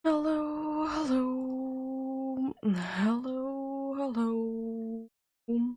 Hello, hello, hello, hello.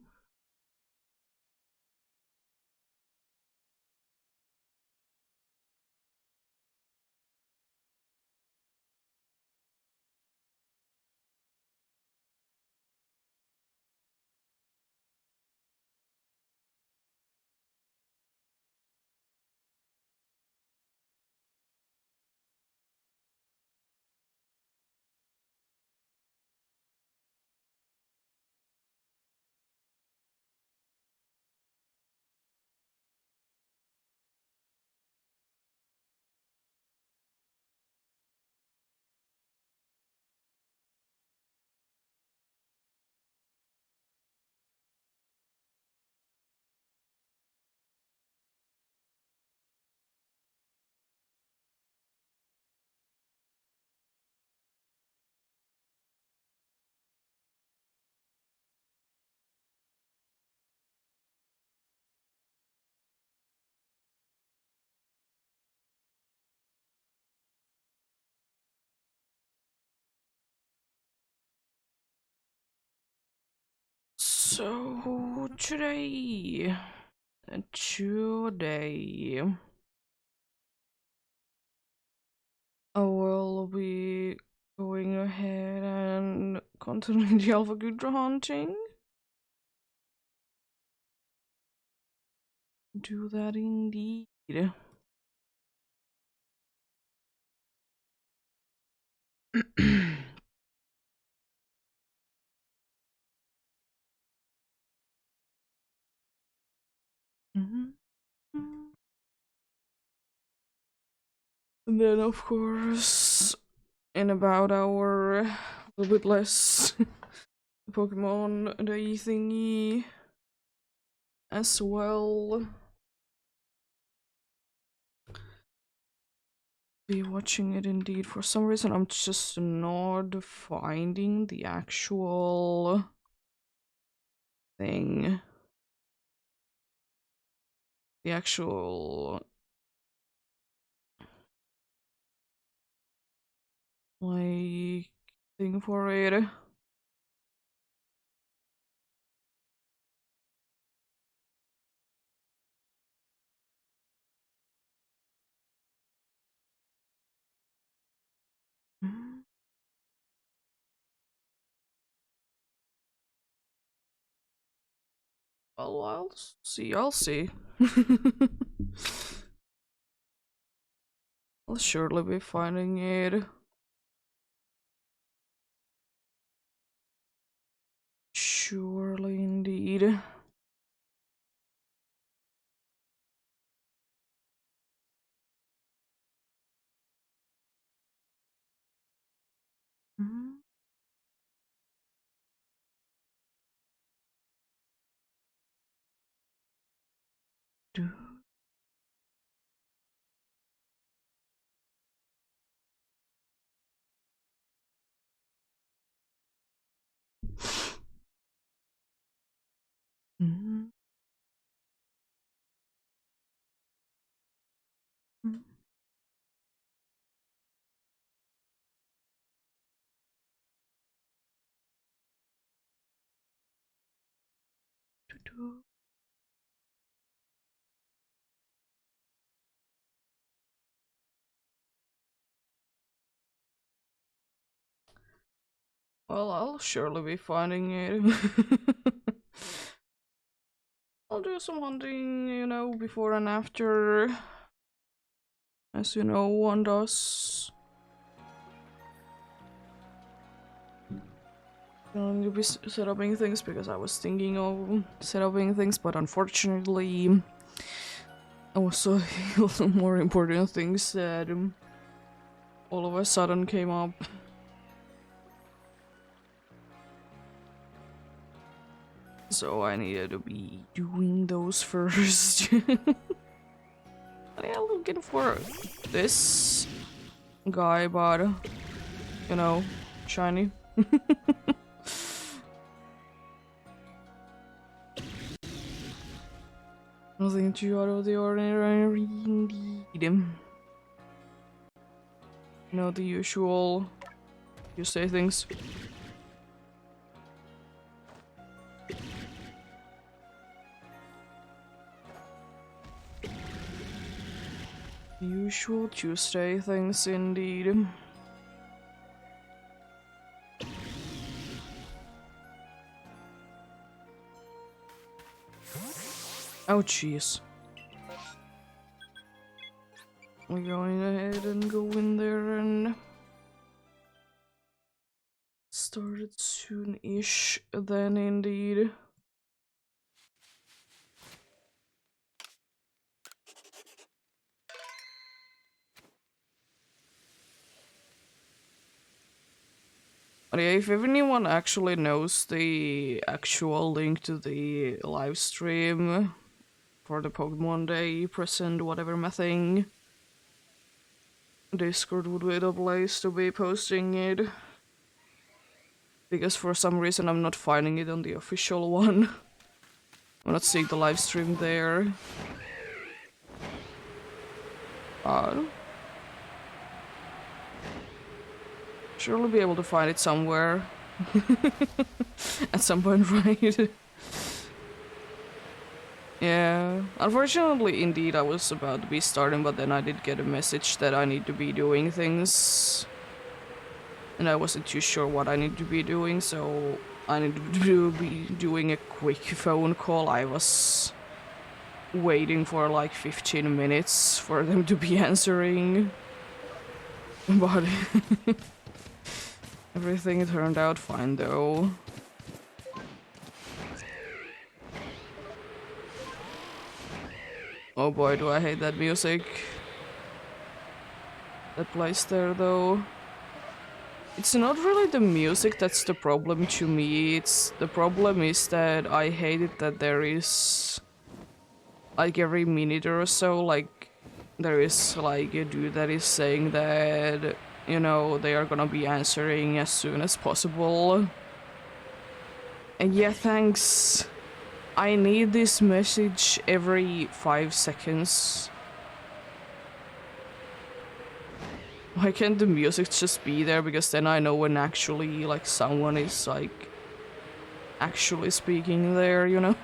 So today, I will be going ahead and continuing the Alpha Gudra hunting. Do that indeed. Mhm. And then, of course, in about hour, a little bit less, Pokemon Day thingy as well. Be watching it indeed. For some reason, I'm just not finding the actual thing. The actual like thing for it. Mm. Well, I'll see. I'll see. I'll surely be finding it. Surely indeed. Mm. Do- Mm. Mm. Do- Well, I'll surely be finding it. I'll do some hunting, before and after. As you know, one does. I need to be setuping things because I was thinking of setuping things, but unfortunately, also a lot more important things that all of a sudden came up. So I needed to be doing those first. Yeah, looking for this guy, but shiny. Nothing too out of the ordinary indeed. The usual You say things. Usual Tuesday things indeed. Oh jeez. We're going ahead and go in there and start it soon-ish then indeed. But yeah, if anyone actually knows the actual link to the live stream for the Pokemon Day present whatever my thing, Discord would be the place to be posting it. Because for some reason I'm not finding it on the official one. I'm not seeing the live stream there. Surely be able to find it somewhere. At some point, right? Yeah. Unfortunately, indeed, I was about to be starting, but then I did get a message that I need to be doing things. And I wasn't too sure what I need to be doing, so I needed to be doing a quick phone call. I was waiting for like 15 minutes for them to be answering. But everything turned out fine though. Oh boy, do I hate that music. That plays there though. It's not really the music that's the problem to me. The problem is that I hate it that there is like every minute or so, like there is like a dude that is saying that, you know, they are gonna be answering as soon as possible. And yeah, thanks. I need this message every 5 seconds. Why can't the music just be there? Because then I know when actually, like, someone is, like, actually speaking there, you know?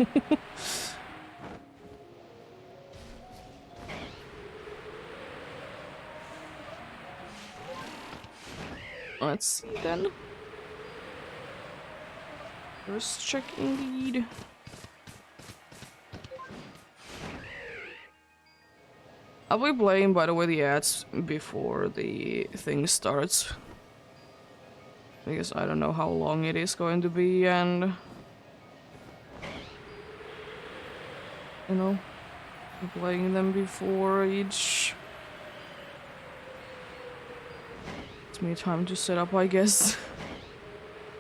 Let's see then. First check indeed. I'll be playing, by the way, the ads before the thing starts. Because I don't know how long it is going to be, and... you know, I'm playing them before each... It's me time to set up, I guess.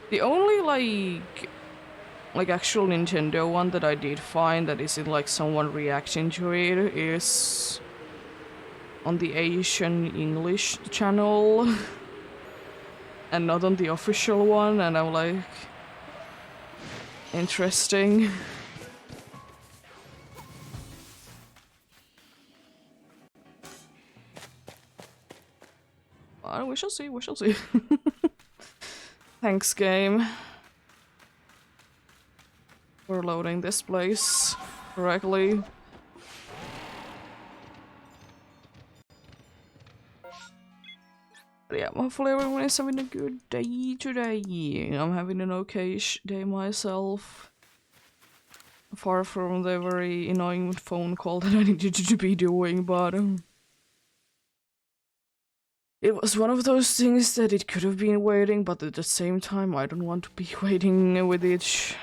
The only, like actual Nintendo one that I did find that isn't, like, someone reacting to it is... on the Asian English channel. And not on the official one, and I'm like... interesting. Well, we shall see, we shall see. Thanks, game. For loading this place correctly. But yeah, hopefully everyone is having a good day today. I'm having an okay-ish day myself. Far from the very annoying phone call that I needed to be doing, but... it was one of those things that it could have been waiting, but at the same time I don't want to be waiting with it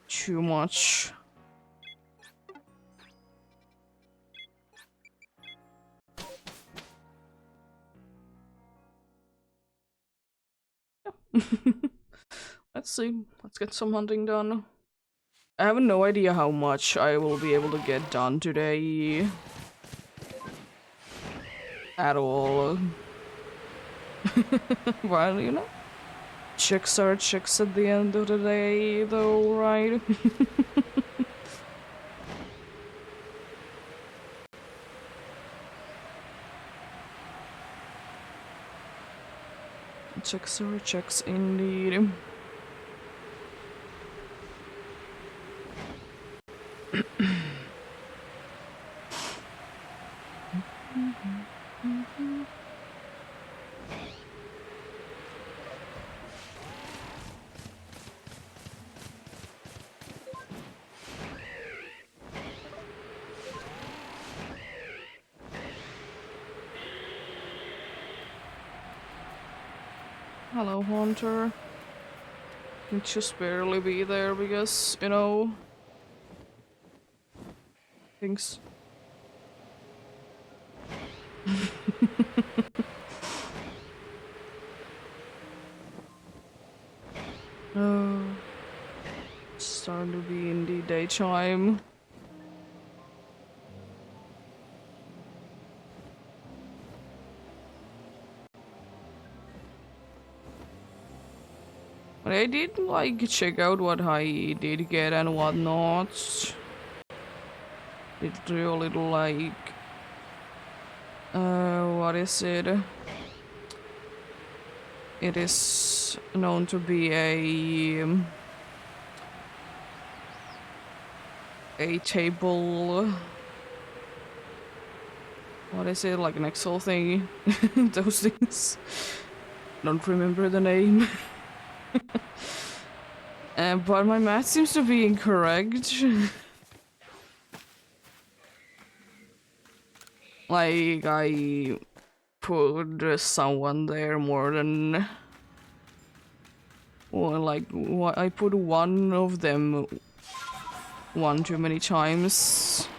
too much. Let's see. Let's get some hunting done. I have no idea how much I will be able to get done today. At all. Well, you know. Chicks are chicks at the end of the day, though, right? Checks are checks indeed. Hello, Hunter. Can just barely be there because, you know, things. Oh, starting to be in the daytime. But I did like check out what I did get and whatnot. Did do a little like what is it? It is known to be a table. What is it, like an Excel thing? Those things. Don't remember the name. But my math seems to be incorrect. Like, I put someone there more than... Or like, I put one of them one too many times.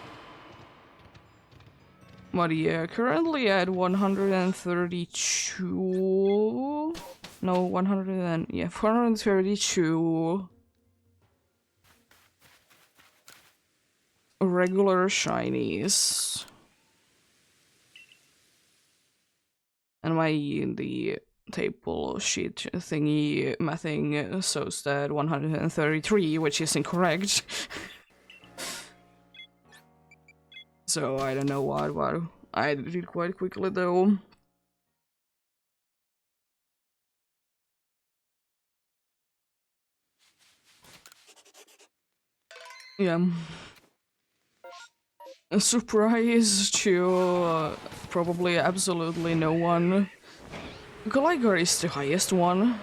But yeah, currently at 132... No, 432 regular shinies. And the table sheet thingy mathing shows that 133, which is incorrect. So I don't know what I did quite quickly though. Yeah. A surprise to probably absolutely no one. Gligar is the highest one.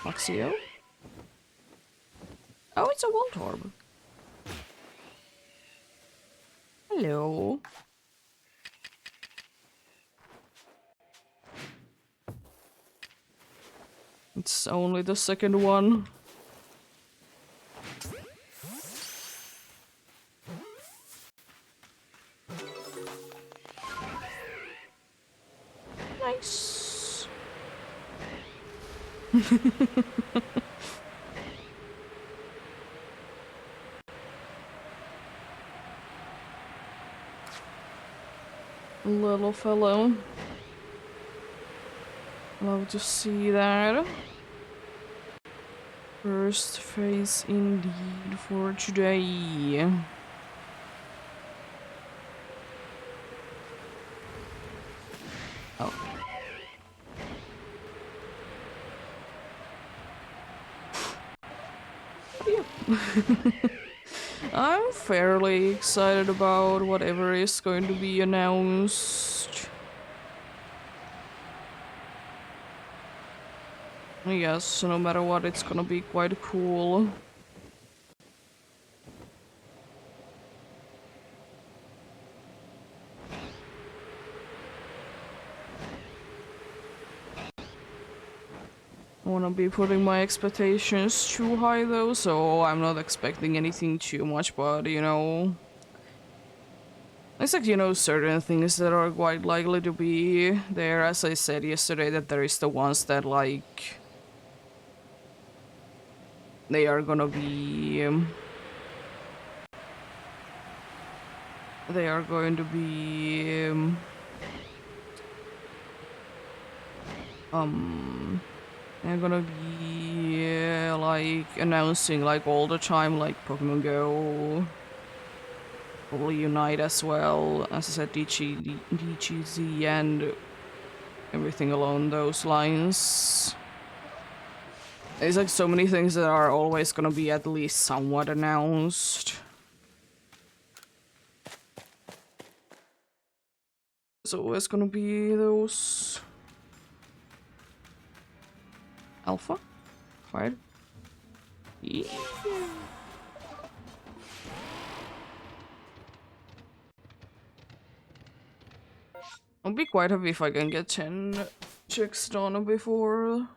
Luxio? Oh, it's a Voltorb. Hello. It's only the second one. Nice. Little fellow. Love to see that. First phase indeed for today. Oh. Yeah. I'm fairly excited about whatever is going to be announced. Yes, no matter what, it's gonna be quite cool. I wanna be putting my expectations too high though, so I'm not expecting anything too much, but you know... It's like, you know, certain things that are quite likely to be there. As I said yesterday, that there is the ones that like... They are gonna be... they are going to be... they're gonna be like announcing like all the time, like Pokemon Go, probably Unite as well. As I said, DGZ and everything along those lines. There's like so many things that are always gonna be at least somewhat announced. There's always gonna be those... Alpha? Fired? Yeah. I'll be quite happy if I can get 10 checks done before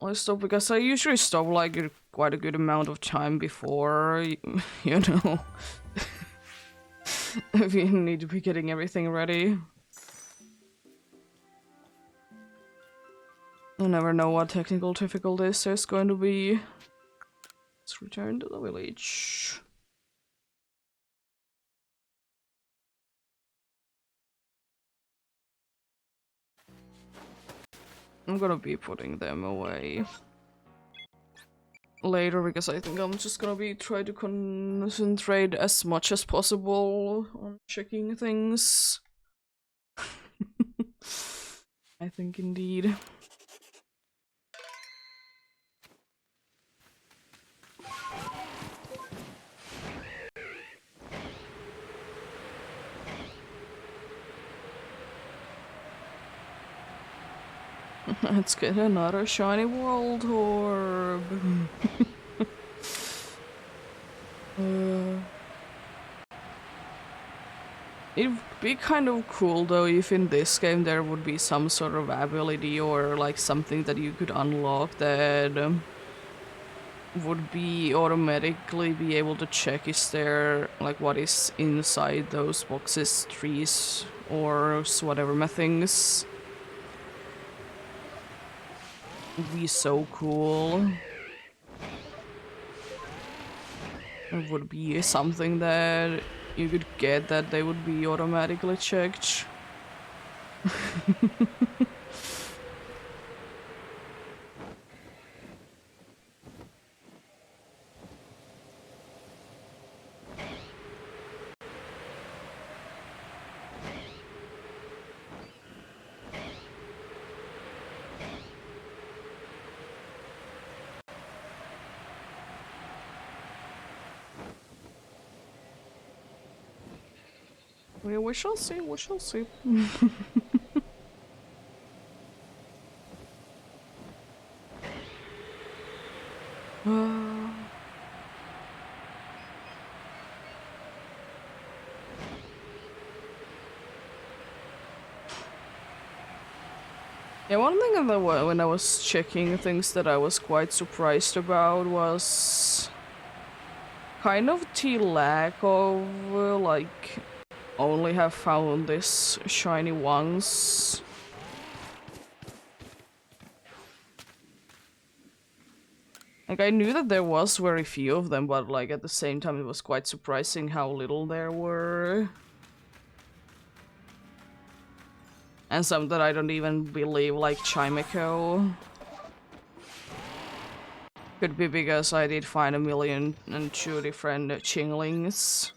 I stop, because I usually stop like quite a good amount of time before, you know, if you need to be getting everything ready. I never know what technical difficulties there's going to be. Let's return to the village. I'm gonna be putting them away later, because I think I'm just gonna be trying to concentrate as much as possible on checking things. I think indeed. Let's get another shiny world orb. It'd be kind of cool though if in this game there would be some sort of ability or like something that you could unlock that would be automatically be able to check is there like what is inside those boxes, trees, or whatever things. Would be so cool. It would be something that you could get that they would be automatically checked. We shall see, we shall see. Yeah, one thing that when I was checking things that I was quite surprised about was kind of the lack of like only have found this shiny once. Like I knew that there was very few of them, but like at the same time it was quite surprising how little there were. And some that I don't even believe, like Chimeco. Could be because I did find 1,002 different Chinglings.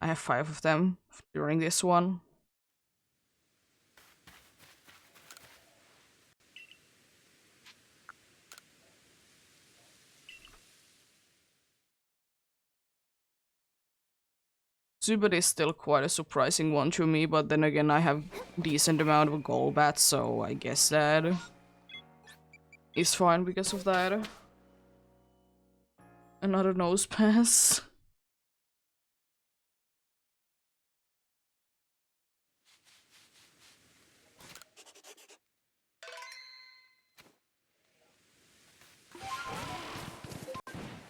I have 5 of them during this one. Zubat is still quite a surprising one to me, but then again I have decent amount of Golbat, so I guess that is fine because of that. Another nose pass.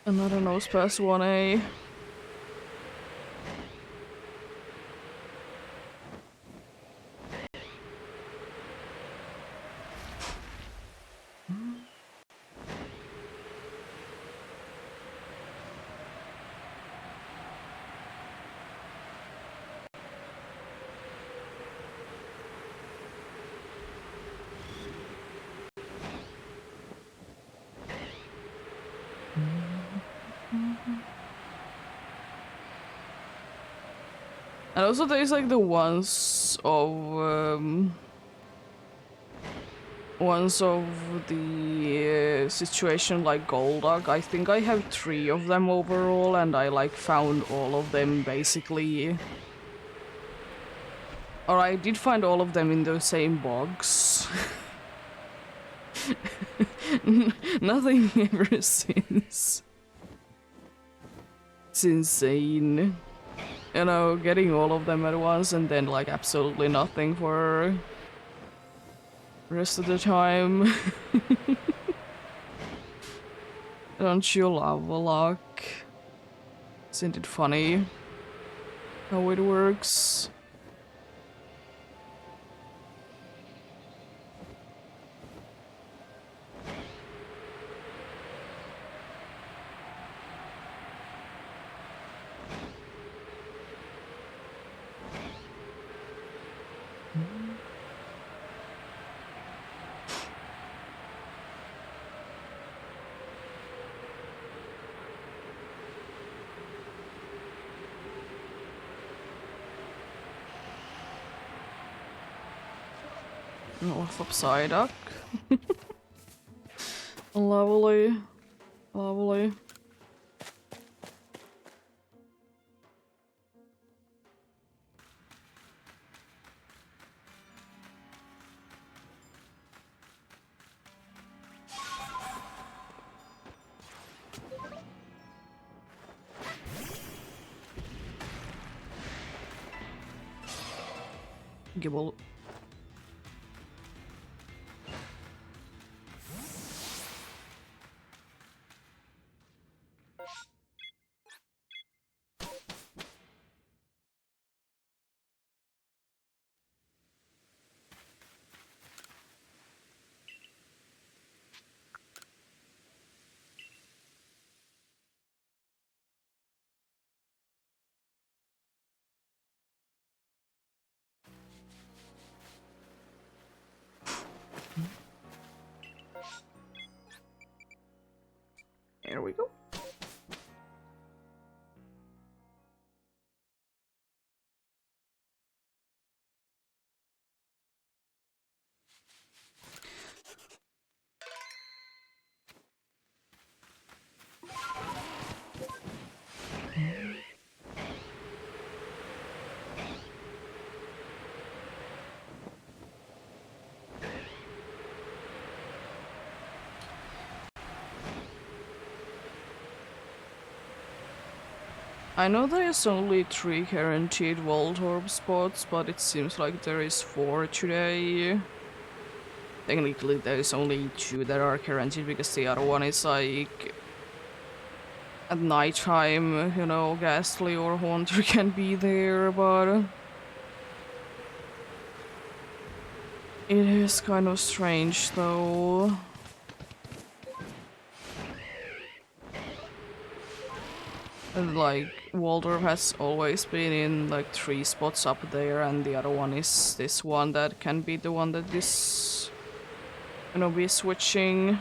Another nose pass 1A. And also there's like the ones of the situation like Golduck. I think I have 3 of them overall, and I like found all of them basically. Or I did find all of them in the same box. Nothing ever since. It's insane. You know, getting all of them at once and then like absolutely nothing for rest of the time. Don't you love luck? Isn't it funny how it works? North upside up. Lovely. Lovely. Gibble. There we go. I know there is only 3 guaranteed Voltorb spots, but it seems like there is 4 today. Technically there is only 2 that are guaranteed because the other one is like at nighttime, you know, Ghastly or Haunter can be there, but it is kind of strange though. And like Waldorf has always been in like 3 spots up there, and the other one is this one that can be the one that is gonna be switching.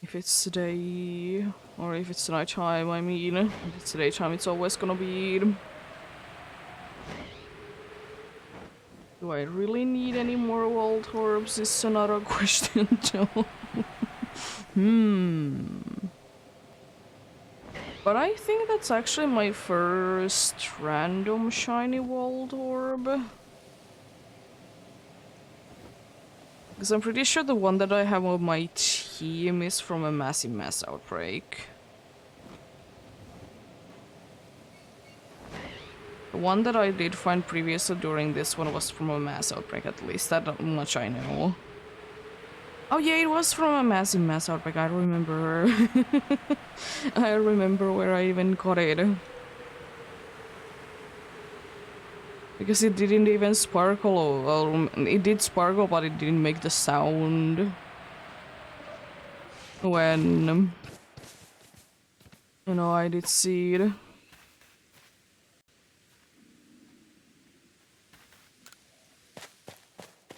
If it's day or if it's nighttime, I mean. If it's daytime, it's always gonna be. Do I really need any more Waldorfs? Is another question though. But I think that's actually my first random shiny Waldorb. Because I'm pretty sure the one that I have on my team is from a massive mass outbreak. The one that I did find previously during this one was from a mass outbreak, at least that much I know. Oh yeah, it was from a massive mass outbreak, I remember. I remember where I even got it. Because it didn't even sparkle, well, it did sparkle, but it didn't make the sound. When, you know, I did see it.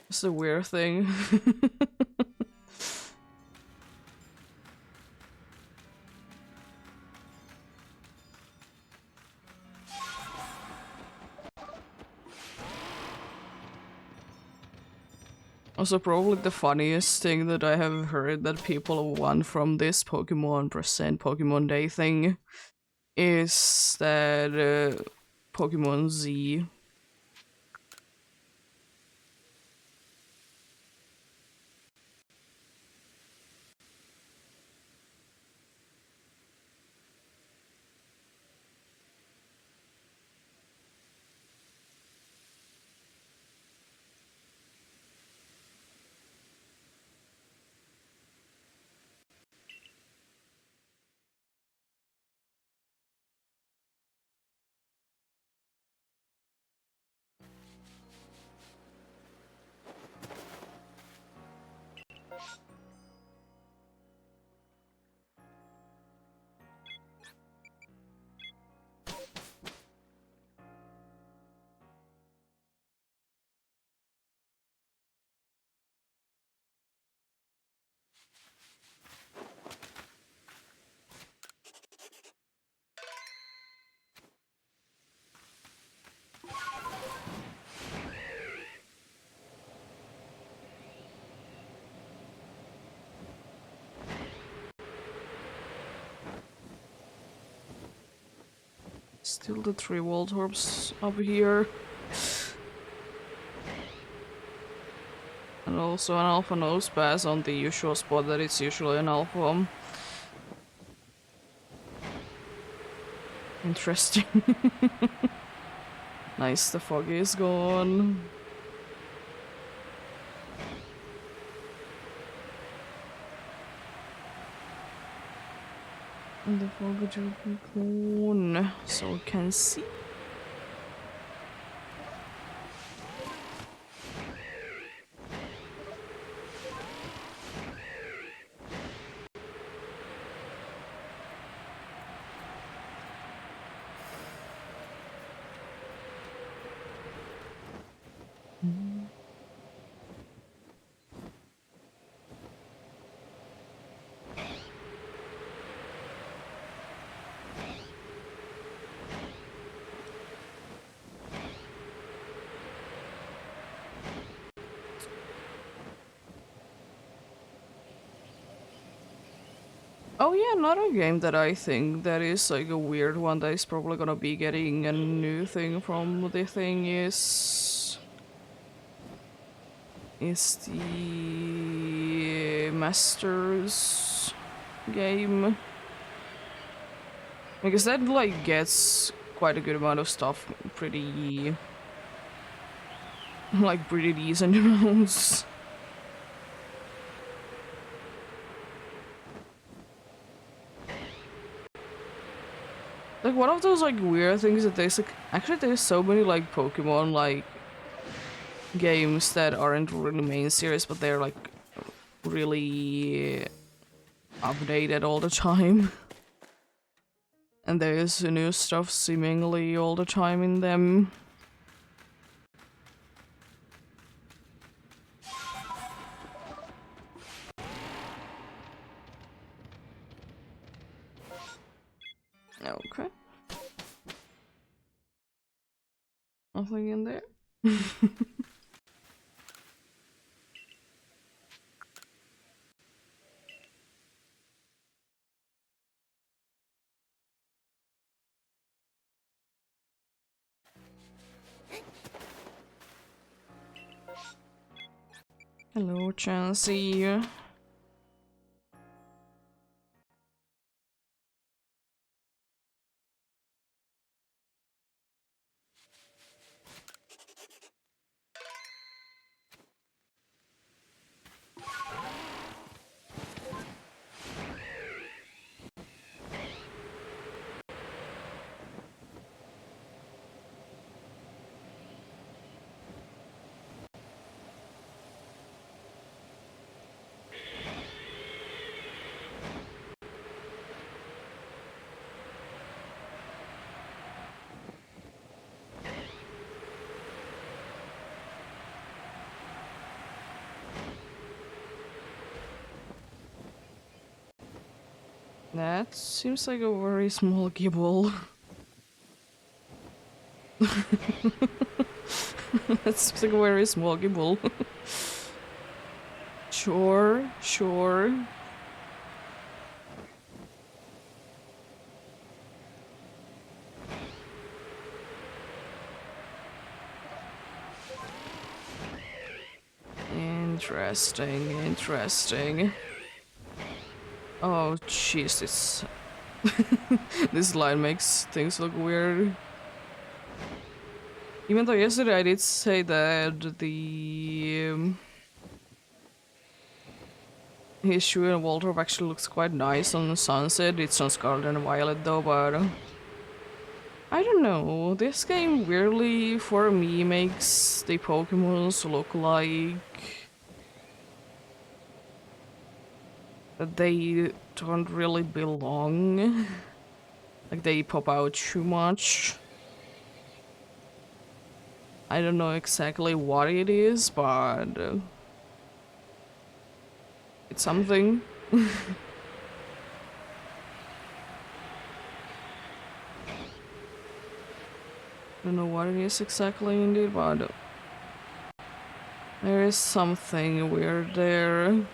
It's a weird thing. Also, probably the funniest thing that I have heard that people want from this Pokemon Present Pokemon Day thing is that Pokemon Z. Still the 3 Voltorbs up here. And also an Alpha Nose Pass on the usual spot that it's usually an Alpha. Interesting. Nice, the fog is gone. And the fog will be gone, so we can see. Oh yeah, another game that I think that is like a weird one that is probably gonna be getting a new thing from the thing is the Masters game. Because that like gets quite a good amount of stuff pretty like pretty decent amounts. Like one of those like weird things that there's like actually there's so many like Pokemon like games that aren't really main series but they're like really updated all the time. And there's new stuff seemingly all the time in them. Okay. Nothing in there. Hello, Chansey. That seems like a very small gibble. That seems like a very small gibble. Sure, sure. Interesting, interesting. Oh, jeez, this... this line makes things look weird. Even though yesterday I did say that the... issue in Waldorf actually looks quite nice on Sunset. It's on Scarlet and Violet though, but... I don't know, this game weirdly, for me, makes the Pokemons look like... that they don't really belong. Like they pop out too much. I don't know exactly what it is, but... it's something. Don't know what it is exactly indeed, but there is something weird there.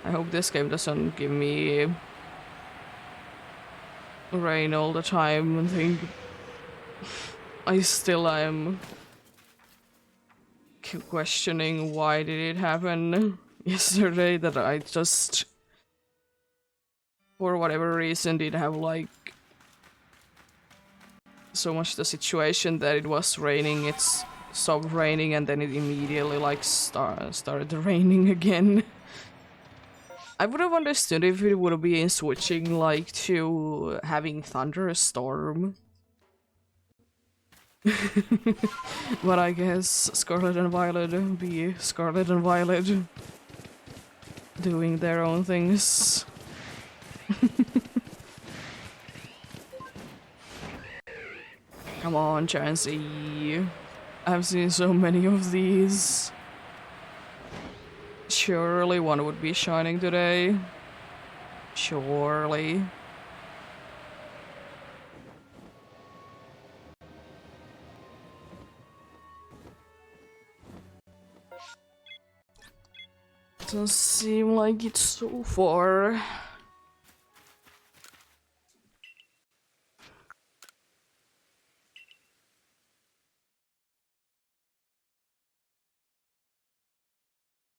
I hope this game doesn't give me rain all the time and think I still am questioning why did it happen yesterday, that I just for whatever reason did have like so much the situation that it was raining, it's stopped raining and then it immediately like started raining again. I would have understood if it would have been switching like to having thunderstorm. But I guess Scarlet and Violet be Scarlet and Violet doing their own things. Come on, Chansey. I've seen so many of these. Surely one would be shining today. Surely. Doesn't seem like it so far.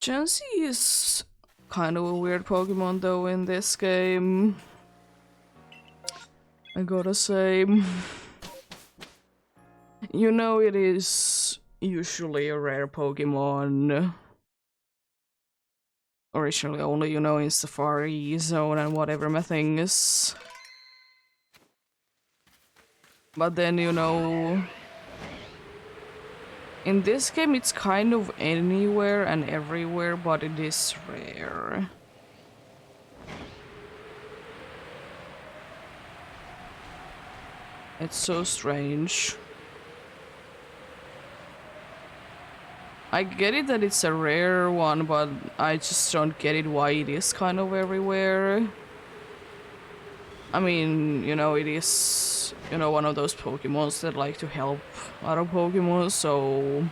Chansey is kind of a weird Pokemon though in this game. I gotta say. You know, it is usually a rare Pokemon. Originally only, you know, in Safari Zone and whatever my things. But then, you know, in this game it's kind of anywhere and everywhere, but it is rare. It's so strange. I get it that it's a rare one, but I just don't get it why it is kind of everywhere. I mean, you know, it is, you know, one of those Pokemons that like to help other Pokemon, so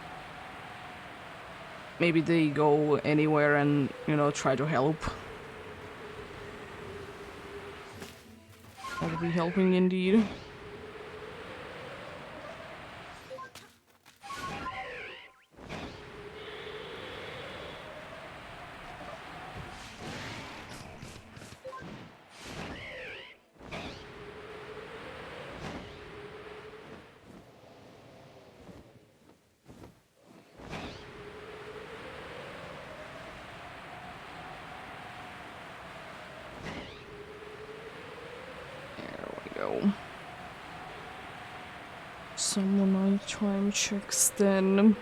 maybe they go anywhere and, you know, try to help. That would be helping indeed. Someone night time checks then.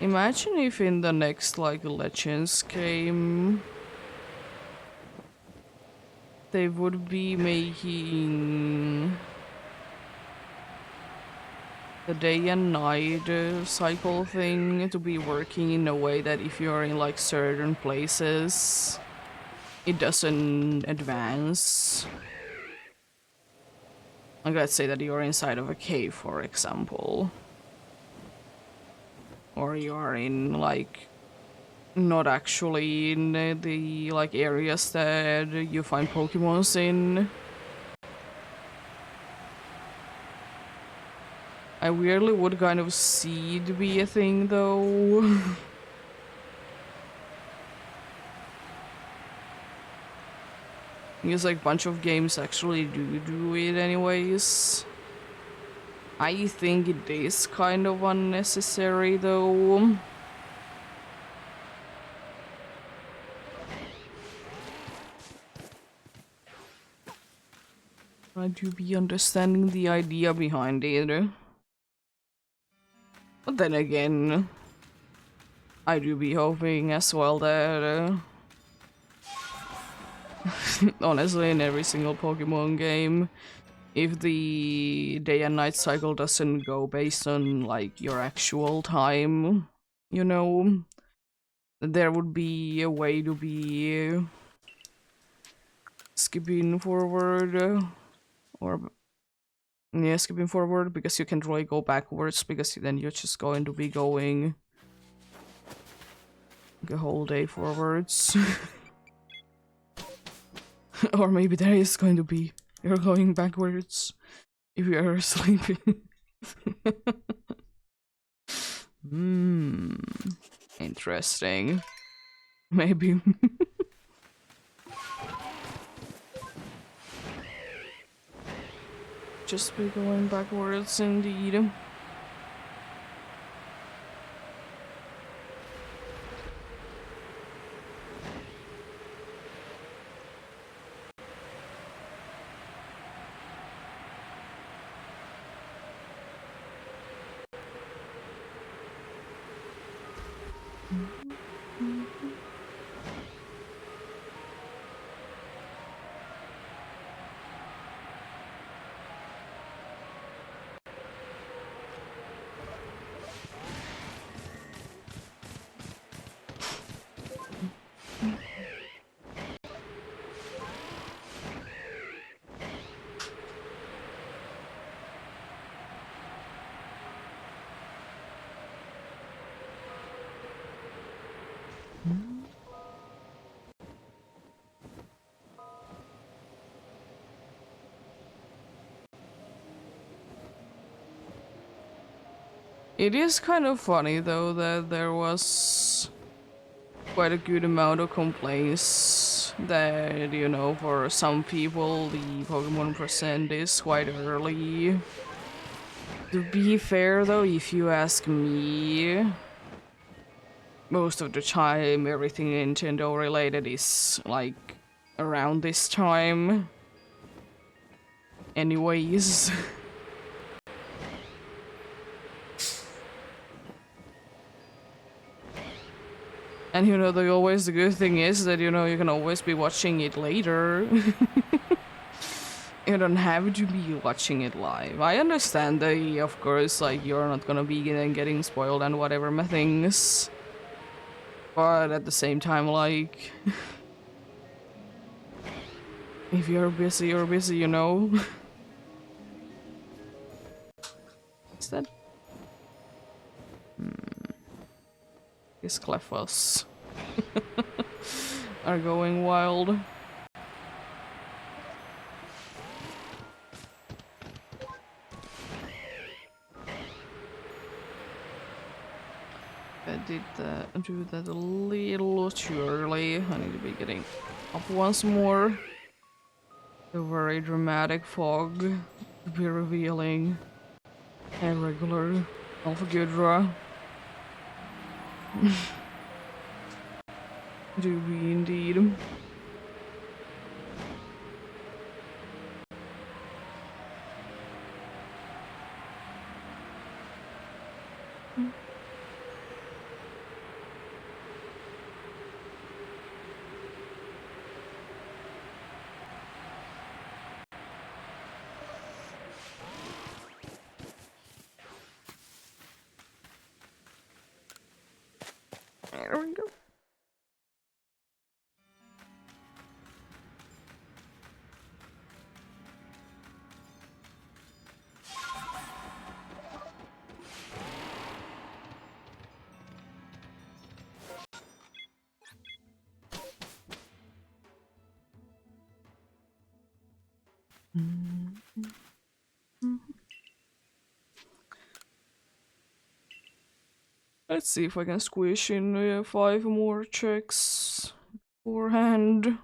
Imagine if in the next like Legends game they would be making the day and night cycle thing to be working in a way that if you're in like certain places it doesn't advance. Like, let's say that you're inside of a cave, for example. Or you are in, like, not actually in the like, areas that you find Pokemons in. I weirdly would kind of see it be a thing, though. Because, like, a bunch of games actually do it anyways. I think it is kind of unnecessary, though. I do be understanding the idea behind it. But then again, I do be hoping as well that, honestly, in every single Pokemon game, if the day and night cycle doesn't go based on, like, your actual time, you know, there would be a way to be skipping forward, or yeah, skipping forward, because you can't really go backwards, because then you're just going to be going the whole day forwards. Or maybe there is going to be you're going backwards if you are sleeping. Hmm. Interesting. Maybe. Just be going backwards indeed. It is kind of funny though that there was quite a good amount of complaints that, you know, for some people the Pokemon present is quite early. To be fair though, if you ask me, most of the time everything Nintendo related is like around this time. Anyways. And you know, the good thing is that, you know, you can always be watching it later. You don't have to be watching it live. I understand that, of course, like, you're not gonna be getting spoiled and whatever things. But at the same time, like, if you're busy, you're busy, you know? Is that? These Clefos are going wild. I did do that a little too early. I need to be getting up once more. The very dramatic fog to be revealing a regular Alpha Gudra. Do we indeed? There we go. Let's see if I can squish in 5 more checks beforehand.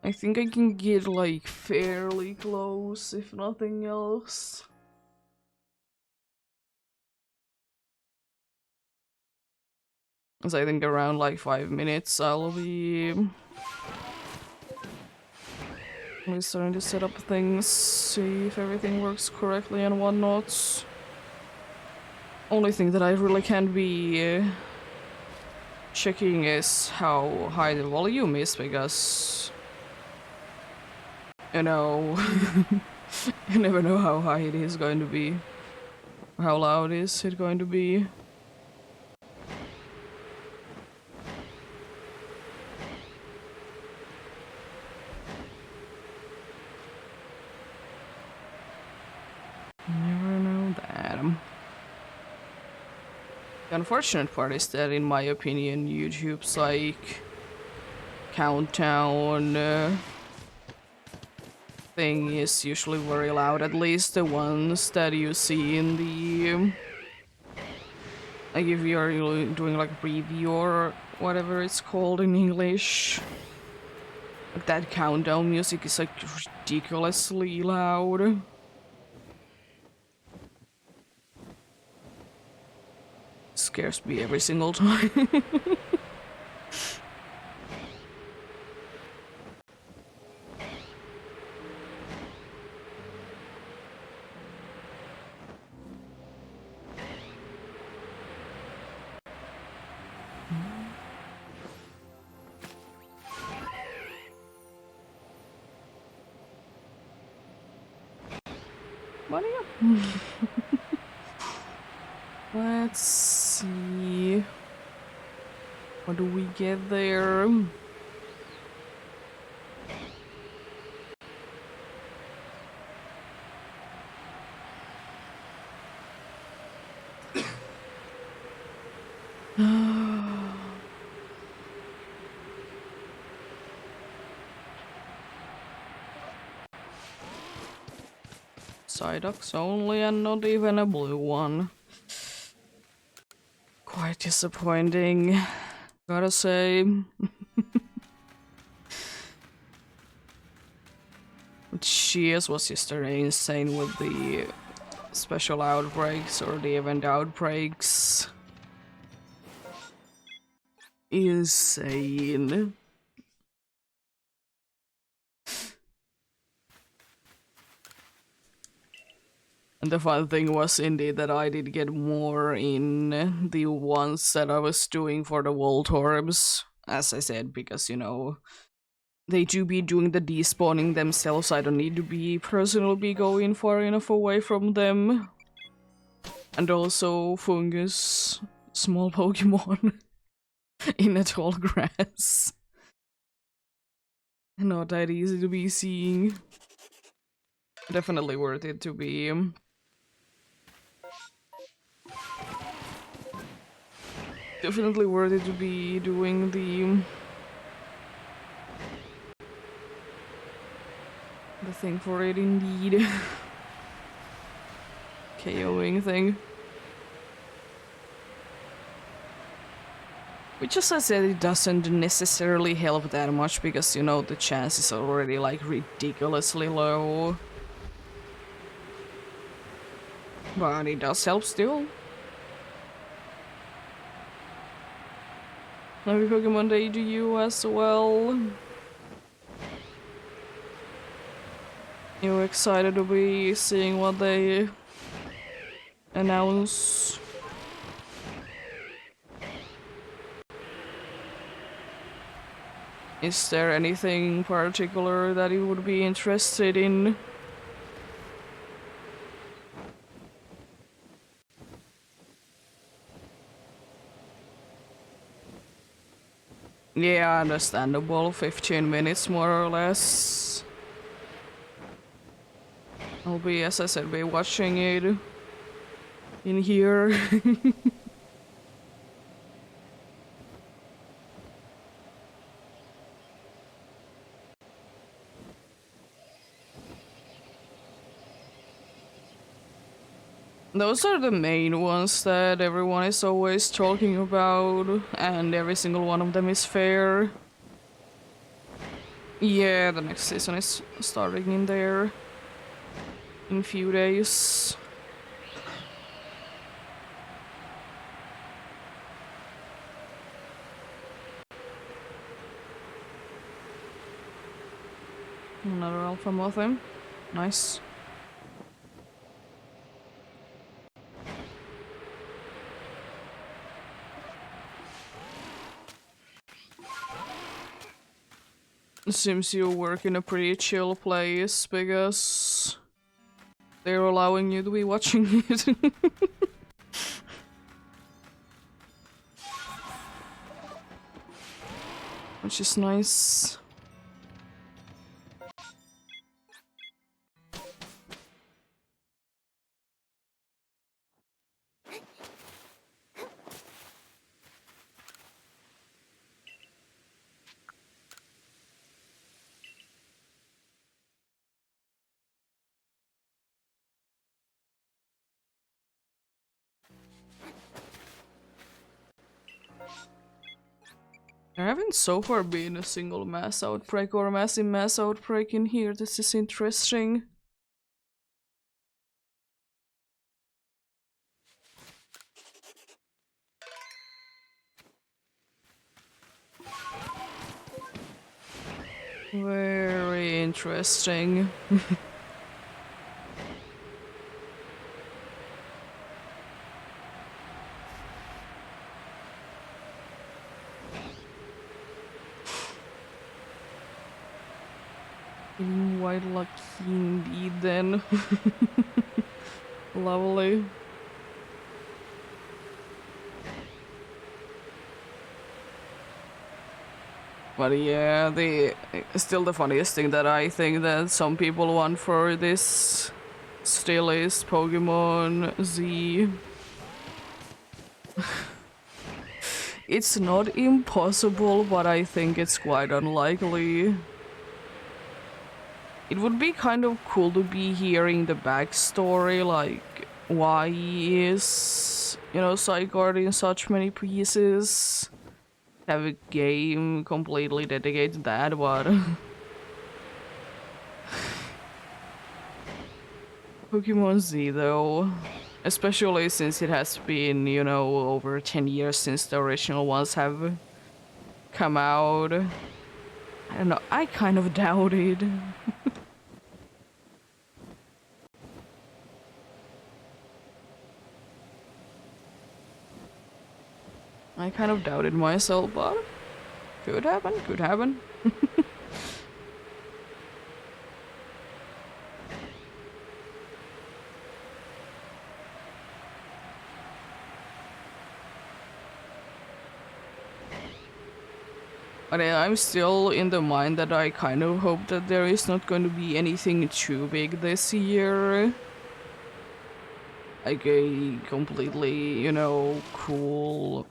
I think I can get like fairly close, if nothing else. As I think around like 5 minutes I'll be starting to set up things, see if everything works correctly and whatnot. Only thing that I really can't be checking is how high the volume is, because you know you never know how high it is going to be, how loud is it going to be. Never know that. The unfortunate part is that, in my opinion, YouTube's like countdown thing is usually very loud. At least the ones that you see in the like if you're doing like review or whatever it's called in English. Like that countdown music is like ridiculously loud. Scares me every single time. What are you? Let's see. What do we get there? Psyducks only, and not even a blue one. Quite disappointing, gotta say. Cheers was yesterday insane with the special outbreaks or the event outbreaks. Insane. And the fun thing was indeed that I did get more in the ones that I was doing for the Voltorbs, as I said, because, you know, they do be doing the despawning themselves. I don't need to be personally going far enough away from them. And also fungus, small Pokemon in a tall grass. Not that easy to be seeing. Definitely worth it to be definitely worth it to be doing the thing for it indeed. KOing thing. Which, as I said, it doesn't necessarily help that much because, you know, the chance is already like ridiculously low. But it does help still. Happy Pokemon Day to you as well. You excited to be seeing what they announce? Is there anything particular that you would be interested in? Yeah, understandable. 15 minutes more or less. I'll be, as I said, be watching it in here. Those are the main ones that everyone is always talking about, and every single one of them is fair. Yeah, the next season is starting in there in a few days. Another alpha mothim. Nice. Seems you work in a pretty chill place because they're allowing you to be watching it. Which is nice. There haven't so far been a single mass outbreak or a massive mass outbreak in here. This is interesting. Very interesting. Quite lucky indeed then. Lovely. But yeah, still the funniest thing that I think that some people want for this still is Pokemon Z. It's not impossible, but I think it's quite unlikely. It would be kind of cool to be hearing the backstory, like why he is, you know, Psyguard in such many pieces. Have a game completely dedicated to that, but Pokemon Z though, especially since it has been, you know, over 10 years since the original ones have come out. I don't know, I kind of doubt it. I kind of doubted myself, but could happen, could happen. But I'm still in the mind that I kind of hope that there is not going to be anything too big this year. Like a completely, you know, cool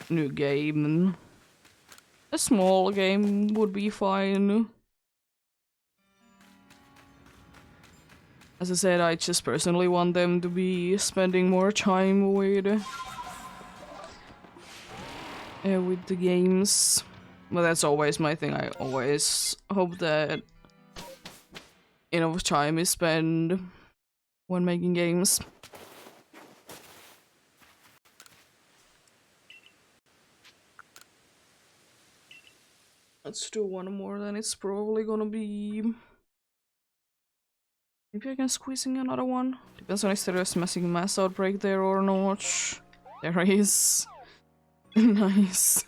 new game. A small game would be fine. As I said, I just personally want them to be spending more time with the games. But that's always my thing. I always hope that enough time is spent when making games. Let's do one more, then it's probably gonna be... Maybe I can squeeze in another one? Depends on if there's a mass outbreak there or not. There is. Nice.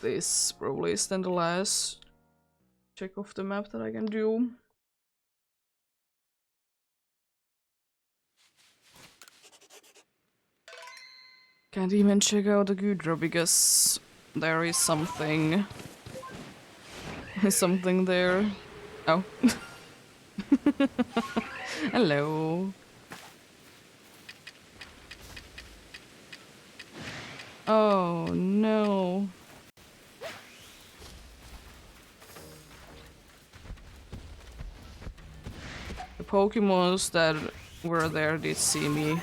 This probably is then the last check of the map that I can do. Can't even check out the Gudra because there is something. Something there. Oh. Hello. Oh no. The Pokemons that were there did see me.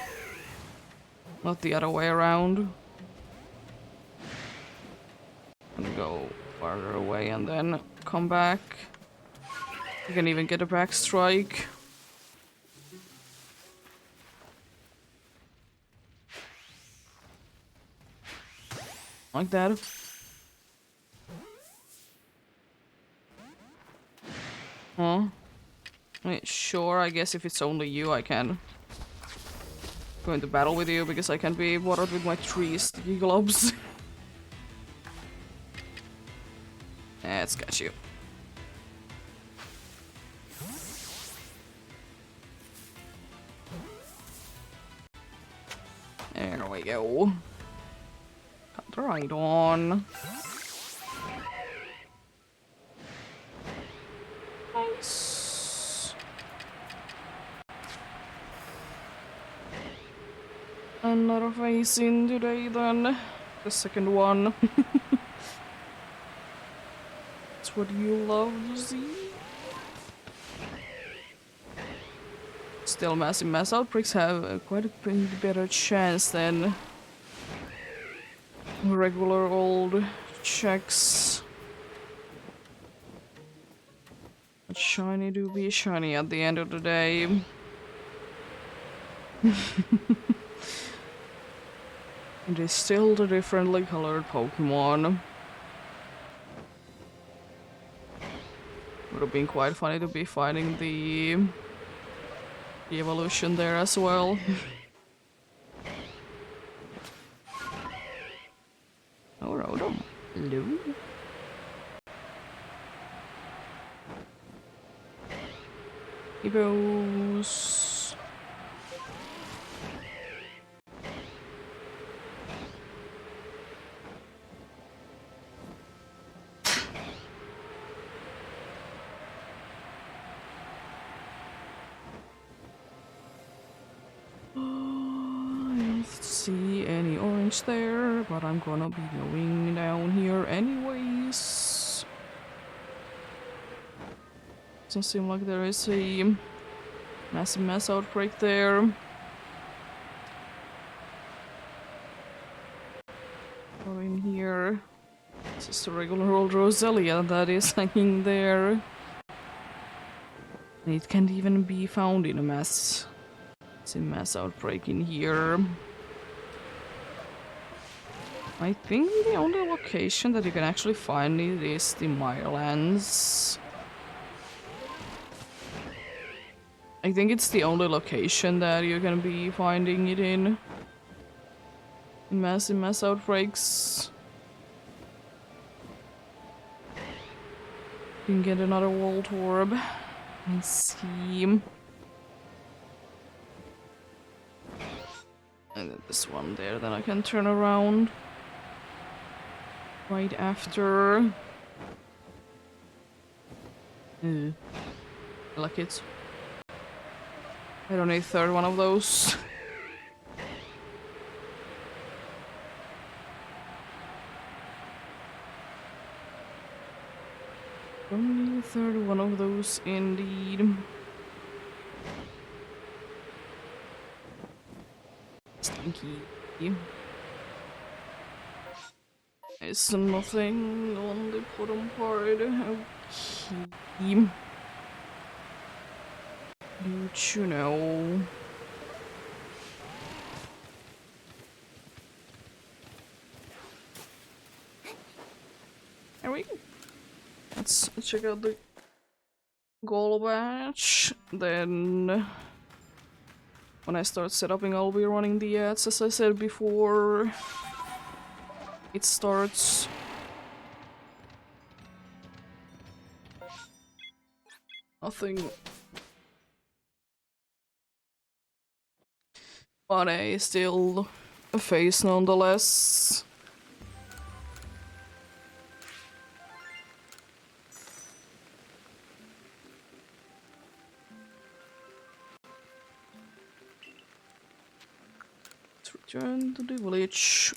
Not the other way around. I'm gonna go farther away and then come back. You can even get a back strike. Like that. Huh? Wait, sure, I guess if it's only you I can go into battle with you because I can be watered with my 3 sticky globes. Let's catch you. There we go. Got the right on. Nice. Another face in today then. The second one. That's what you love to see. Still, massive mass outbreaks have quite a bit better chance than regular old checks. But shiny do be shiny at the end of the day. It is still the differently colored Pokemon. Would have been quite funny to be fighting the evolution there as well. Oh, Rotom. Hello. He goes. I don't see any orange there, but I'm gonna be going down here anyways. Doesn't seem like there is a massive mass outbreak there. Go in here. It's just a regular old Roselia that is hanging there. And it can't even be found in a mass. It's a mass outbreak in here. I think the only location that you can actually find it is the Mirelands. I think it's the only location that you're gonna be finding it in mass outbreaks. You can get another World Orb. Let's see. And then this one there, then I can turn around right after. I like it. I don't need a third one of those. Don't need a third one of those indeed. Stinky. There's nothing on the bottom part. Okay. Don't you know? There we go. Let's check out the goal batch. Then when I start setuping, I'll be running the ads as I said before it starts. Nothing. But still a face nonetheless. Let's return to the village.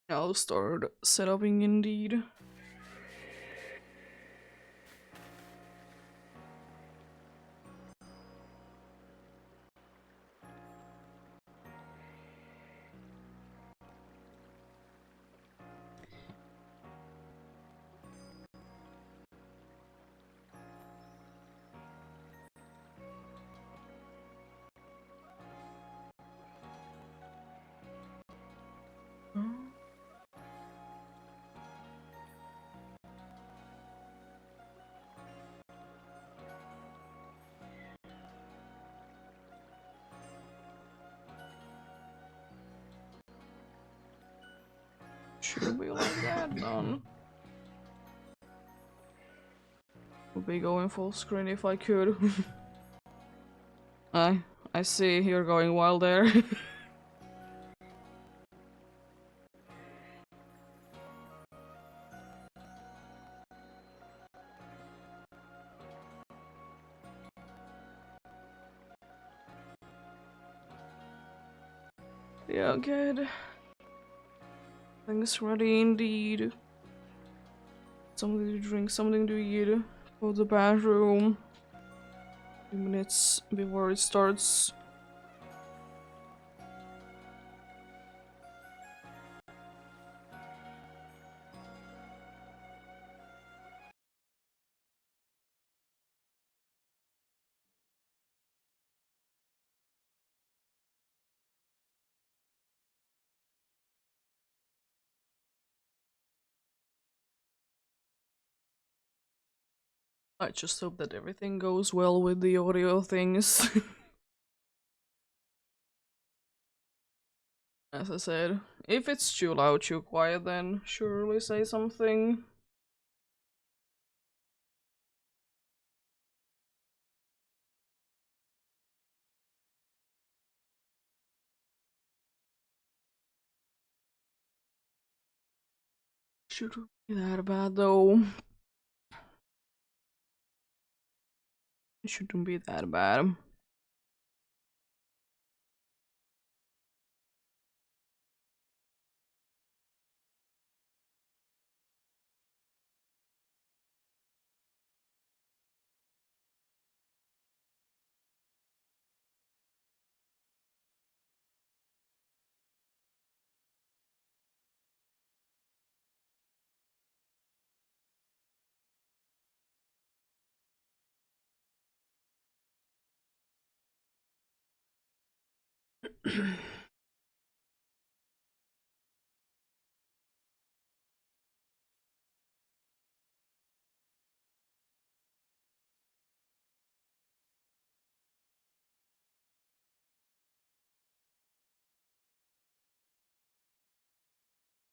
I'll start setuping indeed. Should be like that done. Would be going full screen if I could. I see you're going wild there. Yeah, good. Things ready indeed. Something to drink, something to eat. Go to the bathroom. 2 minutes before it starts. I just hope that everything goes well with the audio things. As I said, if it's too loud, too quiet, then surely say something. Shouldn't be that bad though. It shouldn't be that bad.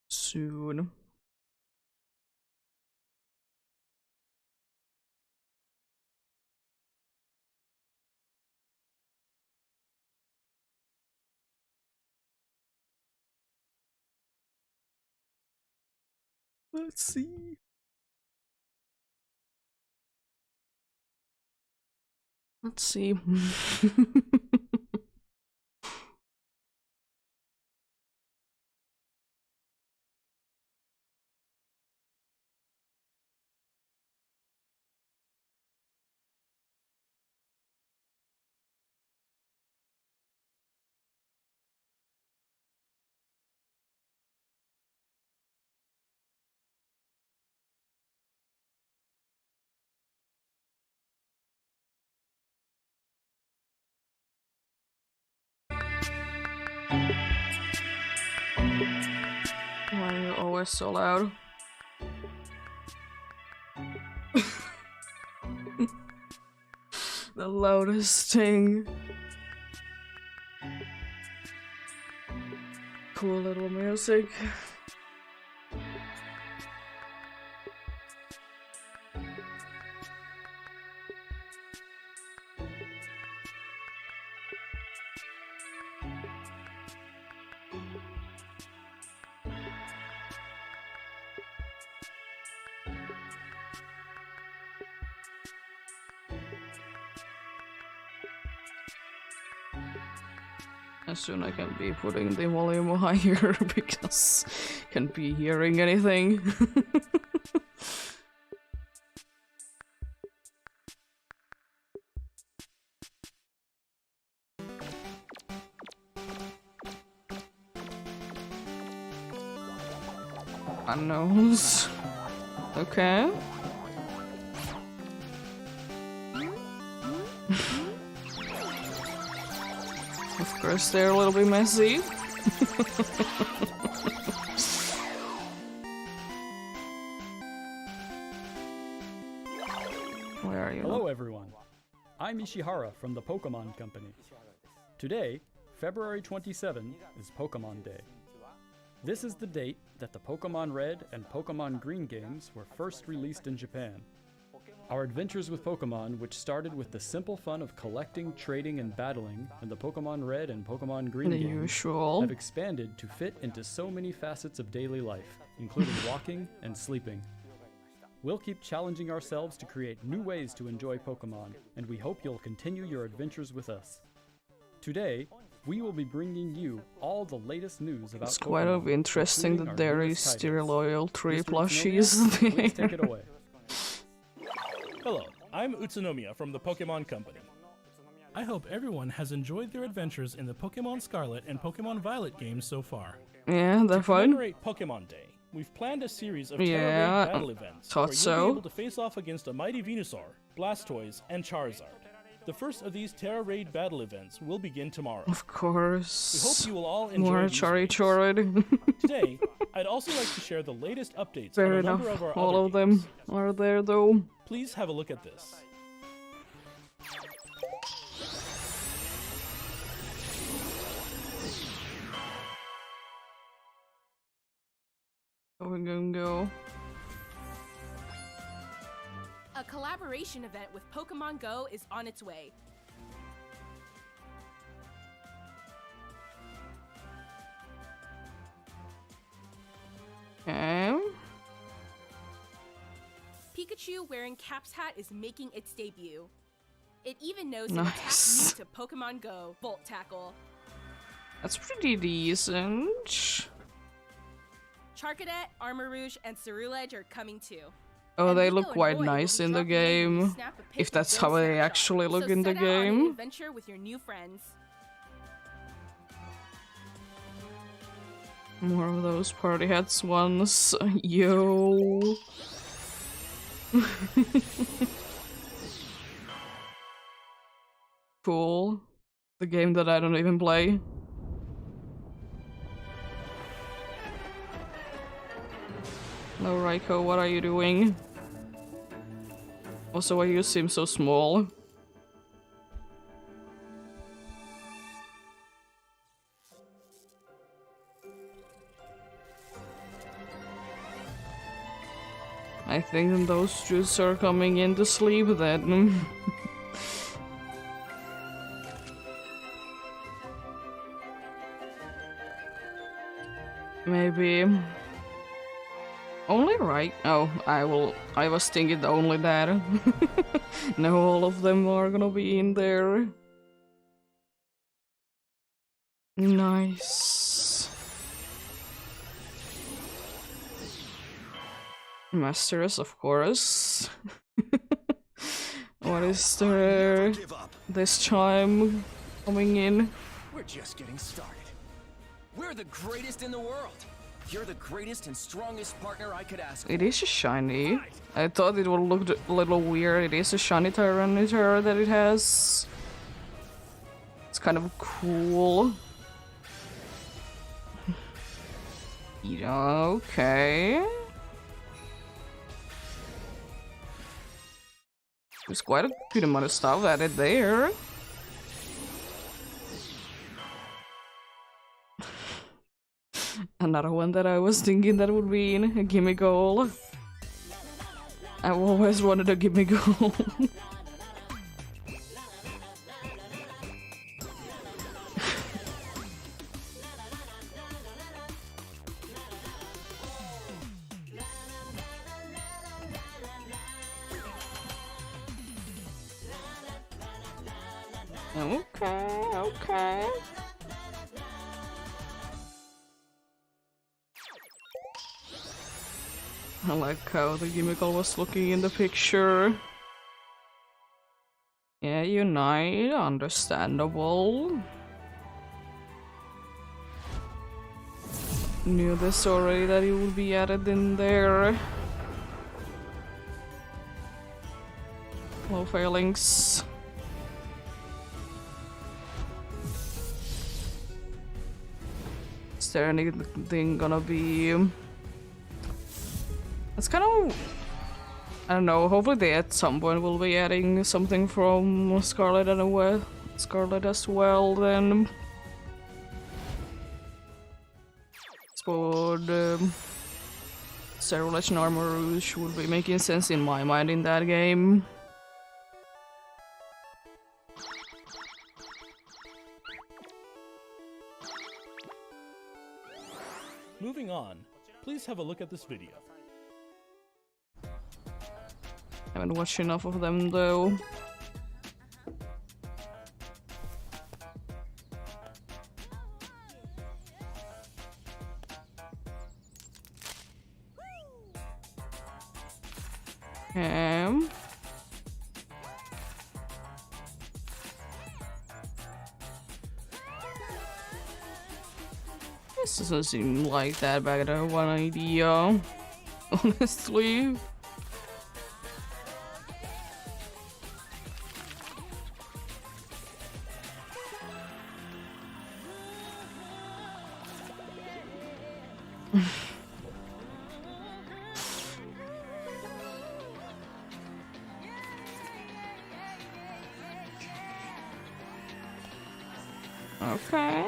Soon. Let's see. Let's see. Why are you always so loud? The loudest thing. Cool little music. Soon I can be putting the volume higher because can't be hearing anything. Unknowns. Okay. Of course, they're a little bit messy. Where are you? Hello, everyone. I'm Ishihara from the Pokemon Company. Today, February 27, is Pokemon Day. This is the date that the Pokemon Red and Pokemon Green games were first released in Japan. Our adventures with Pokemon, which started with the simple fun of collecting, trading, and battling in the Pokemon Red and Pokemon Green The games, usual. have expanded to fit into so many facets of daily life, including walking and sleeping. We'll keep challenging ourselves to create new ways to enjoy Pokemon, and we hope you'll continue your adventures with us. Today, we will be bringing you all the latest news about It's Pokemon, quite of interesting including that our there newest is titles. still loyal 3 Mr. plushies Utsunomiya, please there. take it away. Hello, I'm Utsunomiya from the Pokemon Company. I hope everyone has enjoyed their adventures in the Pokemon Scarlet and Pokemon Violet games so far. Yeah, they're To fun. commemorate Pokemon Day, we've planned a series of Yeah, Terra Raid battle events thought where you'll so. be able to face off against a mighty Venusaur, Blastoise, and Charizard. The first of these Terra Raid battle events will begin tomorrow. Of course. We hope you will all enjoy More these Charizard. raids. Today, I'd also like to share the latest updates Fair on a enough. number of our All other of them games. are there though. Please have a look at this. Go. A collaboration event with Pokemon Go is on its way. Okay. Pikachu wearing Cap's hat is making its debut. It even knows an Nice. attack new to Pokemon Go, Volt Tackle. That's pretty decent. Charcadet, Armarouge, and Ceruledge are coming too. Oh, And they Rico look and quite Roy will nice be in the dropping in when you game. snap a pic If with that's their how they snapshot. actually look So in the set out on an game. adventure with your new friends. More of those party hats ones. Yo. Cool. The game that I don't even play. No, Raiko, what are you doing? Also, why you seem so small? I think those dudes are coming in to sleep then. Maybe. Only right? Oh, I was thinking only that. No, all of them are gonna be in there. Nice. Masters, of course. What is there this time coming in? We're just getting started. We're the greatest in the world. You're the greatest and strongest partner I could ask for. It is a shiny. I thought it would look a little weird. It is a shiny Tyranitar that it has. It's kind of cool. Yeah, okay. There's quite a good amount of stuff added there. Another one that I was thinking that would be in a gimme goal. I've always wanted a gimme goal. Okay. I like how the gimmickle was looking in the picture. Yeah, Unite, understandable. Knew this already that it would be added in there. No failings. Is there anything gonna be... It's kind of... I don't know, hopefully they at some point will be adding something from Scarlet and Scarlet as well then. but Cerulean Armor Rouge would be making sense in my mind in that game. Moving on, please have a look at this video. Haven't watched enough of them though. This doesn't seem like that bad of one idea, honestly. Okay.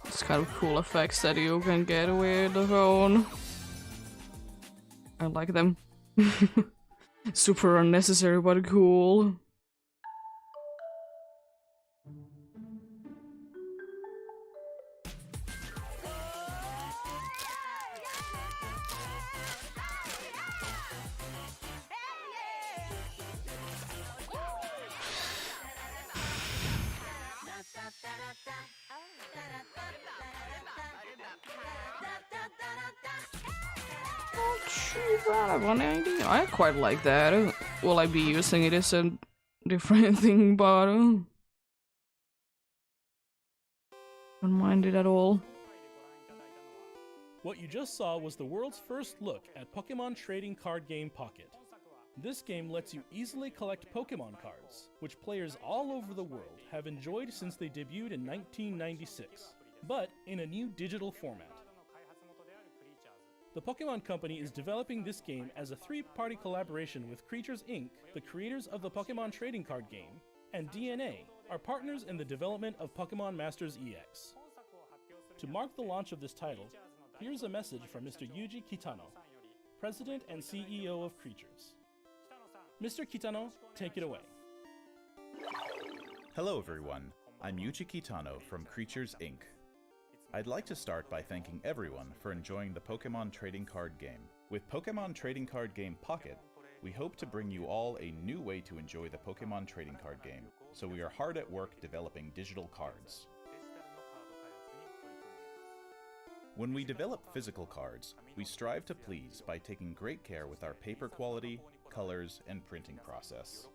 It's kind of cool effects that you can get with the phone. I like them. Super unnecessary but cool. One idea. I quite like that. Will I be using it as a different thing, but don't mind it at all. What you just saw was the world's first look at Pokemon trading card game Pocket. This game lets you easily collect Pokemon cards, which players all over the world have enjoyed since they debuted in 1996, but in a new digital format. The Pokemon Company is developing this game as a three-party collaboration with Creatures Inc., the creators of the Pokemon trading card game, and DNA, our partners in the development of Pokemon Masters EX. To mark the launch of this title, here's a message from Mr. Yuji Kitano, President and CEO of Creatures. Mr. Kitano, take it away. Hello everyone, I'm Yuji Kitano from Creatures Inc. I'd like to start by thanking everyone for enjoying the Pokemon trading card game. With Pokemon trading card game Pocket, we hope to bring you all a new way to enjoy the Pokemon trading card game, so we are hard at work developing digital cards. When we develop physical cards, we strive to please by taking great care with our paper quality, colors, and printing process.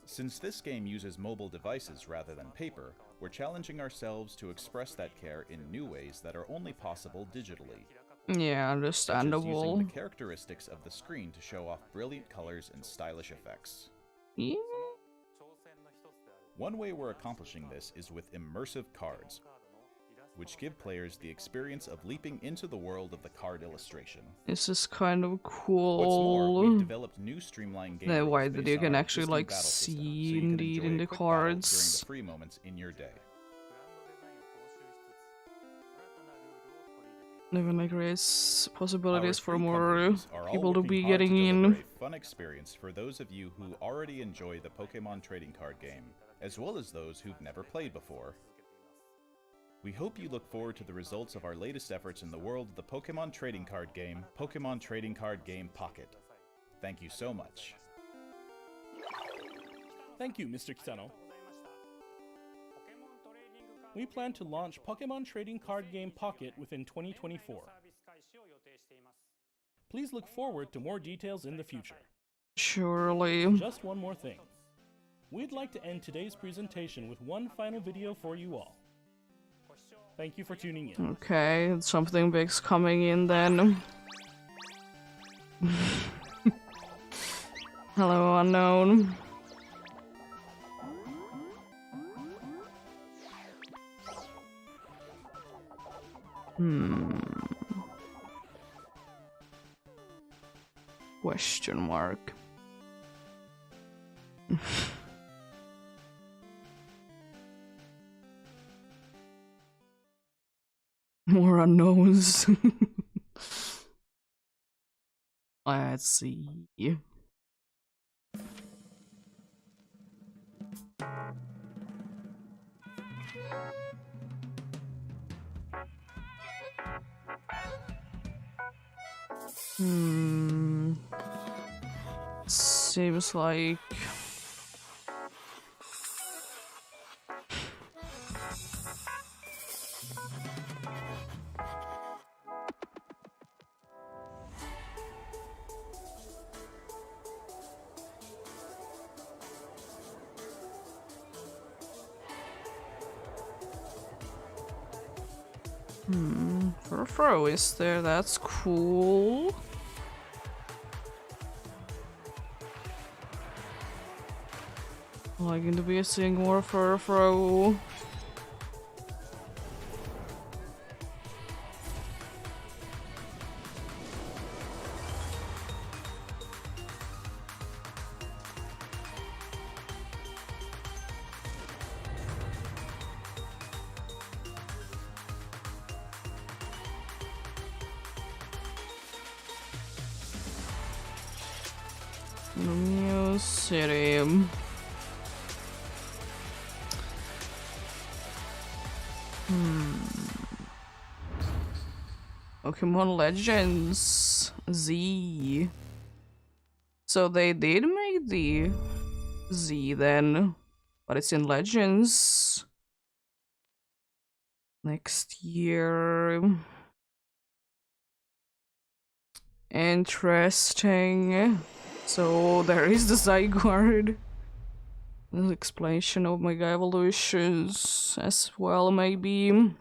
Since this game uses mobile devices rather than paper, we're challenging ourselves to express that care in new ways that are only possible digitally. Yeah, understandable. Such as using the characteristics of the screen to show off brilliant colors and stylish effects. Yeah. One way we're accomplishing this is with immersive cards, which give players the experience of leaping into the world of the card illustration. This is kind of cool. What's more, we've developed new streamlined game The way rules that based you on can our actually existing like battle system, see so you can indeed enjoy in a the quick battle during cards. the free moments in your day. Even like raise possibilities Our for three more companies are all people to working be hard getting deliver in. a fun experience for those of you who already enjoy the Pokemon trading card game, as well as those who've never played before. We hope you look forward to the results of our latest efforts in the world of the Pokemon trading card game, Pokemon Trading Card Game Pocket. Thank you so much. Thank you, Mr. Kitano. We plan to launch Pokemon Trading Card Game Pocket within 2024. Please look forward to more details in the future. Surely. Just one more thing. We'd like to end today's presentation with one final video for you all. Thank you for tuning in. Okay, something big's coming in then. Hello, unknown. Question mark. More unknowns. Let's see. Seems like Furfro is there, that's cool. Liking to be seeing more Furfro. New City. Pokemon Legends Z. So they did make the Z then, but it's in Legends next year. Interesting. So there is the Zygarde. An explanation of Mega Evolutions as well, maybe.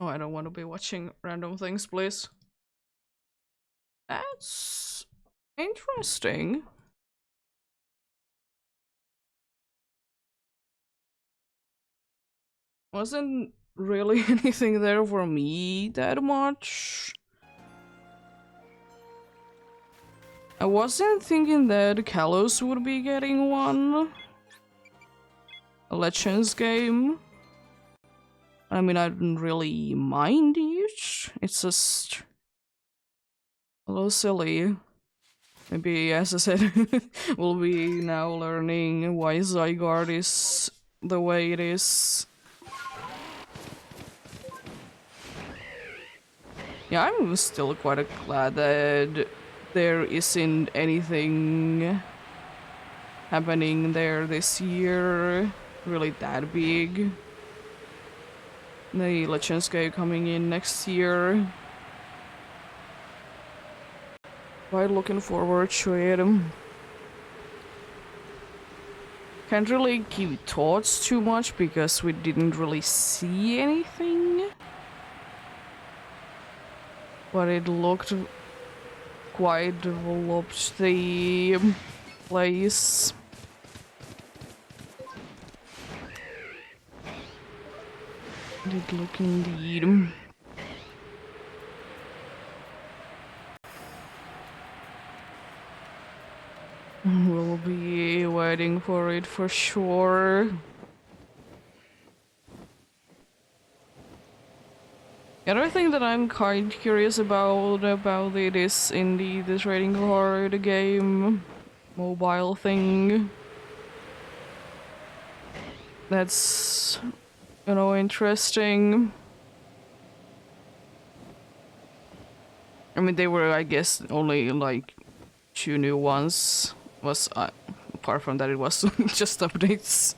Oh, I don't want to be watching random things, please. That's interesting. Wasn't really anything there for me that much. I wasn't thinking that Kalos would be getting one. A Legends game. I mean, I didn't really mind it. It's just a little silly. Maybe, as I said, we'll be now learning why Zygarde is the way it is. Yeah, I'm still quite glad that there isn't anything happening there this year really that big. The Legends game coming in next year. Quite looking forward to it. Can't really give thoughts too much because we didn't really see anything. But it looked quite developed, the place. It did look indeed. We'll be waiting for it for sure. The other thing that I'm kind of curious about it is indeed the trading card game mobile thing. That's, you know, interesting. I mean, they were, I guess, only like 2 new ones. Was apart from that, it was just updates.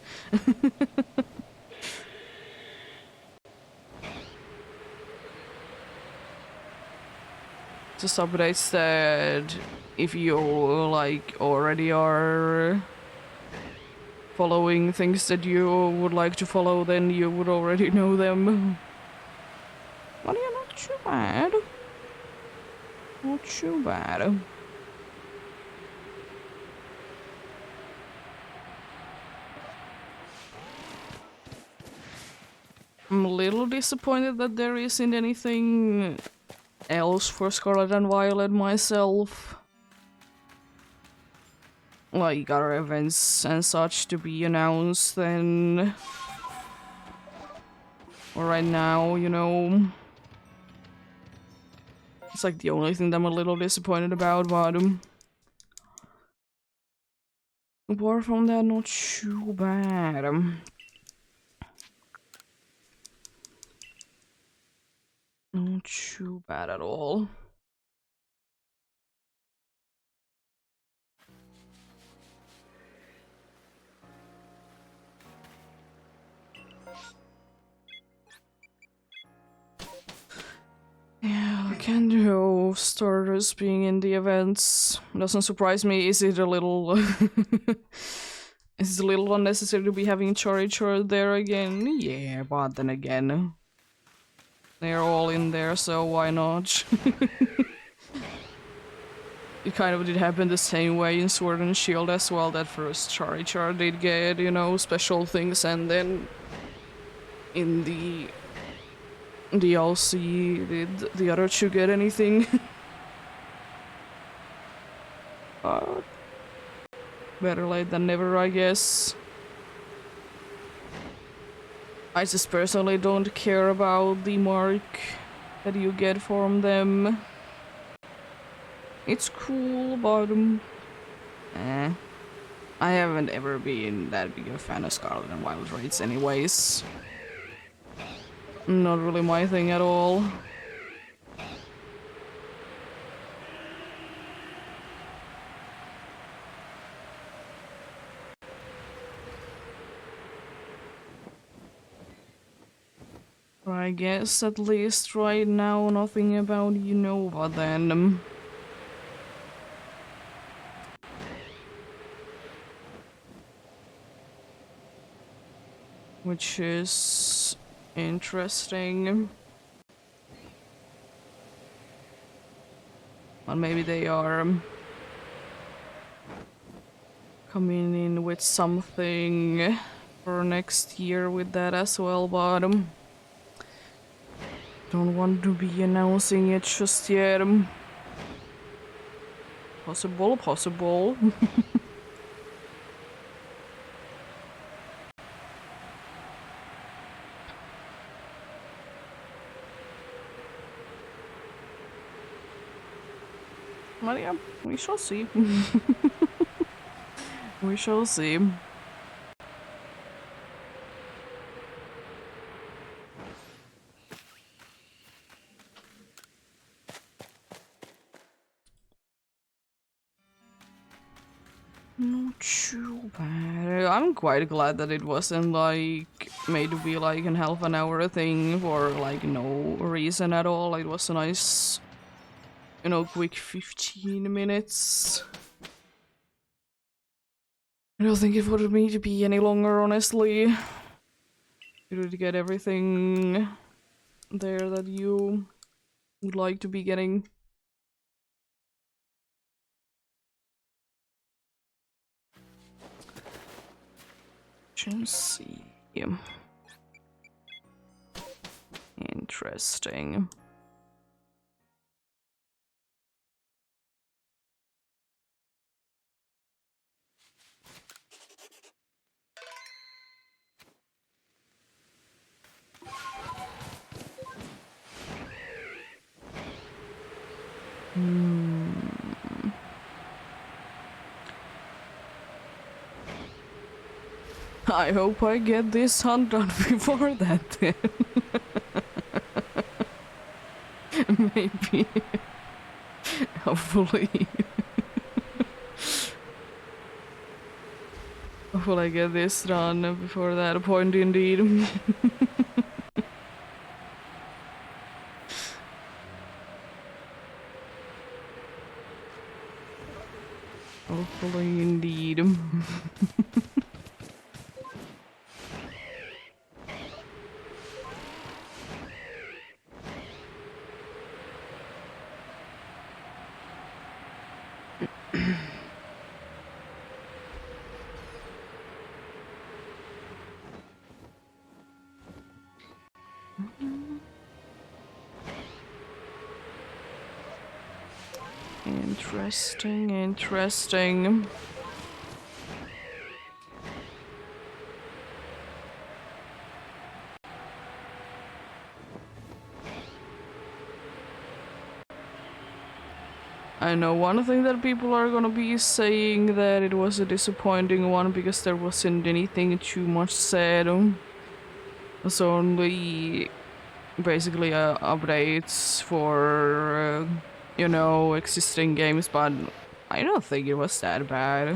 Just updates that if you like already are following things that you would like to follow, then you would already know them. But yeah, not too bad. Not too bad. I'm a little disappointed that there isn't anything else for Scarlet and Violet myself. Like other events and such to be announced then. Or right now, you know. It's like the only thing that I'm a little disappointed about, but apart from that, not too bad. Not too bad at all. Yeah, Kendo starters being in the events doesn't surprise me. Is it a little is it a little unnecessary to be having Charichar there again? Yeah, but then again, they're all in there, so why not? It kind of did happen the same way in Sword and Shield as well. That first Charichar did get, you know, special things, and then in the DLC, did the other two get anything? Better late than never, I guess. I just personally don't care about the mark that you get from them. It's cool, but I haven't ever been that big a fan of Scarlet and Violet raids anyways. Not really my thing at all. I guess at least right now nothing about Unova then. Which is interesting. But maybe they are coming in with something for next year with that as well, but don't want to be announcing it just yet. Possible. Well, yeah, we shall see. We shall see. Not too bad. I'm quite glad that it wasn't like made to be like an half an hour thing for like no reason at all. It was a nice, you know, quick 15 minutes. I don't think it would need to be any longer, honestly. You would get everything there that you would like to be getting. Agency. Interesting. I hope I get this hunt done before that then. Maybe. Hopefully. Hopefully I get this done before that point indeed. Hopefully indeed. Interesting, interesting. I know one thing that people are gonna be saying that it was a disappointing one because there wasn't anything too much said. It's only basically updates for, you know, existing games, but I don't think it was that bad.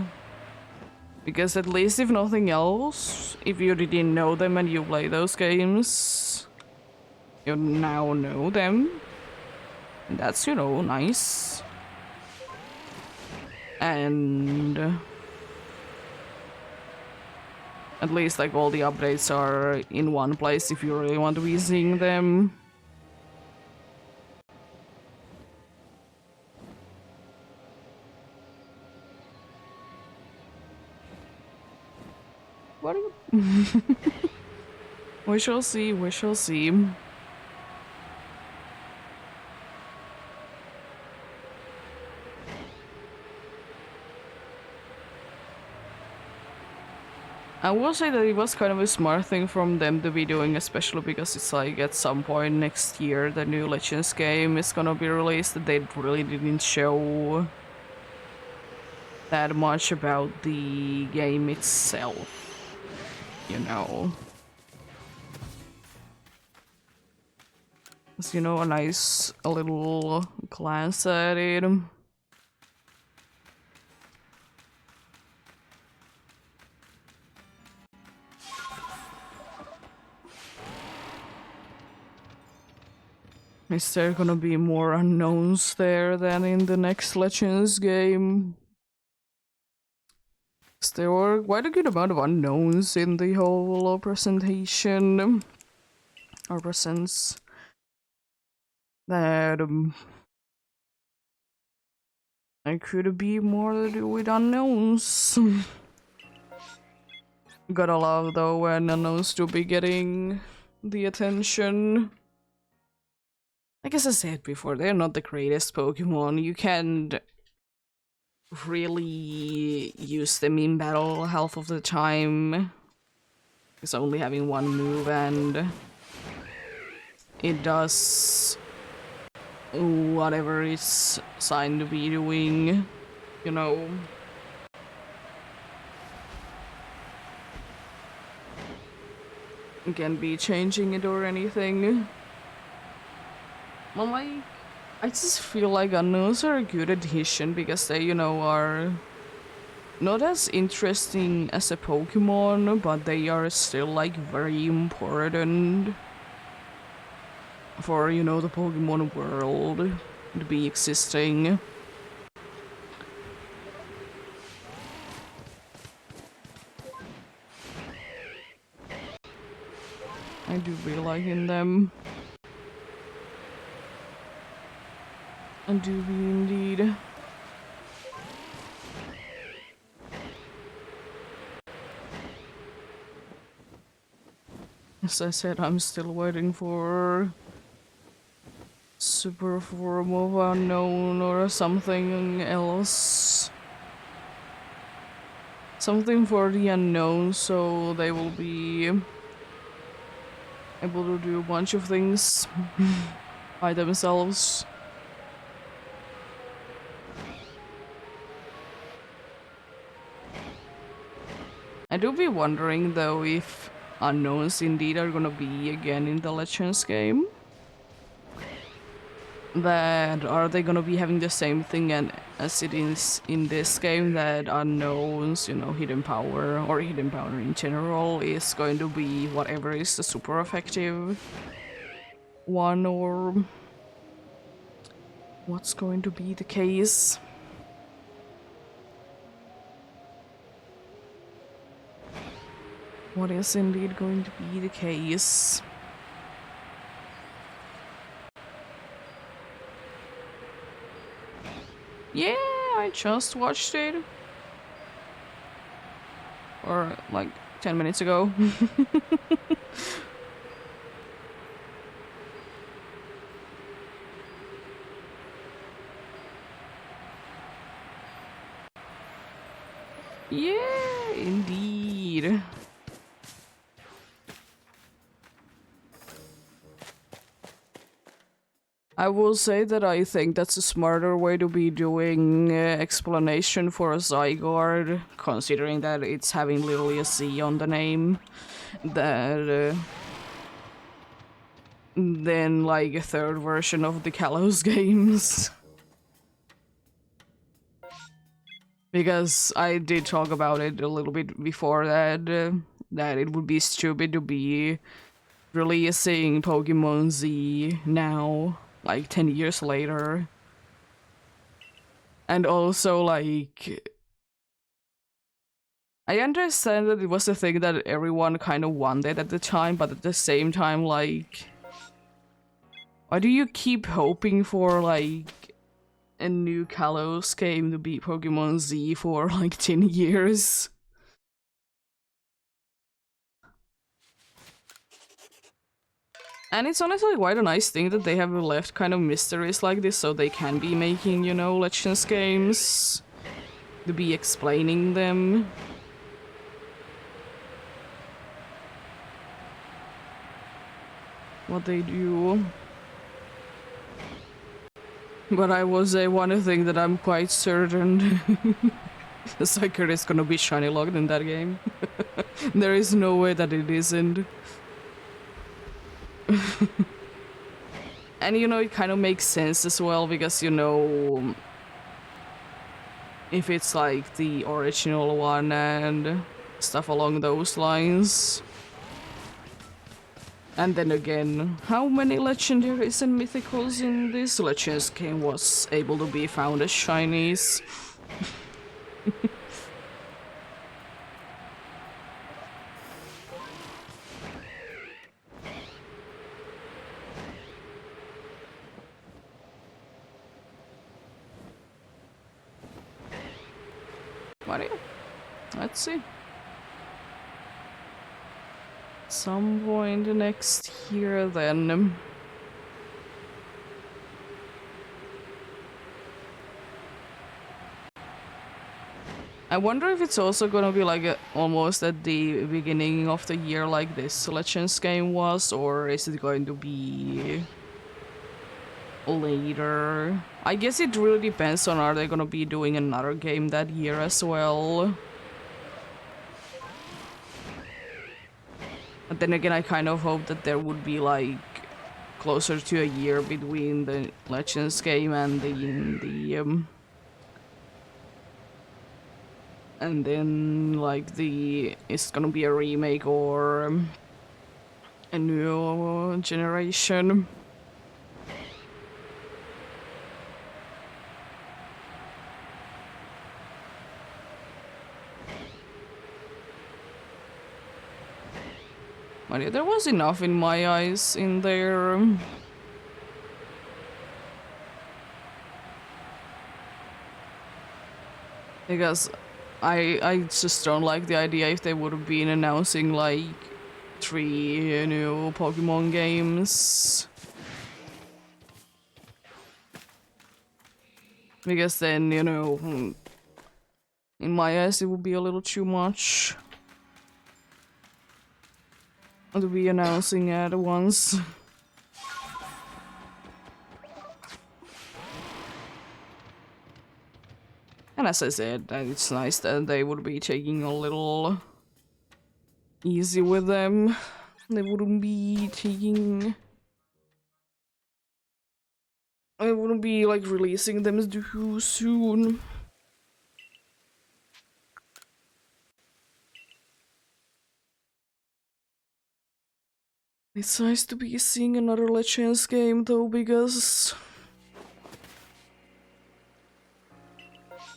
Because at least if nothing else, if you didn't know them and you play those games, you now know them. And that's, you know, nice. And at least like all the updates are in one place if you really want to be seeing them. What are you? We shall see, we shall see. I will say that it was kind of a smart thing from them to be doing, especially because it's like at some point next year the new Legends game is gonna be released. They really didn't show that much about the game itself, you know. It's, you know, a little glance at it. Is there gonna be more unknowns there than in the next Legends game? 'Cause there were quite a good amount of unknowns in the whole presentation. Or presents. That I could be more to do with unknowns. Gotta love though when unknowns to be getting the attention. Like as I said before, they're not the greatest Pokemon. You can't really use them in battle half of the time. It's only having one move and it does whatever it's signed to be doing, you know. It can't be changing it or anything. Well, like, I just feel like unknowns are a good addition because they, you know, are not as interesting as a Pokemon, but they are still, like, very important for, you know, the Pokemon world to be existing. I do be liking them. I do be indeed. As I said, I'm still waiting for super form of unknown or something else. Something for the unknown, so they will be able to do a bunch of things by themselves. I do be wondering though if unknowns indeed are gonna be again in the Legends game. That are they gonna be having the same thing as it is in this game, that unknowns, you know, hidden power or hidden power in general is going to be whatever is the super effective one, or what's going to be the case? What is indeed going to be the case? Yeah, I just watched it. Or like 10 minutes ago. Yeah, indeed. I will say that I think that's a smarter way to be doing explanation for a Zygarde, considering that it's having literally a C on the name, that than like a third version of the Kalos games. Because I did talk about it a little bit before that, that it would be stupid to be releasing Pokemon Z now, like 10 years later. And also, like, I understand that it was a thing that everyone kind of wanted at the time, but at the same time, like, why do you keep hoping for, like, a new Kalos game to beat Pokemon Z for, like, 10 years? And it's honestly quite a nice thing that they have left kind of mysteries like this so they can be making, you know, Legends games. To be explaining them. What they do. But I will say one thing that I'm quite certain. The Psyker is gonna be shiny logged in that game. There is no way that it isn't. And you know, it kind of makes sense as well because, you know, if it's like the original one and stuff along those lines. And then again, how many legendaries and mythicals in this Legends game was able to be found as shinies? Mario? Let's see. Some point next year then. I wonder if it's also gonna be like almost at the beginning of the year like this Legends game was, or is it going to be later? I guess it really depends on are they gonna be doing another game that year as well. But then again, I kind of hope that there would be like closer to a year between the Legends game and and then like it's gonna be a remake or a new generation. But yeah, there was enough in my eyes in there. Because I just don't like the idea if they would have been announcing like 3 new Pokemon games. Because then, you know, in my eyes it would be a little too much to be announcing at once. And as I said, it's nice that they would be taking a little easy with them. They wouldn't be like releasing them too soon. It's nice to be seeing another Legends game though, because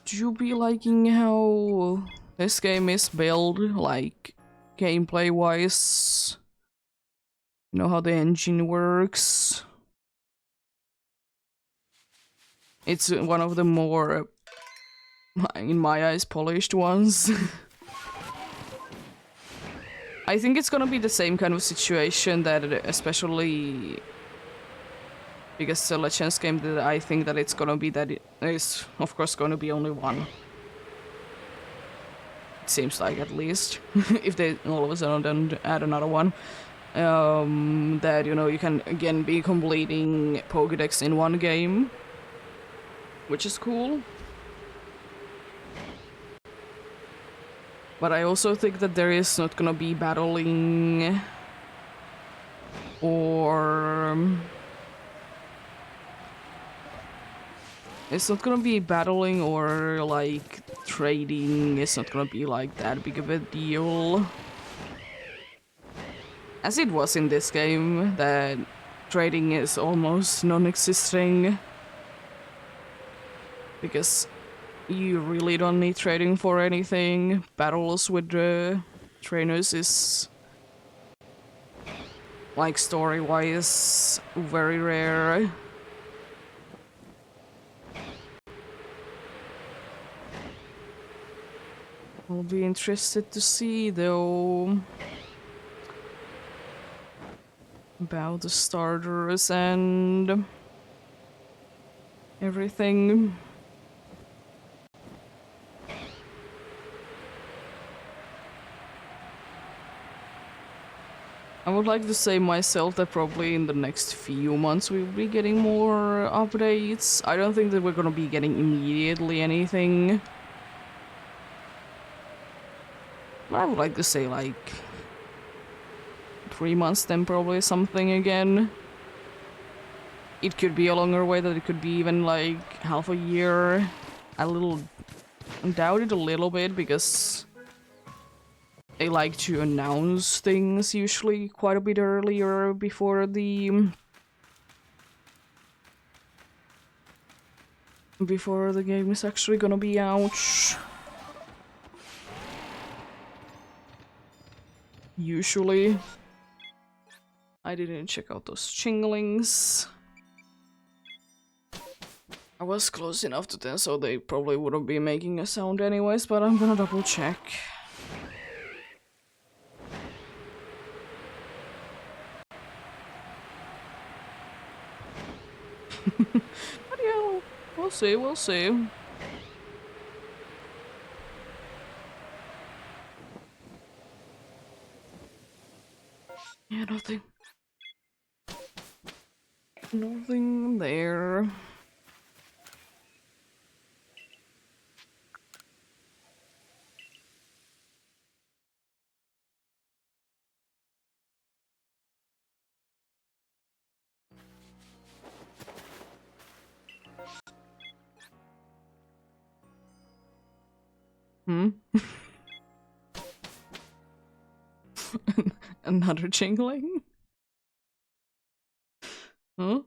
do you be liking how this game is built, like gameplay wise? You know how the engine works? It's one of the more, in my eyes, polished ones. I think it's gonna be the same kind of situation that, especially because the Legends game, that I think that it's gonna be that it is, of course, gonna be only one. seems like at least, if they all of a sudden then add another one, that, you know, you can again be completing Pokédex in one game, which is cool. But I also think that there is not gonna be battling or it's not gonna be battling or like trading. It's not gonna be like that big of a deal as it was in this game, that trading is almost non-existing because you really don't need trading for anything. Battles with the trainers is, like, story-wise very rare. I'll be interested to see, though, about the starters and everything. I would like to say myself that probably in the next few months we will be getting more updates. I don't think that we're gonna be getting immediately anything. But I would like to say like 3 months, then probably something again. It could be a longer way, that it could be even like half a year. I doubt it a little bit because they like to announce things usually quite a bit earlier before the game is actually gonna be out. Usually. I didn't check out those chinglings. I was close enough to them, so they probably wouldn't be making a sound anyways, but I'm gonna double check. But yeah, we'll see, we'll see. Yeah, nothing. Nothing there. Hmm? Another jingling? Huh?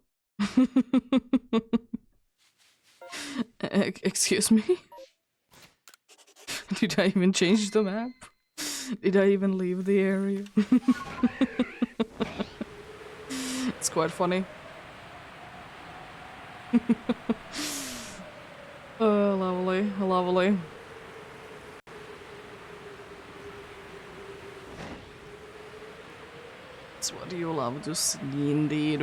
Excuse me? Did I even change the map? Did I even leave the area? It's quite funny. Lovely, lovely. That's what you love to see, indeed.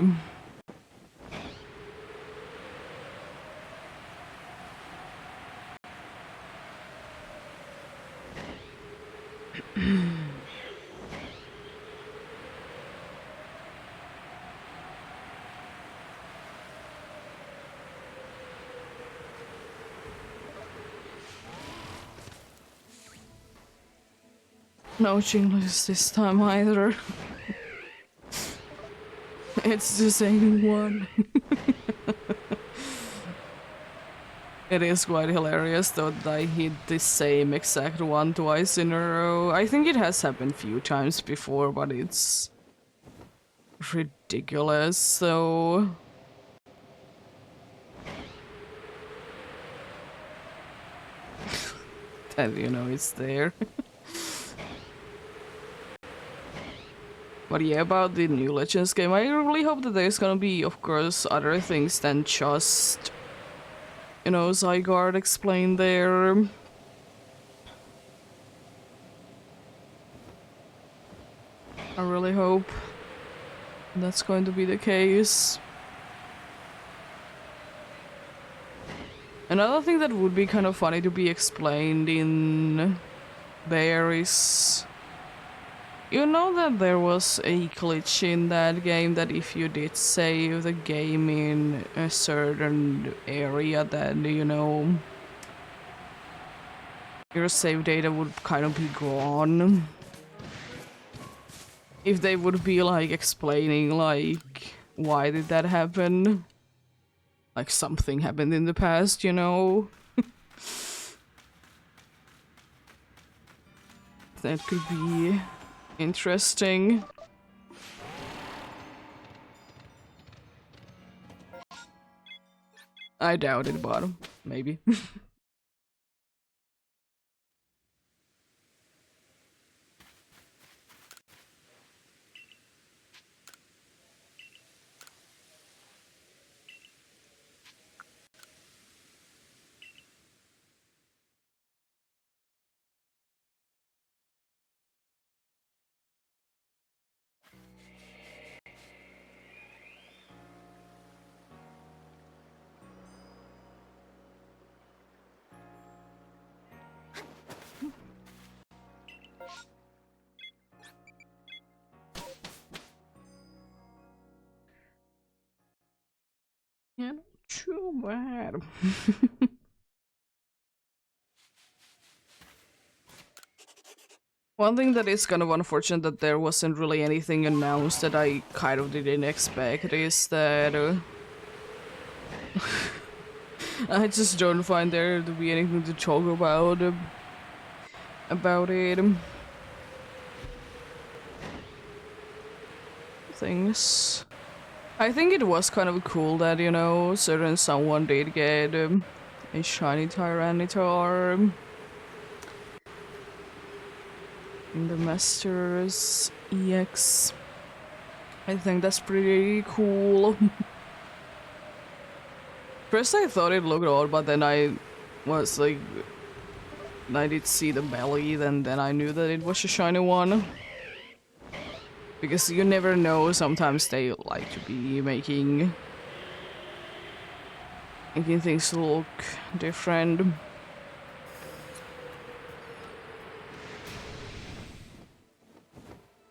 No chinglers this time either. It's the same one. It is quite hilarious though that I hit the same exact one twice in a row. I think it has happened a few times before, but it's ridiculous, so... that, you know, it's there. But yeah, about the new Legends game, I really hope that there's gonna be, of course, other things than just, you know, Zygarde explained there. I really hope that's going to be the case. Another thing that would be kind of funny to be explained in there is... You know that there was a glitch in that game that if you did save the game in a certain area, then, you know, your save data would kind of be gone. If they would be like explaining like why did that happen? Like something happened in the past, you know? That could be interesting. I doubt it, but maybe. Yeah, not too bad. One thing that is kind of unfortunate that there wasn't really anything announced that I kind of didn't expect is that I just don't find there to be anything to talk about it. Things. I think it was kind of cool that, you know, certain someone did get a shiny Tyranitar in the Masters EX. I think that's pretty cool. First I thought it looked odd, but then I was like, I did see the belly, then I knew that it was a shiny one. Because you never know, sometimes they like to be making things look different.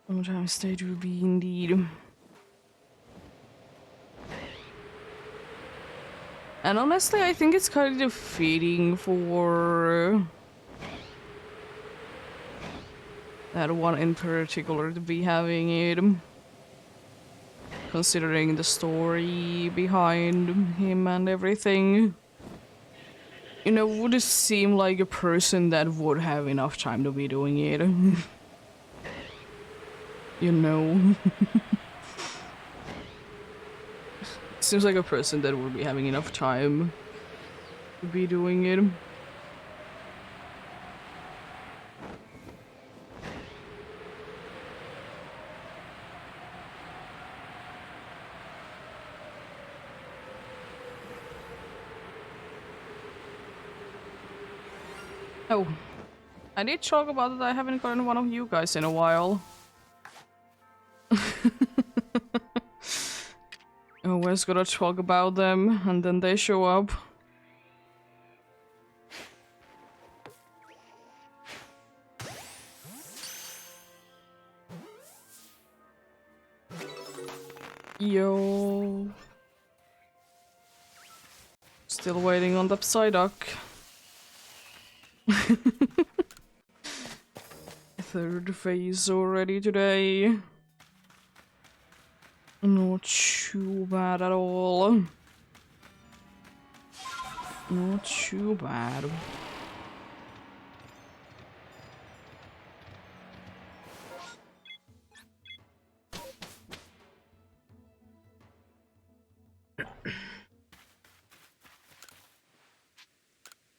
Sometimes they do be indeed. And honestly, I think it's kind of fitting for that one in particular to be having it. Considering the story behind him and everything. You know, would it seem like a person that would have enough time to be doing it? You know? Seems like a person that would be having enough time to be doing it. Oh, I did talk about that I haven't gotten one of you guys in a while. Always gotta talk about them, and then they show up. Yo. Still waiting on the Psyduck. Third phase already today. Not too bad at all. Not too bad.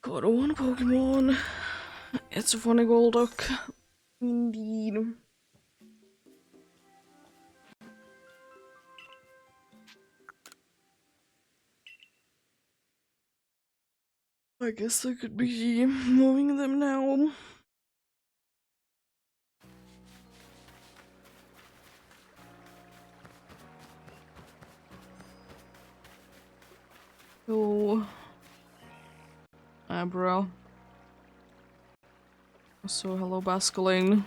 Got one Pokemon. It's a funny Golduck. Indeed. I guess I could be moving them now. Oh. Abra. So hello, Basculine.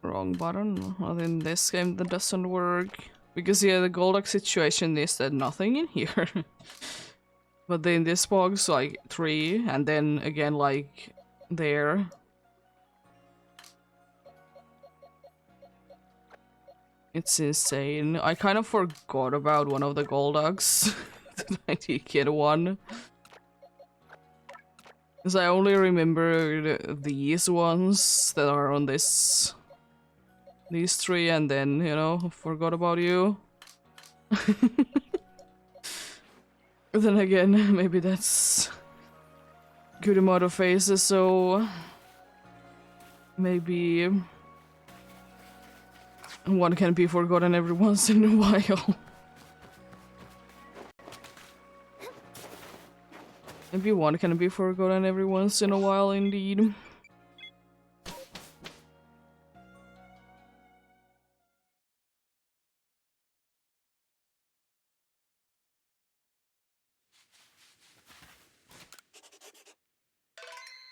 Wrong button. Well, in this game that doesn't work. Because yeah, the Golduck situation is that nothing in here. But then this box, like 3, and then again like there. It's insane. I kind of forgot about one of the Golducks. That I did get one. Because I only remembered these ones that are on this... These 3, and then, you know, forgot about you. Then again, maybe that's... good amount of faces, so... Maybe... one can be forgotten every once in a while. Maybe one can be forgotten every once in a while, indeed.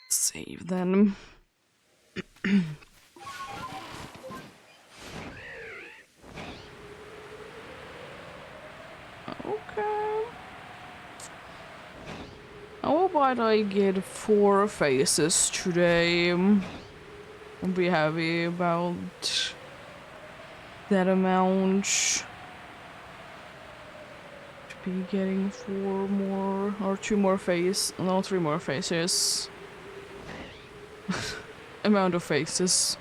Save then. Okay. How about I get 4 faces today? I'll be happy about that amount. To be getting 4 more or 2 more faces. No, 3 more faces. Amount of faces.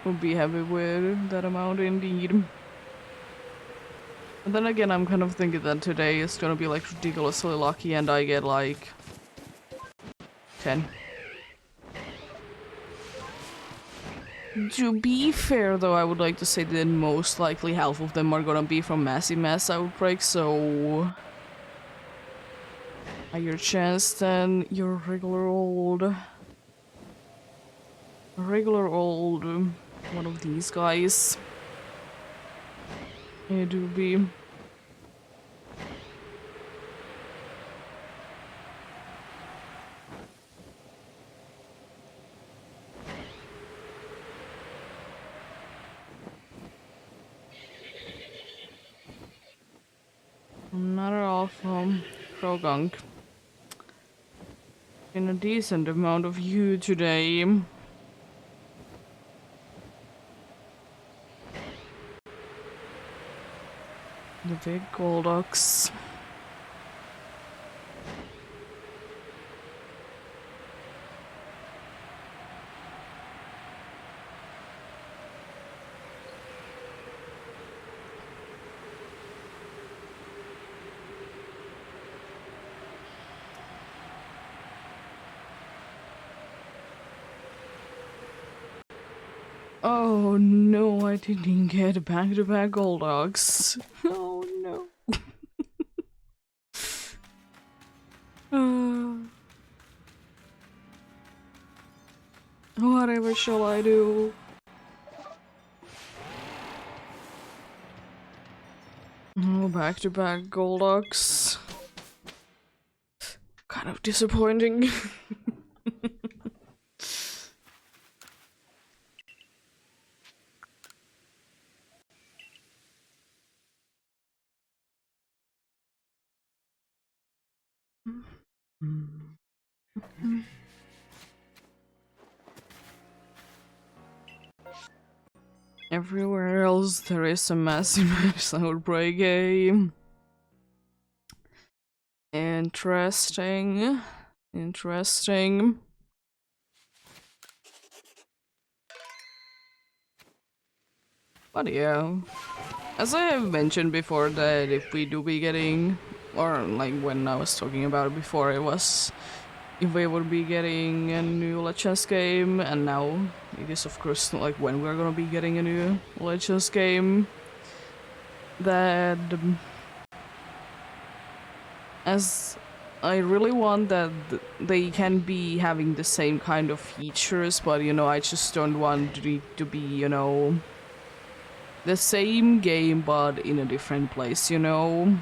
We'll be happy with that amount indeed. And then again, I'm kind of thinking that today is gonna be like ridiculously lucky and I get like 10. To be fair though, I would like to say that most likely half of them are gonna be from Massive Mass Outbreak, so... higher chance than your regular old... one of these guys. It do be. Another alpha Krogunk. In a decent amount of you today. The big Golducks. Oh no, I didn't get back-to-back Golducks. Oh no. Whatever shall I do? Oh, back-to-back Golducks. Kind of disappointing. Everywhere else there is a massive outbreak game. Interesting. Interesting. But yeah, as I have mentioned before, that if we do be getting, or like when I was talking about it before, it was if we would be getting a new Legends game, and now it is of course like when we're gonna be getting a new Legends game, that as I really want that they can be having the same kind of features, but you know, I just don't want it to be, you know, the same game but in a different place, you know?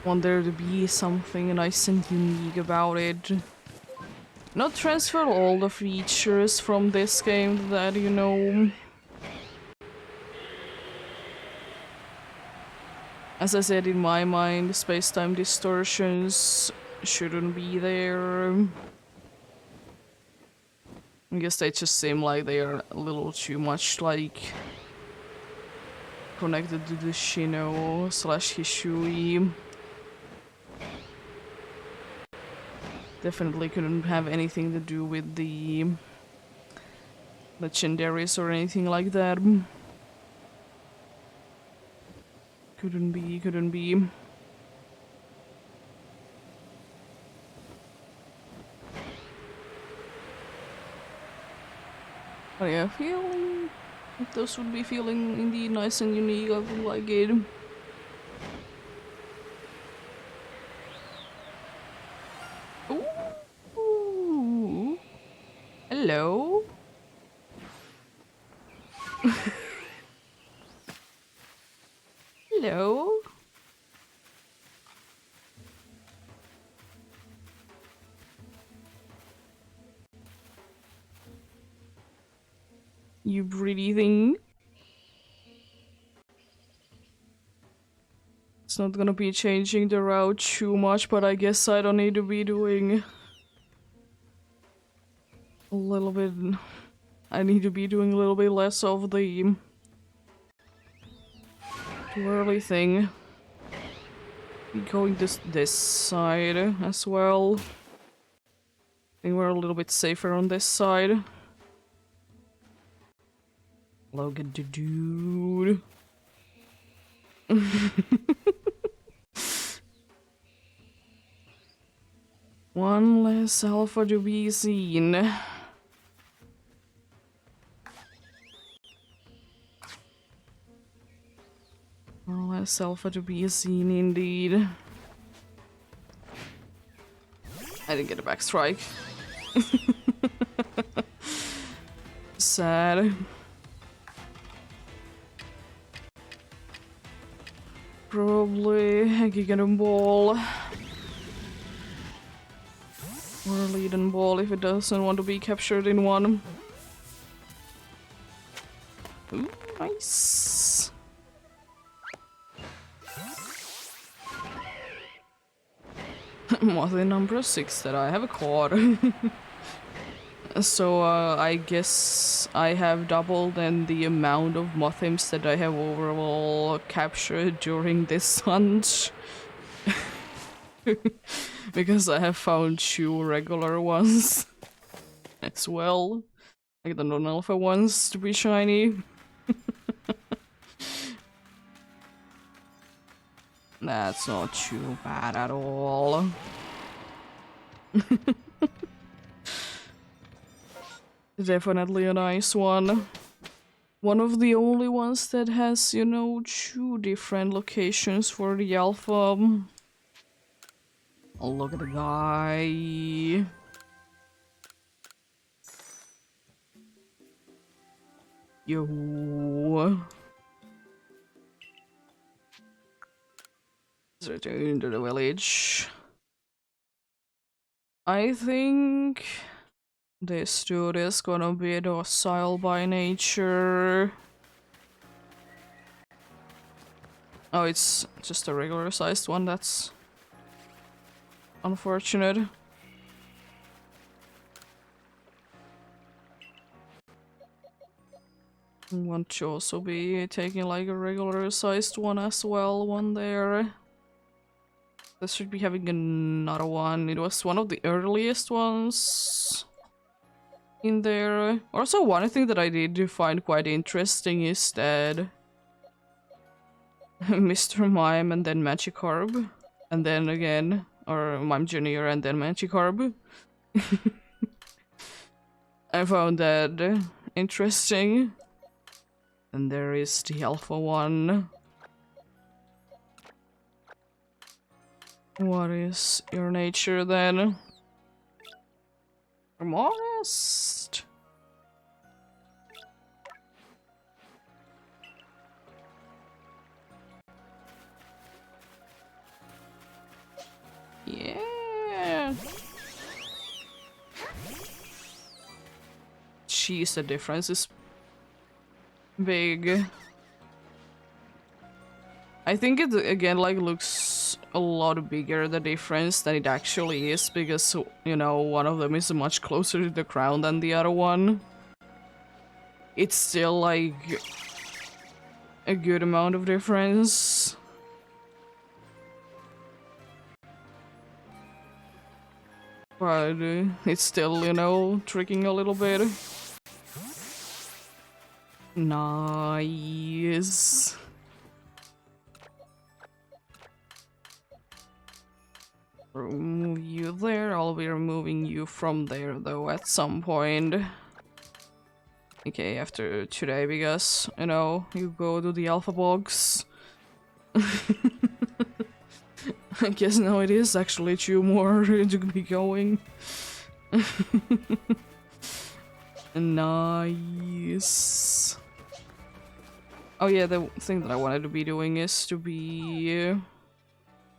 Want there to be something nice and unique about it. Not transfer all the features from this game that, you know... As I said, in my mind, space-time distortions shouldn't be there. I guess they just seem like they are a little too much, like, connected to the Shino / Hishui. Definitely couldn't have anything to do with the legendaries or anything like that. Couldn't be. But yeah, feeling those would be feeling indeed nice and unique. I would like it. Ooh. Hello. Hello. You breathing? It's not gonna be changing the route too much, but I guess I don't need to be doing a little bit. I need to be doing a little bit less of the twirly thing. Be going this side as well. I think we're a little bit safer on this side. Look at the dude. One less alpha to be seen. One less alpha to be seen indeed. I didn't get a back strike. Sad. Probably a Gigantum Ball. Or a Leaden Ball if it doesn't want to be captured in one. Ooh, nice. Mother number 6 that I have caught. So I guess I have doubled then the amount of Mothims that I have overall captured during this hunt. Because I have found 2 regular ones as well. Like the non-alpha ones to be shiny. That's not too bad at all. Definitely a nice one. One of the only ones that has, you know, 2 different locations for the alpha. Oh, look at the guy. Yo. Let's return to the village. I think this dude is gonna be docile by nature. Oh, it's just a regular sized one, that's unfortunate. I want to also be taking like a regular sized one as well, one there. This should be having another one. It was one of the earliest ones in there. Also, one thing that I did find quite interesting is that Mr. Mime and then Magikarp, and then again, or Mime Jr. and then Magikarp. I found that interesting. And there is the alpha one. What is your nature then? I'm honest. Yeah. Jeez, the difference is big. I think it again like looks a lot bigger the difference than it actually is because you know one of them is much closer to the ground than the other one. It's still like a good amount of difference. But it's still, you know, tricking a little bit. Nice. Remove you there. I'll be removing you from there though at some point. Okay, after today because, you know, you go to the alpha box. I guess now it is actually 2 more to be going. Nice. Oh yeah, the thing that I wanted to be doing is to be...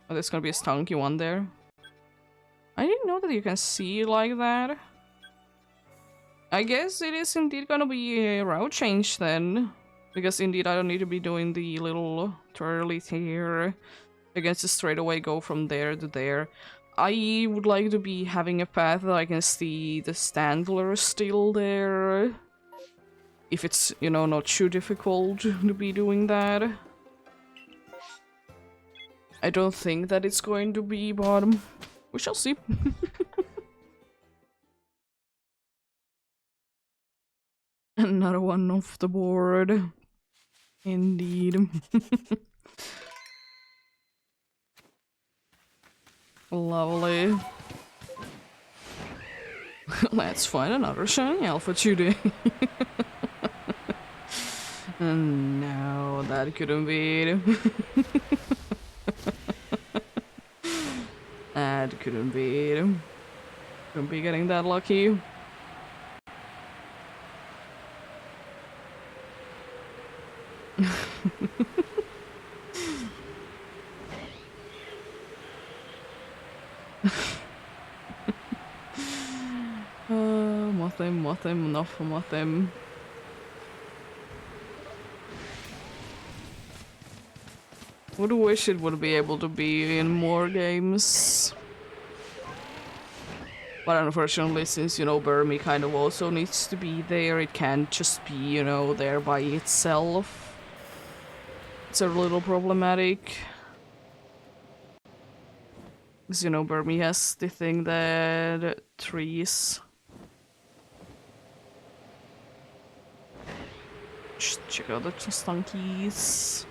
Oh, there's gonna be a stunky one there. I didn't know that you can see like that. I guess it is indeed gonna be a route change then. Because indeed I don't need to be doing the little twirly here. I guess just straight away go from there to there. I would like to be having a path that I can see the Standler still there. If it's, you know, not too difficult to be doing that. I don't think that it's going to be, but we shall see. Another one off the board. Indeed. Lovely. Let's find another shiny alpha today. No, that couldn't be it. That couldn't be it. Couldn't be getting that lucky. Mothim, enough for Mothim. Would wish it would be able to be in more games. But unfortunately, since, you know, Burmy kind of also needs to be there, it can't just be, you know, there by itself. It's a little problematic. Because, you know, Burmy has the thing that trees. Just check out the stunkies.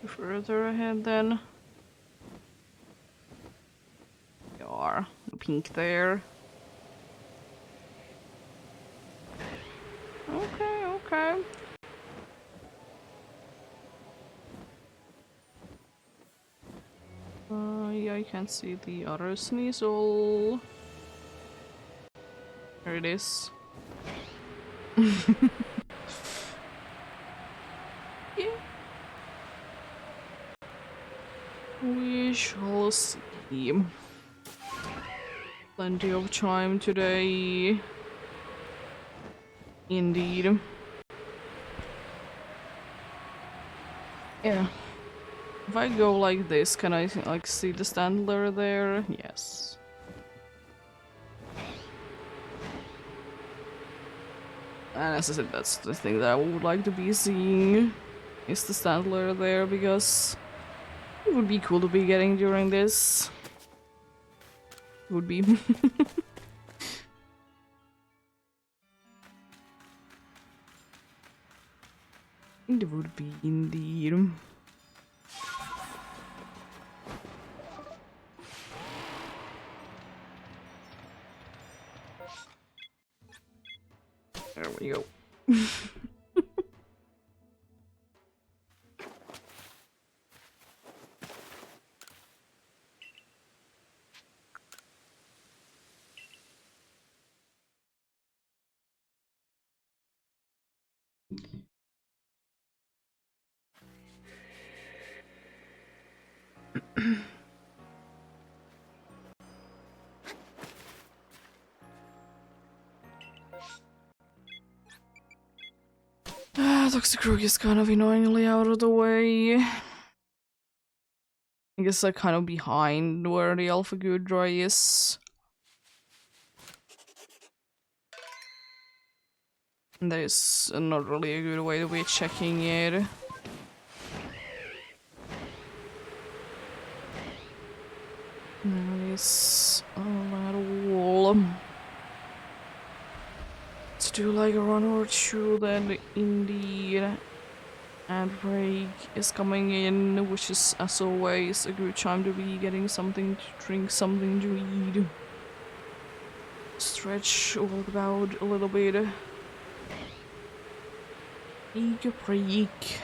Further ahead then. You are. The pink there. Okay, okay. Yeah, I can see the other Sneasel. There it is. Yeah. We shall see. Plenty of time today. Indeed. Yeah. If I go like this, can I like see the Standler there? Yes. And as I said, that's the thing that I would like to be seeing, is the Standler there, because it would be cool to be getting during this. It would be. It would be indeed. There we go. Toxicroak is kind of annoyingly out of the way. I guess I'm kind of behind where the Alpha Gudra is. And there's not really a good way to be checking it. There is a lot of wall. Let's do like a run or two then indeed. And break is coming in, which is as always a good time to be getting something to drink, something to eat. Stretch, walk about a little bit. Take a break.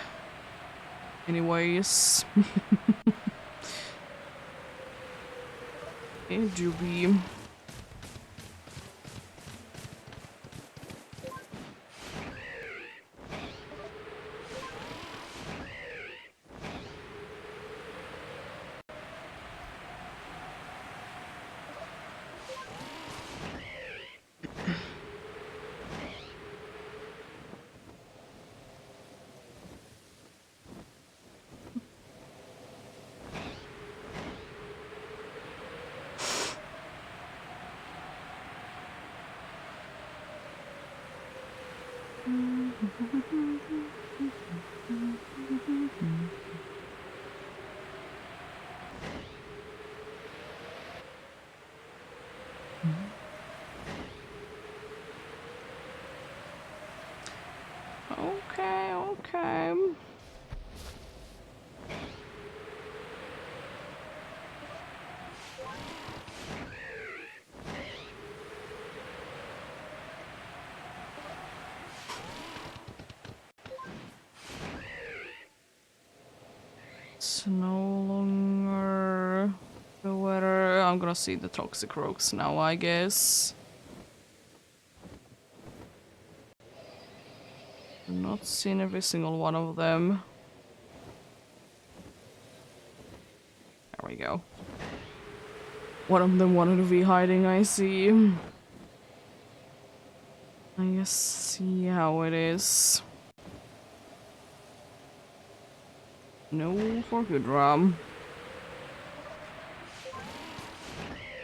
Anyways. It do be. Okay, okay. It's no longer the weather. I'm gonna see the Toxicroaks now, I guess. I've not seen every single one of them. There we go. One of them wanted to be hiding, I see. I guess see how it is. No for good rum.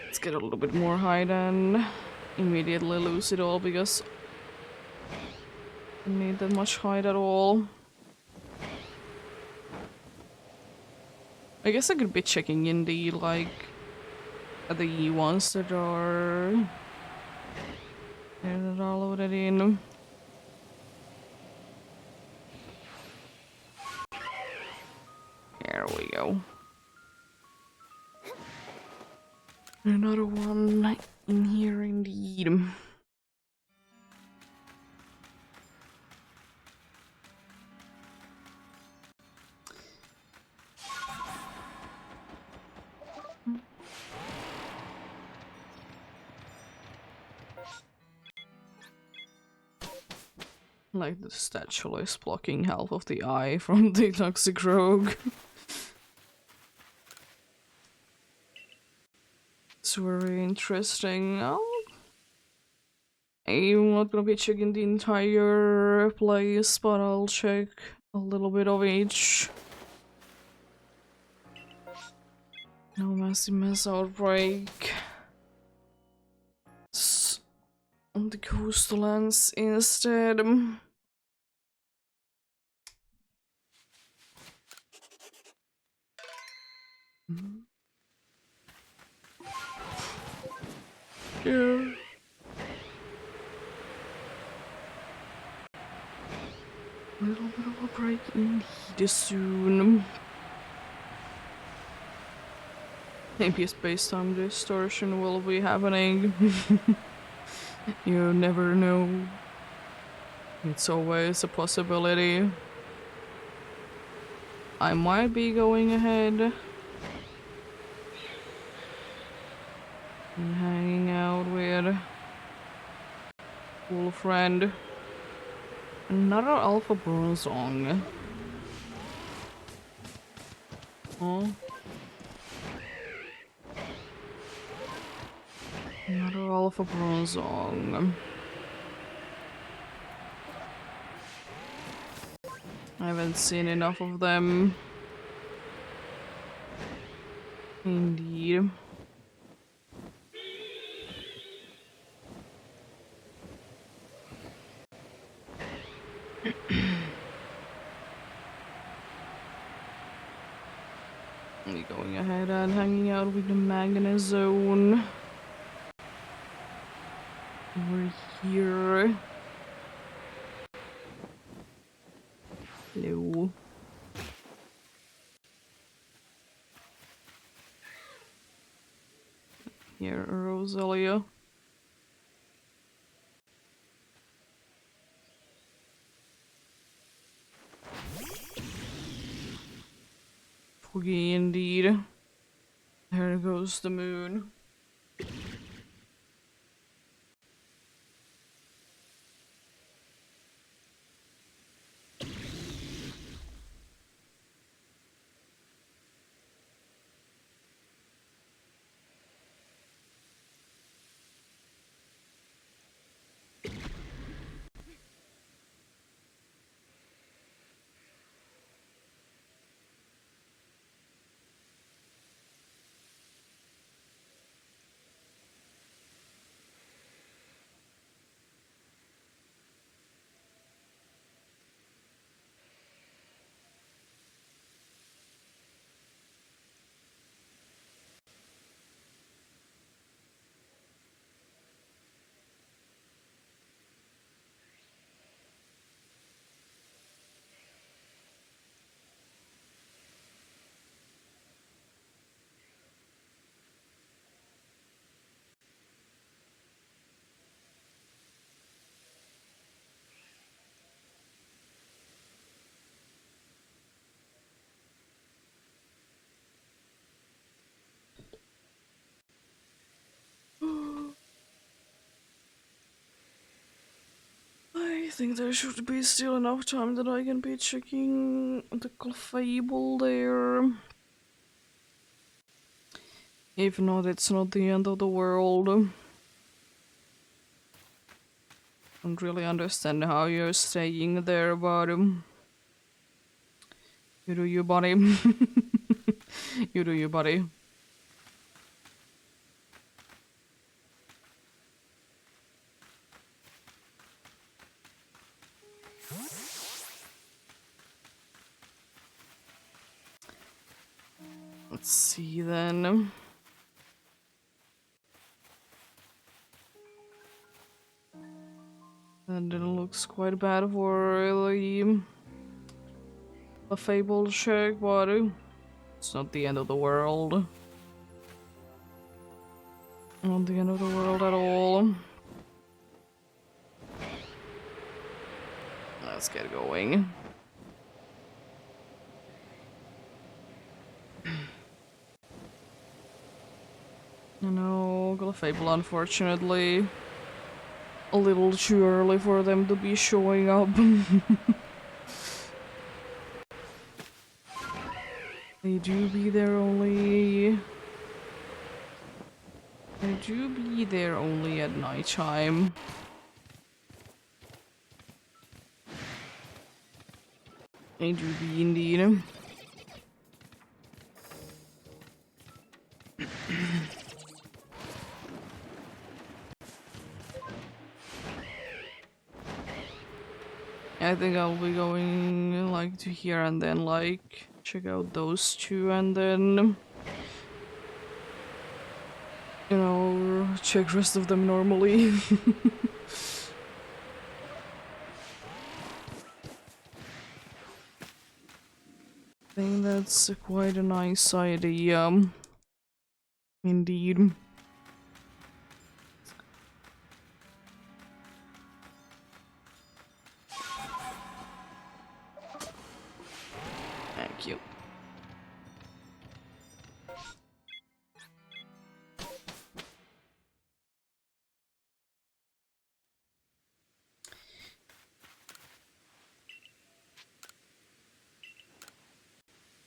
Let's get a little bit more hide and immediately lose it all because I don't need that much hide at all. I guess I could be checking in the ones that are there that are loaded in. There we go. Another one in here indeed. Like the statue is blocking half of the eye from the Toxicroak. It's very interesting. I'm not gonna be checking the entire place, but I'll check a little bit of each. No massive mass outbreak. It's on the coastlands instead. Yeah. A little bit of a break in heat soon. Maybe a space-time distortion will be happening. You never know. It's always a possibility. I might be going ahead and hanging out with cool friend. Another Alpha Bronzong. Oh. Another Alpha Bronzong. I haven't seen enough of them. Indeed. Going ahead and hanging out with the Magnezone. Over here. Hello. Here, Rosalia. Foggy indeed. There goes the moon. I think there should be still enough time that I can be checking the Clefable there. If not, it's not the end of the world. Don't really understand how you're staying there, but you do you, buddy. You do you, buddy. Let's see then. And it looks quite bad for the Fable check, but it's not the end of the world. Not the end of the world at all. Let's get going. No, Clefable, unfortunately. A little too early for them to be showing up. They do be there only... They do be there only at nighttime. They do be indeed. I think I'll be going like to here and then like check out those two and then you know check rest of them normally. I think that's quite a nice idea. Indeed. Thank you.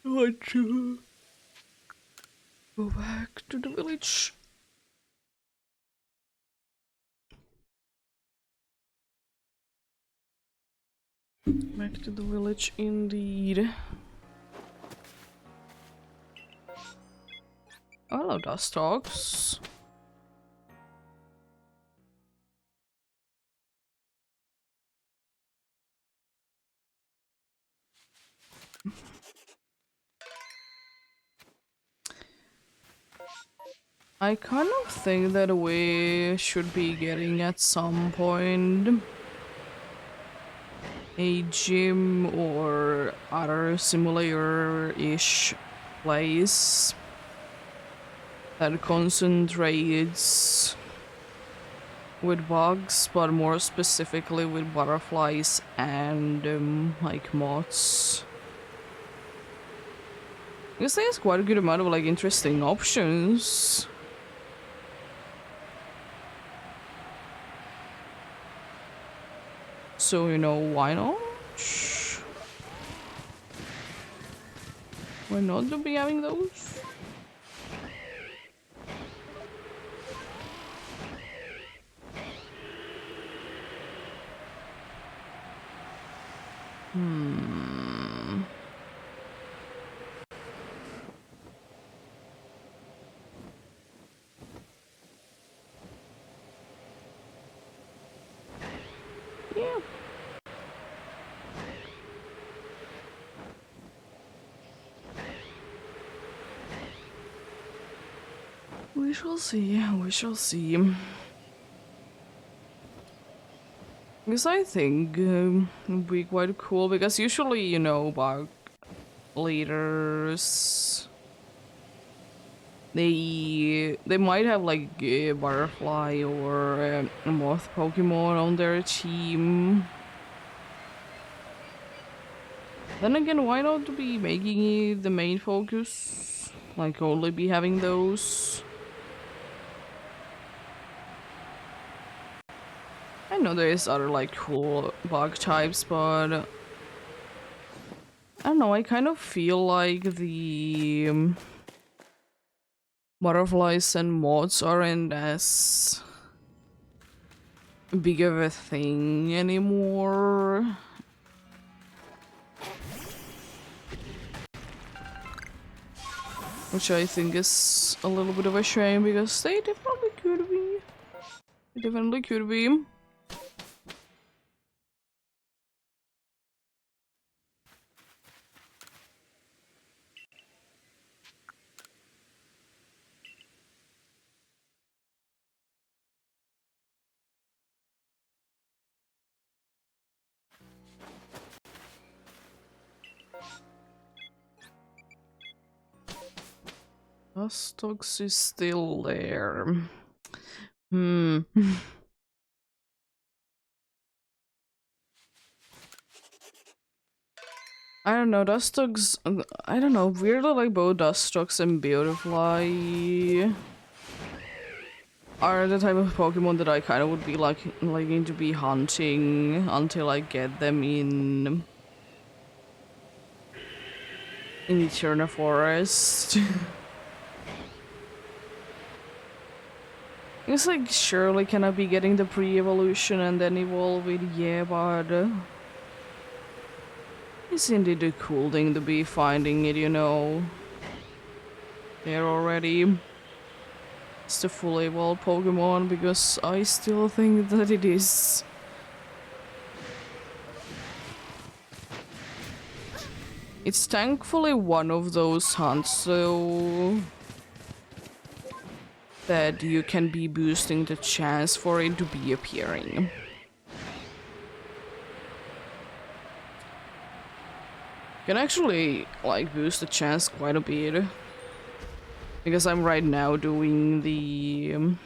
Want to go back to the village. Back to the village indeed. Oh, hello, dust dogs. I kind of think that we should be getting at some point a gym or other simulator-ish place that concentrates with bugs, but more specifically with butterflies and like moths. Because there's quite a good amount of like interesting options. So, you know, why not? Why not to be having those? Yeah. We shall see, we shall see. Because I think it'd be quite cool, because usually, you know, bug leaders, they might have like a butterfly or a moth Pokemon on their team. Then again, why not be making it the main focus? Like, only be having those? I know there's other, like, cool bug types, but I don't know, I kind of feel like the butterflies and moths aren't as big of a thing anymore. Which I think is a little bit of a shame, because they definitely could be. They definitely could be. Dustox is still there. Hmm. I don't know, Dustox. I don't know, weirdly like both Dustox and Beautifly are the type of Pokemon that I kind of would be liking to be hunting until I get them in Eterna Forest. It's like, surely can I be getting the pre-evolution and then evolve it? Yeah, but it's indeed a cool thing to be finding it, you know. There already. It's the fully evolved Pokemon, because I still think that it is. It's thankfully one of those hunts, so that you can be boosting the chance for it to be appearing. Can actually like boost the chance quite a bit, because I'm right now doing the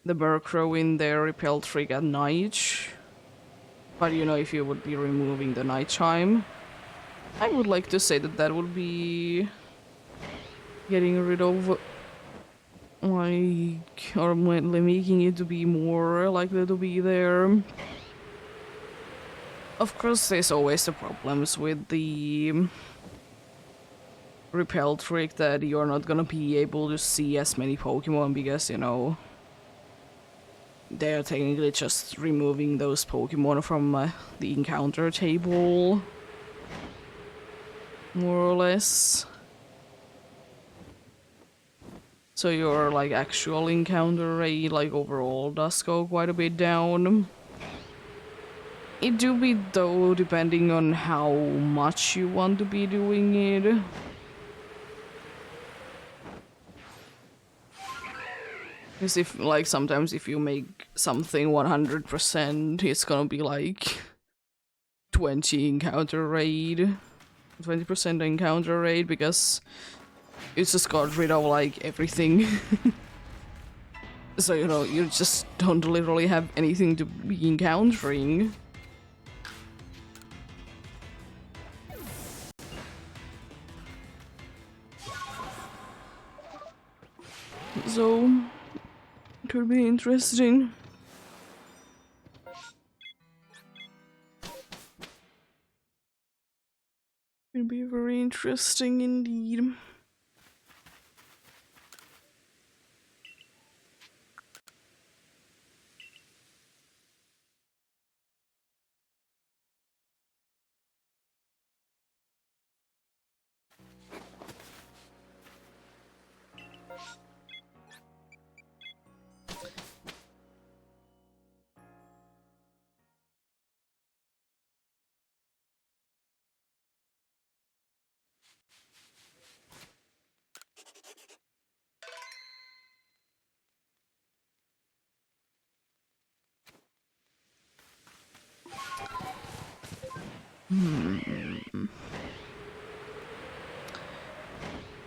Burrow in their repel trick at night. But you know, if you would be removing the nighttime, I would like to say that that would be getting rid of like, or making it to be more likely to be there. Of course, there's always the problems with the repel trick that you're not gonna be able to see as many Pokemon because, you know, they are technically just removing those Pokemon from the encounter table, more or less. So your like actual encounter rate, like overall, does go quite a bit down. It do be though, depending on how much you want to be doing it. Because if, like, sometimes if you make something 100%, it's gonna be like 20 encounter rate, 20% encounter rate, because it's just got rid of like everything. So, you know, you just don't literally have anything to be encountering. So, could be interesting. Could be very interesting indeed.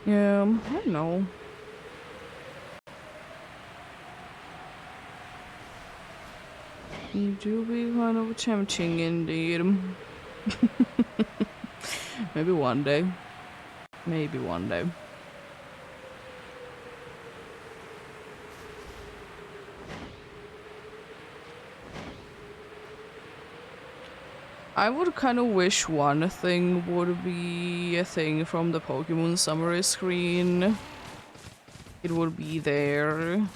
Yeah, I don't know. You do be kind of tempting indeed. Maybe one day. Maybe one day. I would kind of wish one thing would be a thing from the Pokemon summary screen. It would be there.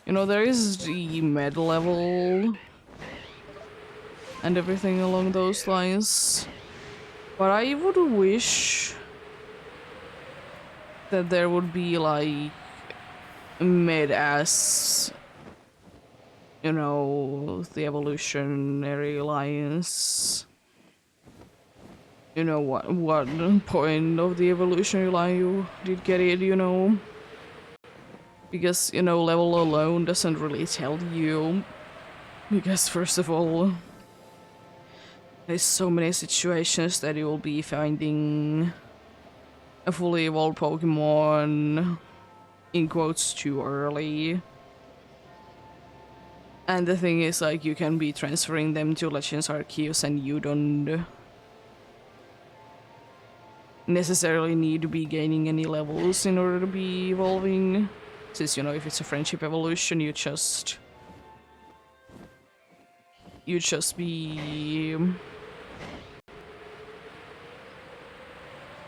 You know, there is the med level and everything along those lines. But I would wish that there would be like med-as, you know, the evolutionary lines. You know, what point of the evolutionary line you did get it, you know? Because, you know, level alone doesn't really tell you. Because first of all, there's so many situations that you will be finding a fully evolved Pokemon, in quotes, too early. And the thing is, like, you can be transferring them to Legends Arceus and you don't necessarily need to be gaining any levels in order to be evolving. Since, you know, if it's a friendship evolution, you just be,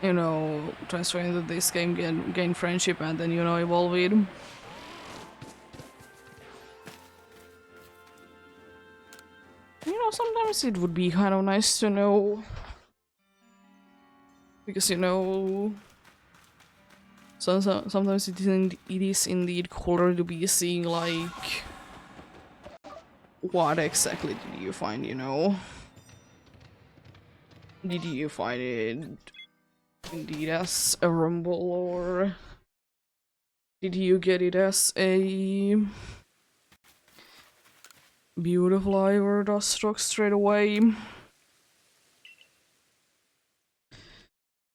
you know, transferring to this game, gain friendship, and then, you know, evolve it. You know, sometimes it would be kind of nice to know. Because, you know, sometimes it is indeed cooler to be seeing, like, what exactly did you find, you know? Did you find it indeed as a rumble, or did you get it as a Beautifly or Dustrock straight away?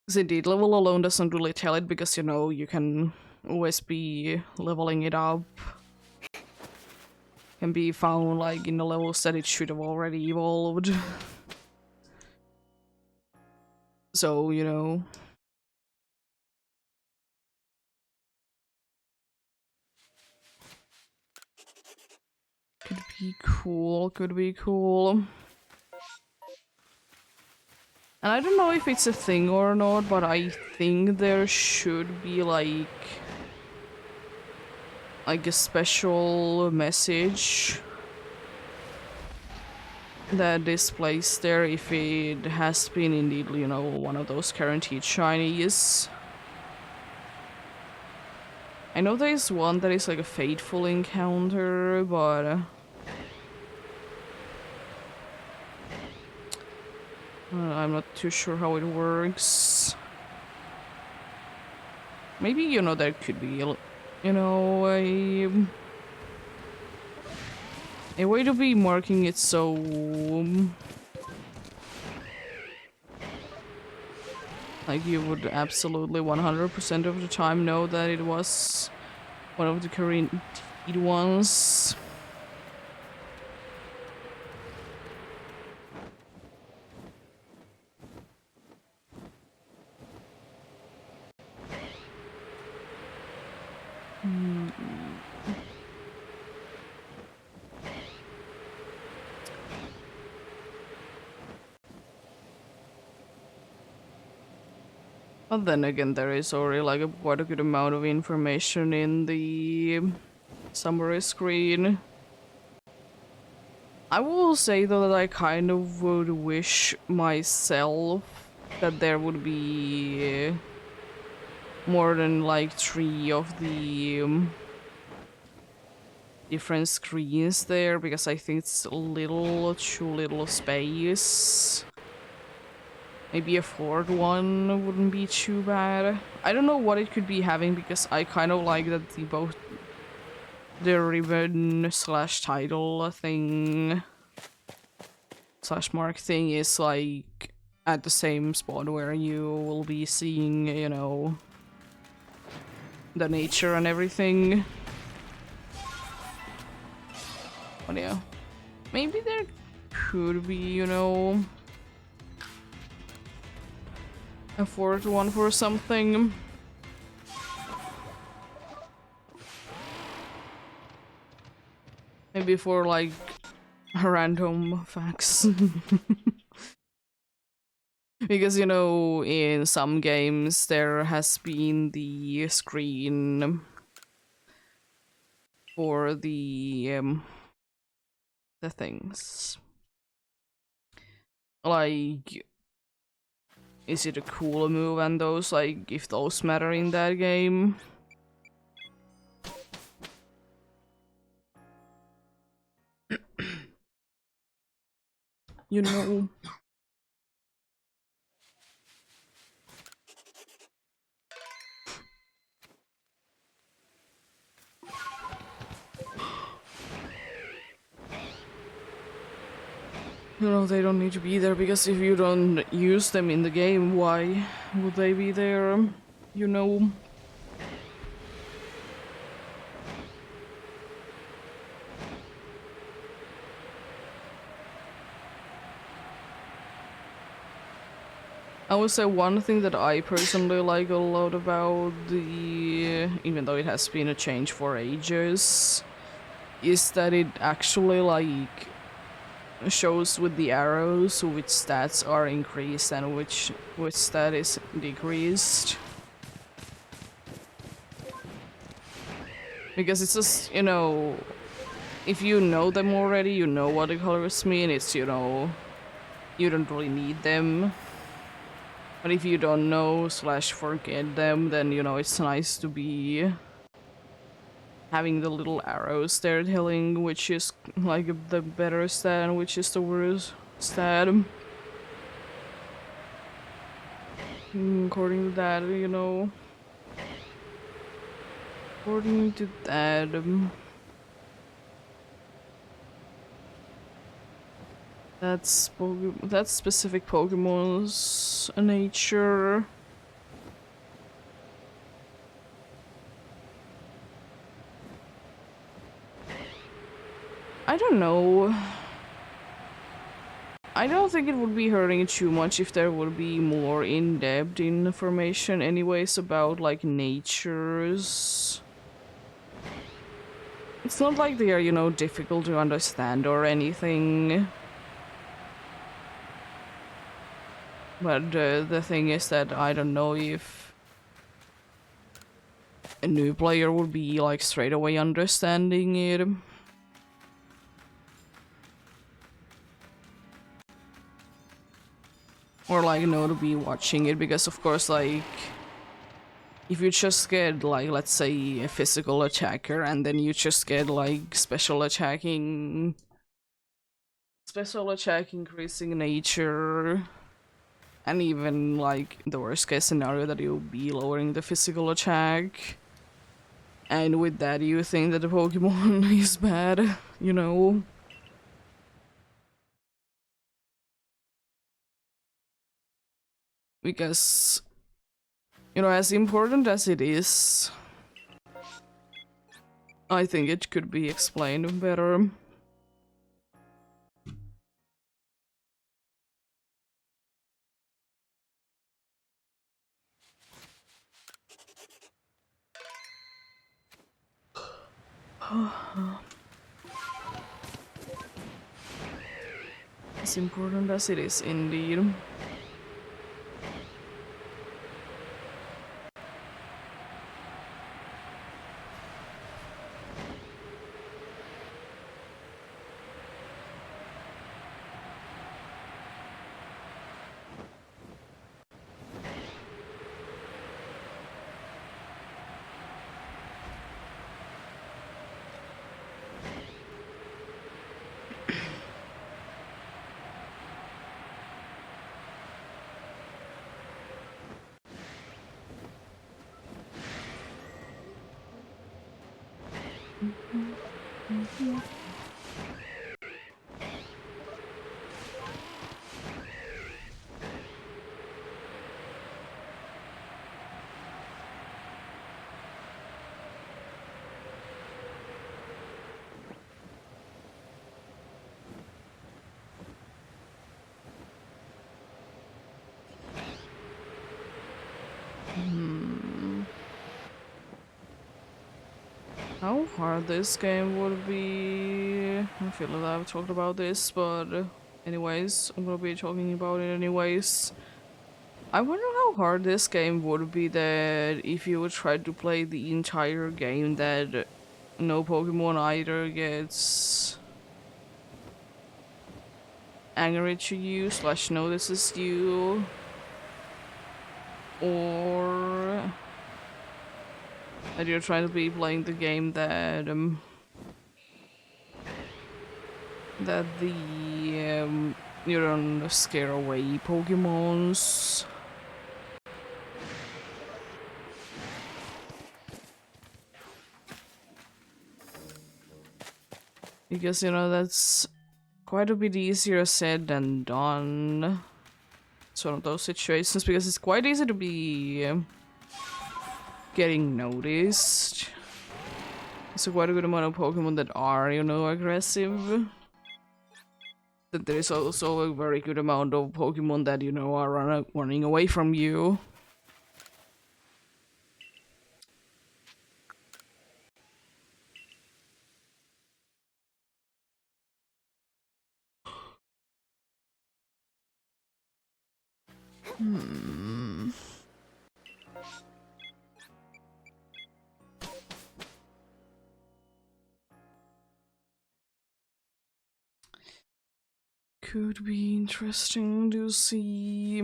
Because indeed, level alone doesn't really tell it, because, you know, you can always be leveling it up. Can be found, like, in the levels that it should have already evolved. So, you know. Could be cool, could be cool. And I don't know if it's a thing or not, but I think there should be, like, like a special message that displays there if it has been indeed, you know, one of those guaranteed shinies. I know there is one that is like a fateful encounter, but I'm not too sure how it works. Maybe, you know, there could be, you know, a way to be marking it so like you would absolutely 100% of the time know that it was one of the guaranteed ones. But then again, there is already like quite a good amount of information in the summary screen. I will say though that I kind of would wish myself that there would be more than like 3 of the different screens there, because I think it's a little too little space. Maybe a 4th one wouldn't be too bad. I don't know what it could be having, because I kind of like that the ribbon slash title thing slash mark thing is like at the same spot where you will be seeing, you know, the nature and everything. But yeah, maybe there could be, you know, a 4th one for something. Maybe for like random facts. Because, you know, in some games there has been the screen for the things. Like, is it a cool move and those, like, if those matter in that game? You know. You know, they don't need to be there, because if you don't use them in the game, why would they be there? You know. I would say one thing that I personally like a lot about the, even though it has been a change for ages, is that it actually like shows with the arrows which stats are increased and which stat is decreased. Because it's just, you know, if you know them already, you know what the colors mean, it's, you know, you don't really need them. But if you don't know slash forget them, then, you know, it's nice to be having the little arrows there telling which is like the better stat and which is the worst stat. According to that, you know. According to that, that's specific Pokemon's nature. I don't know. I don't think it would be hurting too much if there would be more in-depth information anyways about like natures. It's not like they are, you know, difficult to understand or anything. But the thing is that I don't know if a new player would be like straight away understanding it. Or like, no, to be watching it, because of course, like, if you just get, like, let's say a physical attacker and then you just get like special attack increasing nature, and even like the worst case scenario that you'll be lowering the physical attack, and with that you think that the Pokemon is bad, you know? Because, you know, as important as it is, I think it could be explained better. As important as it is, indeed. How hard this game would be... I feel like I've talked about this, but anyways, I'm gonna be talking about it anyways. I wonder how hard this game would be that if you would try to play the entire game that no Pokemon either gets angry to you / notices you, or that you're trying to be playing the game that you don't scare away Pokemons. Because, you know, that's quite a bit easier said than done. It's one of those situations, because it's quite easy to be getting noticed. There's quite a good amount of Pokemon that are, you know, aggressive. That there is also a very good amount of Pokemon that, you know, are running away from you. Could be interesting to see.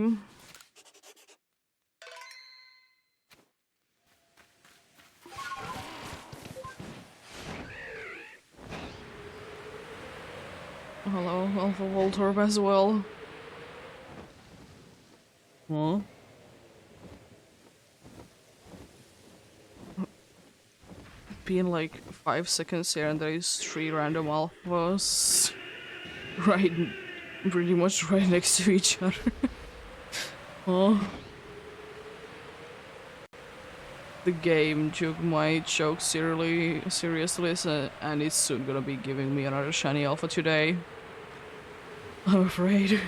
Hello, Alpha Voltorb as well. Huh? Being like 5 seconds here and there is 3 random alphas right, pretty much right next to each other. Huh? The game took my joke seriously, and it's soon gonna be giving me another shiny alpha today. I'm afraid.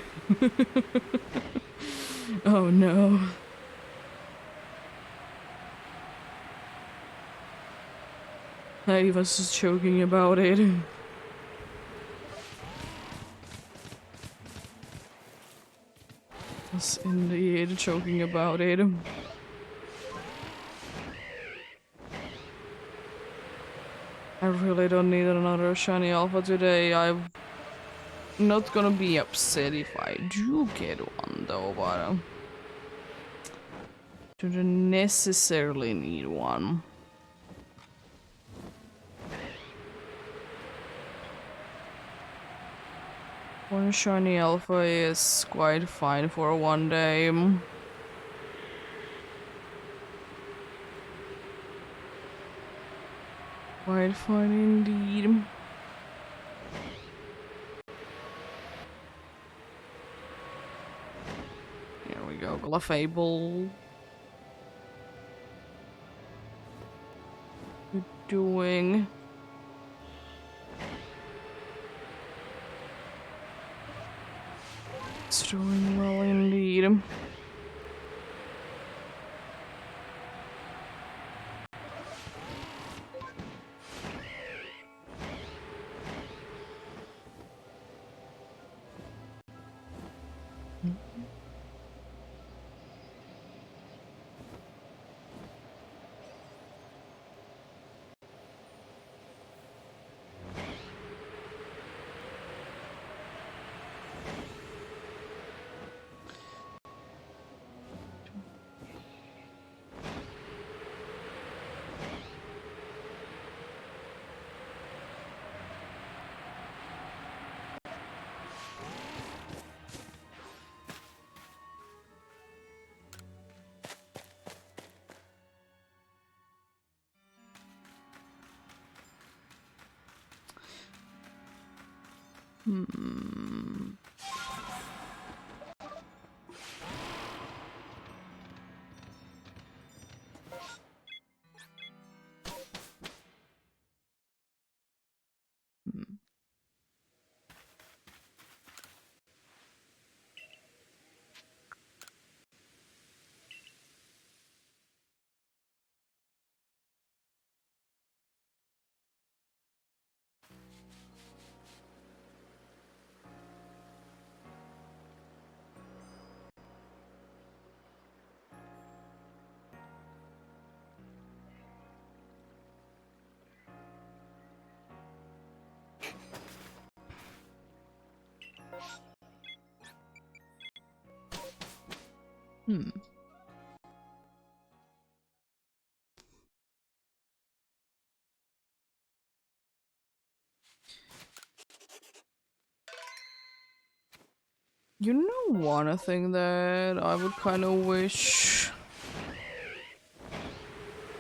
Oh no. I was just joking about it. Was indeed joking about it. really don't need another shiny alpha today. I'm not gonna be upset if I do get one though, but don't necessarily need one. One shiny alpha is quite fine for one day. Quite fine indeed. Here we go, Glafable. What you doing? It's doing well indeed. You know one thing that I would kind of wish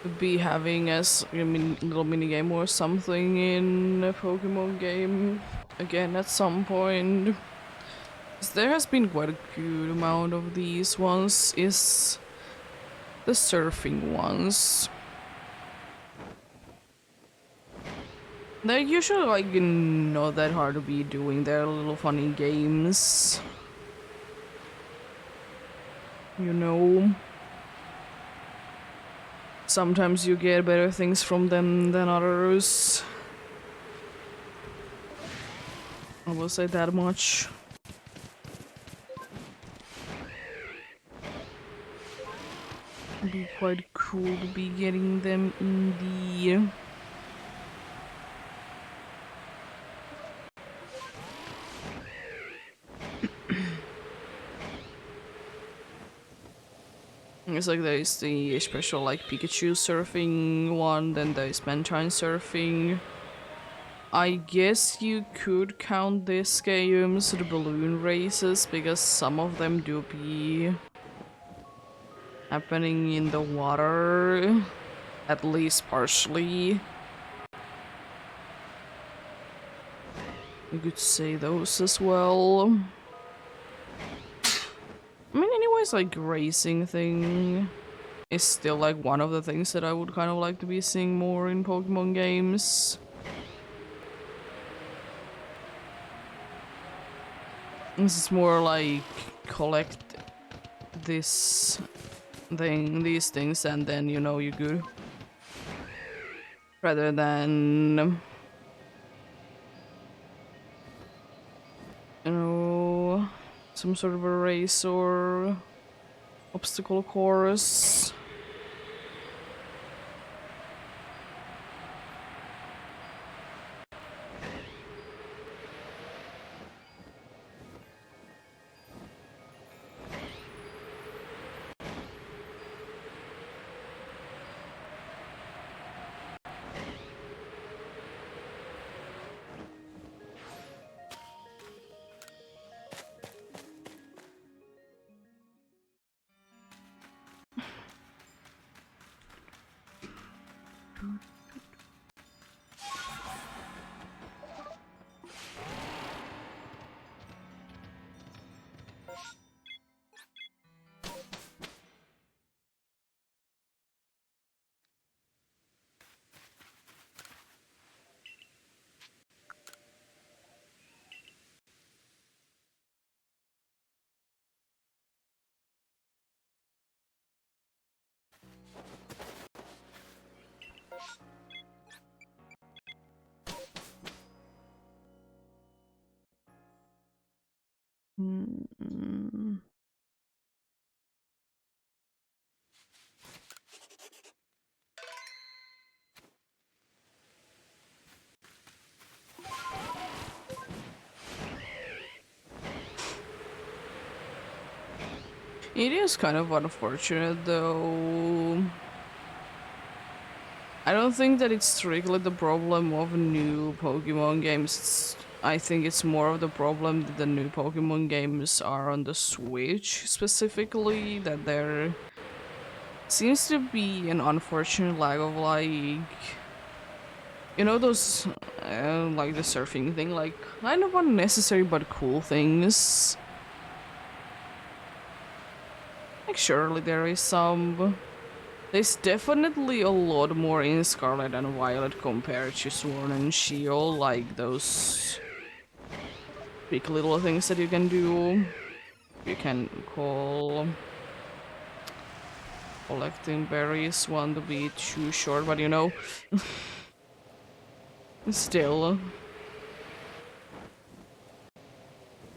to be having as a little mini game or something in a Pokemon game again at some point. 'Cause there has been quite a good amount of these ones, is the surfing ones. They're usually like not that hard to be doing. They're little funny games. You know, sometimes you get better things from them than others. I will say that much. It'd be quite cool to be getting them in the it's like there's the special like Pikachu surfing one, then there's Mantine surfing. I guess you could count these games the balloon races because some of them do be happening in the water, at least partially. You could say those as well. I mean, anyways, like, racing thing is still, like, one of the things that I would kind of like to be seeing more in Pokemon games. This is more like, collect this thing, these things, and then, you know, you're good. Rather than... you know... some sort of a race or obstacle course. Mm. It is kind of unfortunate though. I don't think that it's strictly the problem of new Pokemon games. I think it's more of the problem that the new Pokemon games are on the Switch specifically, that there seems to be an unfortunate lack of like, you know, those like the surfing thing, like kind of unnecessary but cool things. Like surely there is some. There's definitely a lot more in Scarlet and Violet compared to Sword and Shield, like those big little things that you can do. You can call collecting berries one to be too short, but you know, still,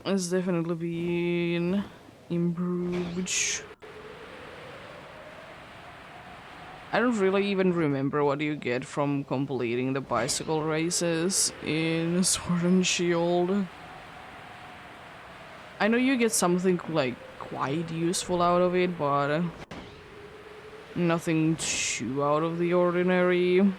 it's definitely been improved. I don't really even remember what you get from completing the bicycle races in Sword and Shield. I know you get something like quite useful out of it, but nothing too out of the ordinary.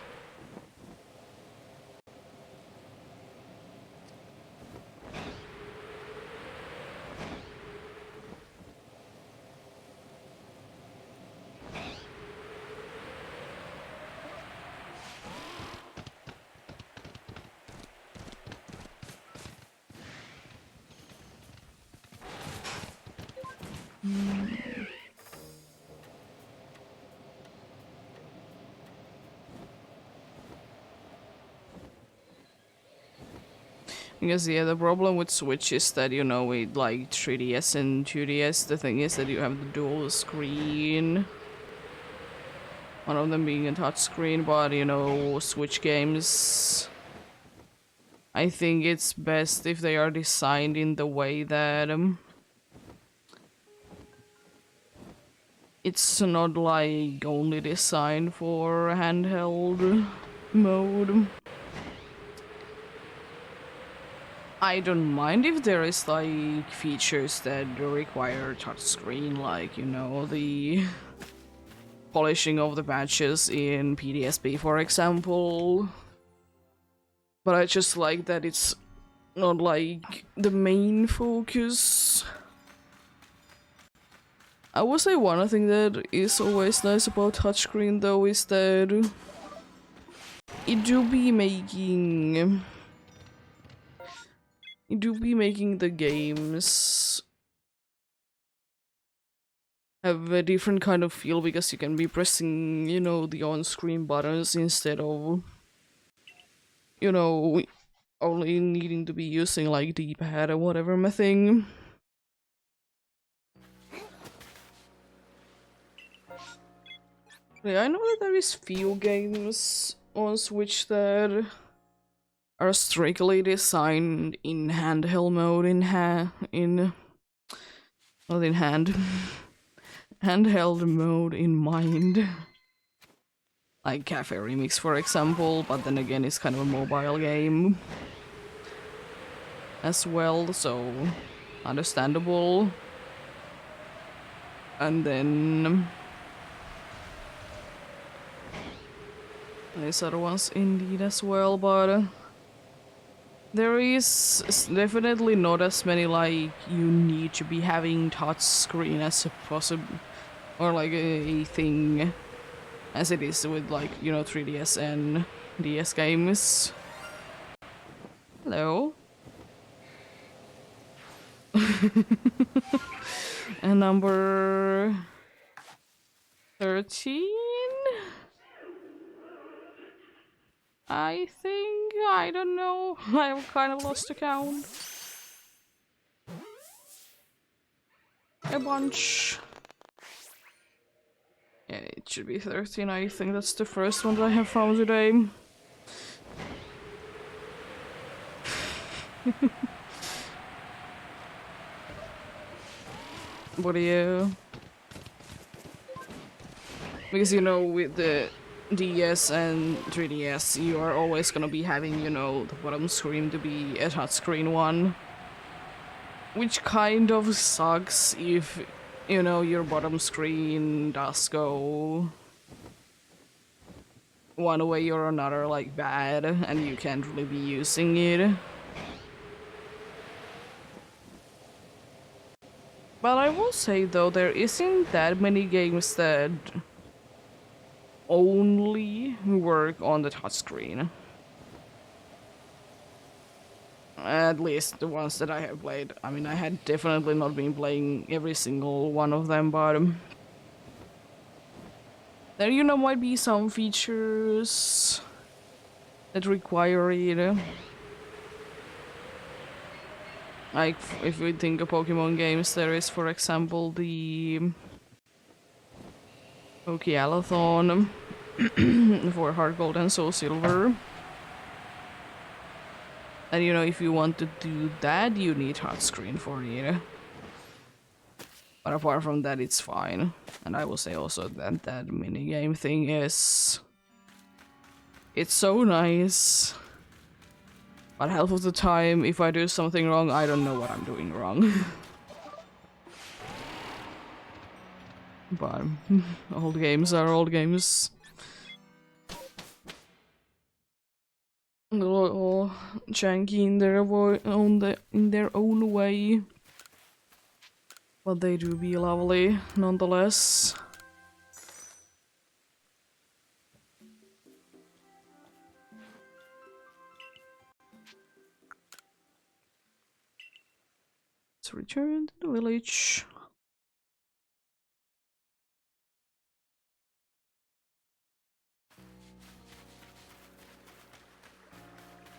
Because yeah, the problem with Switch is that, you know, with like 3DS and 2DS, the thing is that you have the dual screen. One of them being a touchscreen, but you know, Switch games, I think it's best if they are designed in the way that it's not like only designed for handheld mode. I don't mind if there is like features that require touchscreen, like, you know, the polishing of the patches in PDSP, for example. But I just like that it's not like the main focus. I would say one thing that is always nice about touchscreen though is that it do be making the games have a different kind of feel, because you can be pressing, you know, the on-screen buttons instead of, you know, only needing to be using like D-pad or whatever my thing. Yeah, I know that there is few games on Switch that are strictly designed in handheld mode, not in hand, handheld mode in mind. Like Cafe Remix, for example, but then again, it's kind of a mobile game as well, so understandable. And then there's other ones indeed as well, but there is definitely not as many like you need to be having touch screen as a possible, or like a thing as it is with, like, you know, 3DS and DS games. Hello. And number 13? I think, I don't know. I've kind of lost count. A bunch. Yeah, it should be 13. I think that's the first one that I have found today. What do you? Because, you know, with the DS and 3DS, you are always gonna be having, you know, the bottom screen to be a touchscreen one. Which kind of sucks if, you know, your bottom screen does go one way or another, like, bad, and you can't really be using it. But I will say, though, there isn't that many games that only work on the touchscreen. At least the ones that I have played. I mean, I had definitely not been playing every single one of them, but there, you know, might be some features that require it. Like, if we think of Pokemon games, there is, for example, the Pokealathon for Heart Gold and Soul Silver. And, you know, if you want to do that, you need touchscreen for it. But apart from that, it's fine. And I will say also that that minigame thing is... it's so nice. But half of the time, if I do something wrong, I don't know what I'm doing wrong. But old games are old games. A little janky in their own way. But they do be lovely, nonetheless. Let's return to the village.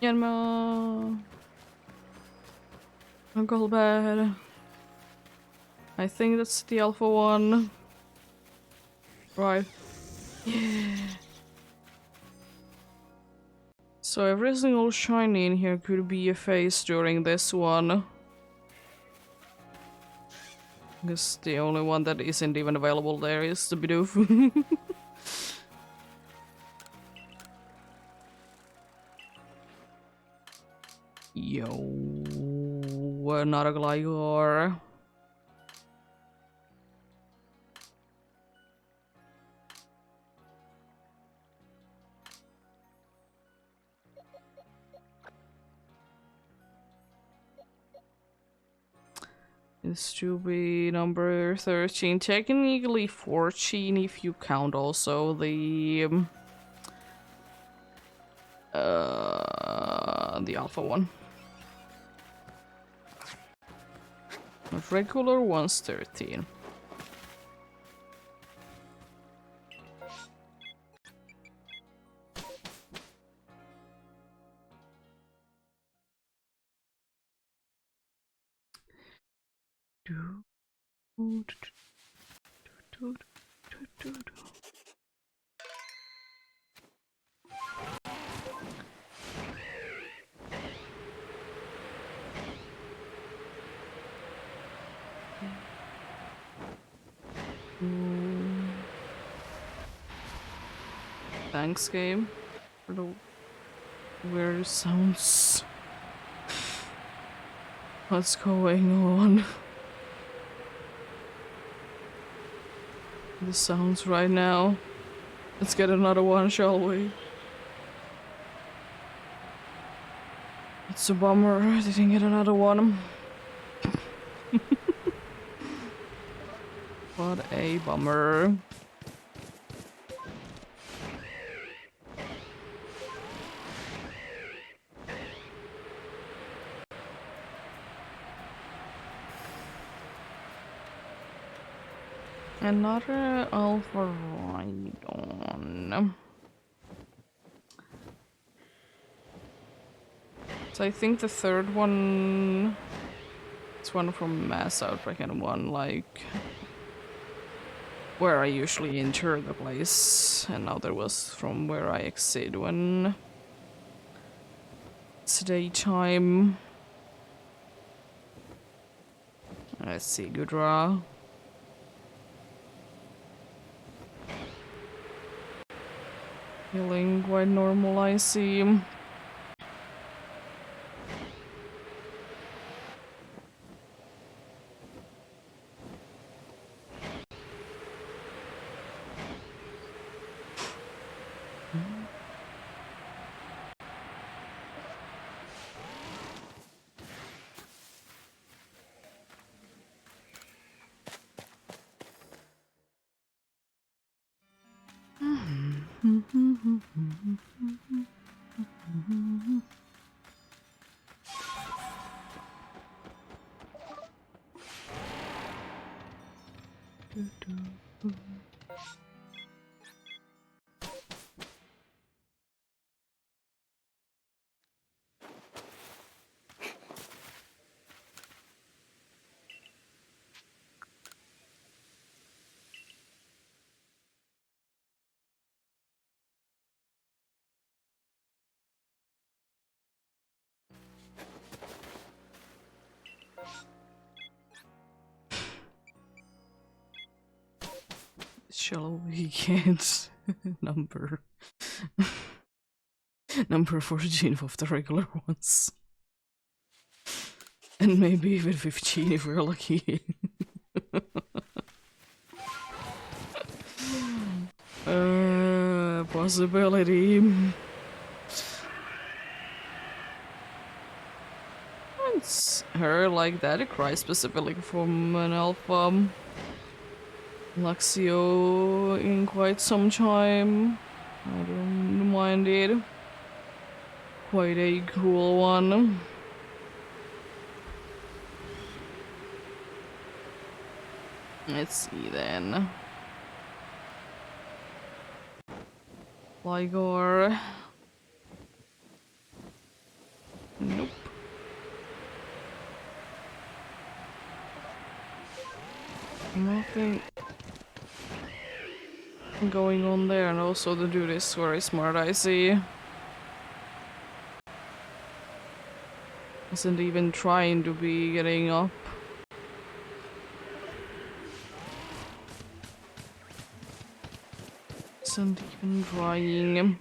Yanma. Uncle Bad. I think that's the alpha one. Right. Yeah. So every single shiny in here could be a face during this one. Because the only one that isn't even available there is the Bidoof. Yo, not a Gligar. This should be number 13. Technically 14 if you count also the alpha one. The regular one's 13. Thanks, game, for the weird sounds. What's going on? The sounds right now. Let's get another one, shall we? It's a bummer I didn't get another one. What a bummer. Another Alpha Rhydon. So I think the third one... It's one from Mass Outbreak and one like... where I usually enter the place. And now there was from where I exit when... it's daytime. Let's see, Gudra. Feeling quite normal, I see. Shall we get number 14 of the regular ones? And maybe even 15 if we're lucky. Possibility. It's her like that, cry specifically from an alpha. Luxio in quite some time. I don't mind it. Quite a cool one. Let's see then. Ligor. Nope. Nothing going on there, and also the dude is very smart, I see. Isn't even trying to be getting up. Isn't even trying.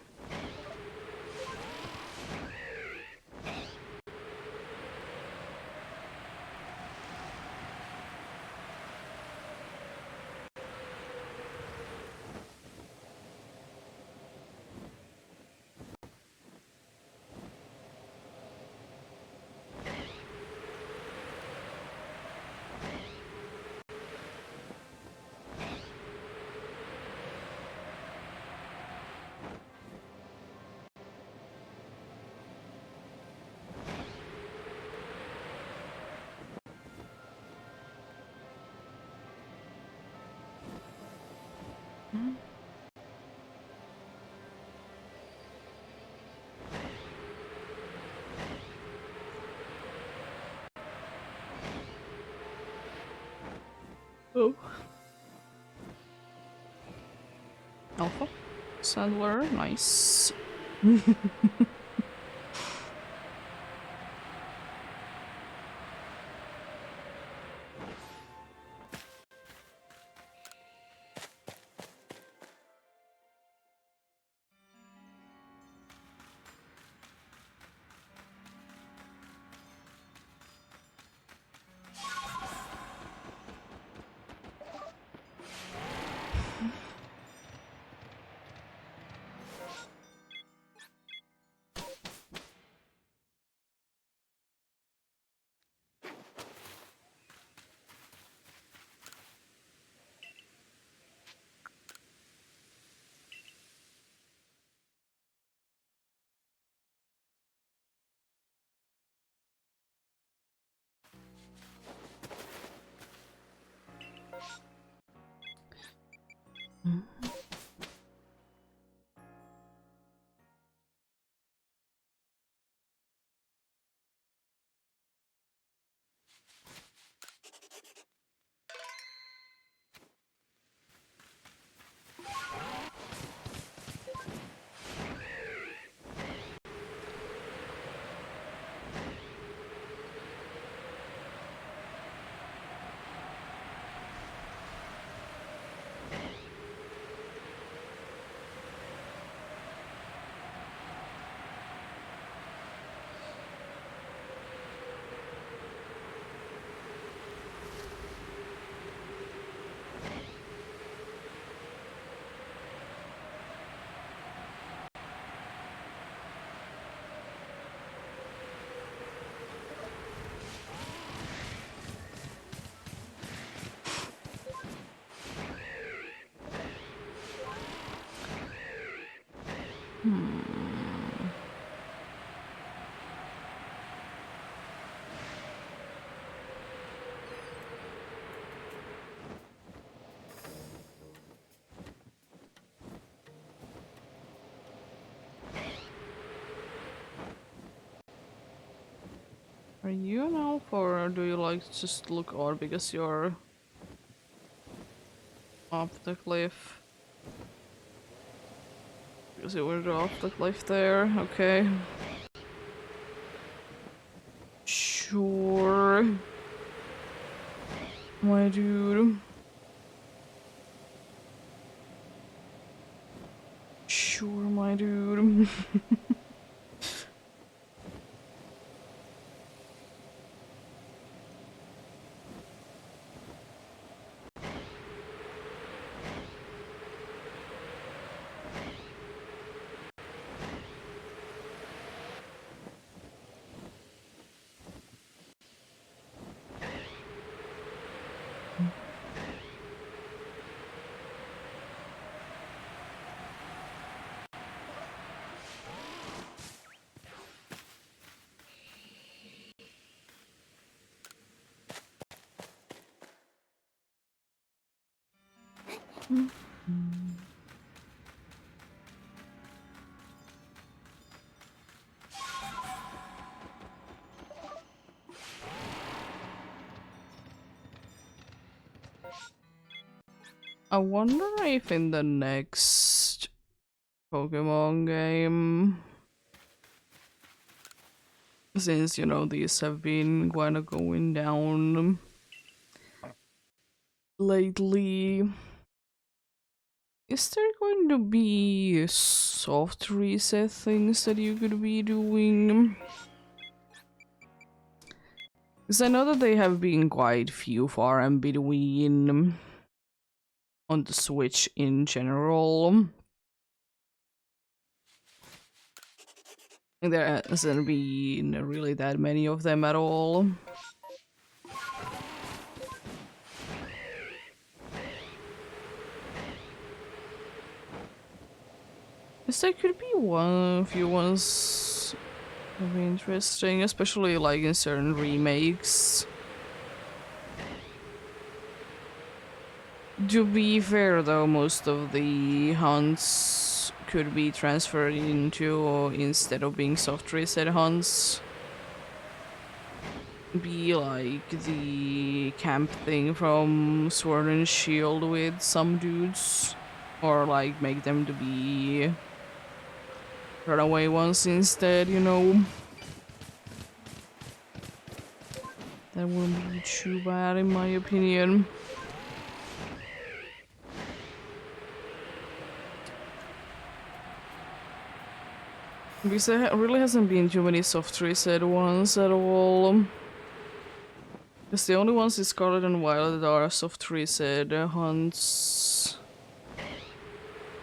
Oh. Alpha. Sandler, nice. Are you an elf or do you like just look odd because you're off the cliff? Because you were off the cliff there, okay. Sure. My dude. Sure, my dude. I wonder if in the next Pokemon game, since you know these have been kinda going down lately, is there going to be soft reset things that you could be doing? Because I know that they have been quite few far and between on the Switch in general. There hasn't been really that many of them at all. Yes, there could be a few ones that be interesting, especially like in certain remakes. To be fair though, most of the hunts could be transferred into, instead of being soft reset hunts, be like the camp thing from Sword and Shield with some dudes, or like make them to be runaway ones instead, you know. That wouldn't be too bad in my opinion. Because there really hasn't been too many soft reset ones at all. Because the only ones in Scarlet and Violet that are soft reset hunts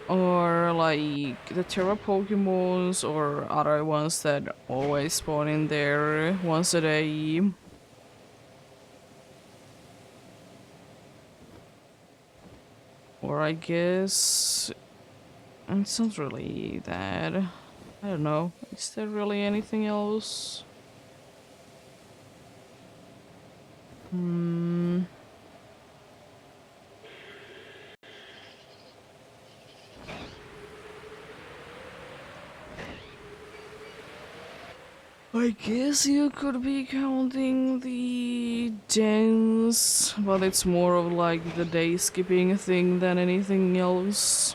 or like the Terra Pokemons or other ones that always spawn in there once a day. Or I guess it's not really that. I don't know. Is there really anything else? I guess you could be counting the dance, but it's more of like the day skipping thing than anything else.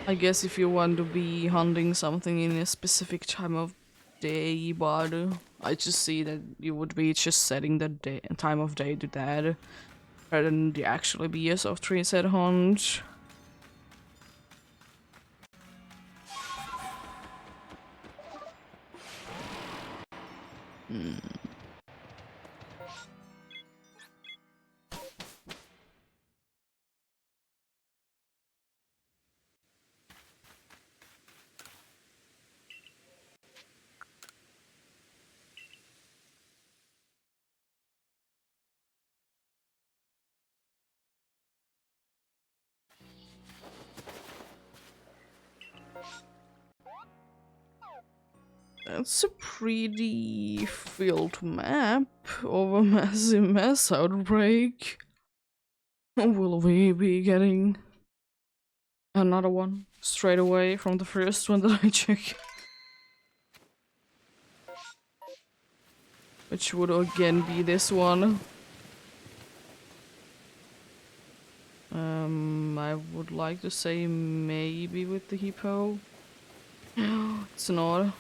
I guess if you want to be hunting something in a specific time of day, but I just see that you would be just setting the time of day to that rather than to actually be a soft reset hunt. That's a pretty filled map of a massive mass outbreak. Will we be getting another one straight away from the first one that I checked? Which would again be this one. I would like to say maybe with the hippo. It's not.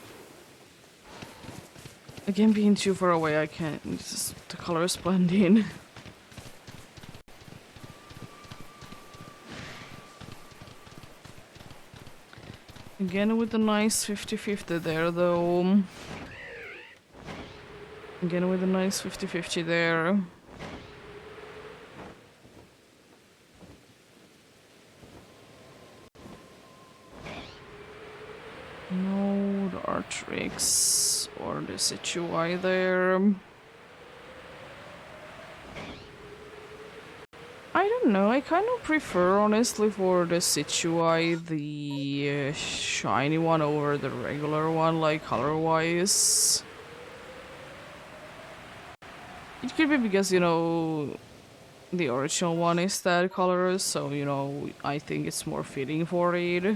Again, being too far away, I can't. The colors blend in. Again with the nice 50-50 there, though. Again with a nice 50-50 there. No, the Artrix or the Situ either. I don't know, I kind of prefer, honestly, for the Situai, the shiny one over the regular one, like, color-wise. It could be because, you know, the original one is that color, so, you know, I think it's more fitting for it.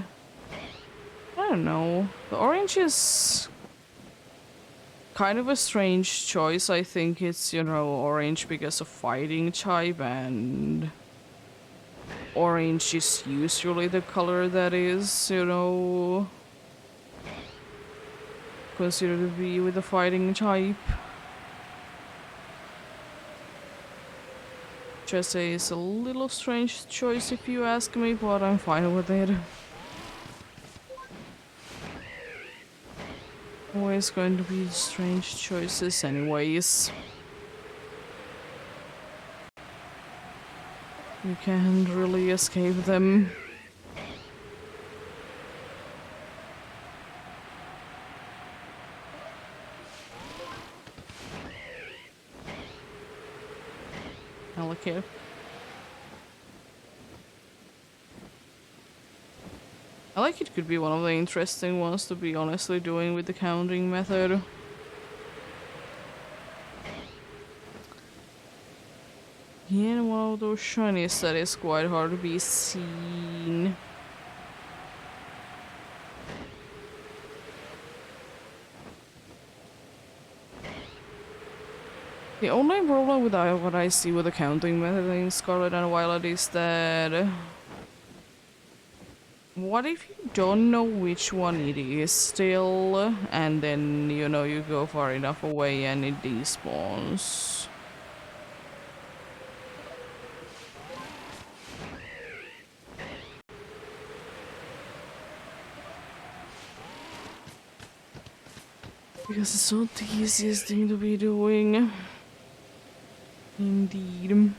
I don't know. The orange is kind of a strange choice. I think it's, you know, orange because of fighting type, and orange is usually the color that is, you know, considered to be with the fighting type. Just say it's a little strange choice if you ask me, but I'm fine with it. Always going to be strange choices anyways. You can't really escape them. I like it. I like it could be one of the interesting ones to be honestly doing with the counting method. Yeah, one of those shinies that is quite hard to be seen. The only problem with what I see with the counting method in Scarlet and Violet is that... What if you don't know which one it is still, and then, you know, you go far enough away and it despawns? Because it's not the easiest thing to be doing. Indeed.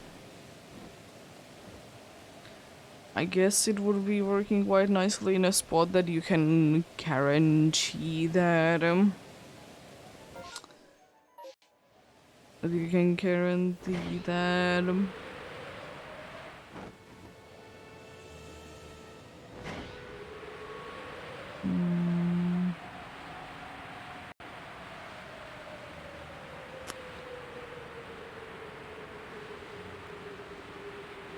I guess it would be working quite nicely in a spot that you can guarantee that you can guarantee that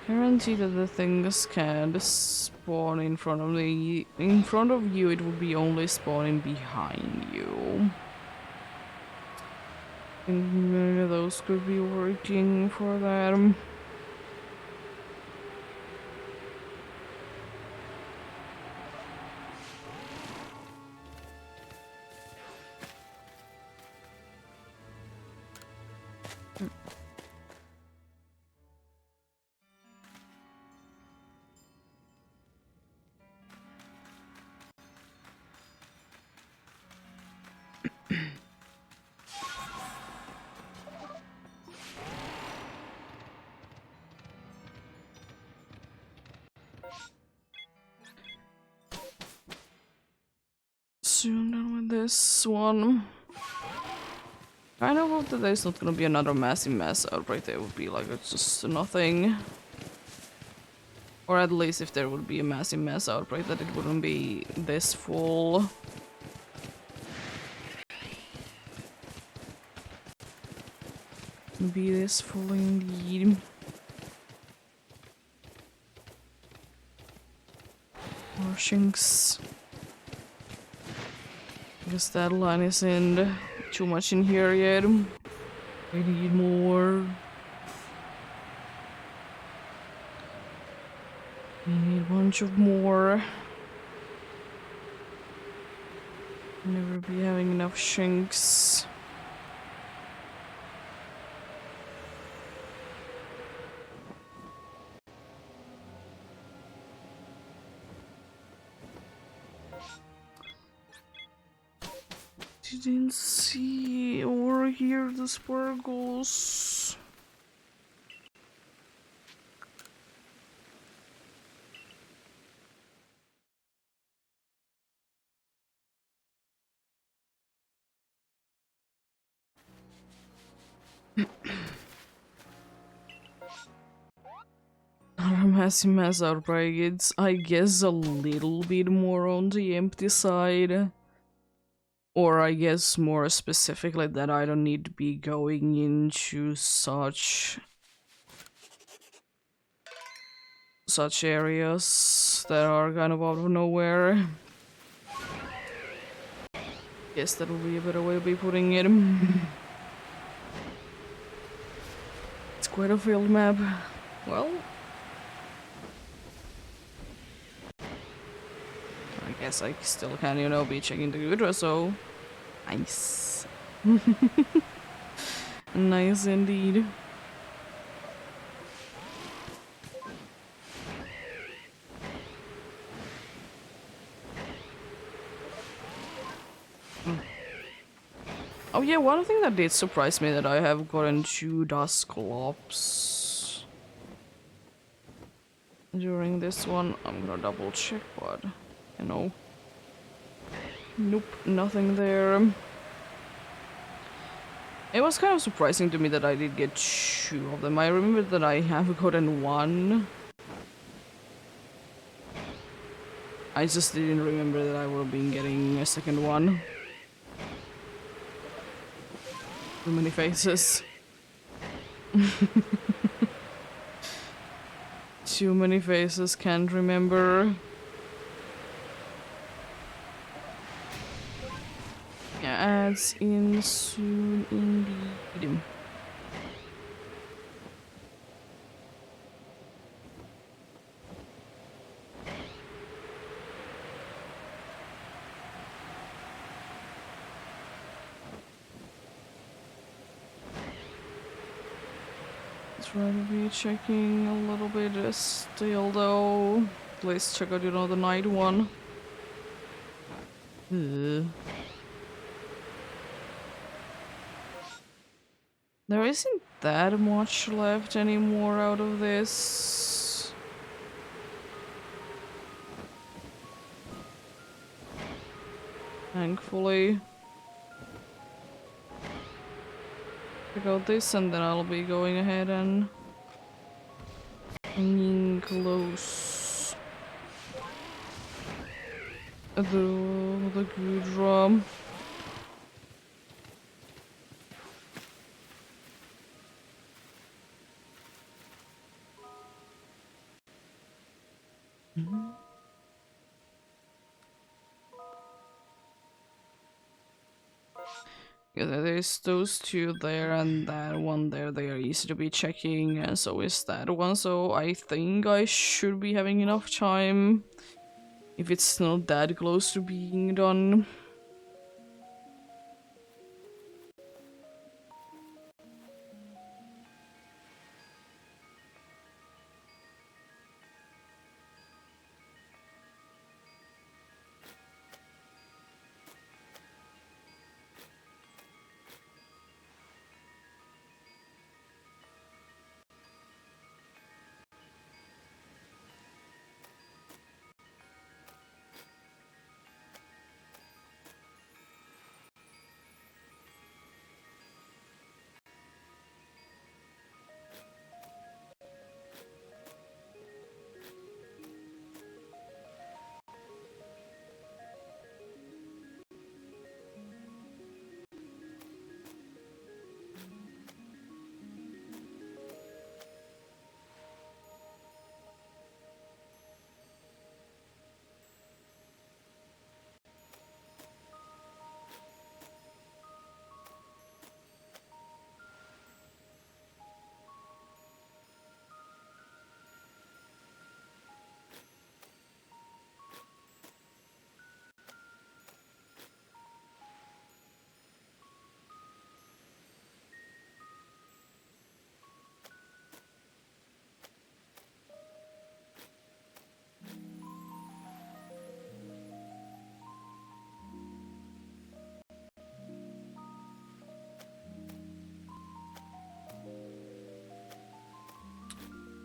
Guarantee that the things can't spawn in front of the in front of you. It would be only spawning behind you. And maybe those could be working for them. Soon done with this one. I know hope that there's not gonna be another massive mass outbreak. There would be like it's just nothing. Or at least if there would be a massive mass outbreak, that it wouldn't be this full. Be this full indeed. More shinks. Because that line isn't too much in here yet. We need more. We need a bunch of more. Never be having enough shinks. Didn't see or hear the sparkles. Massive mass outbreak. It's, I guess, a little bit more on the empty side. Or I guess more specifically that I don't need to be going into such areas that are kind of out of nowhere. Guess that would be a better way to be putting it. It's quite a field map. Well, I guess I still can, you know, be checking the Gudra, so nice. Nice indeed. Oh yeah, one thing that did surprise me that I have gotten 2 Dusclops during this one. I'm gonna double check, but you know. Nope, nothing there. It was kind of surprising to me that I did get 2 of them. I remember that I have gotten 1. I just didn't remember that I would have been getting a second one. Too many faces. Too many faces, can't remember. Yeah, ads in soon indeed. Try to be checking a little bit still though. Please check out, you know, the night one. There isn't that much left anymore out of this. Thankfully. Check out this and then I'll be going ahead and hanging close. The good drum. Yeah, there's those two there and that one there. They are easy to be checking, and so is that one. So I think I should be having enough time if it's not that close to being done.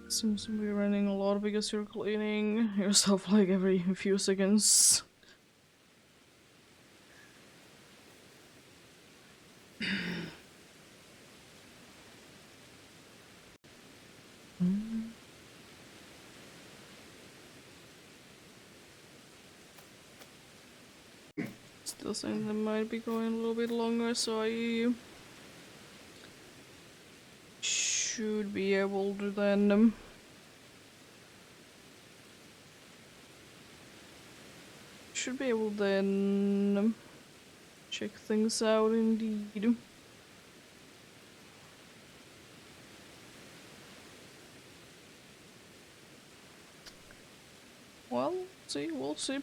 Seems to be running a lot because you're cleaning yourself like every few seconds. Still think that might be going a little bit longer, so I should be able to then should be able to then check things out indeed. Well, see, we'll see.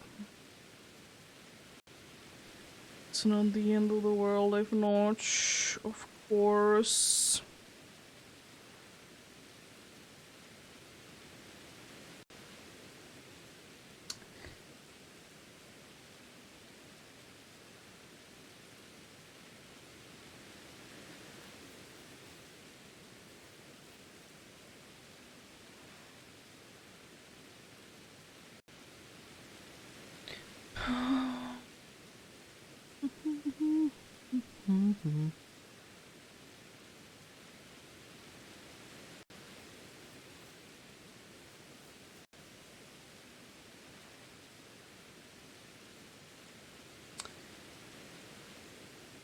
It's not the end of the world if not, of course.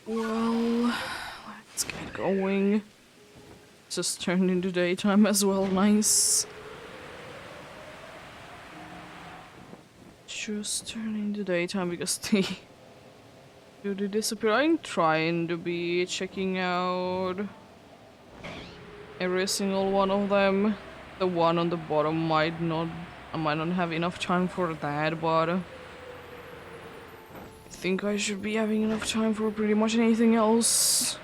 Well, let's get going. Just turned into daytime as well, nice. Just turned into daytime because they do disappear. I'm trying to be checking out every single one of them. The one on the bottom I might not have enough time for that, but I think I should be having enough time for pretty much anything else.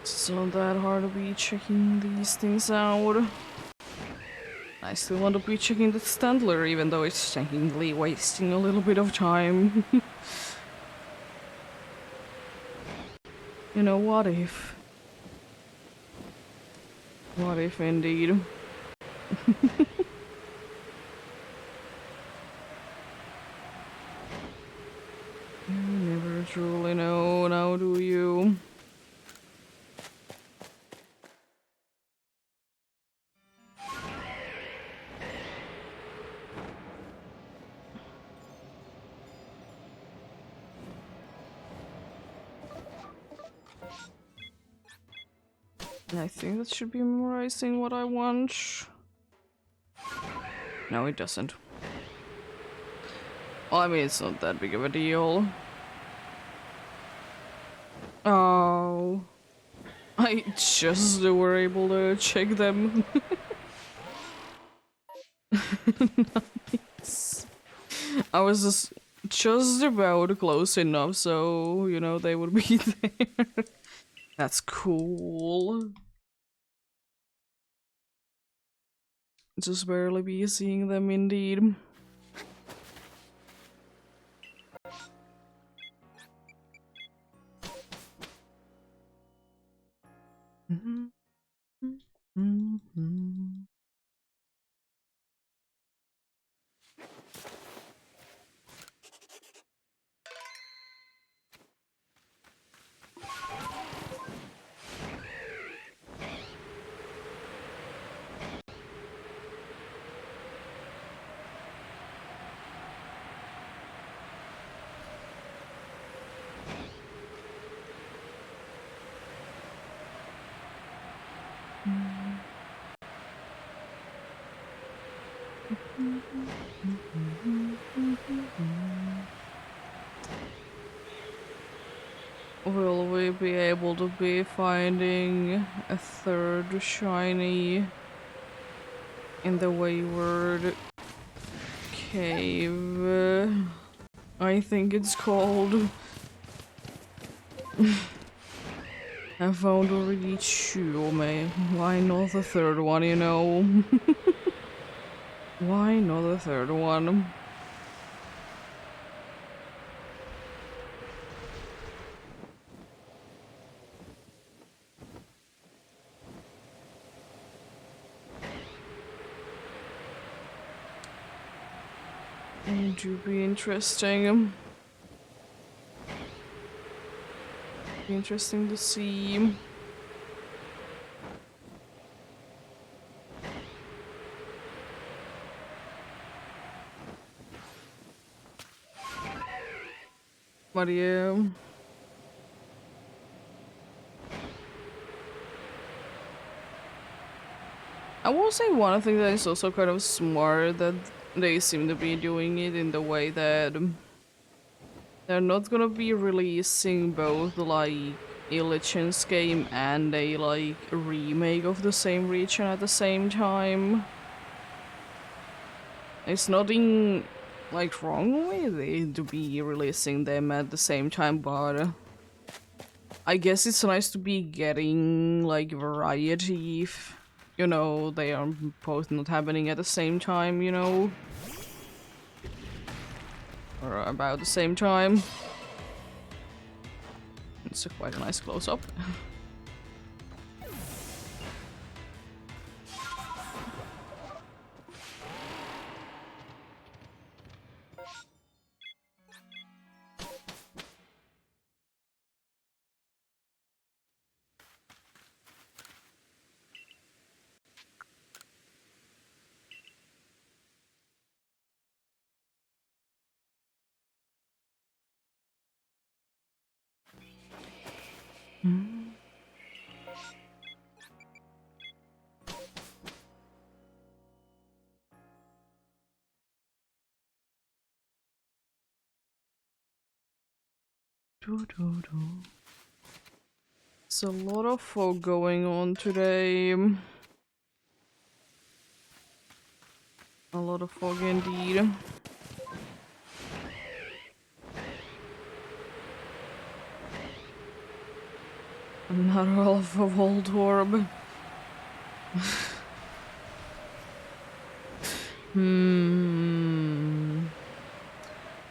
It's not that hard to be checking these things out. I still want to be checking the Standler, even though it's technically wasting a little bit of time. You know, what if? What if indeed? You never truly know, now do you? I think that should be memorizing what I want. No, it doesn't. Well, I mean, it's not that big of a deal. Oh. I just were able to check them. Nice. I was just about close enough so, you know, they would be there. That's cool. Just barely be seeing them indeed. Will we be able to be finding a third shiny in the Wayward Cave? I think it's called. I found already two, mate. Why not the third one, you know? Why not the third one? It would be interesting. Be interesting to see. But yeah. I will say one thing that is also kind of smart that they seem to be doing it in the way that they're not gonna be releasing both like a Legends game and a like remake of the same region at the same time. It's nothing like wrong with it to be releasing them at the same time, but I guess it's nice to be getting like variety if, you know, they are both not happening at the same time, you know? Or about the same time. It's quite a nice close-up. It's a lot of fog going on today. A lot of fog indeed. Not all of a Voltorb.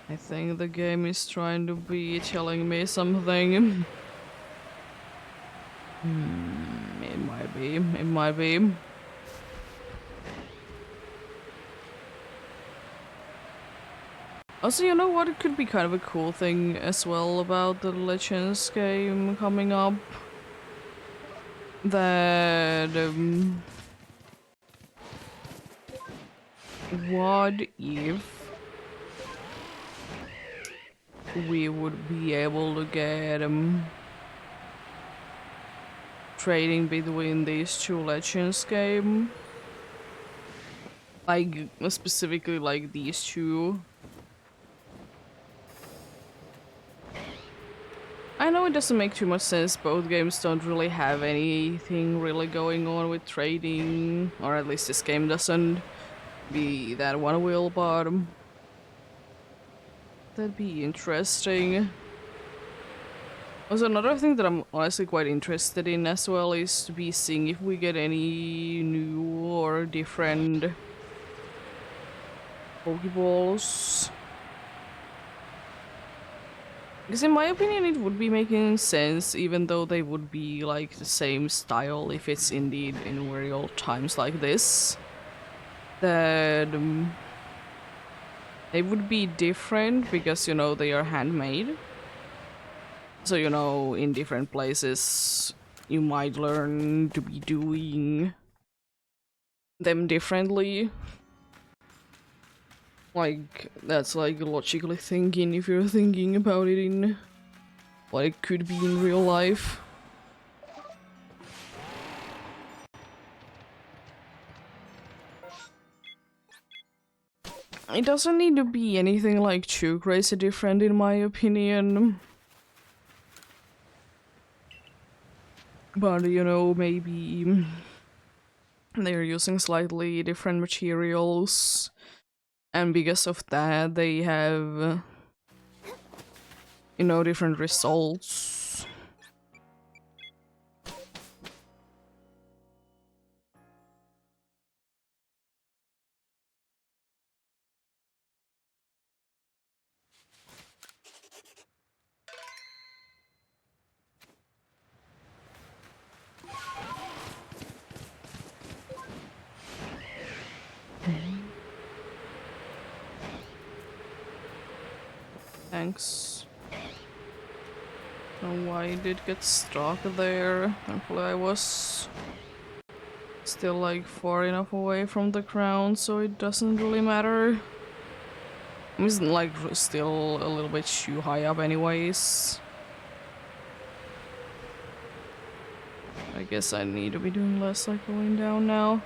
I think the game is trying to be telling me something. It might be. It might be. Also, you know what? It could be kind of a cool thing as well about the Legends game coming up. That, what if we would be able to get, trading between these two Legends games? Like, specifically like these two. it doesn't make too much sense. Both games don't really have anything really going on with trading, or at least this game doesn't. Be that one will, but that'd be interesting. Also, another thing that I'm honestly quite interested in as well is to be seeing if we get any new or different Pokeballs. Because in my opinion it would be making sense, even though they would be like the same style if it's indeed in very old times like this. That they would be different because, you know, they are handmade. So, you know, in different places you might learn to be doing them differently. Like, that's like logically thinking if you're thinking about it in what it could be in real life. It doesn't need to be anything like too crazy different in my opinion. But, you know, maybe they're using slightly different materials, and because of that they have, you know, different results. Thanks. Don't know why I did get stuck there. Thankfully I was still like far enough away from the ground so it doesn't really matter. I'm just like still a little bit too high up anyways. I guess I need to be doing less like going down now.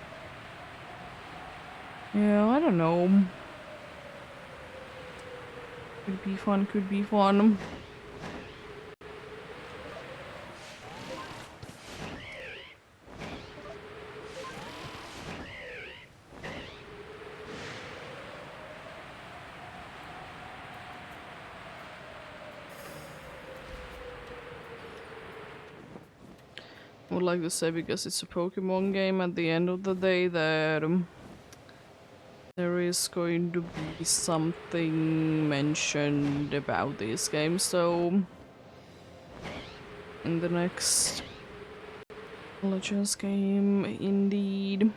Yeah, I don't know. Could be fun, could be fun. I would like to say, because it's a Pokemon game at the end of the day, that there is going to be something mentioned about this game, so in the next Legends game, indeed.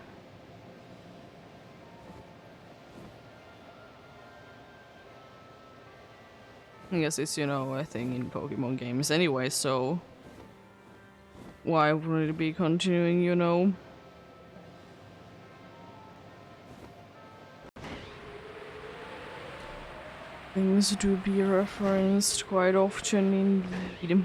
I guess it's, you know, a thing in Pokemon games anyway, so why would it be continuing, you know? Things do be referenced quite often indeed.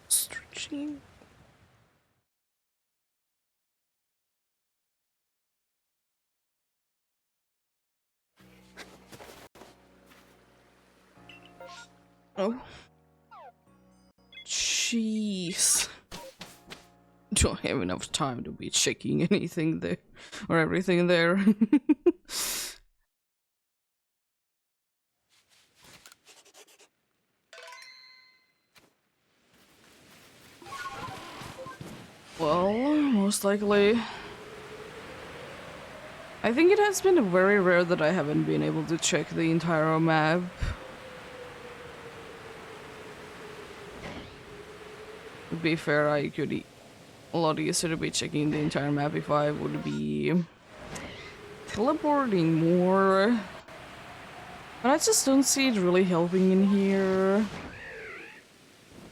Stretching. Oh. Jeez. Don't have enough time to be checking anything there or everything there. Well, most likely. I think it has been very rare that I haven't been able to check the entire map. To be fair, I could a lot easier to be checking the entire map if I would be teleporting more. But I just don't see it really helping in here.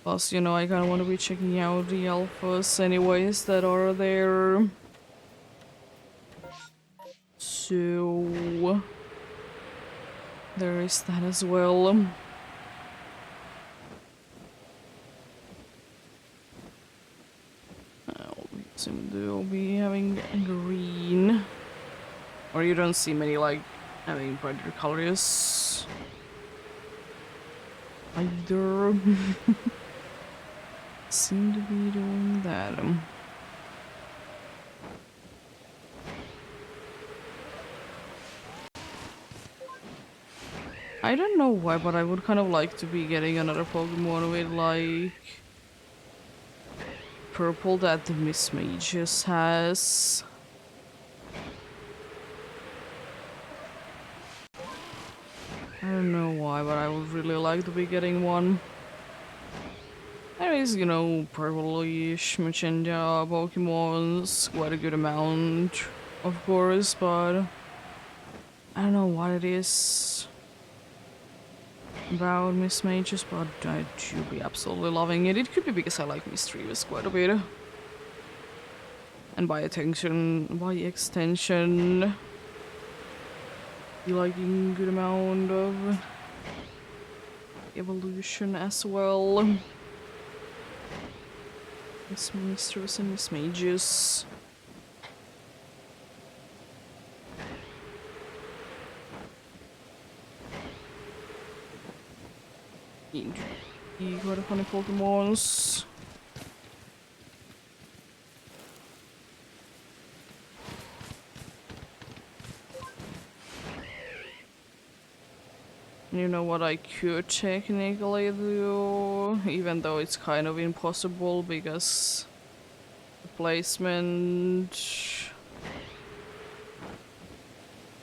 Plus, you know, I kinda wanna be checking out the alphas anyways that are there. So there is that as well. Soon they'll be having green. Or you don't see many like having brighter colors either. Seem to be doing that. I don't know why, but I would kind of like to be getting another Pokemon with like purple that the Miss Mages has. I don't know why, but I would really like to be getting one. There is, you know, purplish magenta Pokemons, quite a good amount, of course, but I don't know what it is about Miss Mages, but I do be absolutely loving it. It could be because I like Mischievous quite a bit. And by extension, be liking good amount of evolution as well. Miss Mischievous and Miss Mages. Quite a funny Pokemons. You know what I could technically do, even though it's kind of impossible because the placement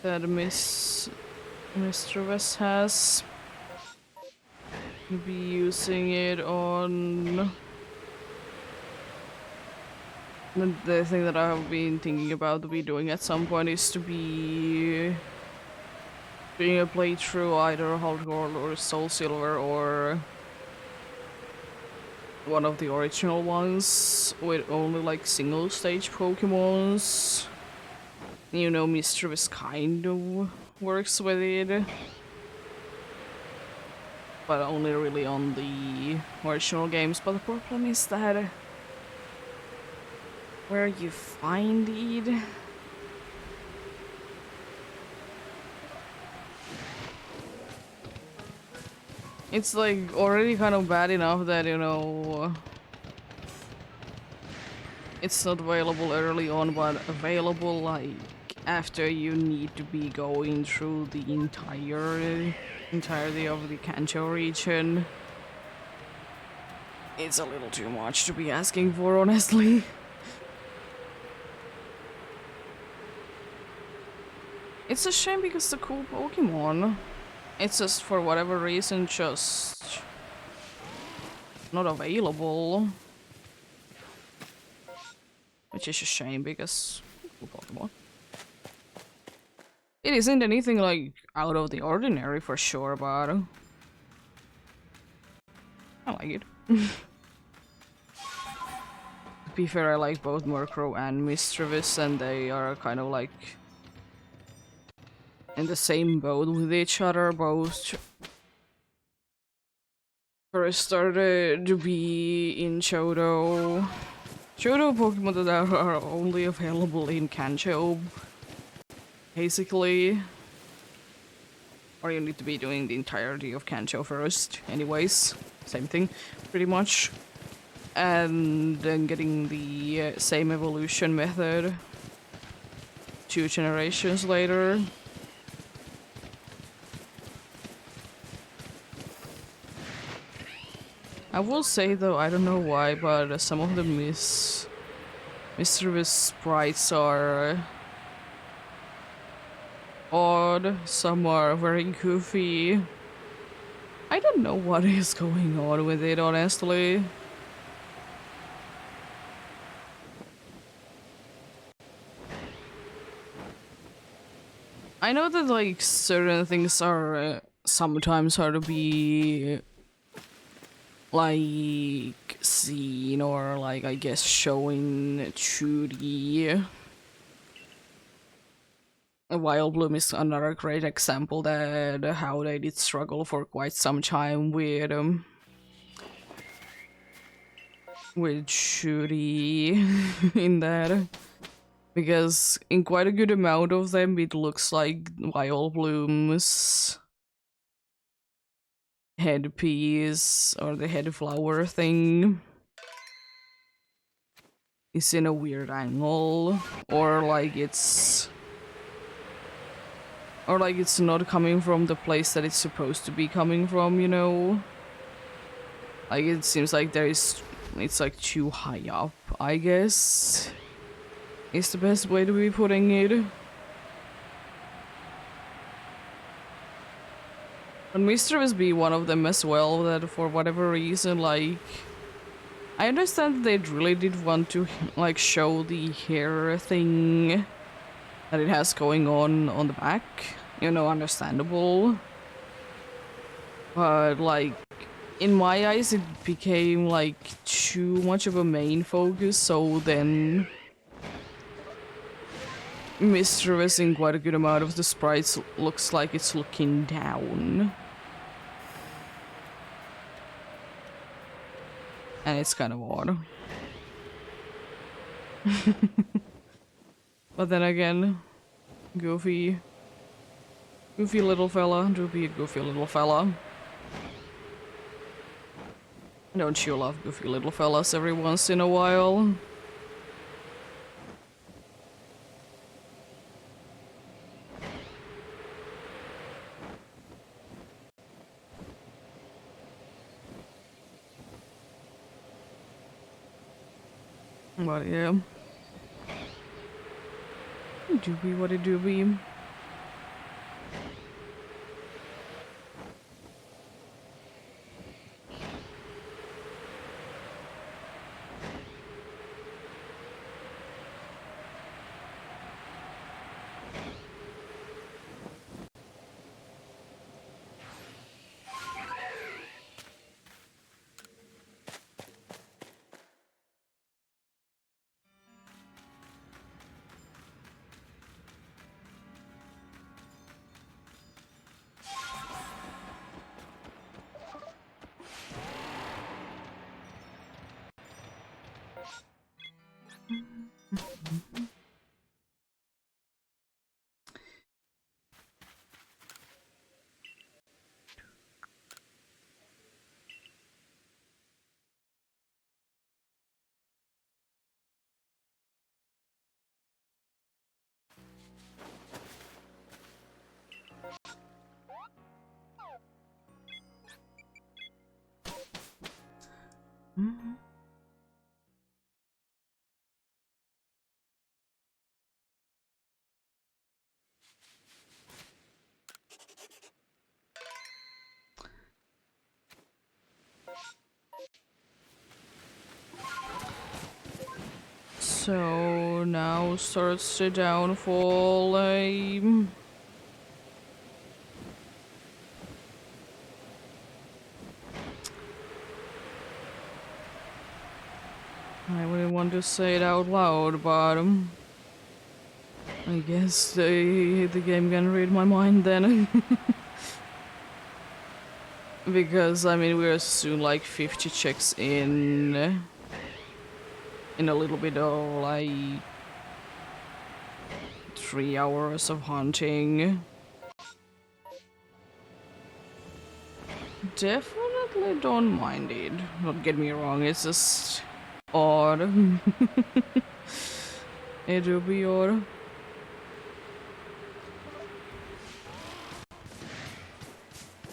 that Mischievous has. Be using it on the thing that I have been thinking about to be doing at some point is to be doing a playthrough either Hard Gold or Soul Silver or one of the original ones with only like single stage Pokemons. You know, Mischievous kind of works with it. But only really on the original games. But the problem is that where you find it, it's like already kind of bad enough that, you know, it's not available early on, but available like after you need to be going through the entirety of the Kanto region. It's a little too much to be asking for, honestly. It's a shame because the cool Pokemon, it's just for whatever reason just not available. Which is a shame because cool Pokemon. It isn't anything like out of the ordinary for sure, but I like it. To be fair, I like both Murkrow and Mischievous, and they are kind of like in the same boat with each other. Both first started to be in Johto. Johto Pokemon that are only available in Kanto, basically. Or you need to be doing the entirety of Kanto first, anyways. Same thing, pretty much. And then getting the same evolution method 2 generations later. I will say though, I don't know why, but some of the Mischievous sprites are odd, some are very goofy. I don't know what is going on with it, honestly. I know that like certain things are sometimes hard to be like seen or like I guess showing to the Wild Bloom is another great example that how they did struggle for quite some time with Shuri in that. Because in quite a good amount of them it looks like Wild Bloom's headpiece or the head flower thing is in a weird angle or like it's not coming from the place that it's supposed to be coming from, you know? Like it seems like it's like too high up, I guess. Is the best way to be putting it. But Mistress be one of them as well, that for whatever reason, like... I understand that they really did want to, like, show the hair thing that it has going on the back. You know, understandable. But, like, in my eyes it became, like, too much of a main focus, so then... Mistress in quite a good amount of the sprites looks like it's looking down. And it's kind of odd. But then again, goofy little fella, do be a goofy little fella. Don't you love goofy little fellas every once in a while? But yeah. Doobie what a doobie. So now starts the downfall. I wouldn't want to say it out loud, but I guess the game can read my mind then. Because I mean we're soon like 50 checks in a little bit of like 3 hours of hunting. Definitely don't mind it. Don't get me wrong, it's just odd. It will be odd.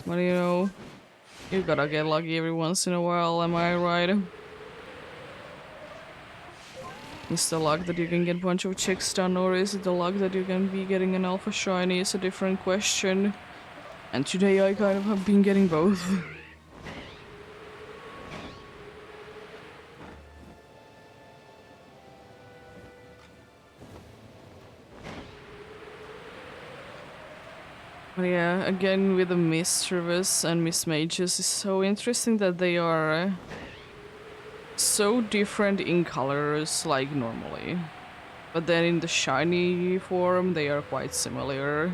But you know, you gotta get lucky every once in a while, am I right? Is the luck that you can get a bunch of chicks done, or is it the luck that you can be getting an alpha shiny? Is a different question. And today I kind of have been getting both. But yeah, again with the Mischievous and Mismages, it's so interesting that they are so different in colors like normally. But then in the shiny form, they are quite similar.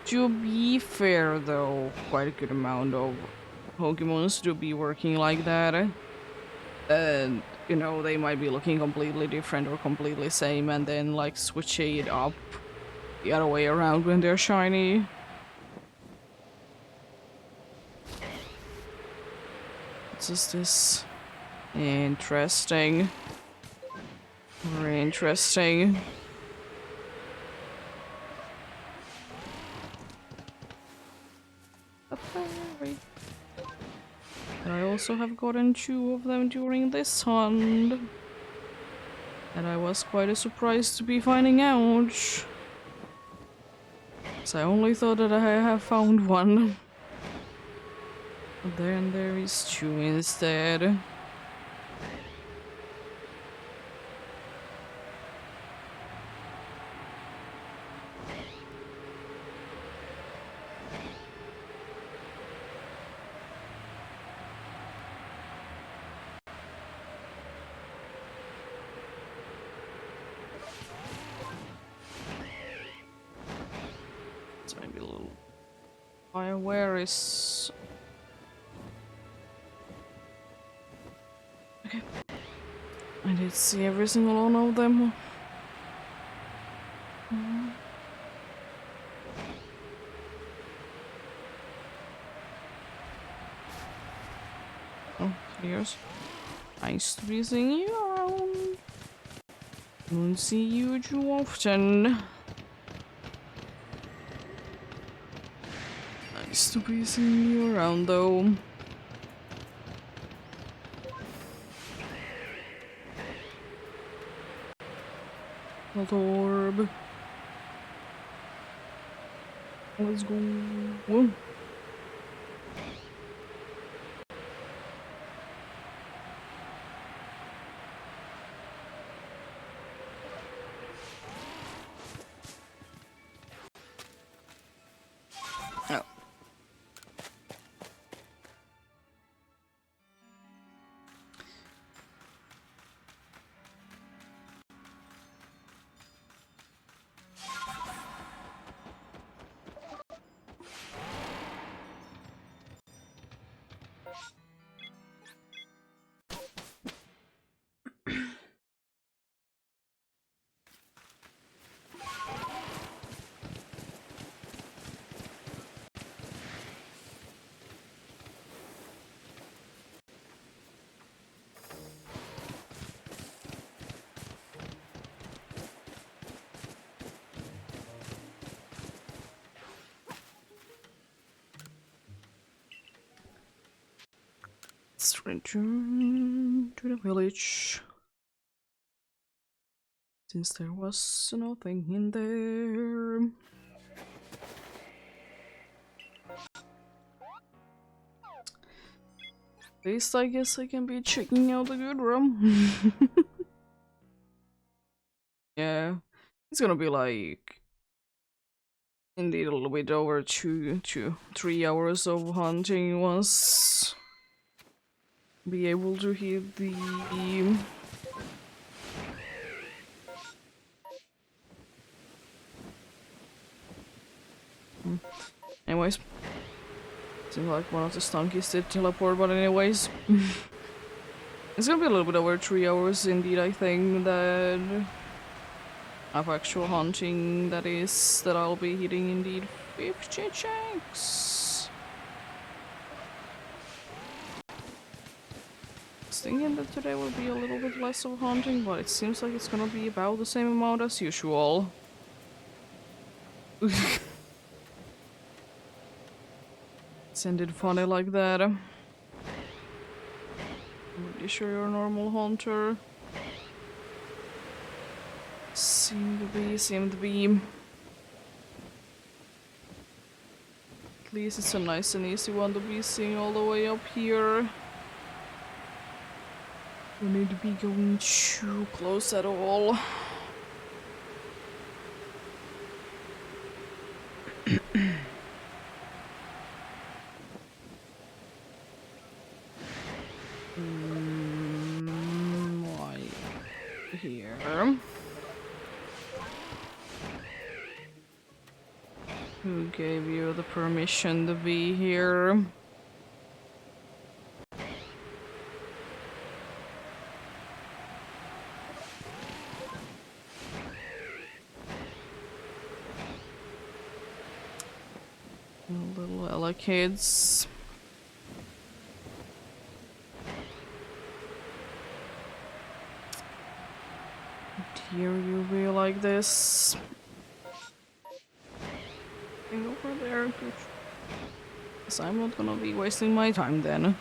To be fair though, quite a good amount of Pokemons do be working like that. And, you know, they might be looking completely different or completely same and then like switch it up the other way around when they're shiny. What is this? Interesting. Very interesting. A fairy. And I also have gotten 2 of them during this hunt. And I was quite surprised to be finding out. So I only thought that I have found 1. But then there is 2 instead. It's maybe a little... Where is... Okay. I did see every single one of them. Oh, here's... Nice to be seeing you around. Don't see you too often. Nice to be seeing you around though. Little orb. Let's go. Whoa. Oh. Let's return to the village. Since there was nothing in there. At least I guess I can be checking out the good room. Yeah, it's gonna be like indeed a little bit over 2 to 3 hours of hunting once be able to hit the anyways, seems like one of the stunkies did teleport, but anyways. It's gonna be a little bit over 3 hours indeed, I think, that of actual hunting that I'll be hitting indeed 50 checks. I was thinking that today will be a little bit less of hunting, but it seems like it's gonna be about the same amount as usual. It's ended funny like that. I'm pretty sure you're a normal hunter. Seem to be. At least it's a nice and easy one to be seeing all the way up here. Don't need to be going too close at all. Why here? Who gave you the permission to be here? Little Ella kids. Dare you be like this? Over there. Guess I'm not gonna be wasting my time then.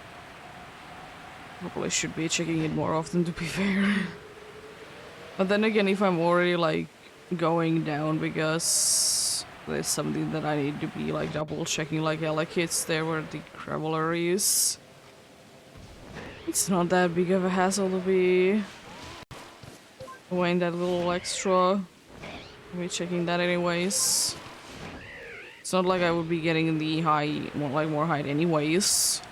Probably should be checking it more often, to be fair. But then again, if I'm already like going down because there's something that I need to be like double checking, like Ella Kids there where the Traveler is, it's not that big of a hassle to be doing that little extra. I'll be checking that anyways. It's not like I would be getting the high, more height anyways.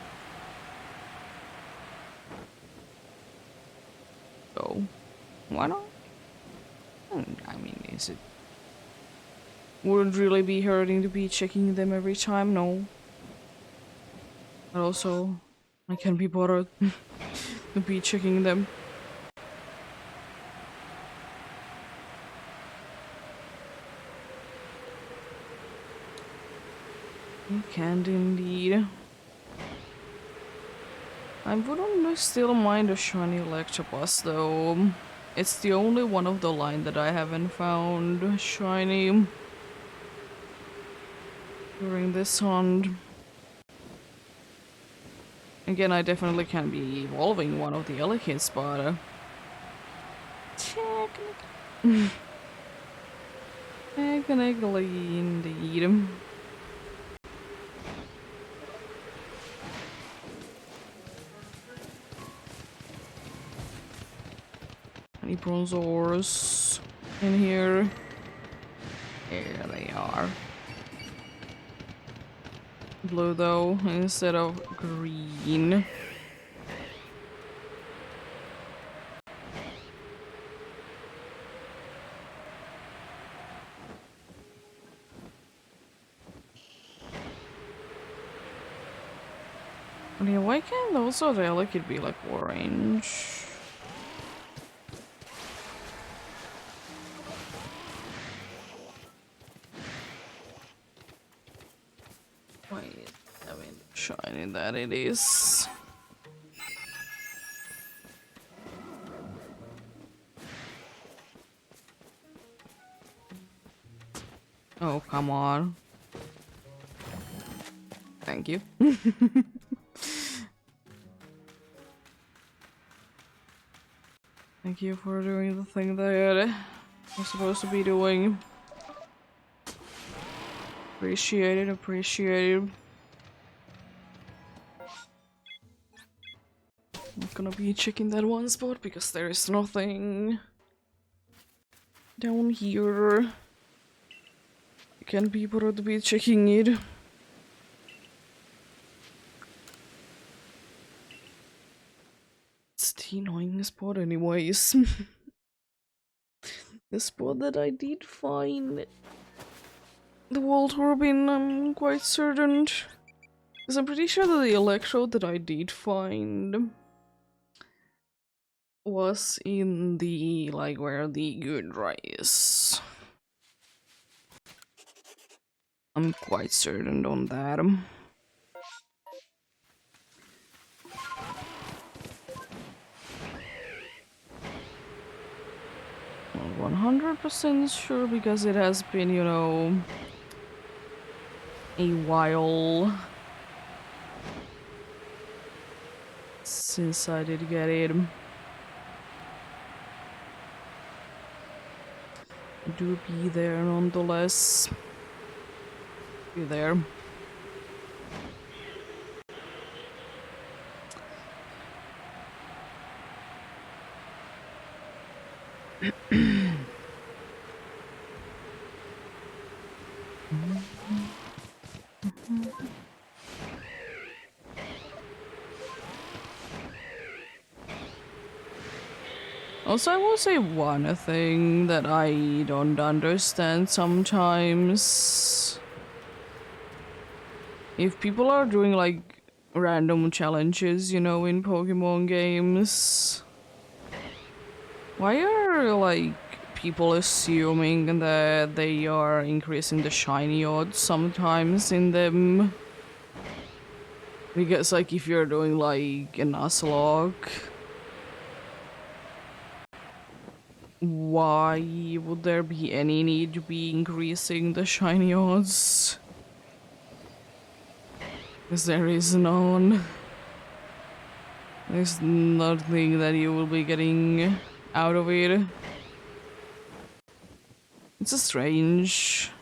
So, why not? I mean, is it... Wouldn't really be hurting to be checking them every time, no. But also, I can be bothered to be checking them. You can't indeed. I wouldn't still mind a shiny Electabuzz though. It's the only one of the line that I haven't found shiny during this hunt. Again, I definitely can be evolving one of the Elekins, but technically indeed. Any bronzors in here? Here they are. Blue though, instead of green. I mean, why can't also the Elekid be like orange? Wait, I mean, shiny that it is. Oh, come on. Thank you. Thank you for doing the thing that I'm supposed to be doing. Appreciate it, appreciate it. Not gonna be checking that one spot because there is nothing down here. You can't be bothered to be checking it. It's the annoying spot anyways. The spot that I did find the World Robin, I'm quite certain. Because I'm pretty sure that the electrode that I did find was in the, like, where the good dry is. I'm quite certain on that. 100% sure because it has been, you know, a while since I did get it. Do be there nonetheless. Be there. Also, I will say one thing that I don't understand sometimes. If people are doing like random challenges, you know, in Pokemon games, why are like people assuming that they are increasing the shiny odds sometimes in them? Because like if you're doing like a Nuzlocke, why would there be any need to be increasing the shiny odds? Because there is none. There's nothing that you will be getting out of it. It's a strange.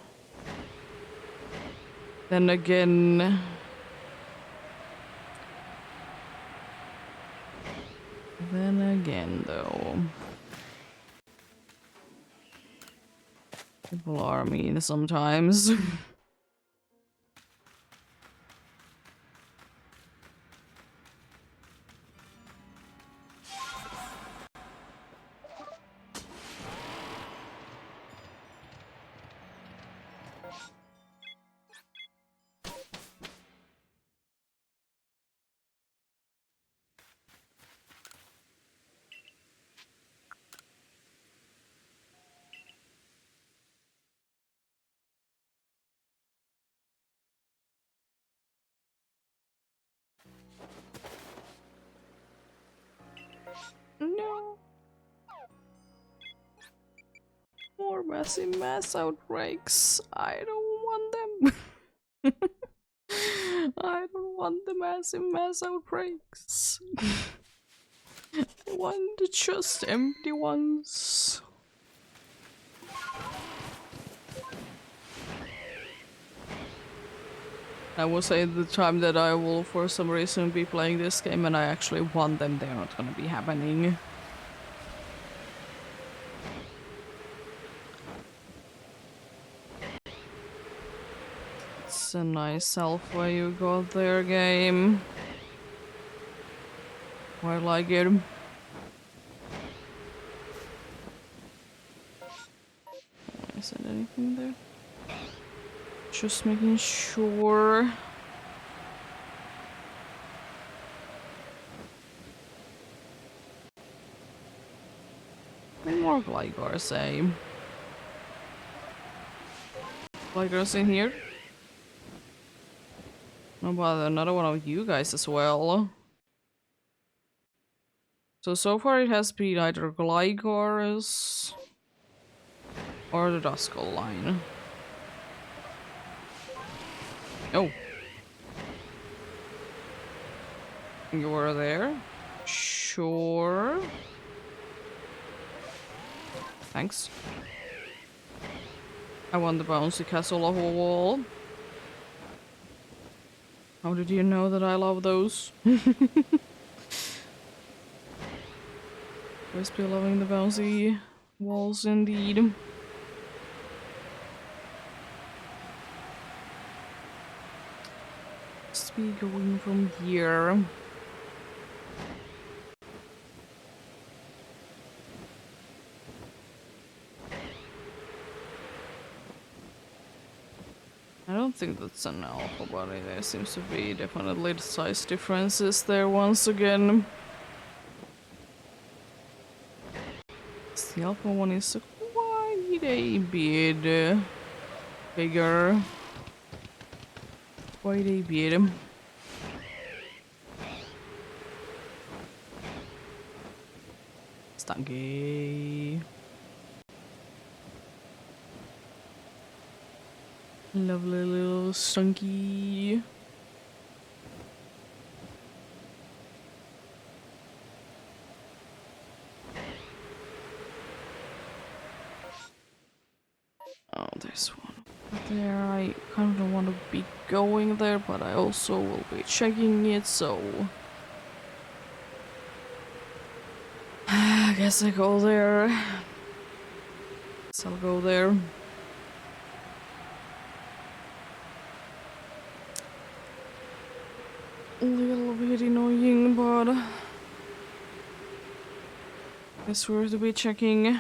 Then again... though... people are mean sometimes. No. More massive mass outbreaks. I don't want them. I don't want the massive mass outbreaks. I want the just empty ones. I will say the time that I will for some reason be playing this game and I actually want them, they're not gonna be happening. It's a nice alpha you got there, game. I like it. Is there anything there? Just making sure. More Glygars, eh? Glygars in here? How about another one of you guys as well? So far it has been either Glygars or the Duskull line. Oh. You were there? Sure. Thanks. I want the bouncy castle off a wall. How did you know that I love those? Always be loving the bouncy walls indeed. Let's be going from here. I don't think that's an alpha body. There seems to be definitely size differences there once again. The alpha one is quite a bit bigger. Quite a bit. Stanky. Lovely little stunky. Oh, there's one there. I kind of don't want to be going there, but I also will be checking it, so I guess I go there. Guess I'll go there. A little bit annoying, but It's worth be checking.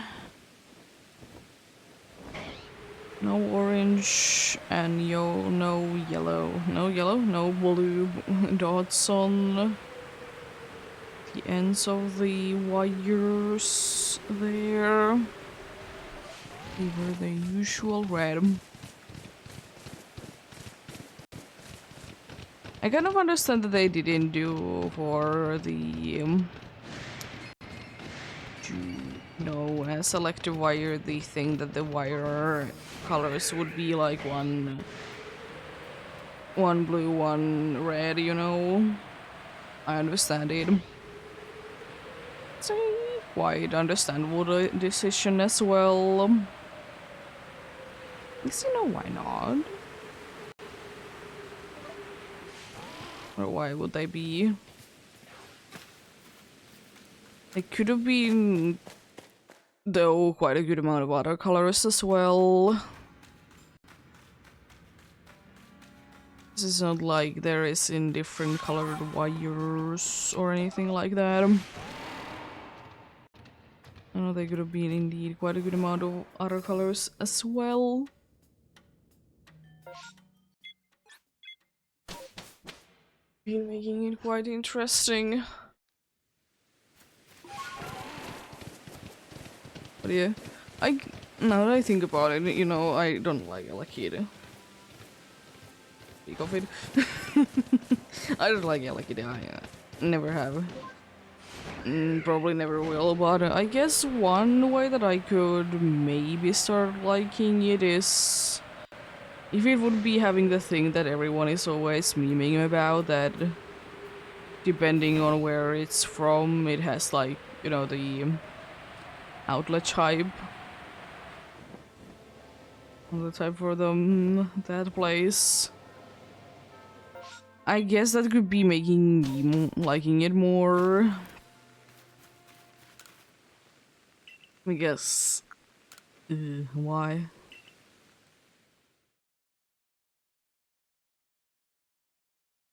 No orange and no yellow. No yellow, no blue dots on the ends of the wires there. They were the usual red. I kind of understand that they didn't do for the a selective wire the thing that the wire colors would be like one blue, one red, you know. I understand it. It's a quite understandable decision as well. Because you know why not? Or why would they be? It could have been, though, quite a good amount of other colors as well. This is not like there is in different colored wires or anything like that. I know they could have been indeed quite a good amount of other colors as well. Been making it quite interesting. But yeah, now that I think about it, you know, I don't like Ella Kitty. Speak of it. I don't like Ella Kitty, I never have. Probably never will, but I guess one way that I could maybe start liking it is if it would be having the thing that everyone is always memeing about, that depending on where it's from, it has like, you know, the outlet type. The type for them, that place. I guess that could be making me liking it more. I guess. Why?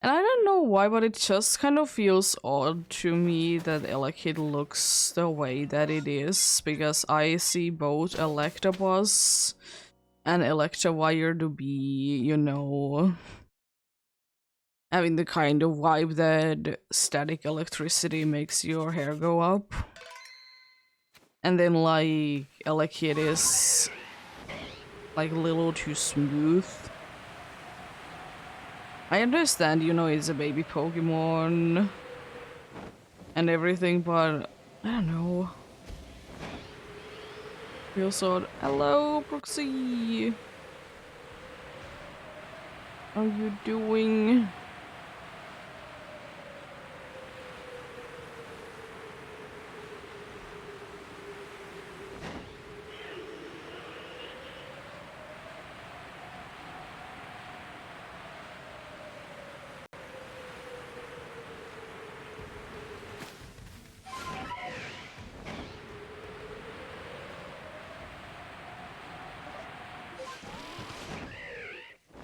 And I don't know why, but it just kind of feels odd to me that Elekid looks the way that it is, because I see both Electabuzz and Electivire to be, you know, having the kind of vibe that static electricity makes your hair go up. And then, like, Elekid is, like, a little too smooth. I understand, you know, it's a baby Pokemon and everything, but I don't know. Feels odd. Hello, Proxy! How are you doing?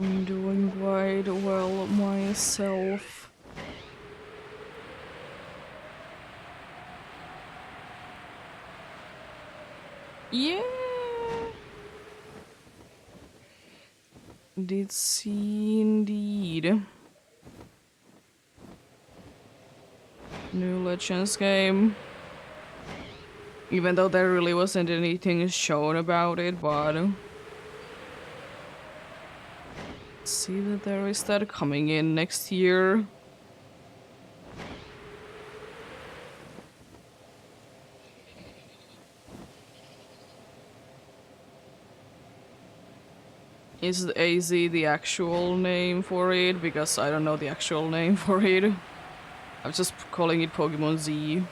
I'm doing quite well myself. Yeah! Did see indeed. New Legends game. Even though there really wasn't anything shown about it, but see that there is that coming in next year. Is AZ the actual name for it? Because I don't know the actual name for it. I'm just calling it Pokemon Z.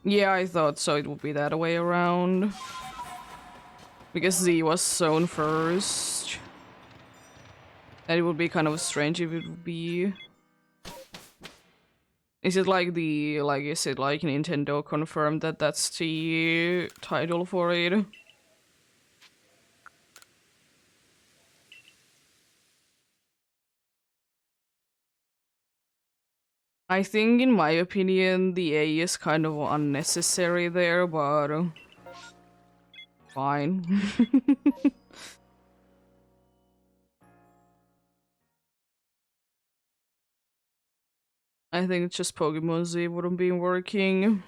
Yeah, I thought so. It would be that way around. Because Z was shown first. And it would be kind of strange if it would be... Is it like is it like Nintendo confirmed that that's the title for it? I think, in my opinion, the A is kind of unnecessary there, but fine. I think it's just Pokemon Z wouldn't be working.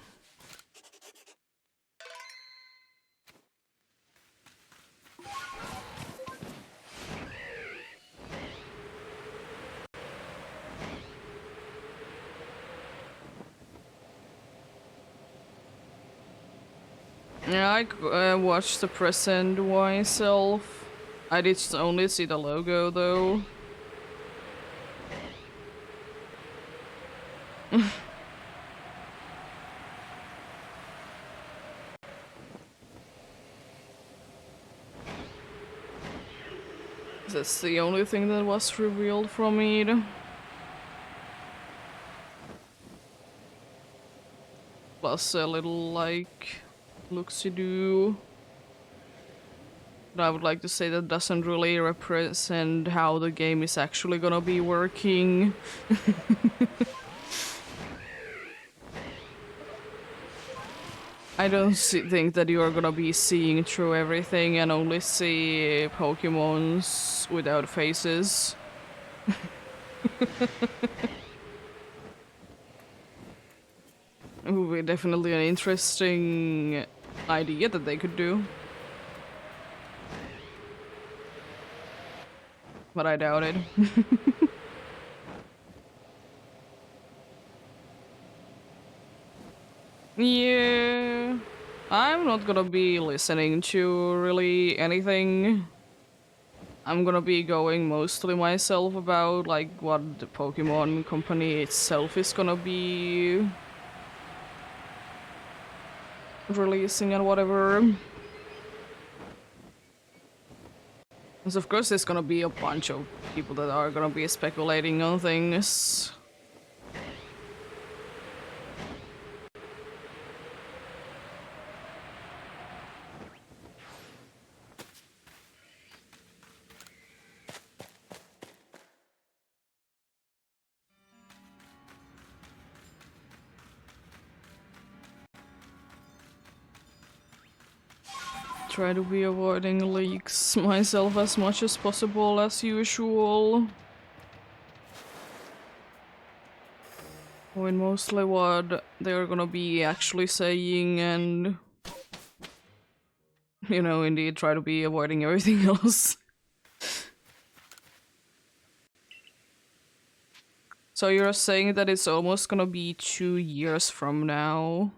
Yeah, I watched the present myself. I did only see the logo though. That's the only thing that was revealed from it. Plus a little, like, looks-to-do. But I would like to say that doesn't really represent how the game is actually gonna be working. I don't think that you are gonna be seeing through everything and only see Pokemons without faces. It would be definitely an interesting idea that they could do. But I doubt it. Yeah, I'm not gonna be listening to really anything. I'm gonna be going mostly myself about like what the Pokemon company itself is gonna be releasing and whatever. Because of course there's gonna be a bunch of people that are gonna be speculating on things. Try to be avoiding leaks myself as much as possible, as usual. Knowing mostly what they're gonna be actually saying and... You know, indeed, try to be avoiding everything else. So you're saying that it's almost gonna be 2 years from now?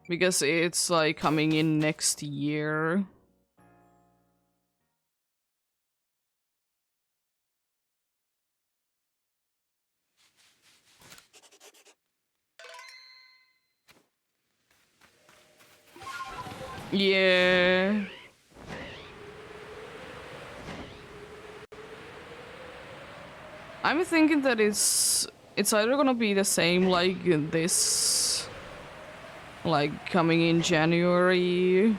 Because it's like coming in next year. Yeah. I'm thinking that it's either gonna be the same like this, like coming in January,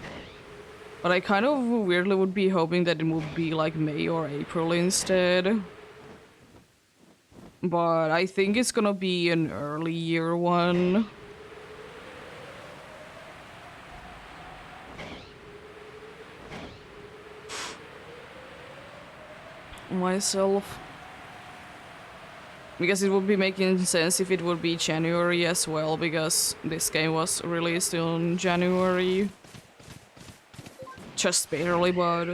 but I kind of weirdly would be hoping that it would be like May or April instead. But I think it's gonna be an early year one. Myself. Because it would be making sense if it would be January as well, because this game was released in January. Just barely, but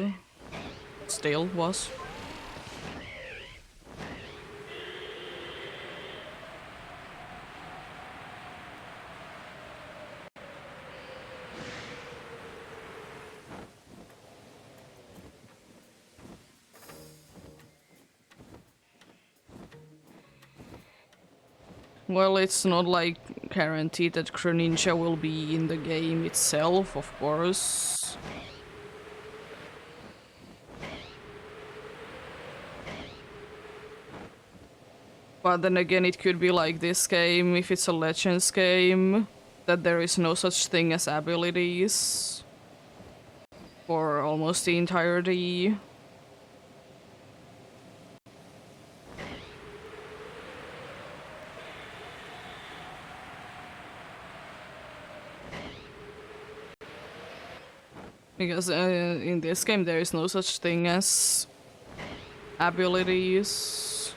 still was. Well, it's not like guaranteed that Greninja will be in the game itself, of course. But then again, it could be like this game, if it's a Legends game, that there is no such thing as abilities for almost the entirety. Because in this game there is no such thing as abilities.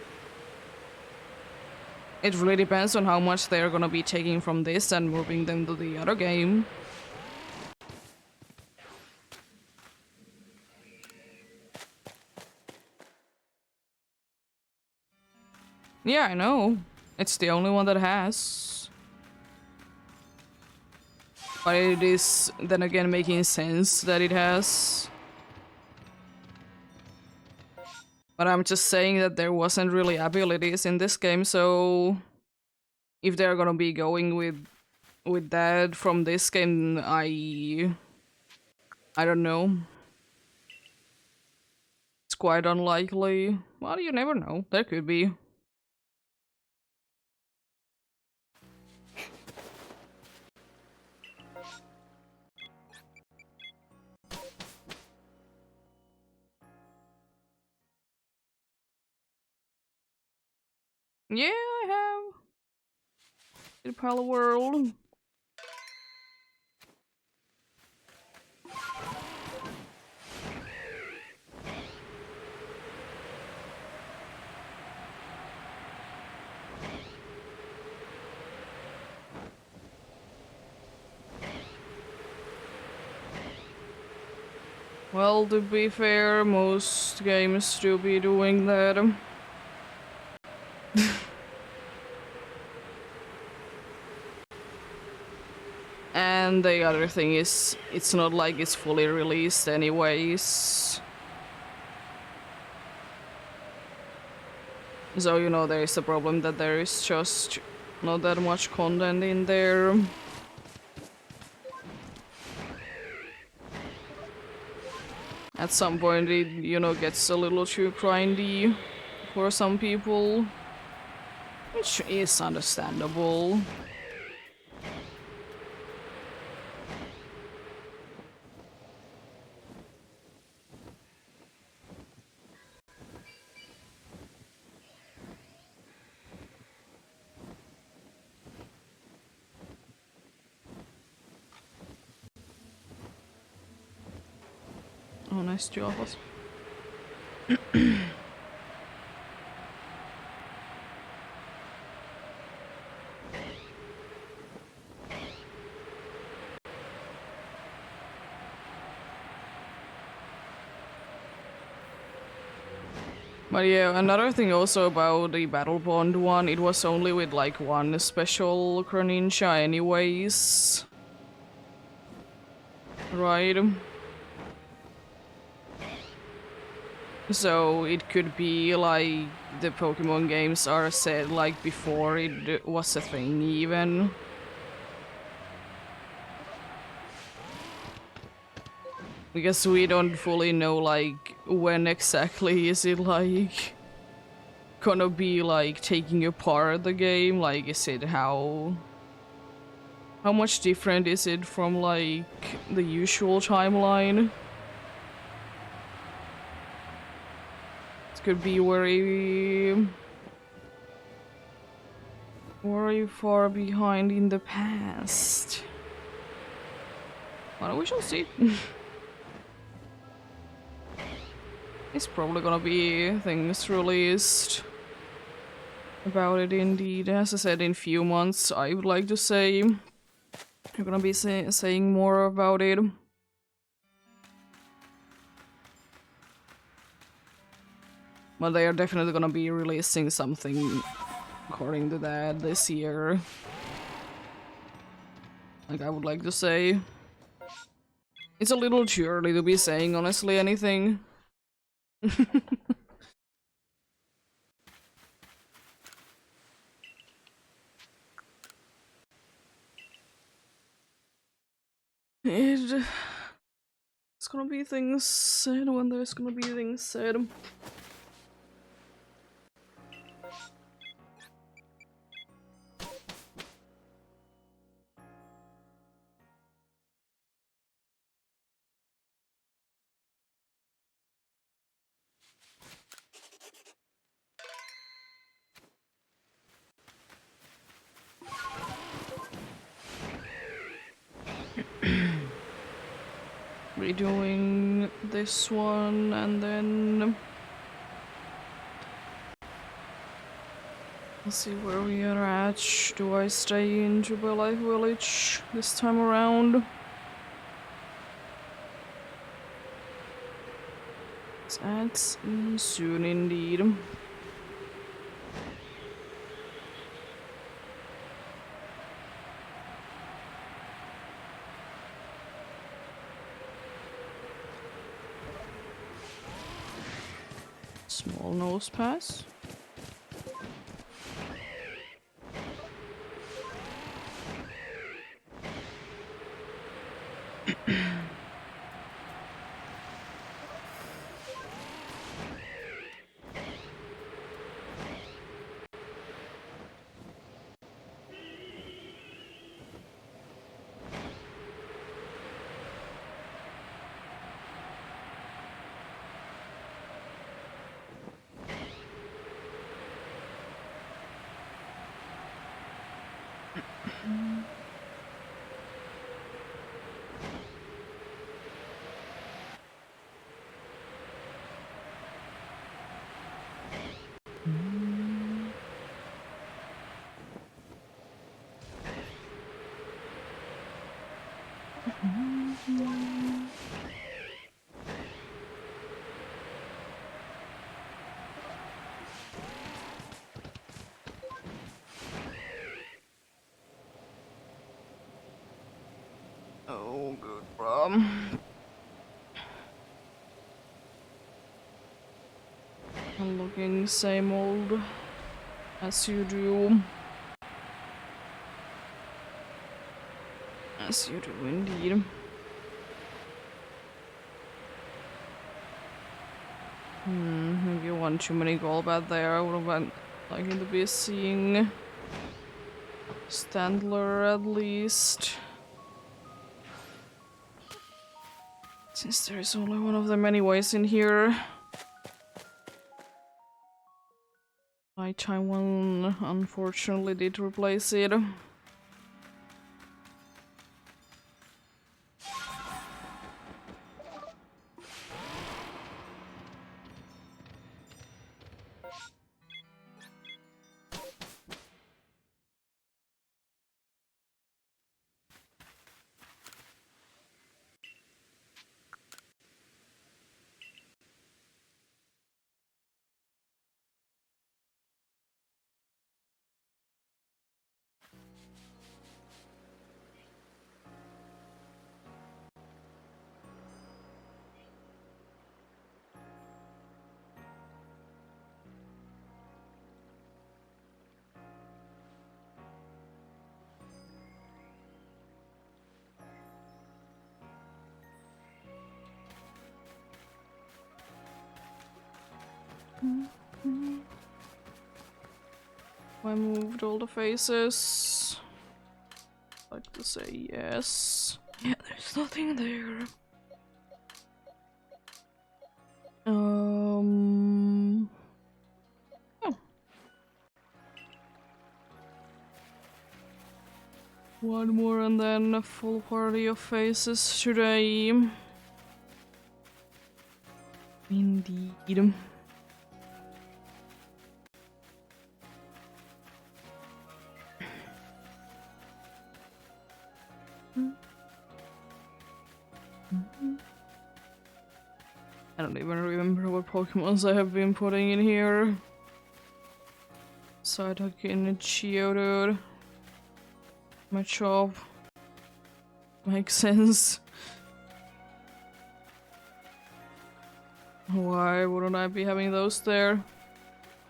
It really depends on how much they're gonna be taking from this and moving them to the other game. Yeah, I know. It's the only one that has. But it is, then again, making sense that it has. But I'm just saying that there wasn't really abilities in this game, so if they're gonna be going with that from this game, I don't know. It's quite unlikely. Well, you never know. There could be. Yeah, I have. In Palo World. Well, to be fair, most games do be doing that. And the other thing is, it's not like it's fully released anyways. So, you know, there is a problem that there is just not that much content in there. At some point it, you know, gets a little too grindy for some people, which is understandable. Oh, nice job. But yeah, another thing also about the Battle Bond one, it was only with like one special Greninja anyways. Right? So it could be like the Pokemon games are set like before it was a thing even. Because we don't fully know like when exactly is it like gonna be like taking apart the game, like is it how much different is it from like the usual timeline? It could be very far behind in the past. Well, we shall see. It's probably gonna be things released about it indeed. As I said, in few months, I would like to say. I'm gonna be saying more about it. But they are definitely gonna be releasing something according to that this year. Like, I would like to say. It's a little too early to be saying, honestly, anything. It's gonna be things said when there's gonna be things said. Redoing this one and then let's see where we are at. Do I stay in Jubilee Village this time around? That's soon indeed. Small nose pass. Oh, good, bro. I'm looking same old as you do. As you do indeed. Maybe one too many gold bad there. I would have been liking to be seeing Standler at least. Since there's only one of them anyways in here. Nighttime one unfortunately did replace it. I moved all the faces. I'd like to say yes. Yeah, there's nothing there. Oh. One more and then a full party of faces today. Indeed. I don't even remember what Pokemons I have been putting in here. Psyduck in Geodude. Machop. Makes sense. Why wouldn't I be having those there?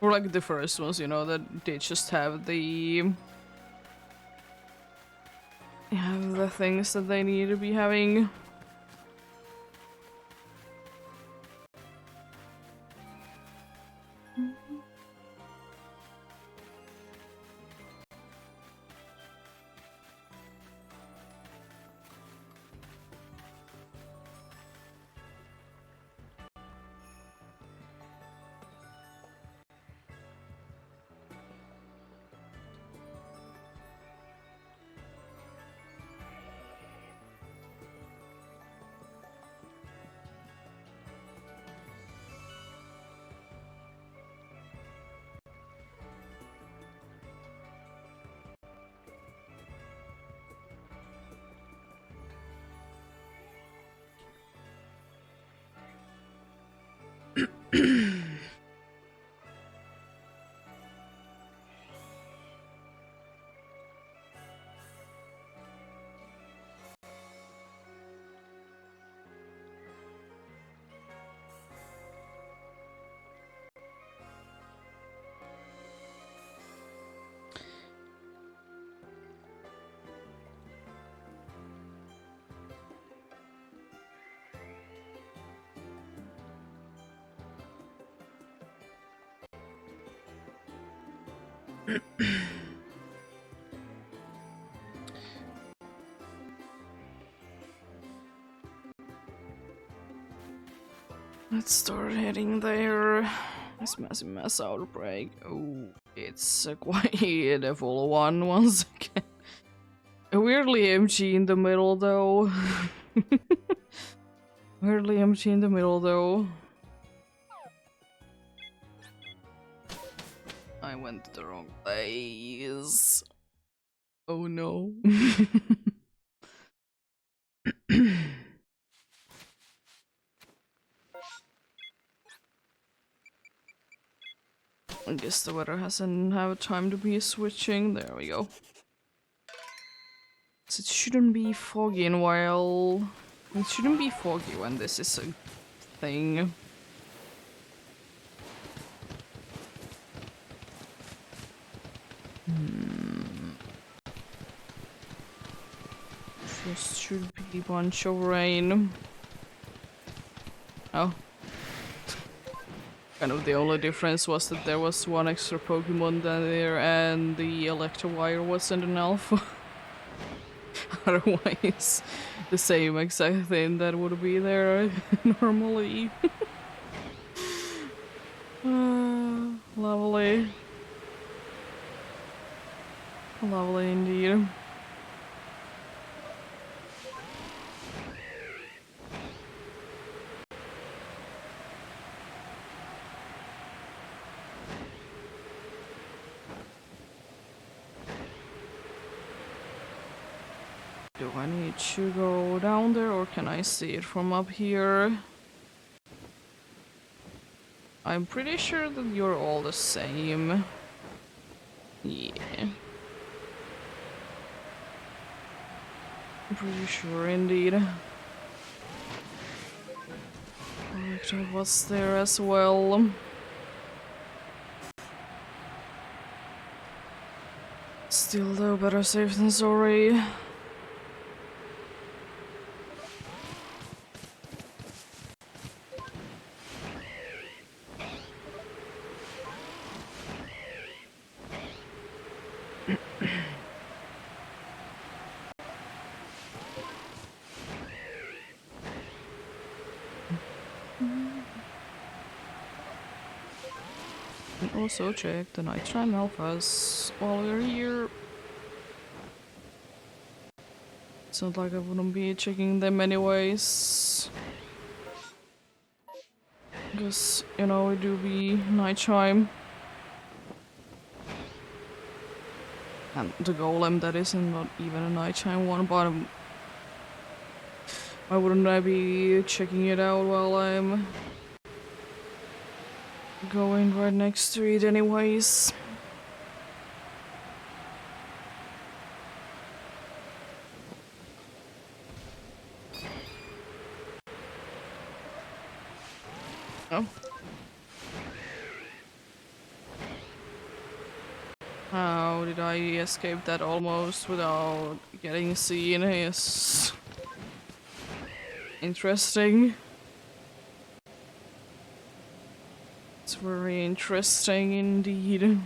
Or like the first ones, you know, that they just have the have the things that they need to be having. Let's start heading there. This massive mass outbreak. Oh, it's quite a full one once again. Weirdly empty in the middle though. Weirdly empty in the middle though. I went to the wrong place. Oh no. I guess the weather hasn't had time to be switching. There we go. So it shouldn't be foggy in a while. It shouldn't be foggy when this is a thing. Just should be a bunch of rain. Oh. Kind of the only difference was that there was one extra Pokemon there and the Electivire wasn't an alpha. Otherwise, the same exact thing that would be there normally. Lovely. Lovely indeed. Do I need to go down there or can I see it from up here? I'm pretty sure that you're all the same. Yeah. I'm pretty sure indeed. Victor was there as well. Still though, better safe than sorry. Also check the nighttime alphas while we're here. It's not like I wouldn't be checking them anyways. Because, you know, it do be nighttime. And the golem that isn't not even a nighttime one, but why wouldn't I be checking it out while I'm going right next to it anyways? Oh. How did I escape that almost without getting seen? Yes. Interesting. It's very interesting indeed.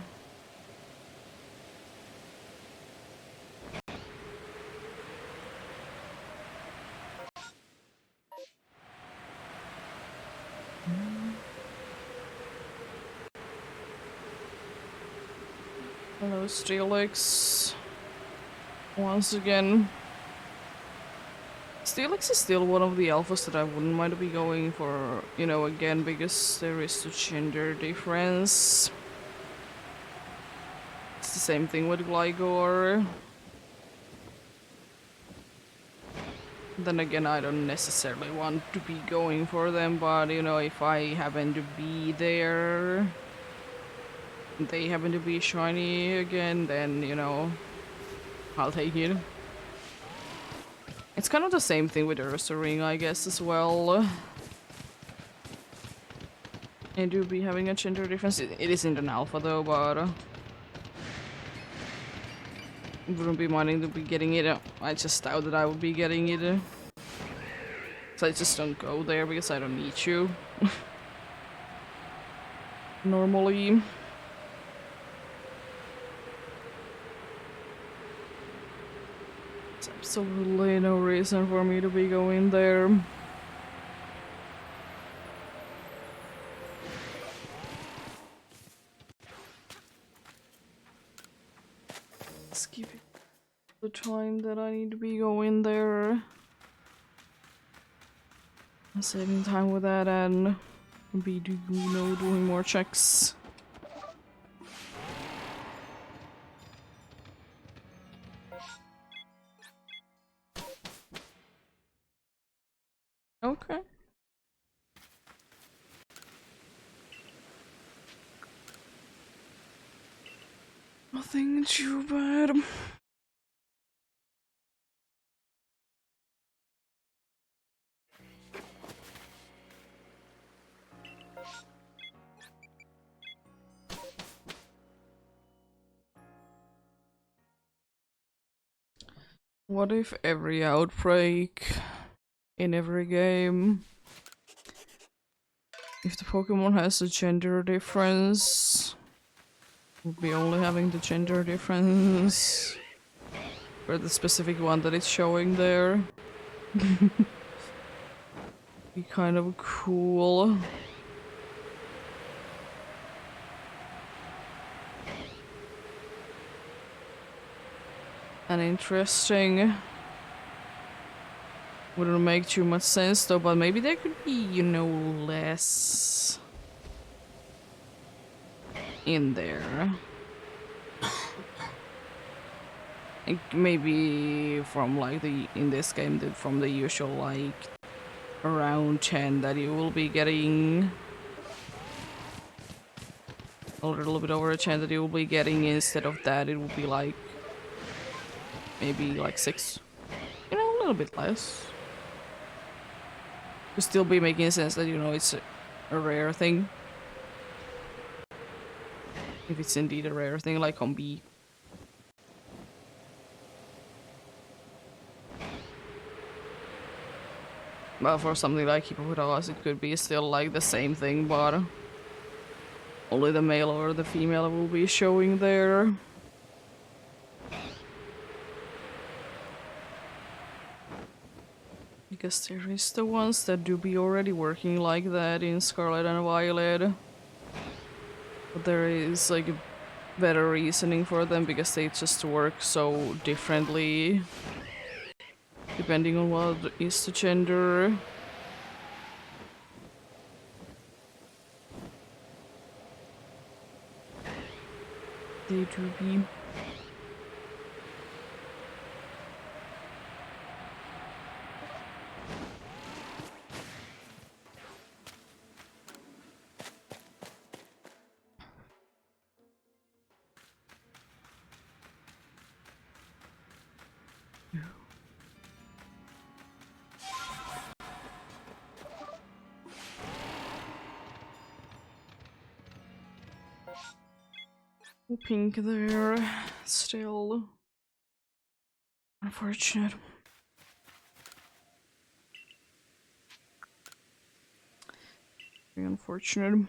Hello, Steelix. Once again. Steelix is still one of the alphas that I wouldn't mind to be going for, you know, again, because there is a gender difference. It's the same thing with Gligor. Then again, I don't necessarily want to be going for them, but, you know, if I happen to be there, they happen to be shiny again, then, you know, I'll take it. It's kind of the same thing with Ursaring, I guess, as well. I do be having a gender difference. It isn't an alpha though, but wouldn't be minding to be getting it. I just doubt that I would be getting it. So I just don't go there because I don't need you. Normally. There's absolutely no reason for me to be going there. Let's keep it the time that I need to be going there. I'm saving time with that and be doing more checks. Okay. Nothing too bad. What if every outbreak in every game, if the Pokemon has a gender difference, we'll be only having the gender difference for the specific one that it's showing there. Be kind of cool. And interesting. Wouldn't make too much sense though, but maybe there could be, you know, less in there. Like maybe from like in this game from the usual like around 10 that you will be getting a little bit over a 10 that you will be getting, instead of that it will be like maybe like 6, you know, a little bit less. To still be making sense that, you know, it's a rare thing. If it's indeed a rare thing, like on B. But for something like Hippopotamus, it could be still like the same thing, but only the male or the female will be showing there. Because there is the ones that do be already working like that in Scarlet and Violet. But there is like a better reasoning for them because they just work so differently depending on what is the gender. They do be. Pink there. Still. Unfortunate. Very unfortunate.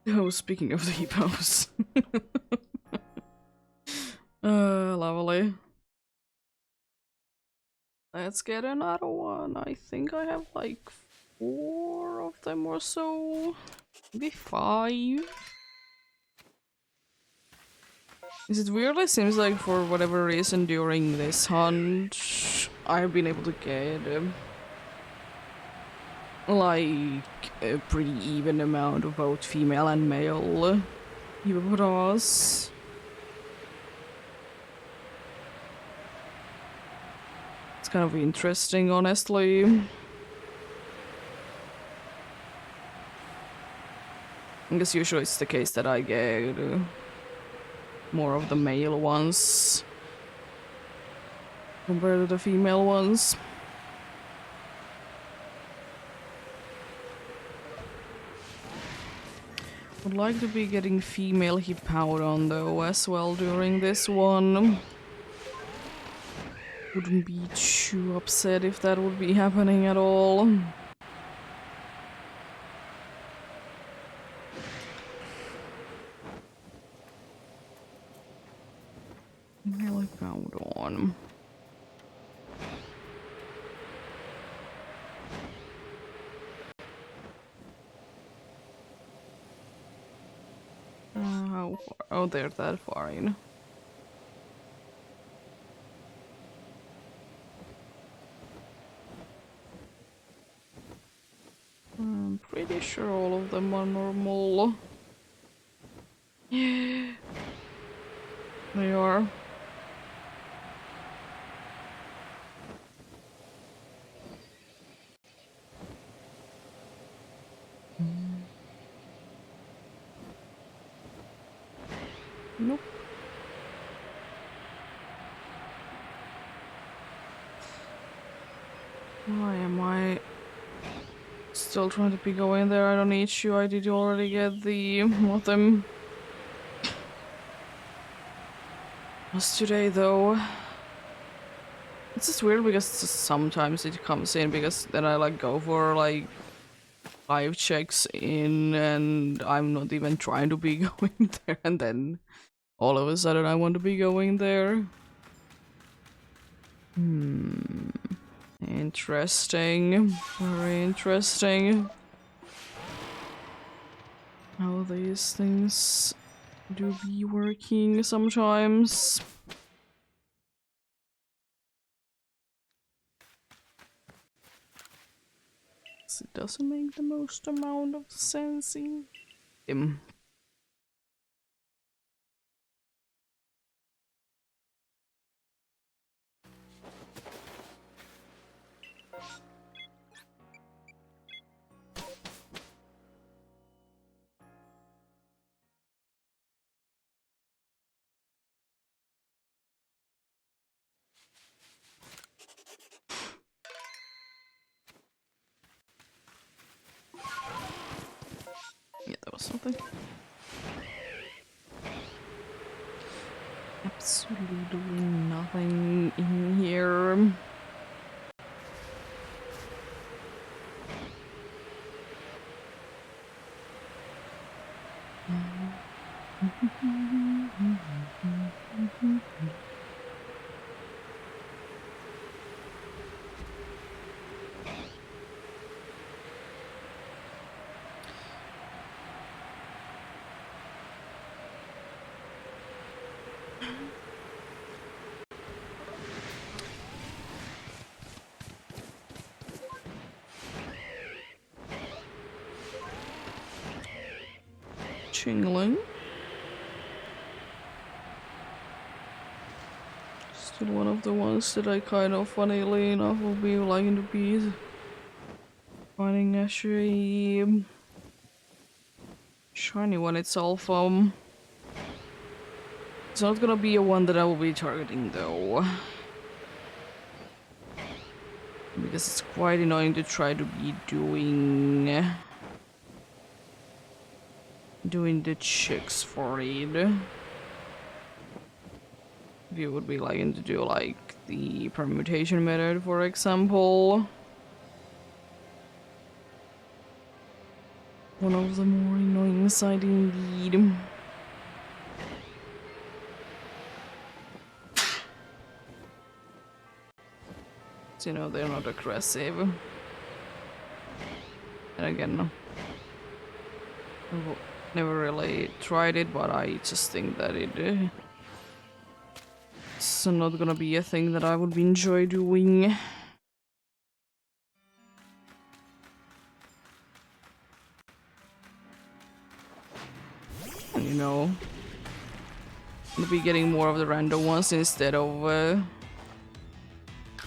Oh, speaking of the hippos. Lovely. Let's get another one. I think I have like 4 of them or so. Maybe 5. Is it weirdly seems like for whatever reason during this hunt I've been able to get like a pretty even amount of both female and male hippopotamus. It's kind of interesting, honestly. I guess usually it's the case that I get more of the male ones compared to the female ones. Would like to be getting female hippowdon though as well during this one. Wouldn't be too upset if that would be happening at all. Female hippowdon. How far? Oh, they're that far in. I'm pretty sure all of them are normal. Yeah. They are. Nope. Why am I still trying to be going there? I don't need you. I did already get the one of them. Was today though. It's just weird because sometimes it comes in because then I like go for like 5 checks in and I'm not even trying to be going there, and then all of a sudden I want to be going there. Interesting. Very interesting. How these things do be working sometimes. It doesn't make the most amount of sense in him. Yeah, that was something. Absolutely nothing in here. Chingling. Still one of the ones that I kind of funnily enough will be liking to be finding actually shiny one itself. It's not gonna be a one that I will be targeting though. Because it's quite annoying to try to be doing the checks for it. If you would be liking to do like the permutation method, for example. One of the more annoying side indeed. You know, they're not aggressive. And again, I've never really tried it, but I just think that it's not gonna be a thing that I would enjoy doing. And you know, I'll be getting more of the random ones instead of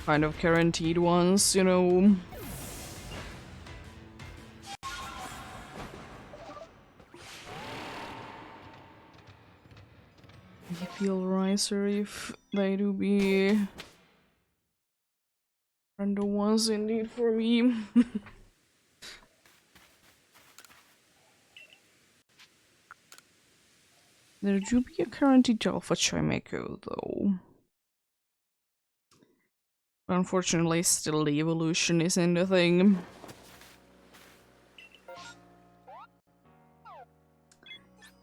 kind of guaranteed ones, you know. I feel nicer if they do be random ones indeed for me. There do be a guaranteed alpha Chimeco though. But unfortunately, still the evolution isn't a thing.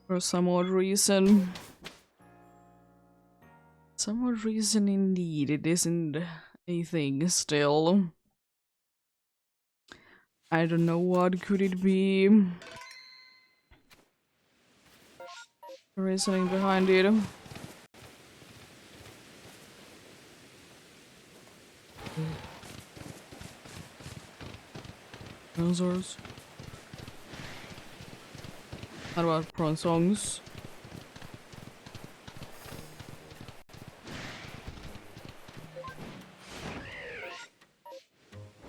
For some odd reason. Some odd reason indeed, it isn't a thing still. I don't know what could it be. The reasoning behind it. Dinosaurs. How about prawn songs?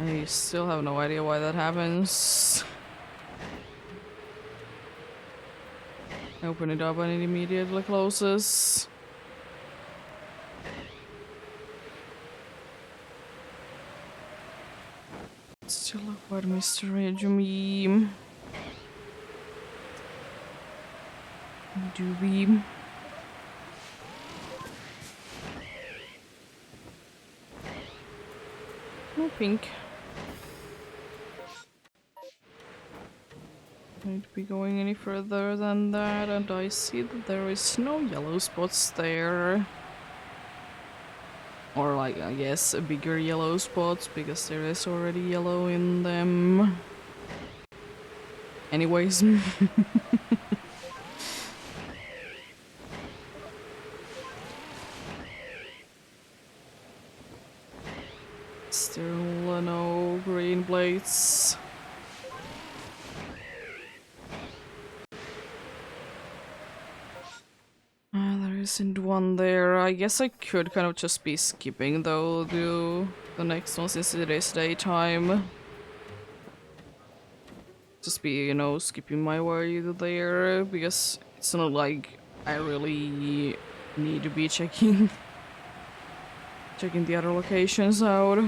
I still have no idea why that happens. I open it up and it immediately closes. Still a quite mystery to me. Do we? No pink. Need to be going any further than that, and I see that there is no yellow spots there. Or like, I guess, bigger yellow spots, because there is already yellow in them. Anyways. Still no green plates. There isn't one there. I guess I could kind of just be skipping though to the next one since it is daytime. Just be, you know, skipping my way there because it's not like I really need to be checking the other locations out.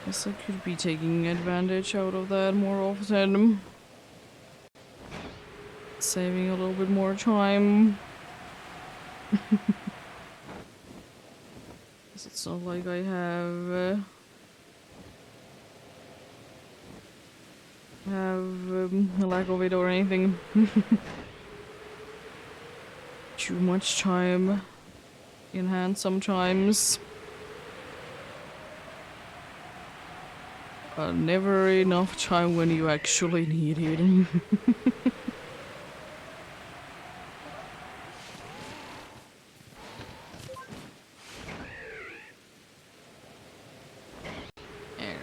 Guess I could be taking advantage out of that more often. Saving a little bit more time. Because it's not like I have a lack of it or anything. Too much time in hand sometimes. Never enough time when you actually need it. There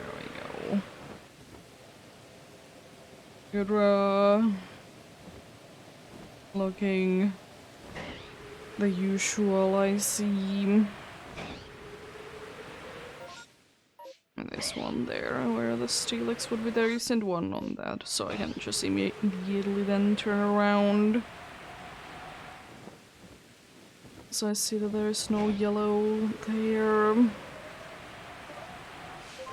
we go. Good looking the usual I see. And this one there, where the Steelix would be. There isn't one on that, so I can just immediately then turn around. So I see that there is no yellow there.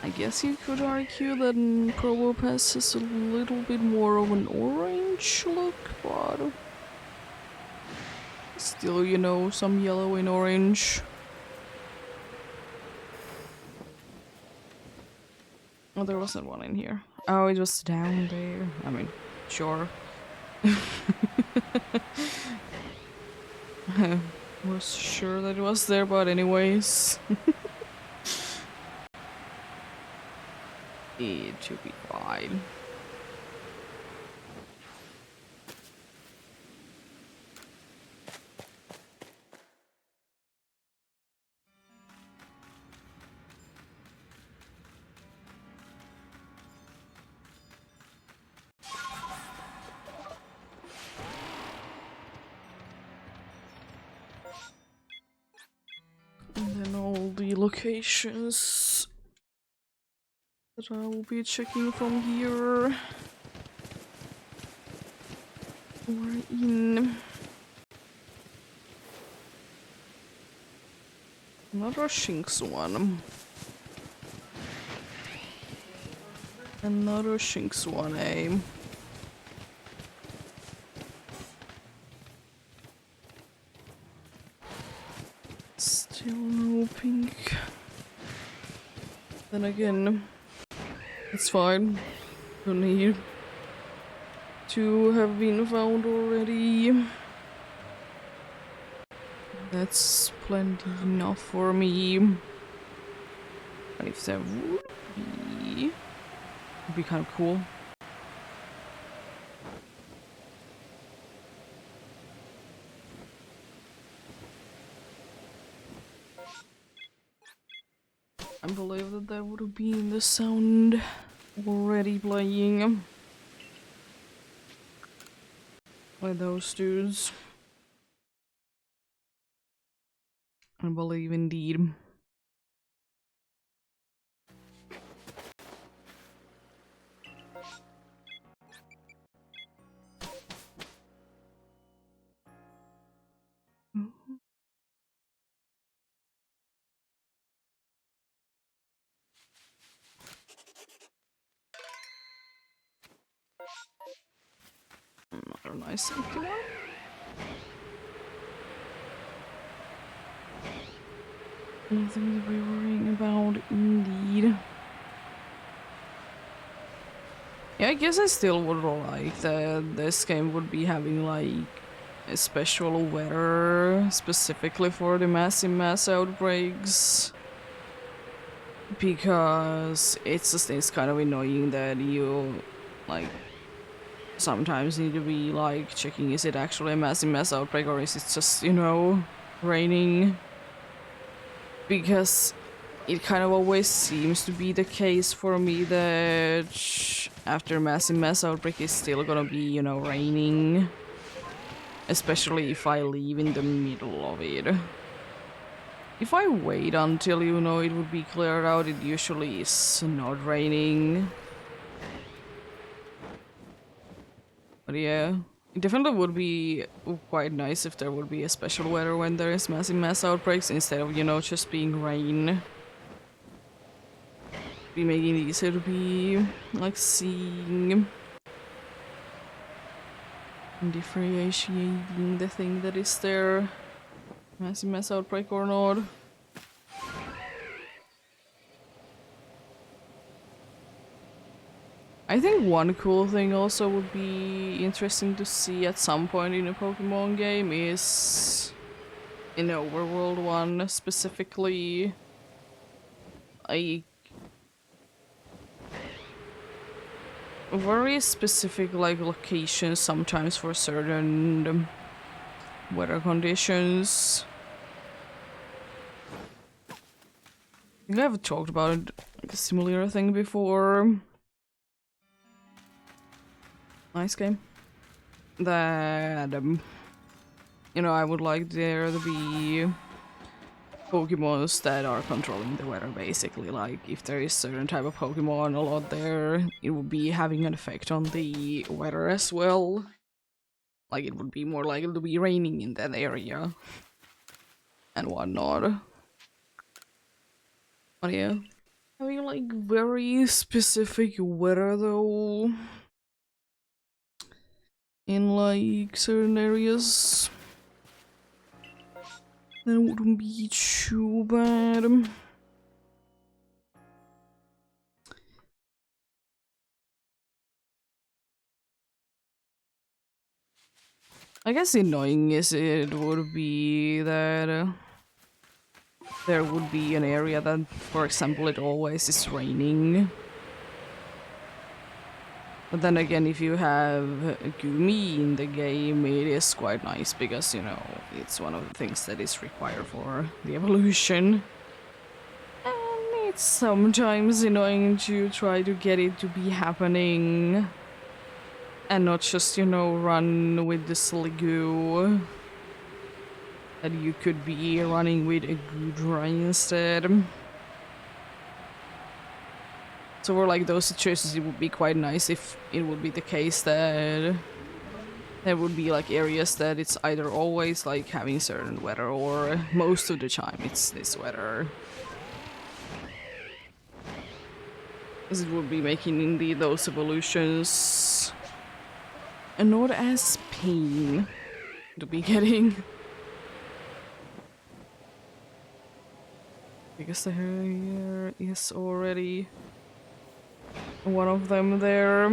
I guess you could argue that Probopass is a little bit more of an orange look, but still, you know, some yellow and orange. Oh, there wasn't one in here. Oh, it was down there. I mean, sure. I was sure that it was there, but anyways. It should be fine. And then all the locations that I will be checking from here. We're in another Shinx one. Another Shinx one, eh? Still no pink. Then again, it's fine. Don't need to have been found already. That's plenty enough for me. But if there would be kind of cool. I believe that there would have been the sound already playing by those dudes. I believe indeed. Another nice empty one. Nothing to be worrying about, indeed. Yeah, I guess I still would like that this game would be having like a special weather specifically for the massive mass outbreaks. Because it's kind of annoying that you like sometimes need to be like checking, is it actually a massive mass outbreak or is it just, you know, raining? Because it kind of always seems to be the case for me that after massive mass outbreak it's still gonna be, you know, raining. Especially if I leave in the middle of it. If I wait until, you know, it would be cleared out, it usually is not raining. But yeah, it definitely would be quite nice if there would be a special weather when there is massive mass outbreaks instead of, you know, just being rain. Be making it easier to be like seeing and differentiating the thing that is there, massive mass outbreak or not. I think one cool thing also would be interesting to see at some point in a Pokemon game is in the overworld one specifically, like very specific like locations sometimes for certain weather conditions. I think I've talked about it, like a similar thing before. Nice game. That you know, I would like there to be Pokemons that are controlling the weather, basically. Like, if there is certain type of Pokemon a lot there, it would be having an effect on the weather as well. Like, it would be more likely to be raining in that area. And whatnot. But yeah. Having, like, very specific weather, though. In, like, certain areas. That wouldn't be too bad. I guess the annoying is it would be that there would be an area that, for example, it always is raining. But then again, if you have Gumi in the game, it is quite nice because, you know, it's one of the things that is required for the evolution. And it's sometimes annoying to try to get it to be happening. And not just, you know, run with the Sliggoo. That you could be running with a Gudra instead. So for like those situations, it would be quite nice if it would be the case that there would be like areas that it's either always like having certain weather or most of the time it's this weather. Because it would be making indeed those evolutions not as pain to be getting. Because there is already one of them there.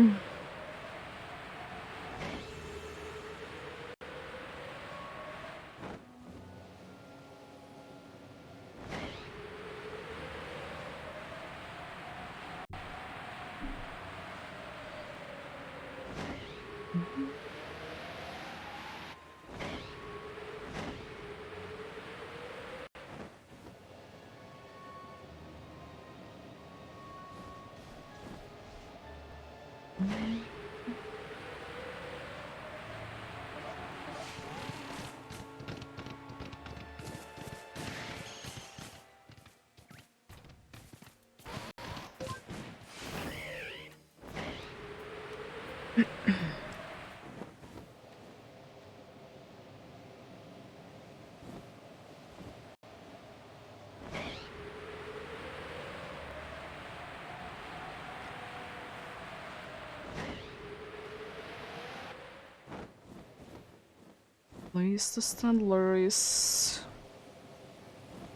Place the Standler is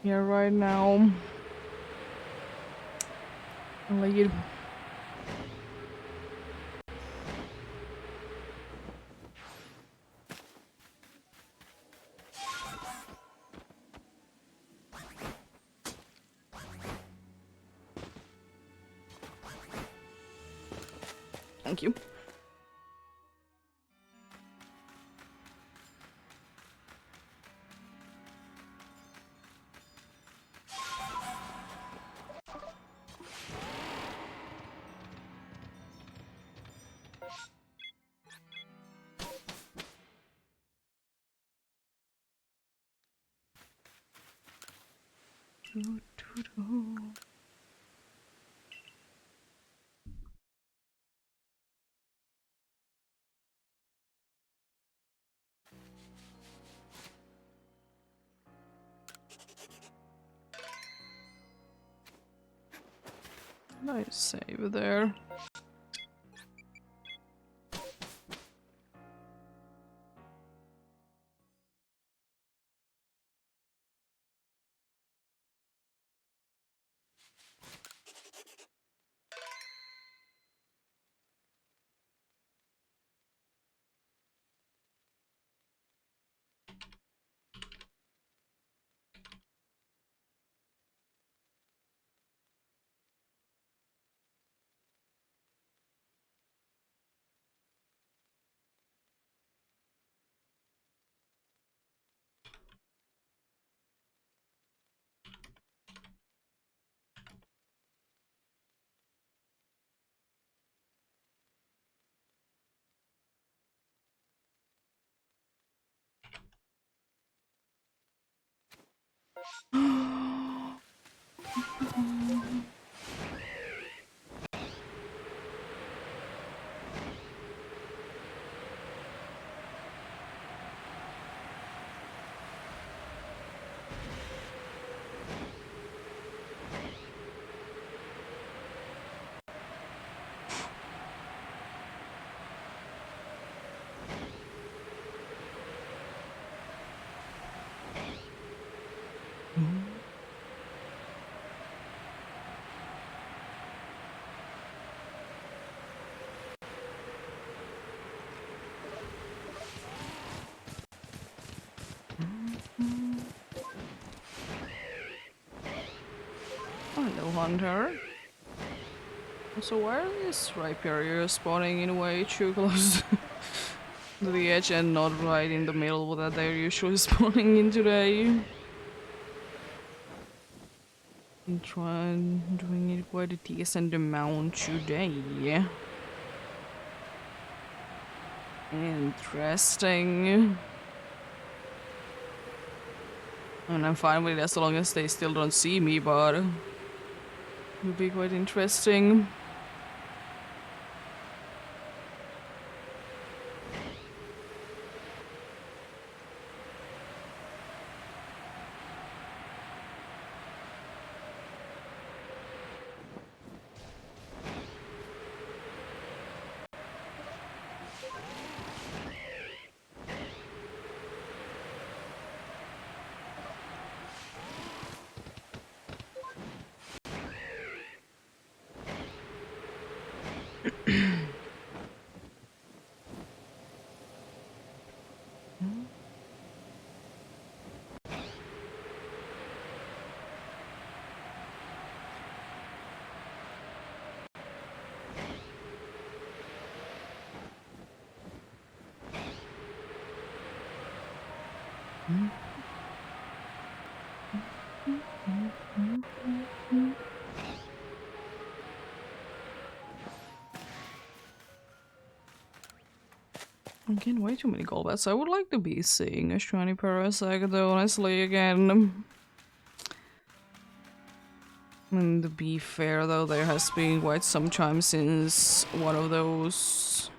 here right now. Lead. Thank you. Nice save there. Hello, Hunter. So why are these riparians spawning in a way too close to the edge and not right in the middle that they're usually spawning in today? I'm trying doing it quite a decent amount today. Interesting. And I'm fine with it as long as they still don't see me, but it would be quite interesting. I'm getting way too many gold bats. I would like to be seeing a shiny parasect though, honestly, again. And to be fair though, there has been quite some time since one of those,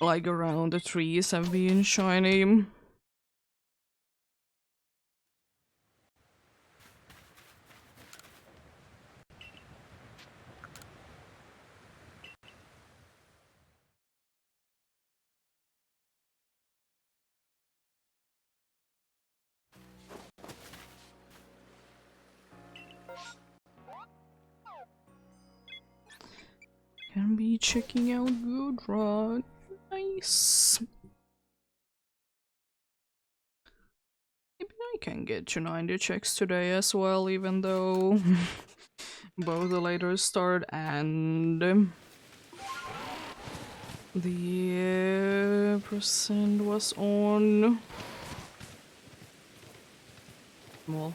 like around the trees, have been shiny. Can be checking out good run. Nice. Maybe I can get to 90 checks today as well, even though both the later start and the percent was on small.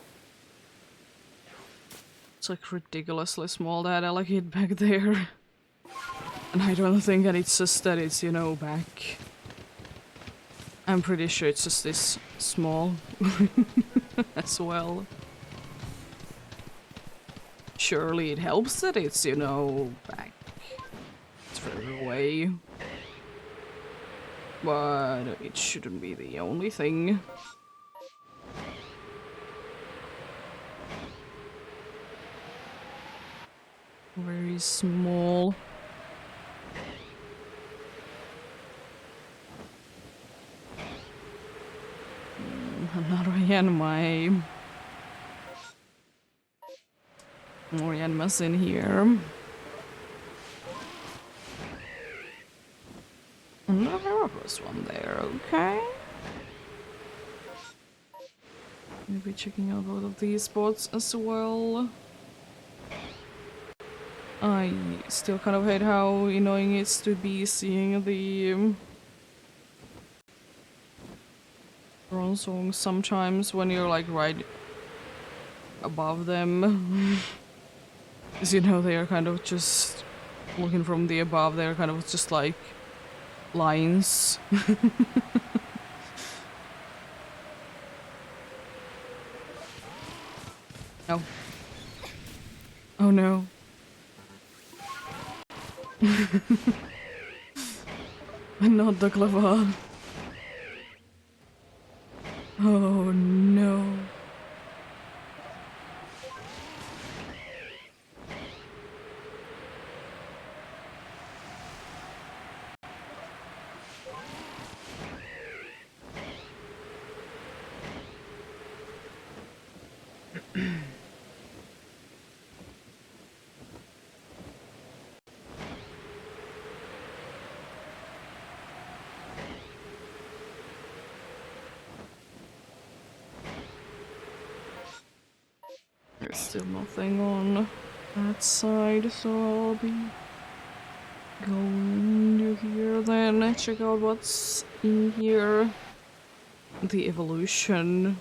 It's like ridiculously small, that allocate back there. And I don't think that it's just that it's, you know, back. I'm pretty sure it's just this small as well. Surely it helps that it's, you know, back. It's further away. But it shouldn't be the only thing. Very small. Another Yanmai. More Yanmas in here. Another Heracross one there, okay. Maybe checking out both of these spots as well. I still kind of hate how annoying it is to be seeing the Bronzong sometimes when you're like right above them. Because you know they are kind of just looking from the above, they're kind of just like lines. No. Oh no. Not the clever. Oh no. There's still nothing on that side, so I'll be going to here then. Check out what's in here. The evolution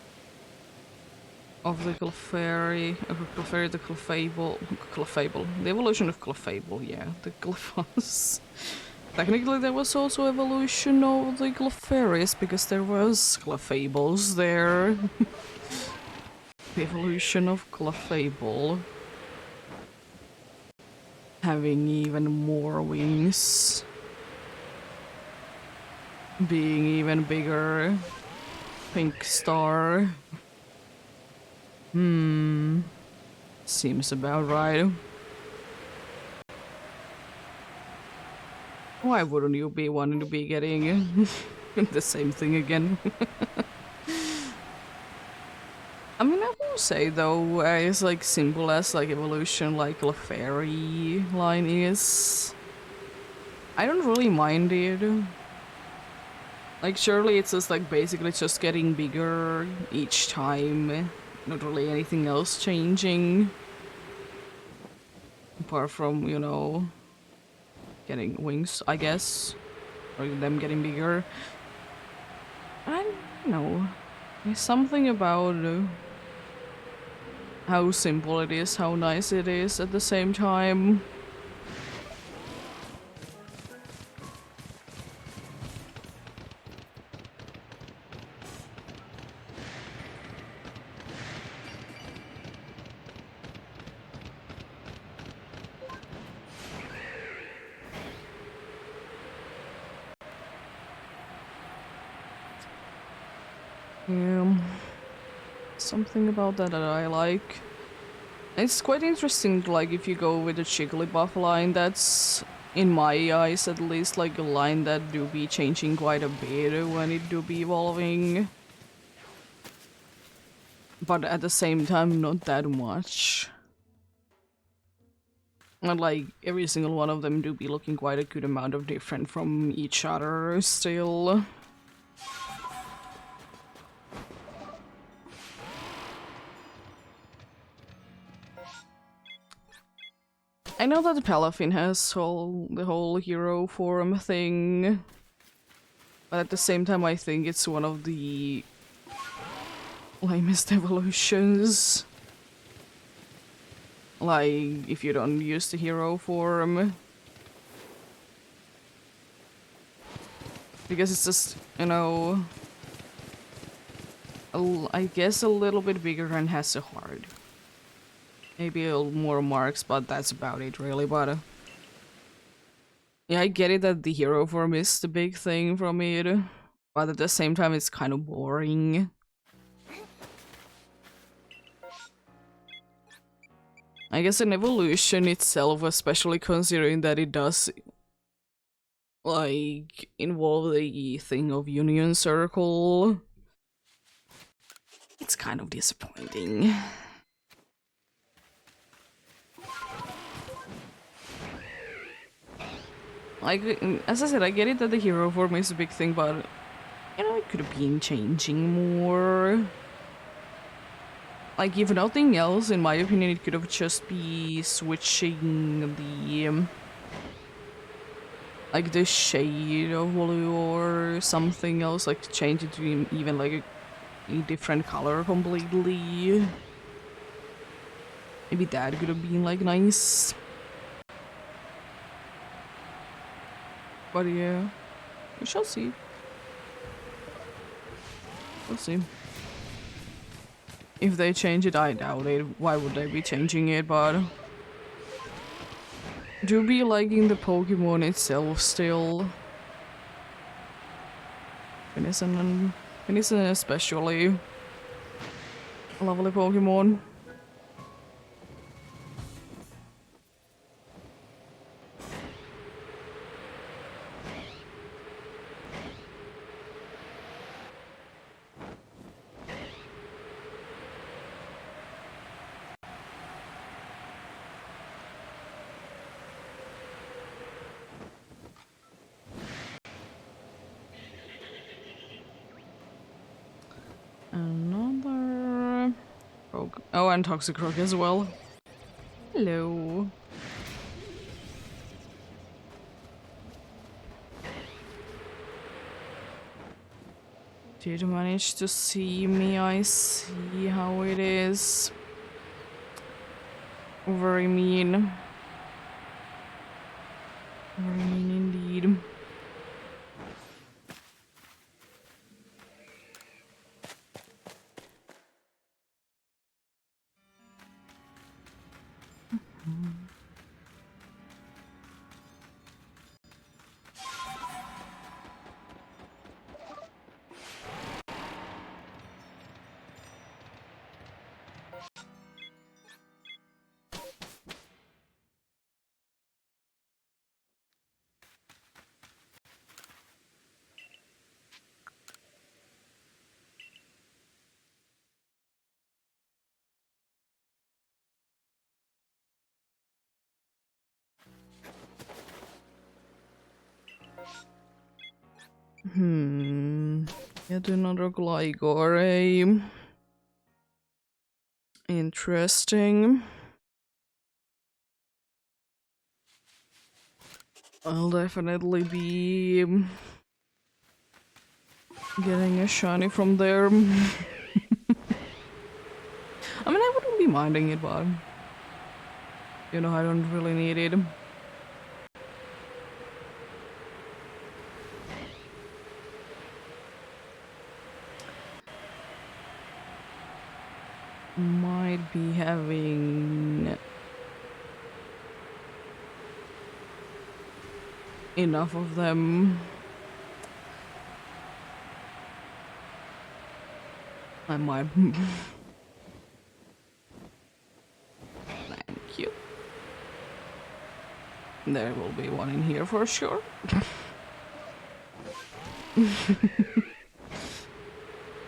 of the Clefairy, the Clefable. The evolution of Clefable, yeah, the Glyphos. Technically there was also evolution of the Clefairies, because there was Clefables there. The evolution of Clefable. Having even more wings. Being even bigger. Pink star. Seems about right. Why wouldn't you be wanting to be getting the same thing again? I mean, I will say though, as like simple as like evolution like Clefairy line is, I don't really mind it. Like surely it's just like basically just getting bigger each time, not really anything else changing. Apart from, you know, getting wings, I guess, or them getting bigger. I don't know, there's something about how simple it is, how nice it is at the same time. Yeah, something about that that I like. It's quite interesting, like, if you go with the Jigglypuff line, that's, in my eyes at least, like a line that do be changing quite a bit when it do be evolving. But at the same time, not that much. And like, every single one of them do be looking quite a good amount of different from each other still. I know that Palafin has the whole hero form thing, but at the same time I think it's one of the lamest evolutions. Like, if you don't use the hero form. Because it's just, you know, I guess a little bit bigger and has a heart. Maybe a little more marks, but that's about it really, but yeah, I get it that the hero form is the big thing from it, but at the same time it's kind of boring. I guess an evolution itself, especially considering that it does like involve the thing of Union Circle, it's kind of disappointing. Like, as I said, I get it that the hero form is a big thing, but, you know, it could have been changing more. Like, if nothing else, in my opinion, it could have just be switching the, like, the shade of blue or something else, like, change it to even, like, a different color completely. Maybe that could have been, like, nice. But yeah, we shall see. We'll see. If they change it, I doubt it. Why would they be changing it, but... Do be liking the Pokemon itself still. Venison especially. A lovely Pokemon. Another... Oh, and Toxicroak as well. Hello. Did you manage to see me? I see how it is. Very mean. Very mean indeed. Yet another Gligar, eh? Interesting. I'll definitely be getting a shiny from there. I mean, I wouldn't be minding it, but you know, I don't really need it. Might be having enough of them. I might. Thank you. There will be one in here for sure.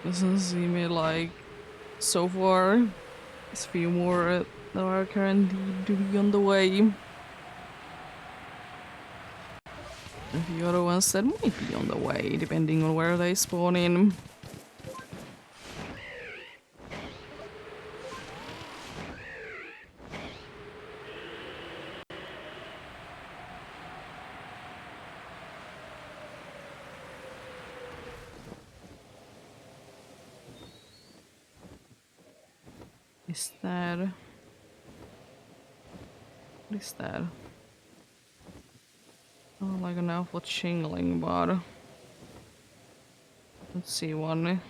Doesn't seem it like so far. There's a few more that are currently to be on the way. A few other ones that might be on the way, depending on where they spawn in. Is that... What is that? Oh, like an alpha chingling, but... Let's see one.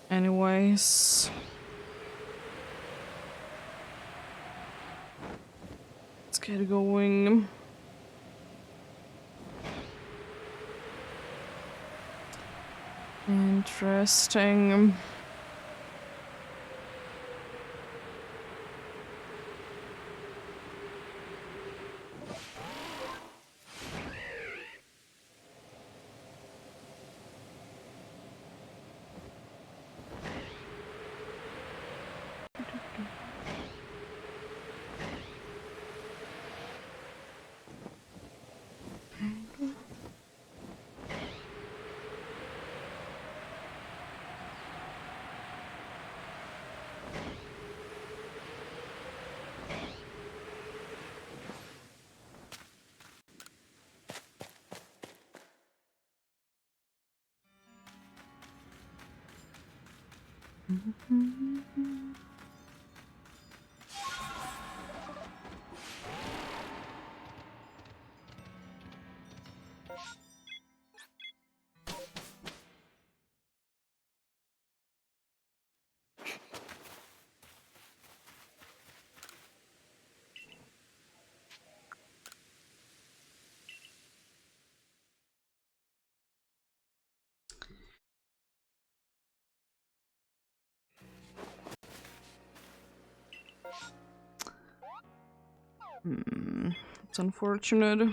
Anyways... Let's get going. Interesting. It's unfortunate.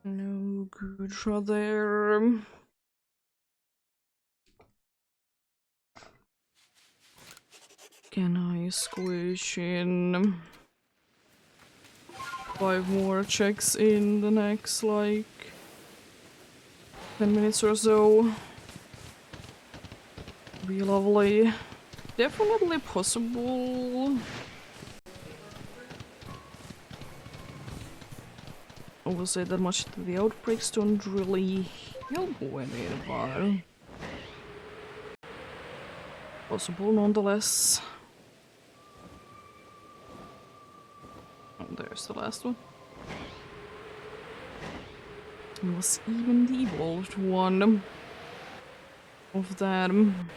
No good shot there. Can I squish in 5 more checks in the next, like, 10 minutes or so? Be lovely. Definitely possible. I will say that much that the outbreaks don't really help with it, but possible nonetheless. Oh, there's the last one. It was even the evolved one of them.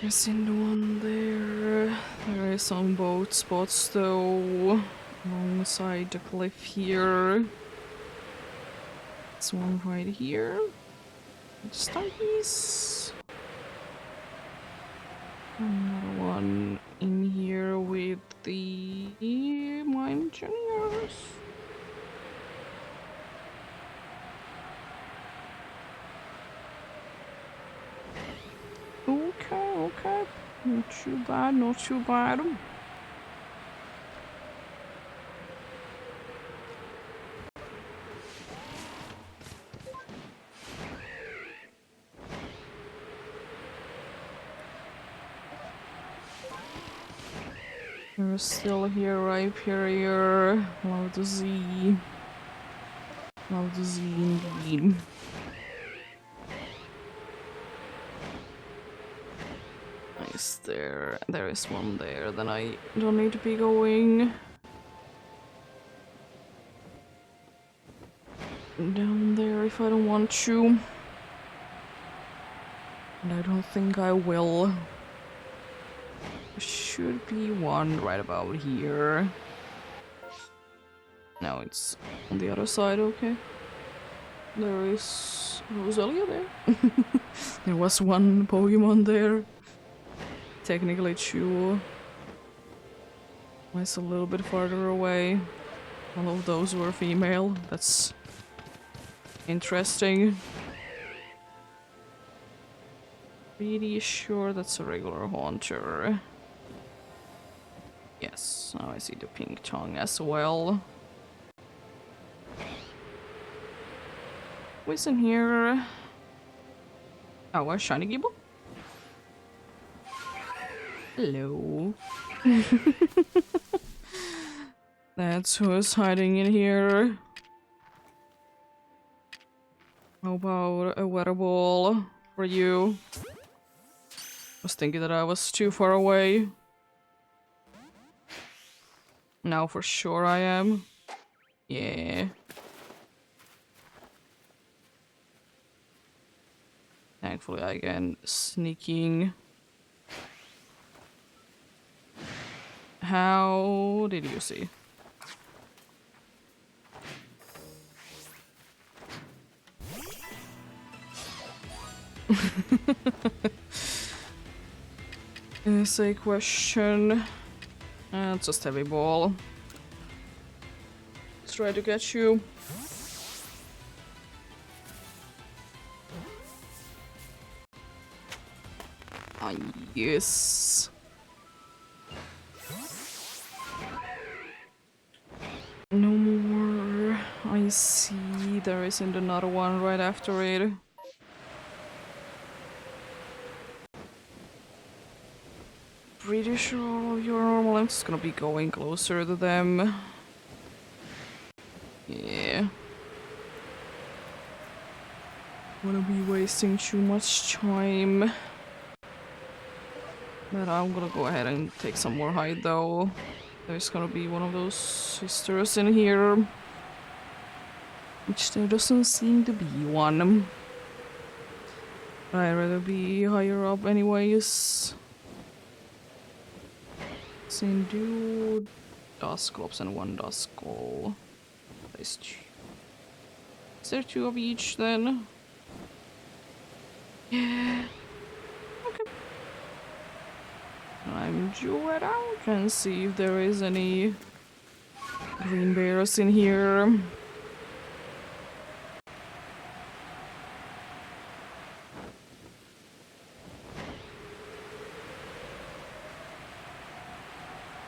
There's in the one there. There is some boat spots though, alongside the cliff here. There's one right here. Starpiece. Another one in here with the mine engineers. Okay. Not too bad, not too bad. You're still here, Rhyperior. Love to see. Love to see indeed. Nice there. There is one there, then I don't need to be going down there if I don't want to. And I don't think I will. There should be one right about here. No, it's on the other side, okay. There is Rosalia there. There was one Pokemon there. Technically two. It's a little bit farther away. All of those were female. That's interesting. Pretty sure that's a regular haunter. Yes, now I see the pink tongue as well. Who's in here? Oh, a shiny Gibble? Hello. That's who's hiding in here. How about a weather ball for you? I was thinking that I was too far away. Now for sure I am. Yeah. Thankfully I can sneaking. How did you see? Is a question. It's just heavy ball. Let's try to get you. Ah, yes. No more. I see there isn't another one right after it. Pretty sure all of you are normal. I'm just gonna be going closer to them. Yeah. Wanna be wasting too much time. But I'm gonna go ahead and take some more hide though. There's gonna be one of those sisters in here. Which there doesn't seem to be one. I'd rather be higher up anyways. Same dude. Dusclops and one Duskull. Is there two of each then? Yeah. Okay. I'm due it out and see if there is any green bears in here.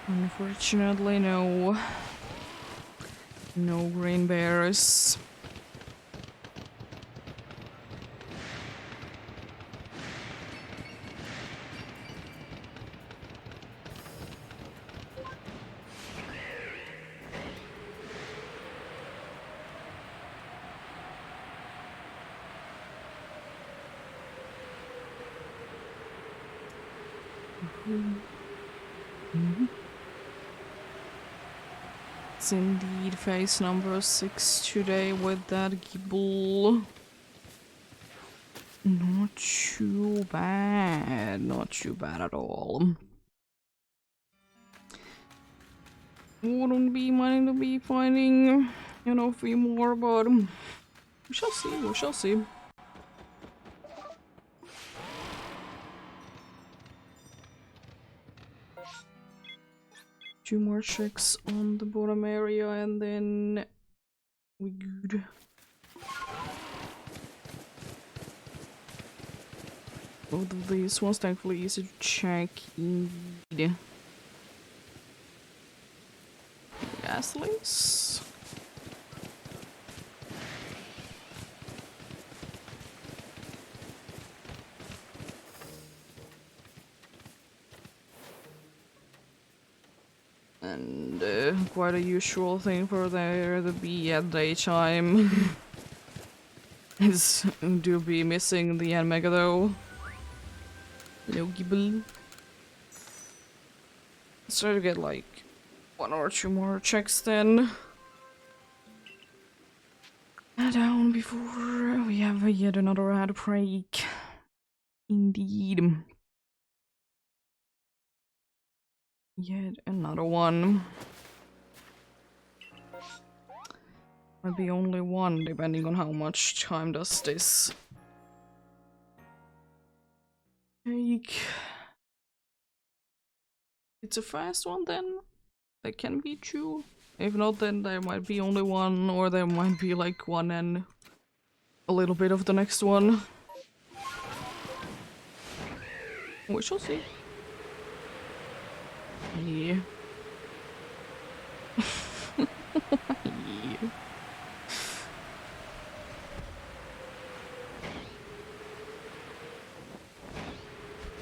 Unfortunately, no. No green bears. It's indeed phase number 6 today with that gibble. Not too bad. Not too bad at all. Wouldn't be minding to be finding, you know, 3 more, but we shall see, we shall see. Two more checks on the bottom area and then we good. Both of these ones thankfully easy to check indeed. Gas links. And quite a usual thing for there to be at daytime is to be missing the end mega though. No gibble. Let's try to get like 1 or 2 more checks then. Down before we have yet another ad break. Indeed. Yet another one. Might be only one, depending on how much time does this take. It's a fast one then? There can be 2. If not, then there might be only 1, or there might be like 1 and a little bit of the next one. We shall see. Yeah. Yeah.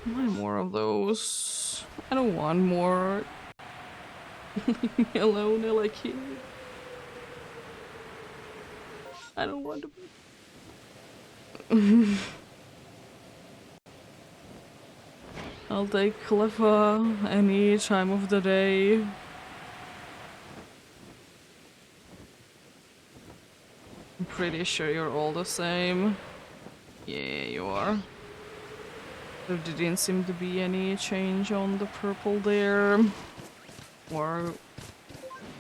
Why more of those? I don't want more. Leave me alone, I like you. I don't want to be. I'll take Cleffa any time of the day. I'm pretty sure you're all the same. Yeah, you are. There didn't seem to be any change on the purple there. Or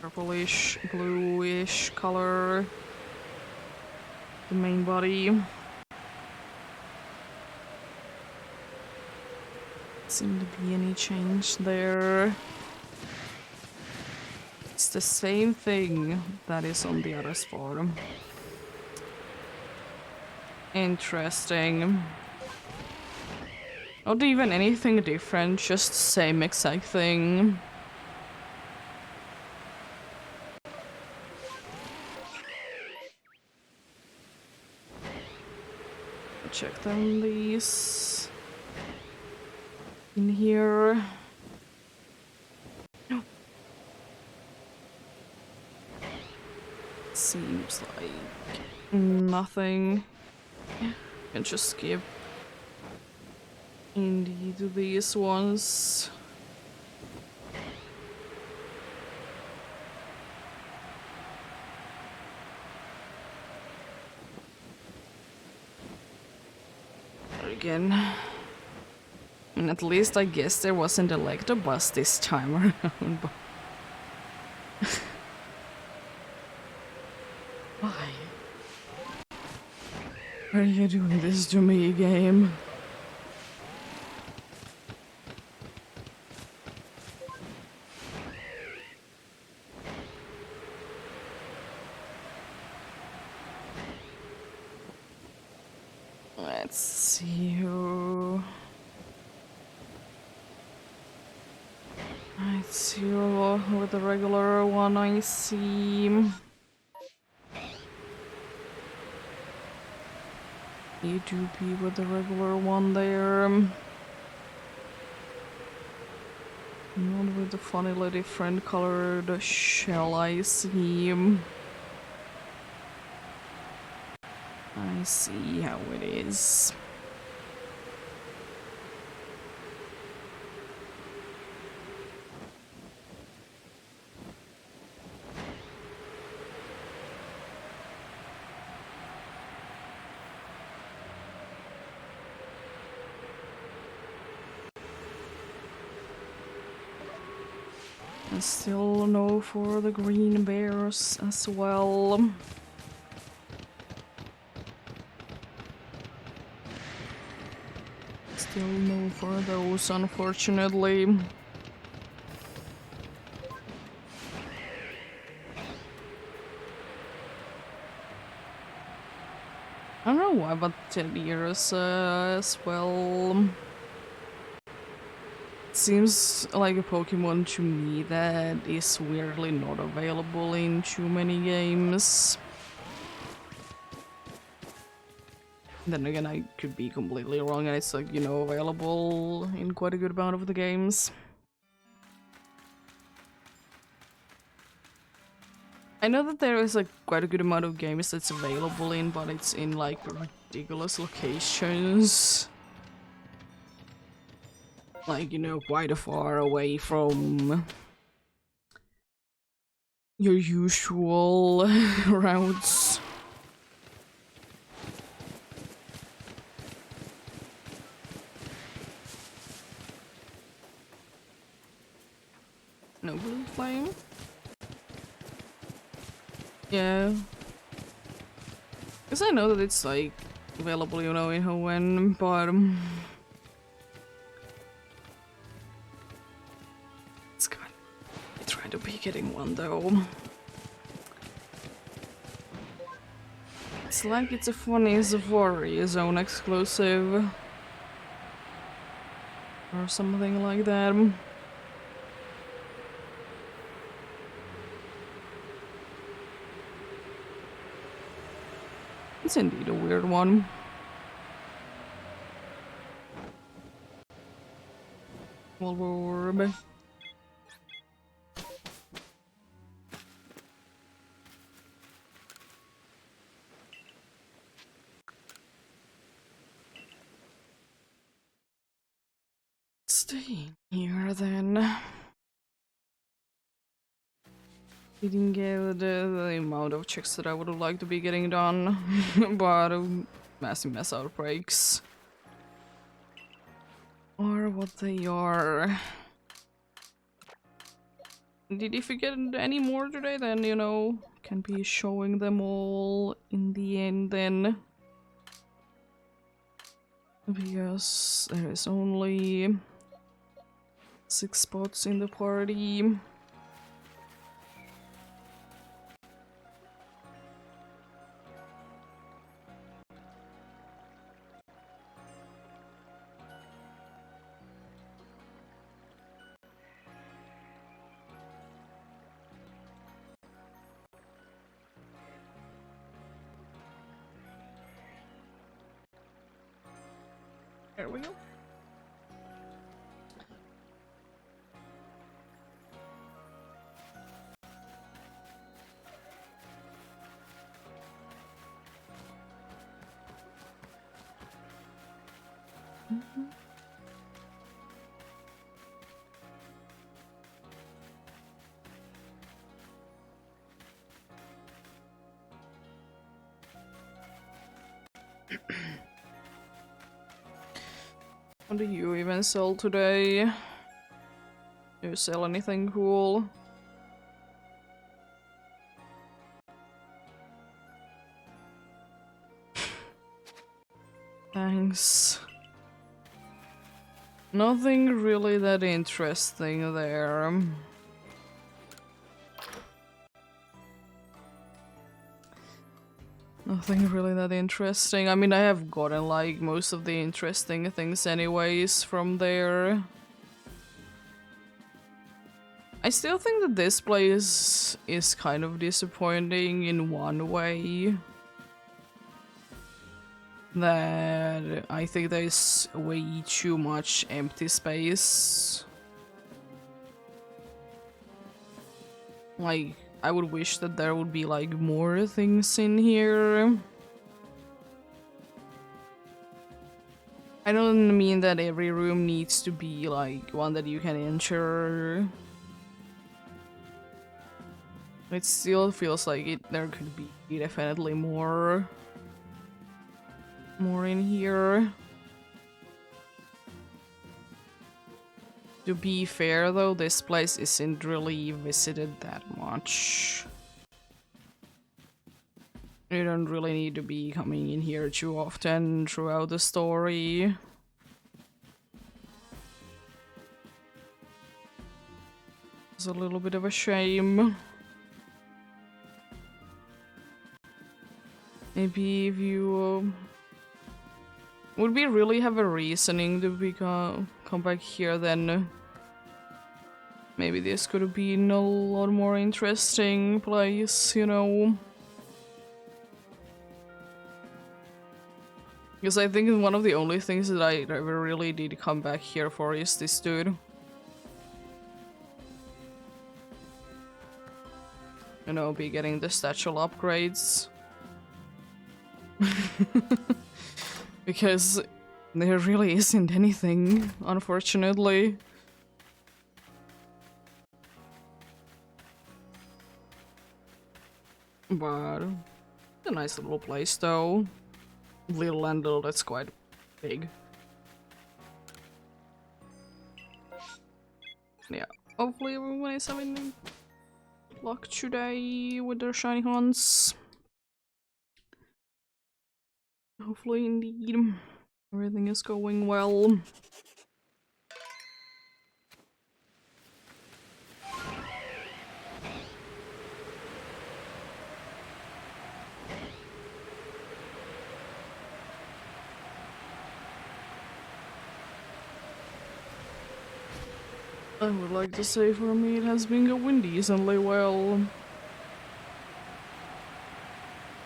purplish, bluish color. The main body. Seem to be any change there. It's the same thing that is on the other spot. Interesting. Not even anything different, just same exact thing. Check them these in here. No. Seems like nothing. Yeah, can just skip. Indeed, these ones. Again. I mean, at least I guess there wasn't a leg to bust this time around. Why? Are you doing this to me, game? Let's see who... Let's see who with the regular one I see. E2P with the regular one there. Not with the funnily different colored shell I see. I see how it is. And still no for the green bears as well. Still no for those, unfortunately. I don't know why, but 10 years as well. Seems like a Pokemon to me that is weirdly not available in too many games. Then again, I could be completely wrong and it's like, you know, available in quite a good amount of the games. I know that there is like quite a good amount of games that's available in, but it's in like ridiculous locations. Like, you know, quite far away from your usual routes. No blue flame? Yeah. Because I know that it's like available, you know, in Hoenn, but it's kind of trying to be getting one though. It's like it's a funny Safari zone exclusive or something like that. It's indeed a weird one. Orb. Stay here then. Didn't get the amount of checks that I would have liked to be getting done, but massive mess outbreaks are what they are. If you get any more today, then you know, can be showing them all in the end then. Because there is only 6 spots in the party. There we go. What do you even sell today? Do you sell anything cool? Thanks. Nothing really that interesting there. Nothing really that interesting. I mean, I have gotten like most of the interesting things anyways from there. I still think that this place is kind of disappointing in one way. That I think there's way too much empty space. Like, I would wish that there would be like more things in here. I don't mean that every room needs to be like one that you can enter. It still feels like there could be definitely more in here. To be fair though, this place isn't really visited that much. You don't really need to be coming in here too often throughout the story. It's a little bit of a shame. Maybe if you would we really have a reasoning to come back here, then maybe this could have been a lot more interesting place, you know? Because I think one of the only things that I ever really did come back here for is this dude. You know, be getting the statue upgrades. Because there really isn't anything, unfortunately. But it's a nice little place though. Little and little, that's quite big. Yeah, hopefully everyone is having luck today with their shiny hunts. Hopefully, indeed, everything is going well. I would like to say for me it has been going decently well.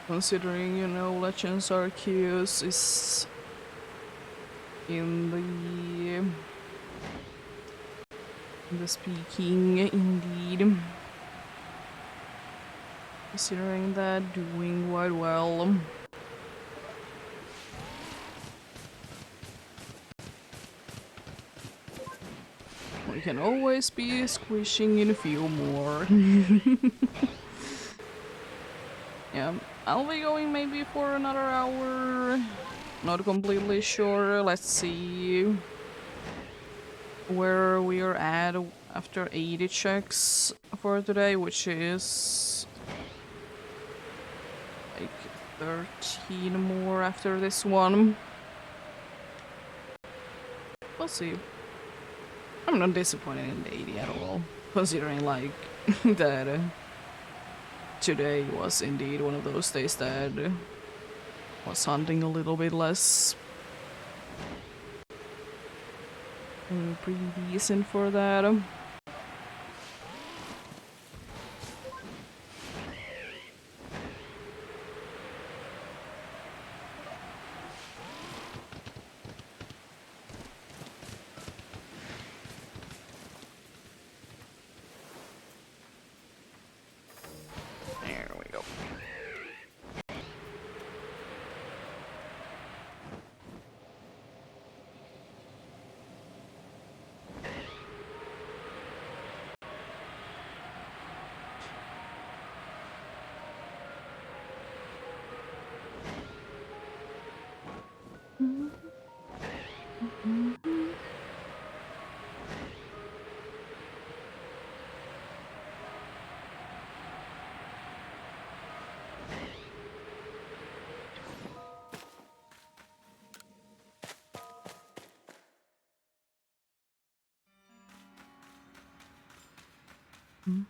Considering, you know, Legends Arceus is in the speaking, indeed. Considering that, doing quite well. We can always be squishing in a few more. Yeah, I'll be going maybe for another hour. Not completely sure. Let's see where we are at after 80 checks for today, which is like 13 more after this one. We'll see. I'm not disappointed in the 80 at all, considering like that today was indeed one of those days that was hunting a little bit less. Pretty decent for that. There we go. Oh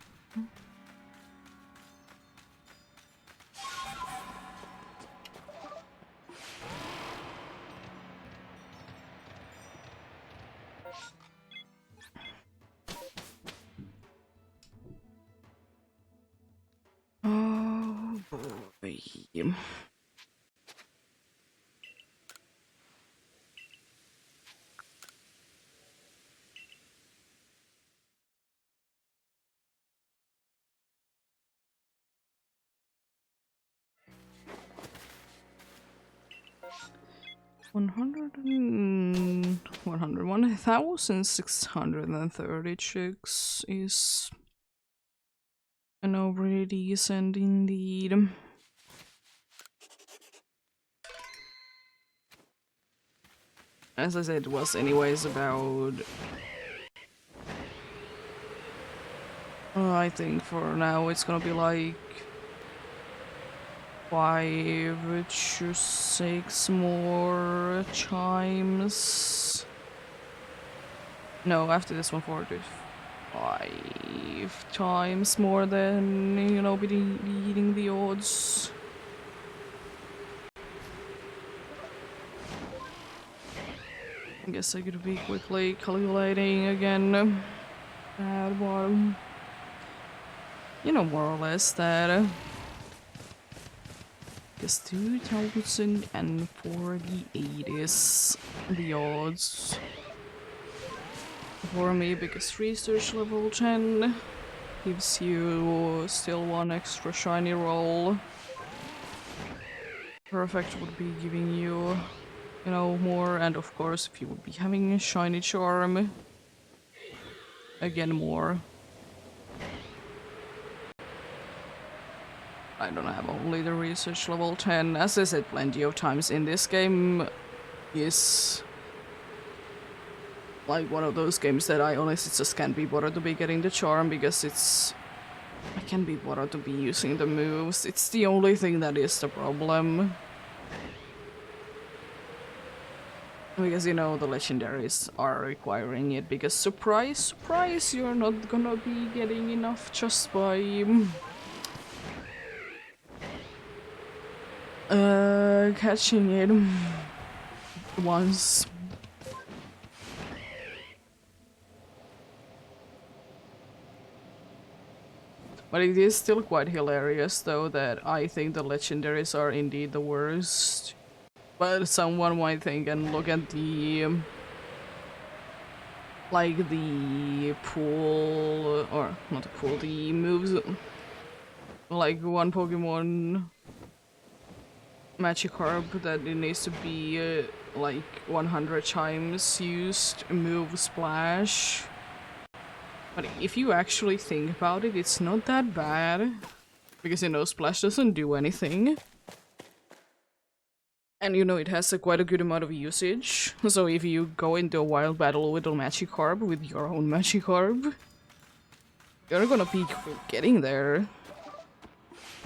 boy. 101,636 is, you know, pretty decent indeed. As I said, it was anyways about... I think for now it's gonna be like 5 to 6 more chimes. No, after this one 4 to 5 times more than, you know, beating the odds. I guess I could be quickly calculating again. That one. You know, more or less that. Guess 2048 is the odds for me, because research level 10 gives you still 1 extra shiny roll. Perfect would be giving you, you know, more, and of course if you would be having a shiny charm, again more. I don't have only the research level 10, as I said plenty of times in this game, is like one of those games that I honestly just can't be bothered to be getting the charm, because I can't be bothered to be using the moves. It's the only thing that is the problem. Because, you know, the legendaries are requiring it, because surprise, surprise, you're not gonna be getting enough just by catching it once. But it is still quite hilarious, though, that I think the legendaries are indeed the worst. But someone might think and look at the like the pool, or not the pool, the moves. Like one Pokemon Magikarp that it needs to be like 100 times used move Splash. But if you actually think about it, it's not that bad. Because, you know, Splash doesn't do anything. And, you know, it has quite a good amount of usage. So if you go into a wild battle with a Magikarp, with your own Magikarp, you're gonna be getting there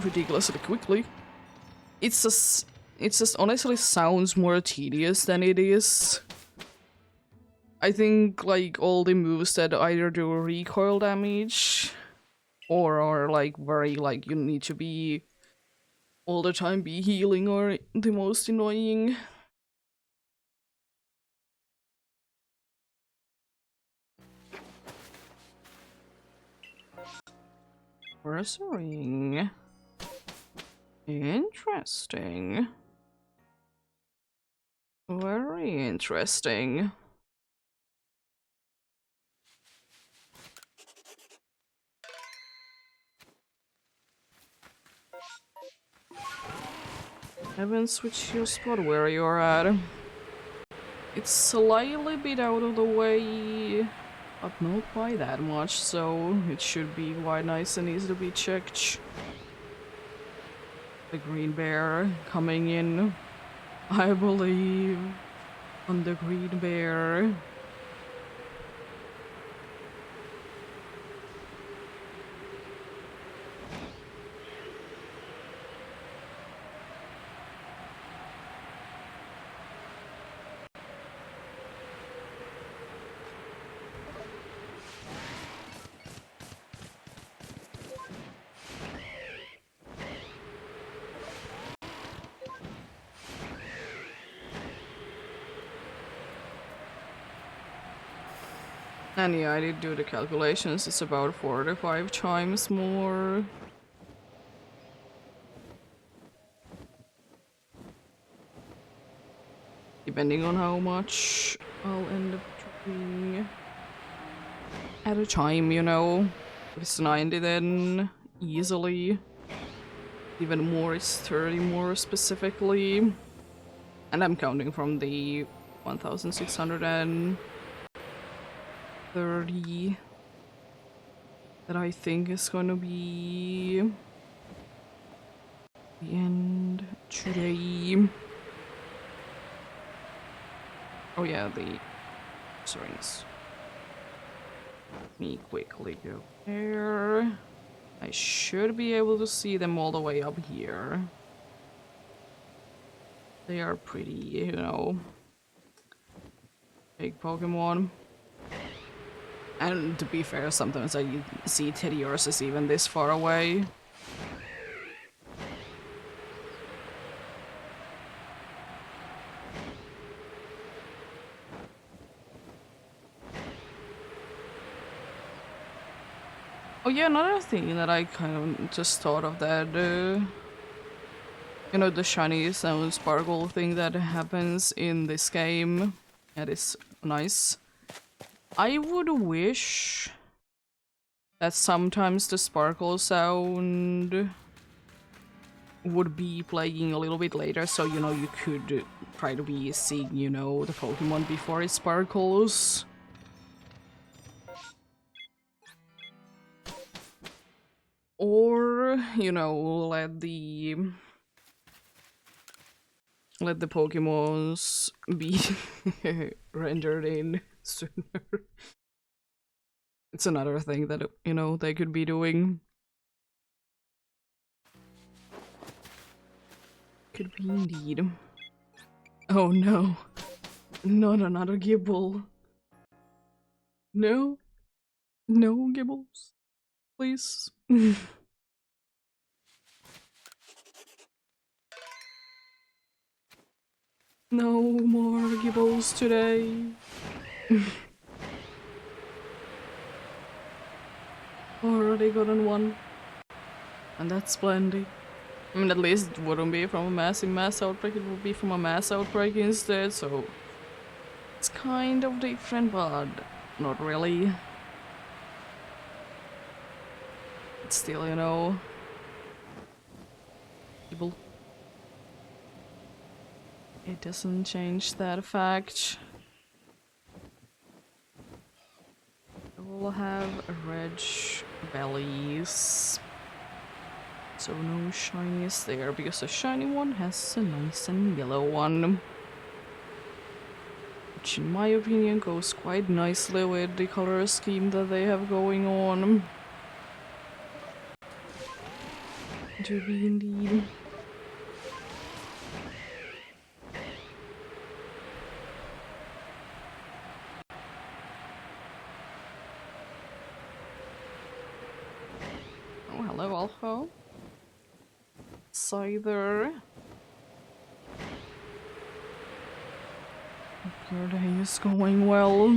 ridiculously quickly. It just honestly sounds more tedious than it is. I think, like, all the moves that either do recoil damage or are, like, very, like, you need to be all the time be healing are the most annoying. Pursuing. Interesting. Very interesting. Haven't switched your spot where you're at. It's slightly bit out of the way, but not by that much, so it should be quite nice and easy to be checked. The green bear coming in, I believe, on the green bear. And yeah, I did do the calculations, it's about 4 to 5 times more. Depending on how much I'll end up doing at a time, you know. If it's 90 then easily. Even more is 30 more specifically. And I'm counting from the 1630 that I think is gonna be the end today. Oh yeah, the strings. Let me quickly go there. I should be able to see them all the way up here. They are pretty, you know, big Pokemon. And to be fair, sometimes I see Teddiursus even this far away. Oh yeah, another thing that I kind of just thought of that, you know, the shiny sound sparkle thing that happens in this game. That is nice. I would wish that sometimes the sparkle sound would be playing a little bit later, so you know you could try to be seeing, you know, the Pokemon before it sparkles. Or, you know, let the Pokemons be rendered in sooner. It's another thing that, you know, they could be doing. Could be indeed. Oh no. Not another Gibble. No. No Gibbles. Please. No more Gibbles today. Already gotten one. And that's plenty. I mean, at least it wouldn't be from a mass outbreak, it would be from a mass outbreak instead, so it's kind of different, but not really. It's still, you know, evil. It doesn't change that fact. We'll have red bellies. So no shinies there, because the shiny one has a nice and yellow one. Which in my opinion goes quite nicely with the color scheme that they have going on. To be indeed. Oh, hello, Alpha. Scyther. Your day is going well.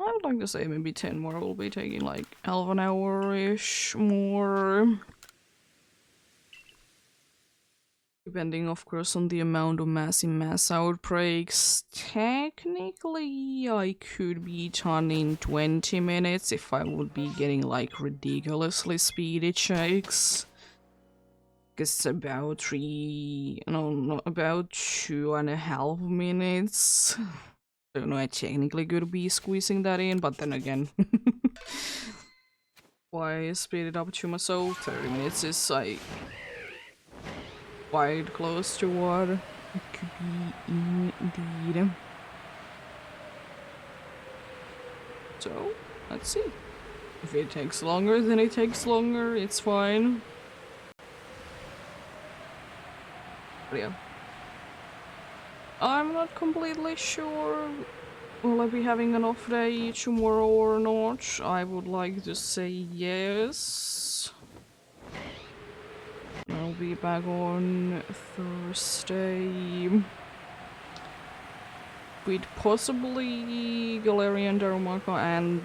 I would like to say maybe 10 more will be taking like half an hour-ish more. Depending, of course, on the amount of mass outbreaks. Technically, I could be done in 20 minutes if I would be getting like ridiculously speedy checks. Guess it's about about 2.5 minutes. Don't know, I technically could be squeezing that in, but then again, why speed it up too much? So 30 minutes is like quite close to what it could be indeed. So let's see. If it takes longer, then it takes longer. It's fine. But yeah, I'm not completely sure. Will I be having an off day tomorrow or not? I would like to say yes. I'll be back on Thursday with possibly Galarian Darumaka and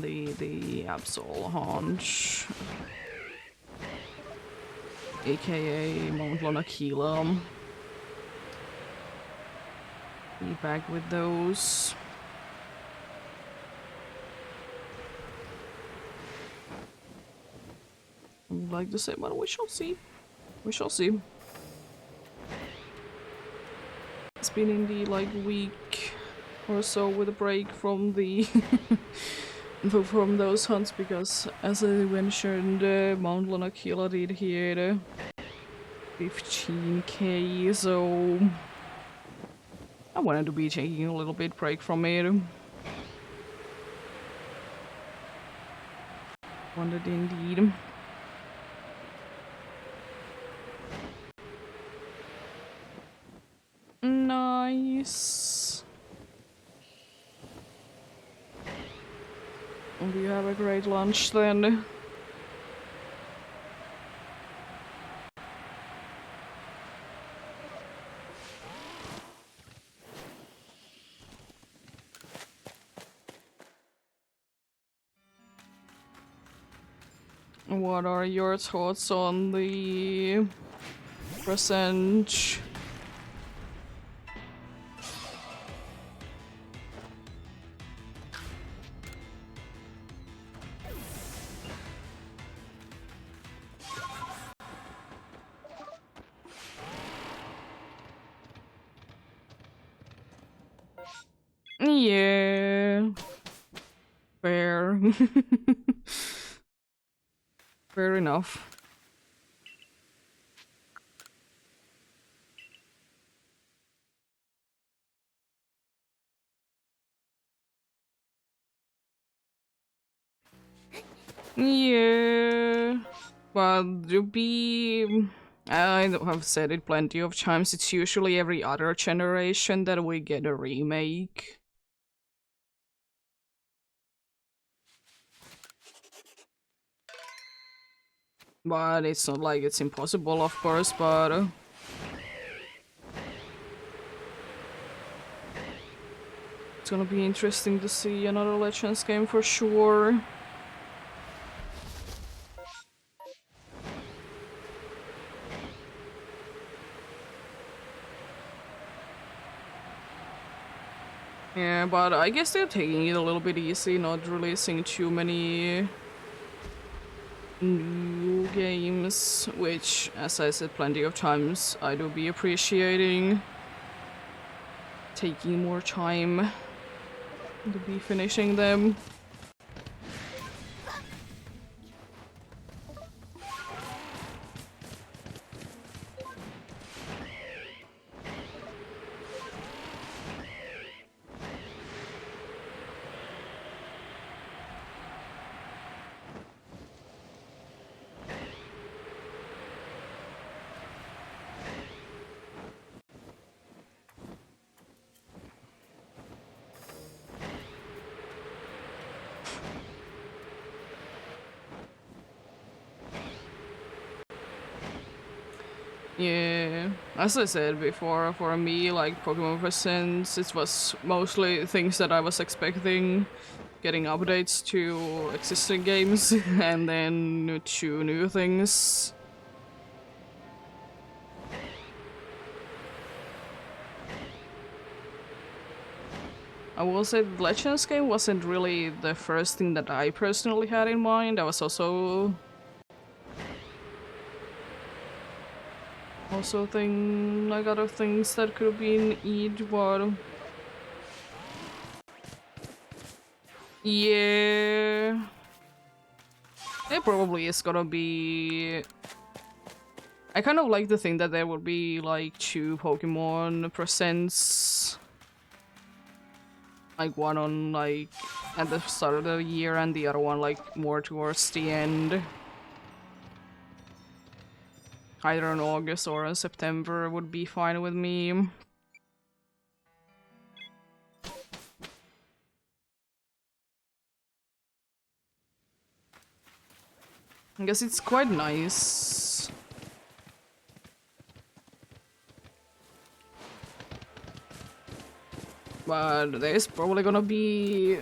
the Absol Haunch, aka Mount Lonakila. Be back with those. I would like to say, but we shall see. We shall see. It's been indeed like a week or so with a break from the from those hunts because, as I mentioned, Mount Lonakila did hit 15k, so I wanted to be taking a little bit break from it. Wanted indeed. Nice. Do you have a great lunch then? What are your thoughts on the present? Yeah. Fair. Fair enough. Yeah. But to be... I have said it plenty of times, it's usually every other generation that we get a remake. But it's not like it's impossible, of course, but... it's gonna be interesting to see another Legends game for sure. Yeah, but I guess they're taking it a little bit easy, not releasing too many new games, which, as I said plenty of times, I do be appreciating. Taking more time to be finishing them. Yeah, as I said before, for me, like Pokemon Presents, it was mostly things that I was expecting. getting updates to existing games and then 2 new things. I will say the Legends game wasn't really the first thing that I personally had in mind. I was also think like other things that could have been EEST, but yeah, it probably is gonna be. I kind of like to think that there would be like 2 Pokemon presents, like one on like at the start of the year and the other one like more towards the end. Either in August or in September would be fine with me. I guess it's quite nice. But there's probably gonna be...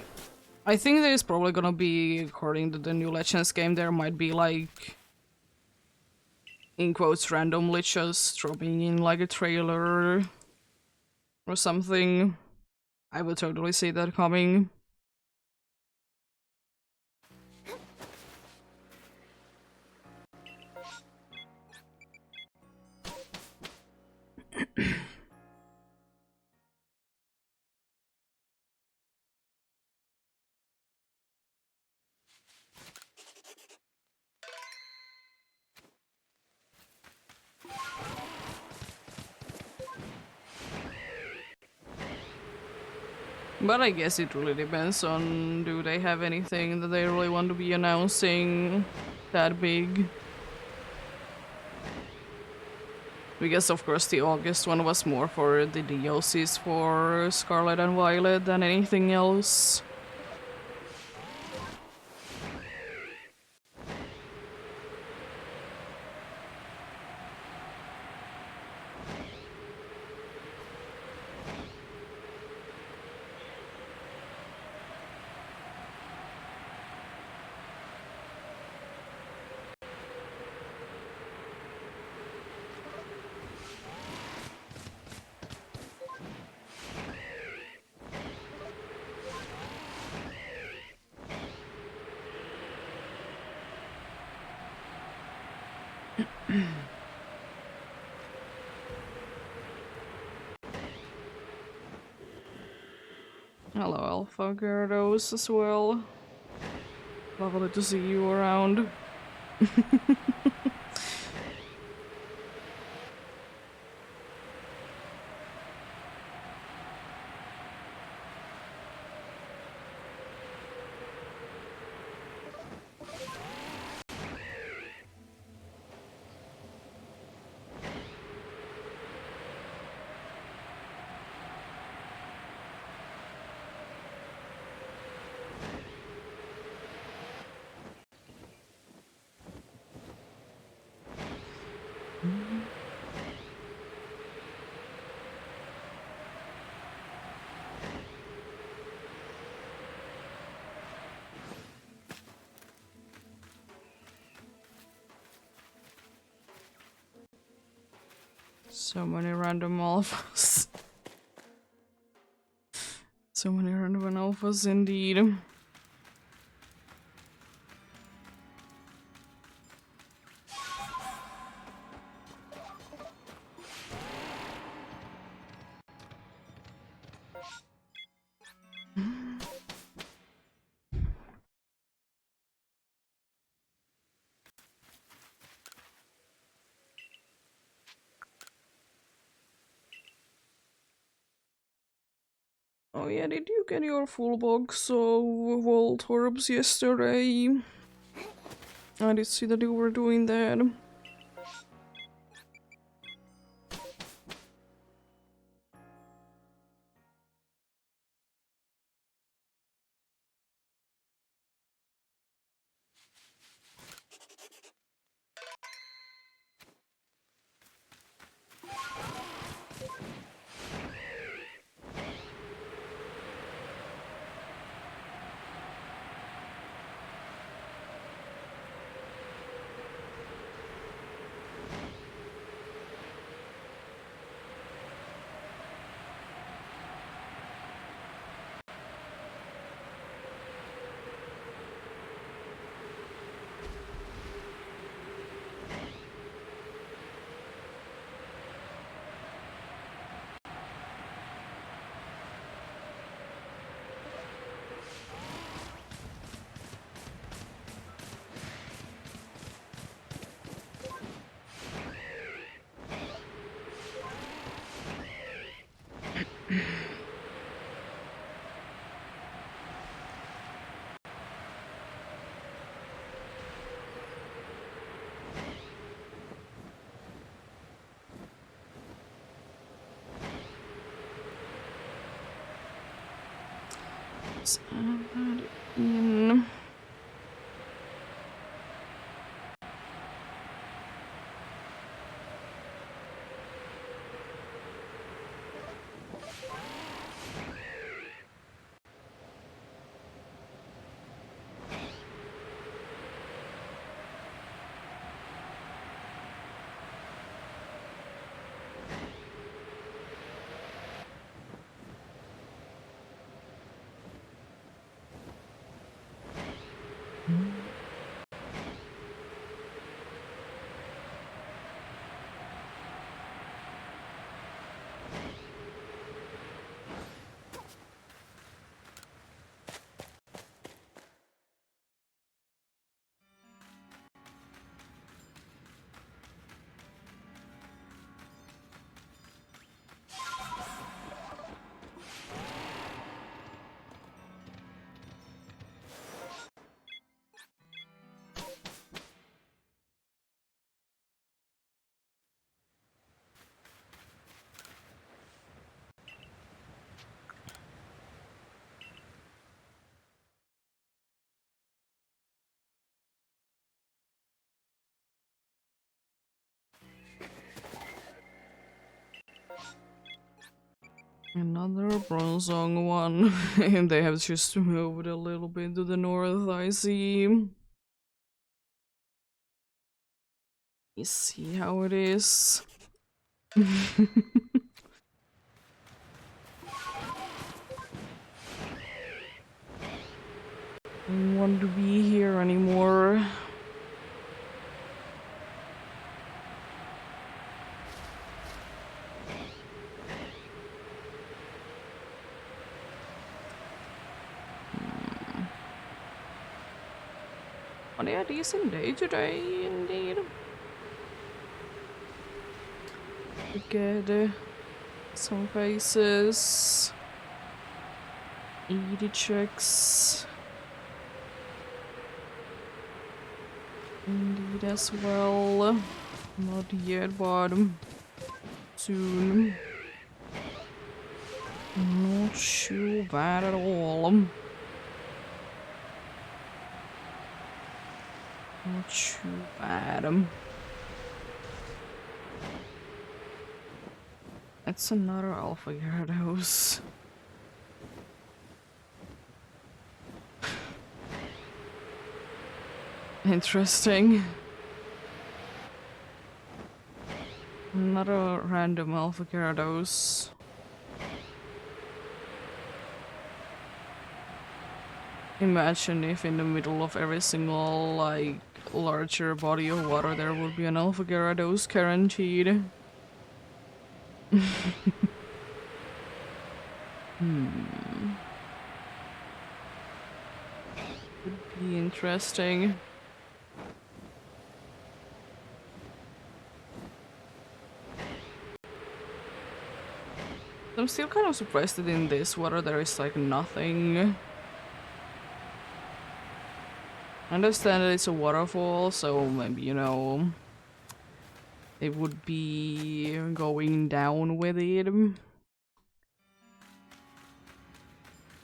I think there's probably gonna be, according to the new Legends game, there might be like... in quotes, randomly just dropping in like a trailer or something. I would totally see that coming. But I guess it really depends on do they have anything that they really want to be announcing that big. Because of course the August one was more for the DLCs for Scarlet and Violet than anything else. Hello, Alpha Gyarados as well. Lovely to see you around. So many random alphas. So many random alphas indeed. Oh yeah, did you get your full box of Vault Orbs yesterday? I did see that you were doing that. Let's add that in. Another Bronzong one, and they have just moved a little bit to the north, I see. You see how it is. Don't want to be here anymore. But yeah, decent day today, indeed. Get some faces. ED checks. Indeed as well. Not yet, but soon. Not too bad at all. Not too bad. That's another Alpha Gyarados. Interesting. Another random Alpha Gyarados. Imagine if in the middle of every single, like, larger body of water there would be an Alpha Gyarados guaranteed. Would be interesting. I'm still kind of surprised that in this water there is like nothing. I understand that it's a waterfall, so maybe, you know, it would be going down with it.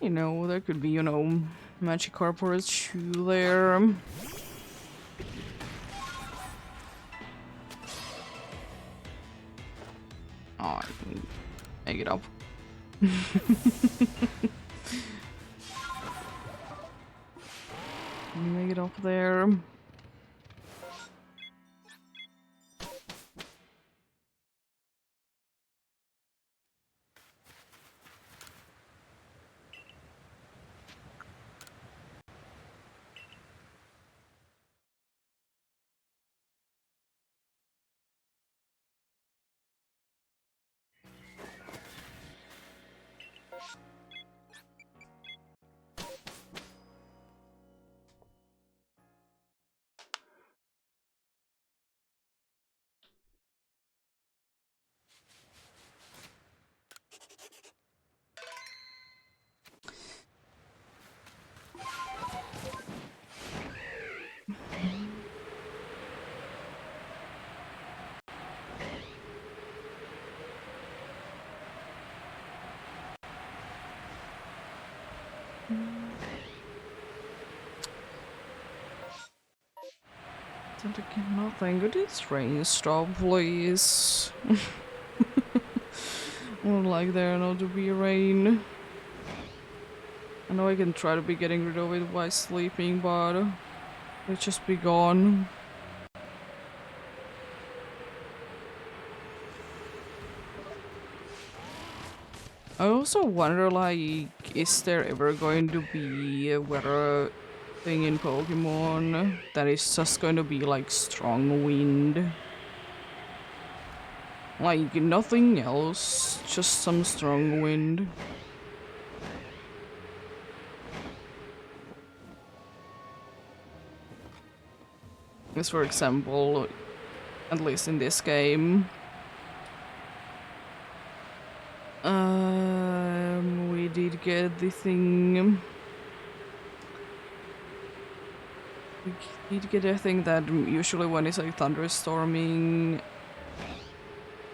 You know, there could be, you know, Magikarp too there. Oh, I can make it up. Make it up there. And again, nothing. Could this rain stop, please? I would like there not to be rain. I know I can try to be getting rid of it by sleeping, but it'll just be gone. I also wonder, like, is there ever going to be a weather thing in Pokemon that is just going to be like strong wind? Like, nothing else, just some strong wind. As for example, at least in this game, we did get the thing. We did get a thing that usually when it's like thunderstorming,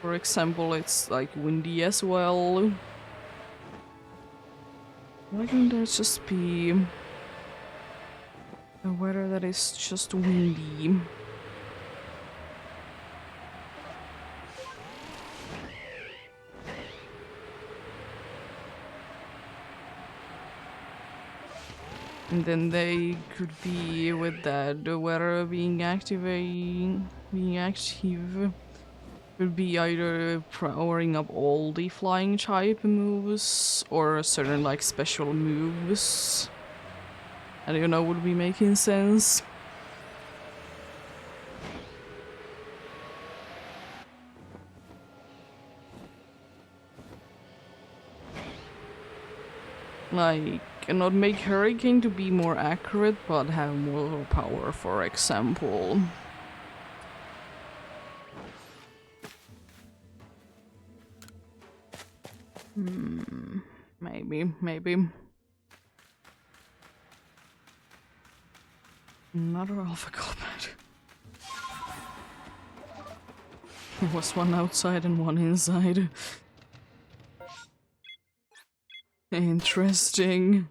for example, it's like windy as well. Why can't there just be a weather that is just windy? And then they could be with that, the weather being active, could be either powering up all the flying type moves or certain like special moves. I don't know, would be making sense. Like, not make Hurricane to be more accurate, but have more power, for example. Maybe. Another alpha combat. There was one outside and one inside. Interesting.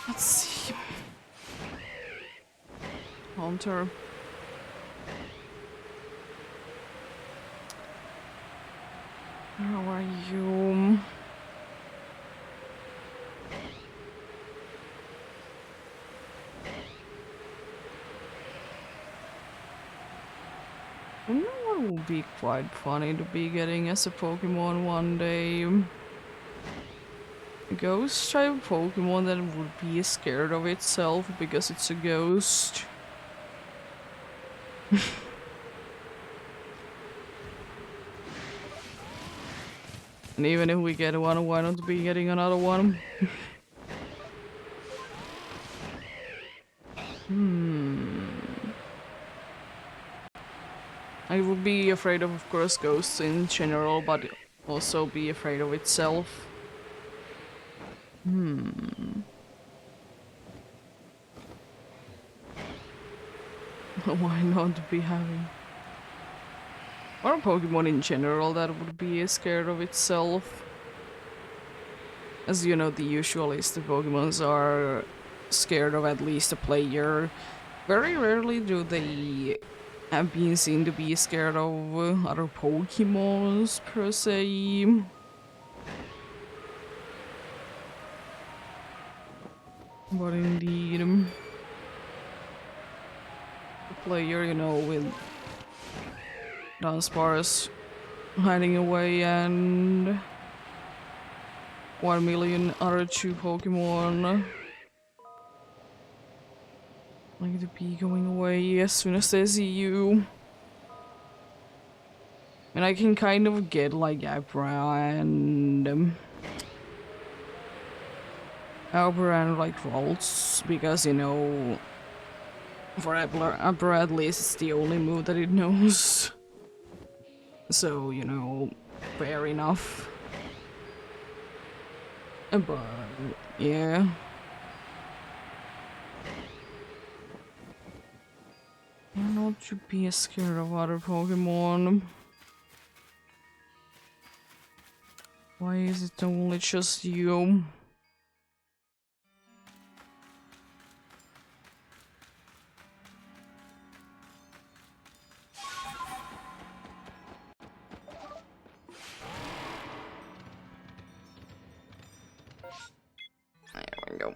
Let's see. Hunter. How are you? You know what would be quite funny to be getting as a Pokemon one day? A ghost type Pokemon that would be scared of itself because it's a ghost. And even if we get one, why not be getting another one? I would be afraid of course, ghosts in general, but also be afraid of itself. Why not be having... Or a Pokemon in general that would be scared of itself. As you know, the usual is the Pokemons are scared of at least a player. Very rarely do they have been seen to be scared of other Pokemons per se. But indeed, the player, you know, with Dunsparce hiding away and 1 million other two Pokemon like to be going away as soon as they see you. And I can kind of get like Abra and like Rolls because, you know, for Abra at least it's the only move that it knows. So, you know, fair enough. But yeah. Not to be scared of other Pokemon. Why is it only just you? There we go.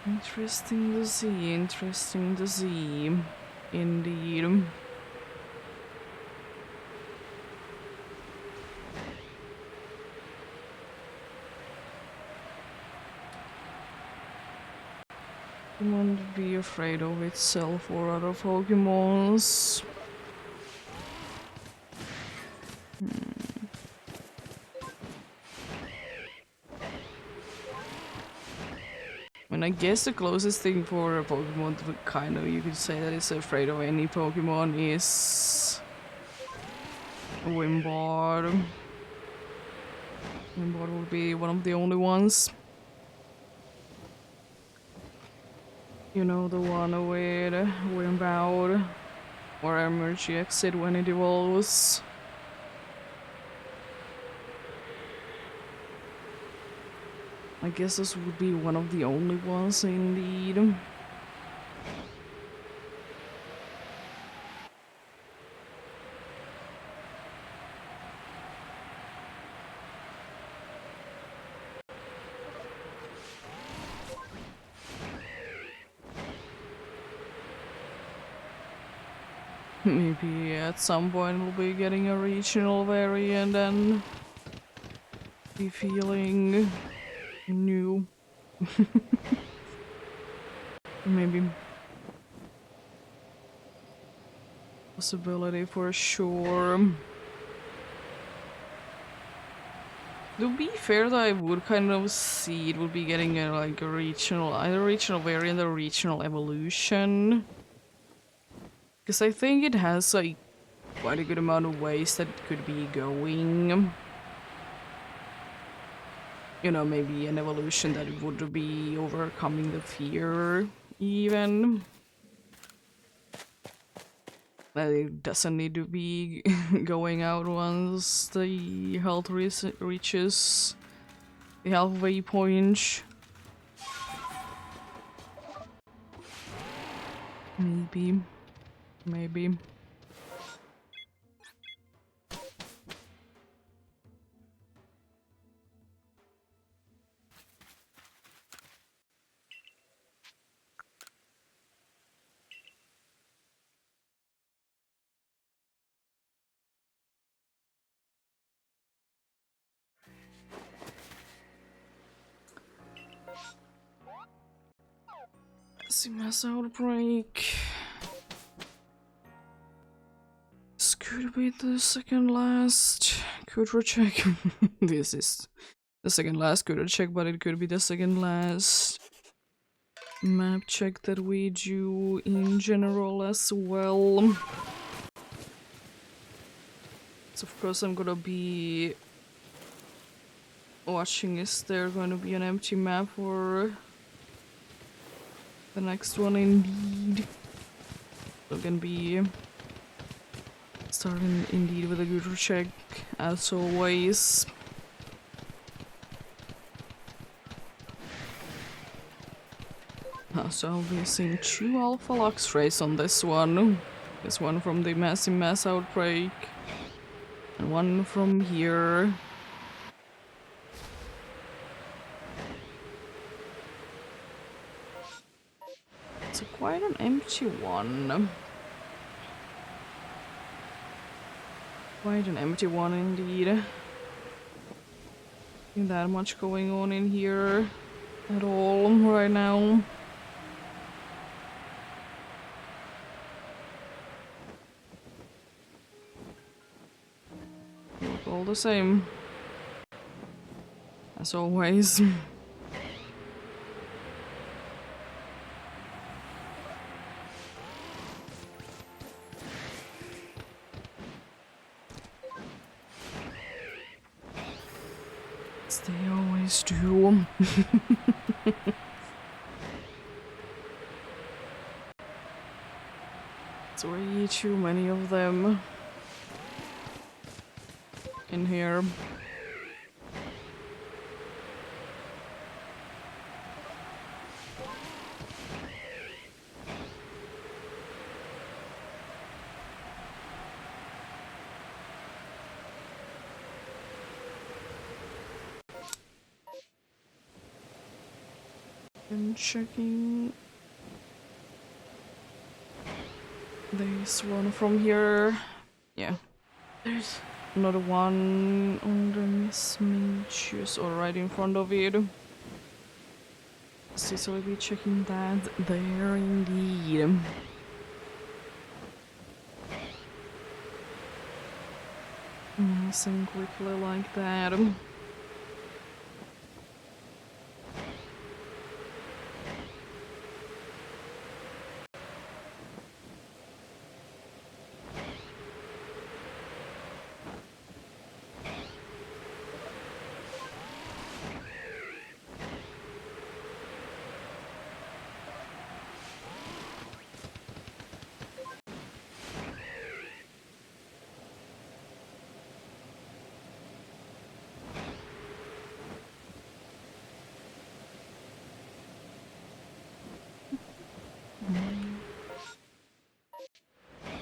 Interesting to see, interesting to see. Indeed. Won't be afraid of itself or other Pokemons. I mean, I guess the closest thing for a Pokemon to kind of, you could say that it's afraid of any Pokemon is Wimbard. Wimbard will be one of the only ones. You know, the one with Wimbard or Emergy Exit when it evolves. I guess this would be one of the only ones indeed. Maybe at some point we'll be getting a regional variant and be feeling new. Maybe. Possibility for sure. To be fair, though, I would kind of see it would be getting a, like a regional, either regional variant or regional evolution. Because I think it has like quite a good amount of ways that it could be going. You know, maybe an evolution that would be overcoming the fear, even. That it doesn't need to be going out once the health reaches the halfway point. Maybe. Maybe. See, mass outbreak. could be the second last Kudra check. This is the second last Kudra check, but it could be the second last map check that we do in general as well. So of course I'm gonna be watching, is there going to be an empty map for the next one indeed. So gonna be starting indeed with a good check as always. So I'll be seeing 2 Alpha Lux rays on this one. This one from the massive mass outbreak. And one from here. It's quite an empty one. Quite an empty one indeed. Not that much going on in here at all right now. Look all the same. As always. They always do. It's way too many of them in here. I'm checking this one from here. Yeah, there's another one on the mismatches or right in front of it. So I'll be checking that there indeed. Nice and quickly like that.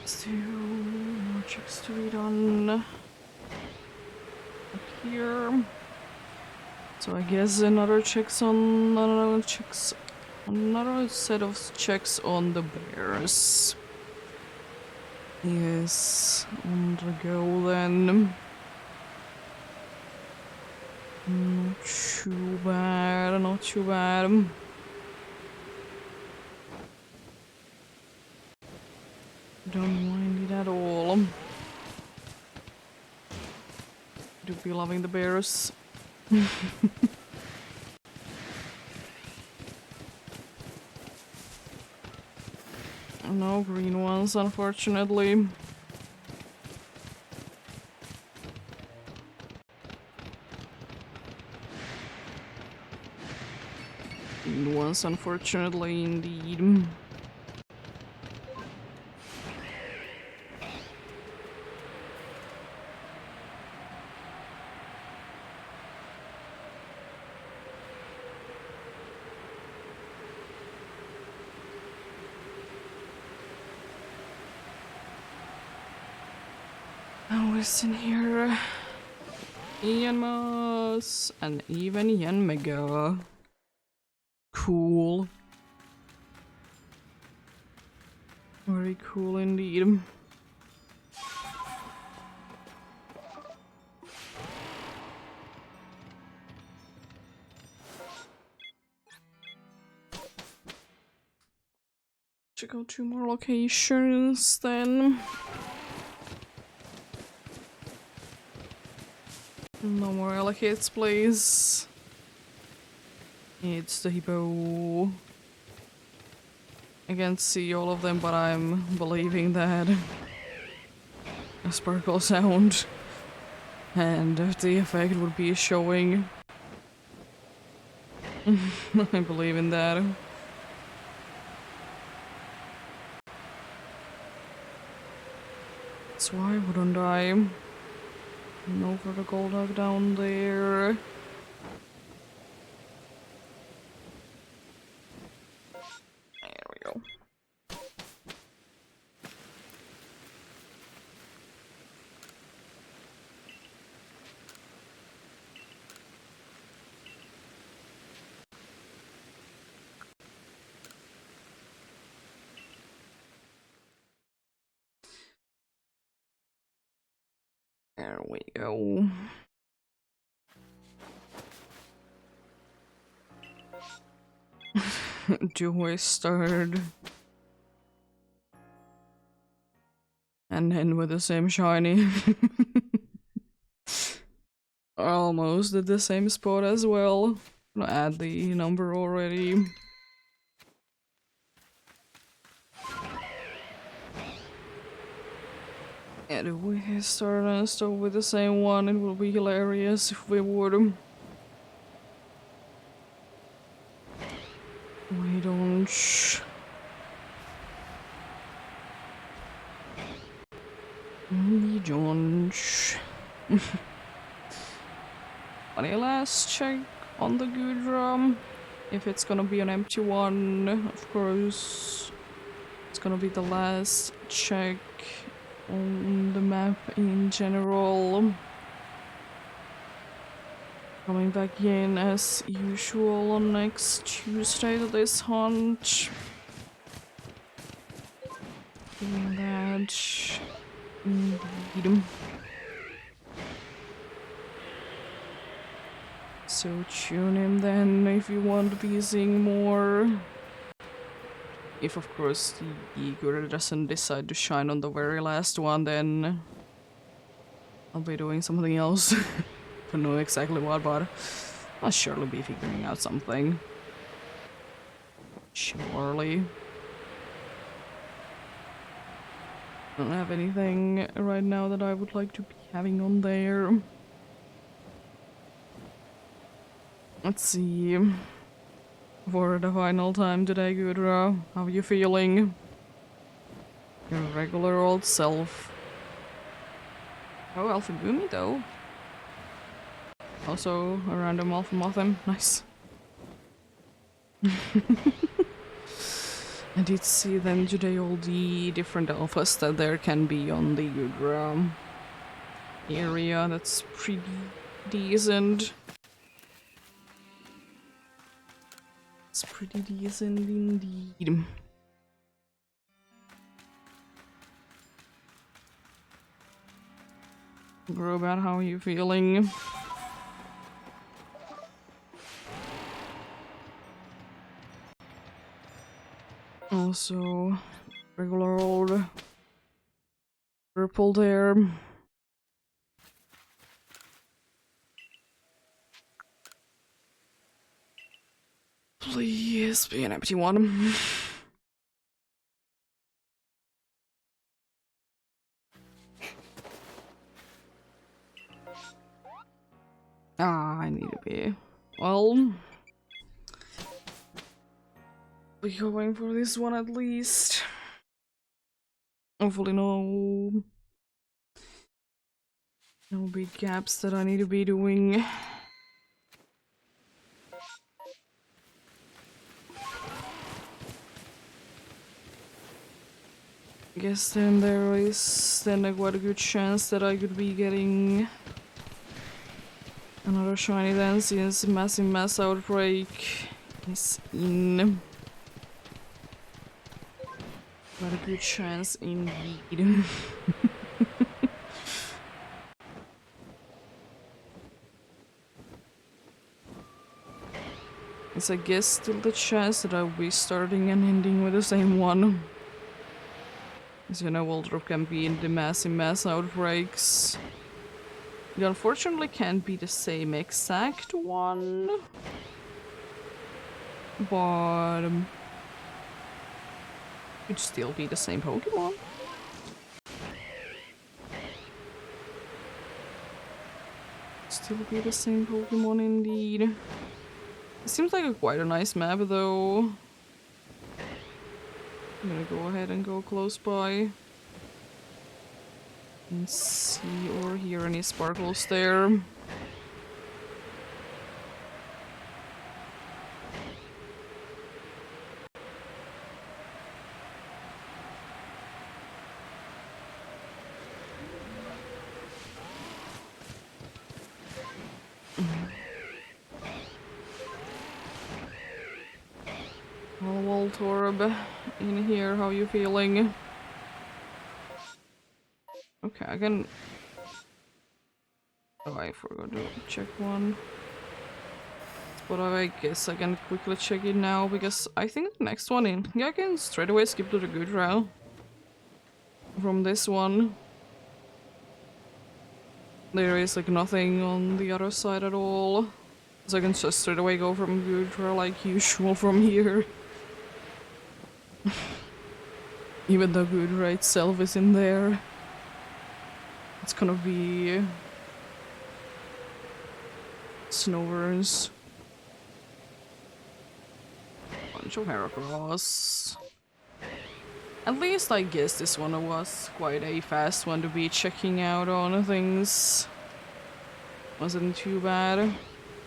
Still more checks to be done up here. So I guess another set of checks on the bears. Yes, on the go then. Not too bad, not too bad. Don't mind it at all. Do be loving the bears. No green ones, unfortunately. Green ones, unfortunately, indeed. What's in here? Ian Moss and even Ian Mega. Cool. Very cool indeed. Check out 2 more locations then. No more allocates, please. It's the hippo. I can't see all of them, but I'm believing that a sparkle sound and the effect would be showing. I believe in that. So why wouldn't I? No for the gold dog down there. There we go. There we go. Do I start and end with the same shiny? Almost at the same spot as well. I'm gonna add the number already. And if we start and stop with the same one, it will be hilarious if we would. We don't. We don't. Funny last check on the good drum. If it's gonna be an empty one, of course, it's gonna be the last check on the map in general. Coming back in as usual on next Tuesday to this hunt. Doing that. Indeed. So tune in then if you want to be seeing more. If of course the eager doesn't decide to shine on the very last one, then I'll be doing something else. Don't know exactly what, but I'll surely be figuring out something. Surely. Don't have anything right now that I would like to be having on there. Let's see. For the final time today, Gudra, how are you feeling? Your regular old self. Oh, Alpha Boomy though. Also a random Alpha Mothim. Nice. I did see then today all the different alphas that there can be on the Gudra area. That's pretty decent. It's pretty decent indeed. Robot, how are you feeling? Also, regular old purple there. Please be an empty one. Ah, I need to be. Well, be going for this one at least. Hopefully no big gaps that I need to be doing. I guess then there is then quite a good chance that I could be getting another shiny then, since massive mass outbreak is in. Quite a good chance indeed. It's I guess still the chance that I'll be starting and ending with the same one. As you know, Waldrop can be in the massive mass outbreaks. It unfortunately can't be the same exact one. But it'd still be the same Pokemon. Still be the same Pokemon indeed. It seems like quite a nice map though. I'm gonna go ahead and go close by. And see or hear any sparkles there. Well, Torb, in here, how you feeling? Okay, I can... Oh, I forgot to check one. But I guess I can quickly check it now, because I think the next one in... Yeah, I can straight away skip to the good route. From this one. There is like nothing on the other side at all. So I can just straight away go from Gudra like usual from here. Even though Gudra itself is in there. It's gonna be... Snowers. Bunch of Heracross. At least I guess this one was quite a fast one to be checking out on things. Wasn't too bad.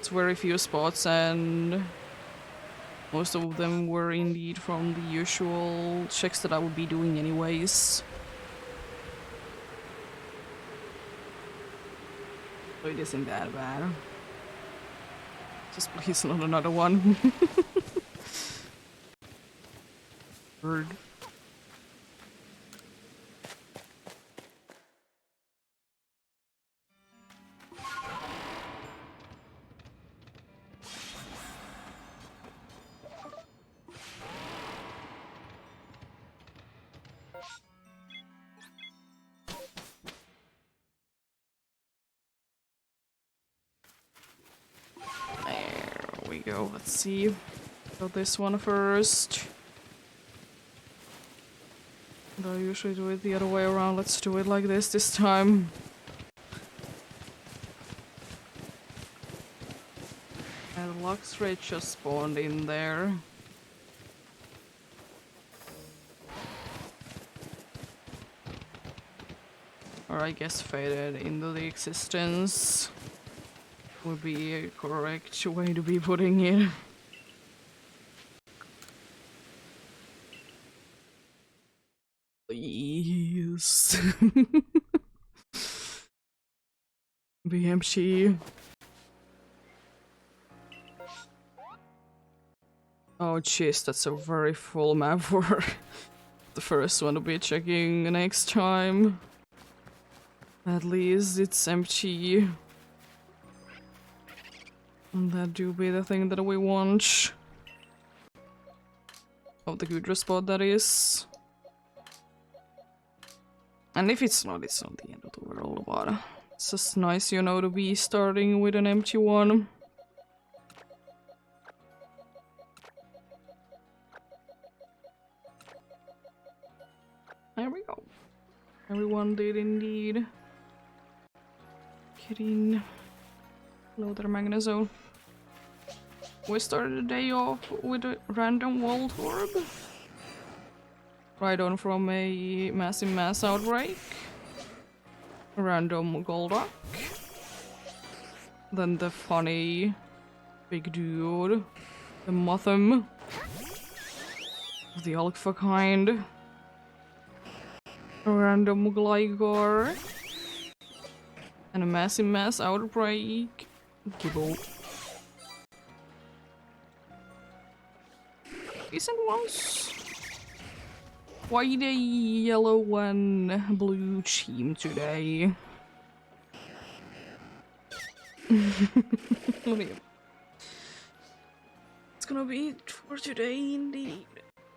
It's very few spots and most of them were indeed from the usual checks that I would be doing anyways. So it isn't that bad. Just please not another one. Bird. There we go. Let's see. Got this one first. I usually do it the other way around. Let's do it like this time. And Luxray just spawned in there. Or I guess faded into the existence would be a correct way to be putting it. Please. BMG. Oh jeez, that's a very full map for the first one to be checking next time. At least it's empty. And that do be the thing that we want. Oh, the Gudra spot that is. And if it's not the end of the world, but it's just nice, you know, to be starting with an empty one. There we go. Everyone did indeed get in. Hello there, Magnezone. We started the day off with a random World Orb. Right on from a massive mass outbreak. A random Golduck. Then the funny big dude. The Motham. The Alpha kind. A random Gligar. And a massive mass outbreak. Gibble. Decent ones. White, yellow, and blue team today. It's gonna be it for today indeed.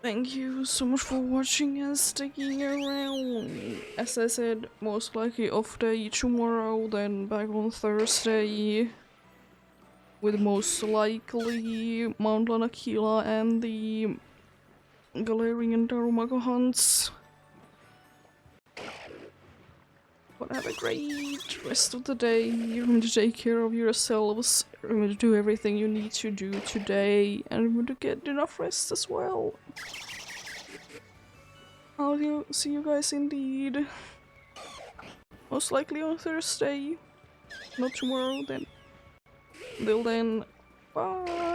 Thank you so much for watching and sticking around. As I said, most likely off day tomorrow, then back on Thursday. With most likely Mount Lanakila and the Galarian Darumaka hunts. But have a great rest of the day. Remember to take care of yourselves. Remember to do everything you need to do today. And remember to get enough rest as well. I'll see you guys indeed. Most likely on Thursday. Not tomorrow then. Until then, bye.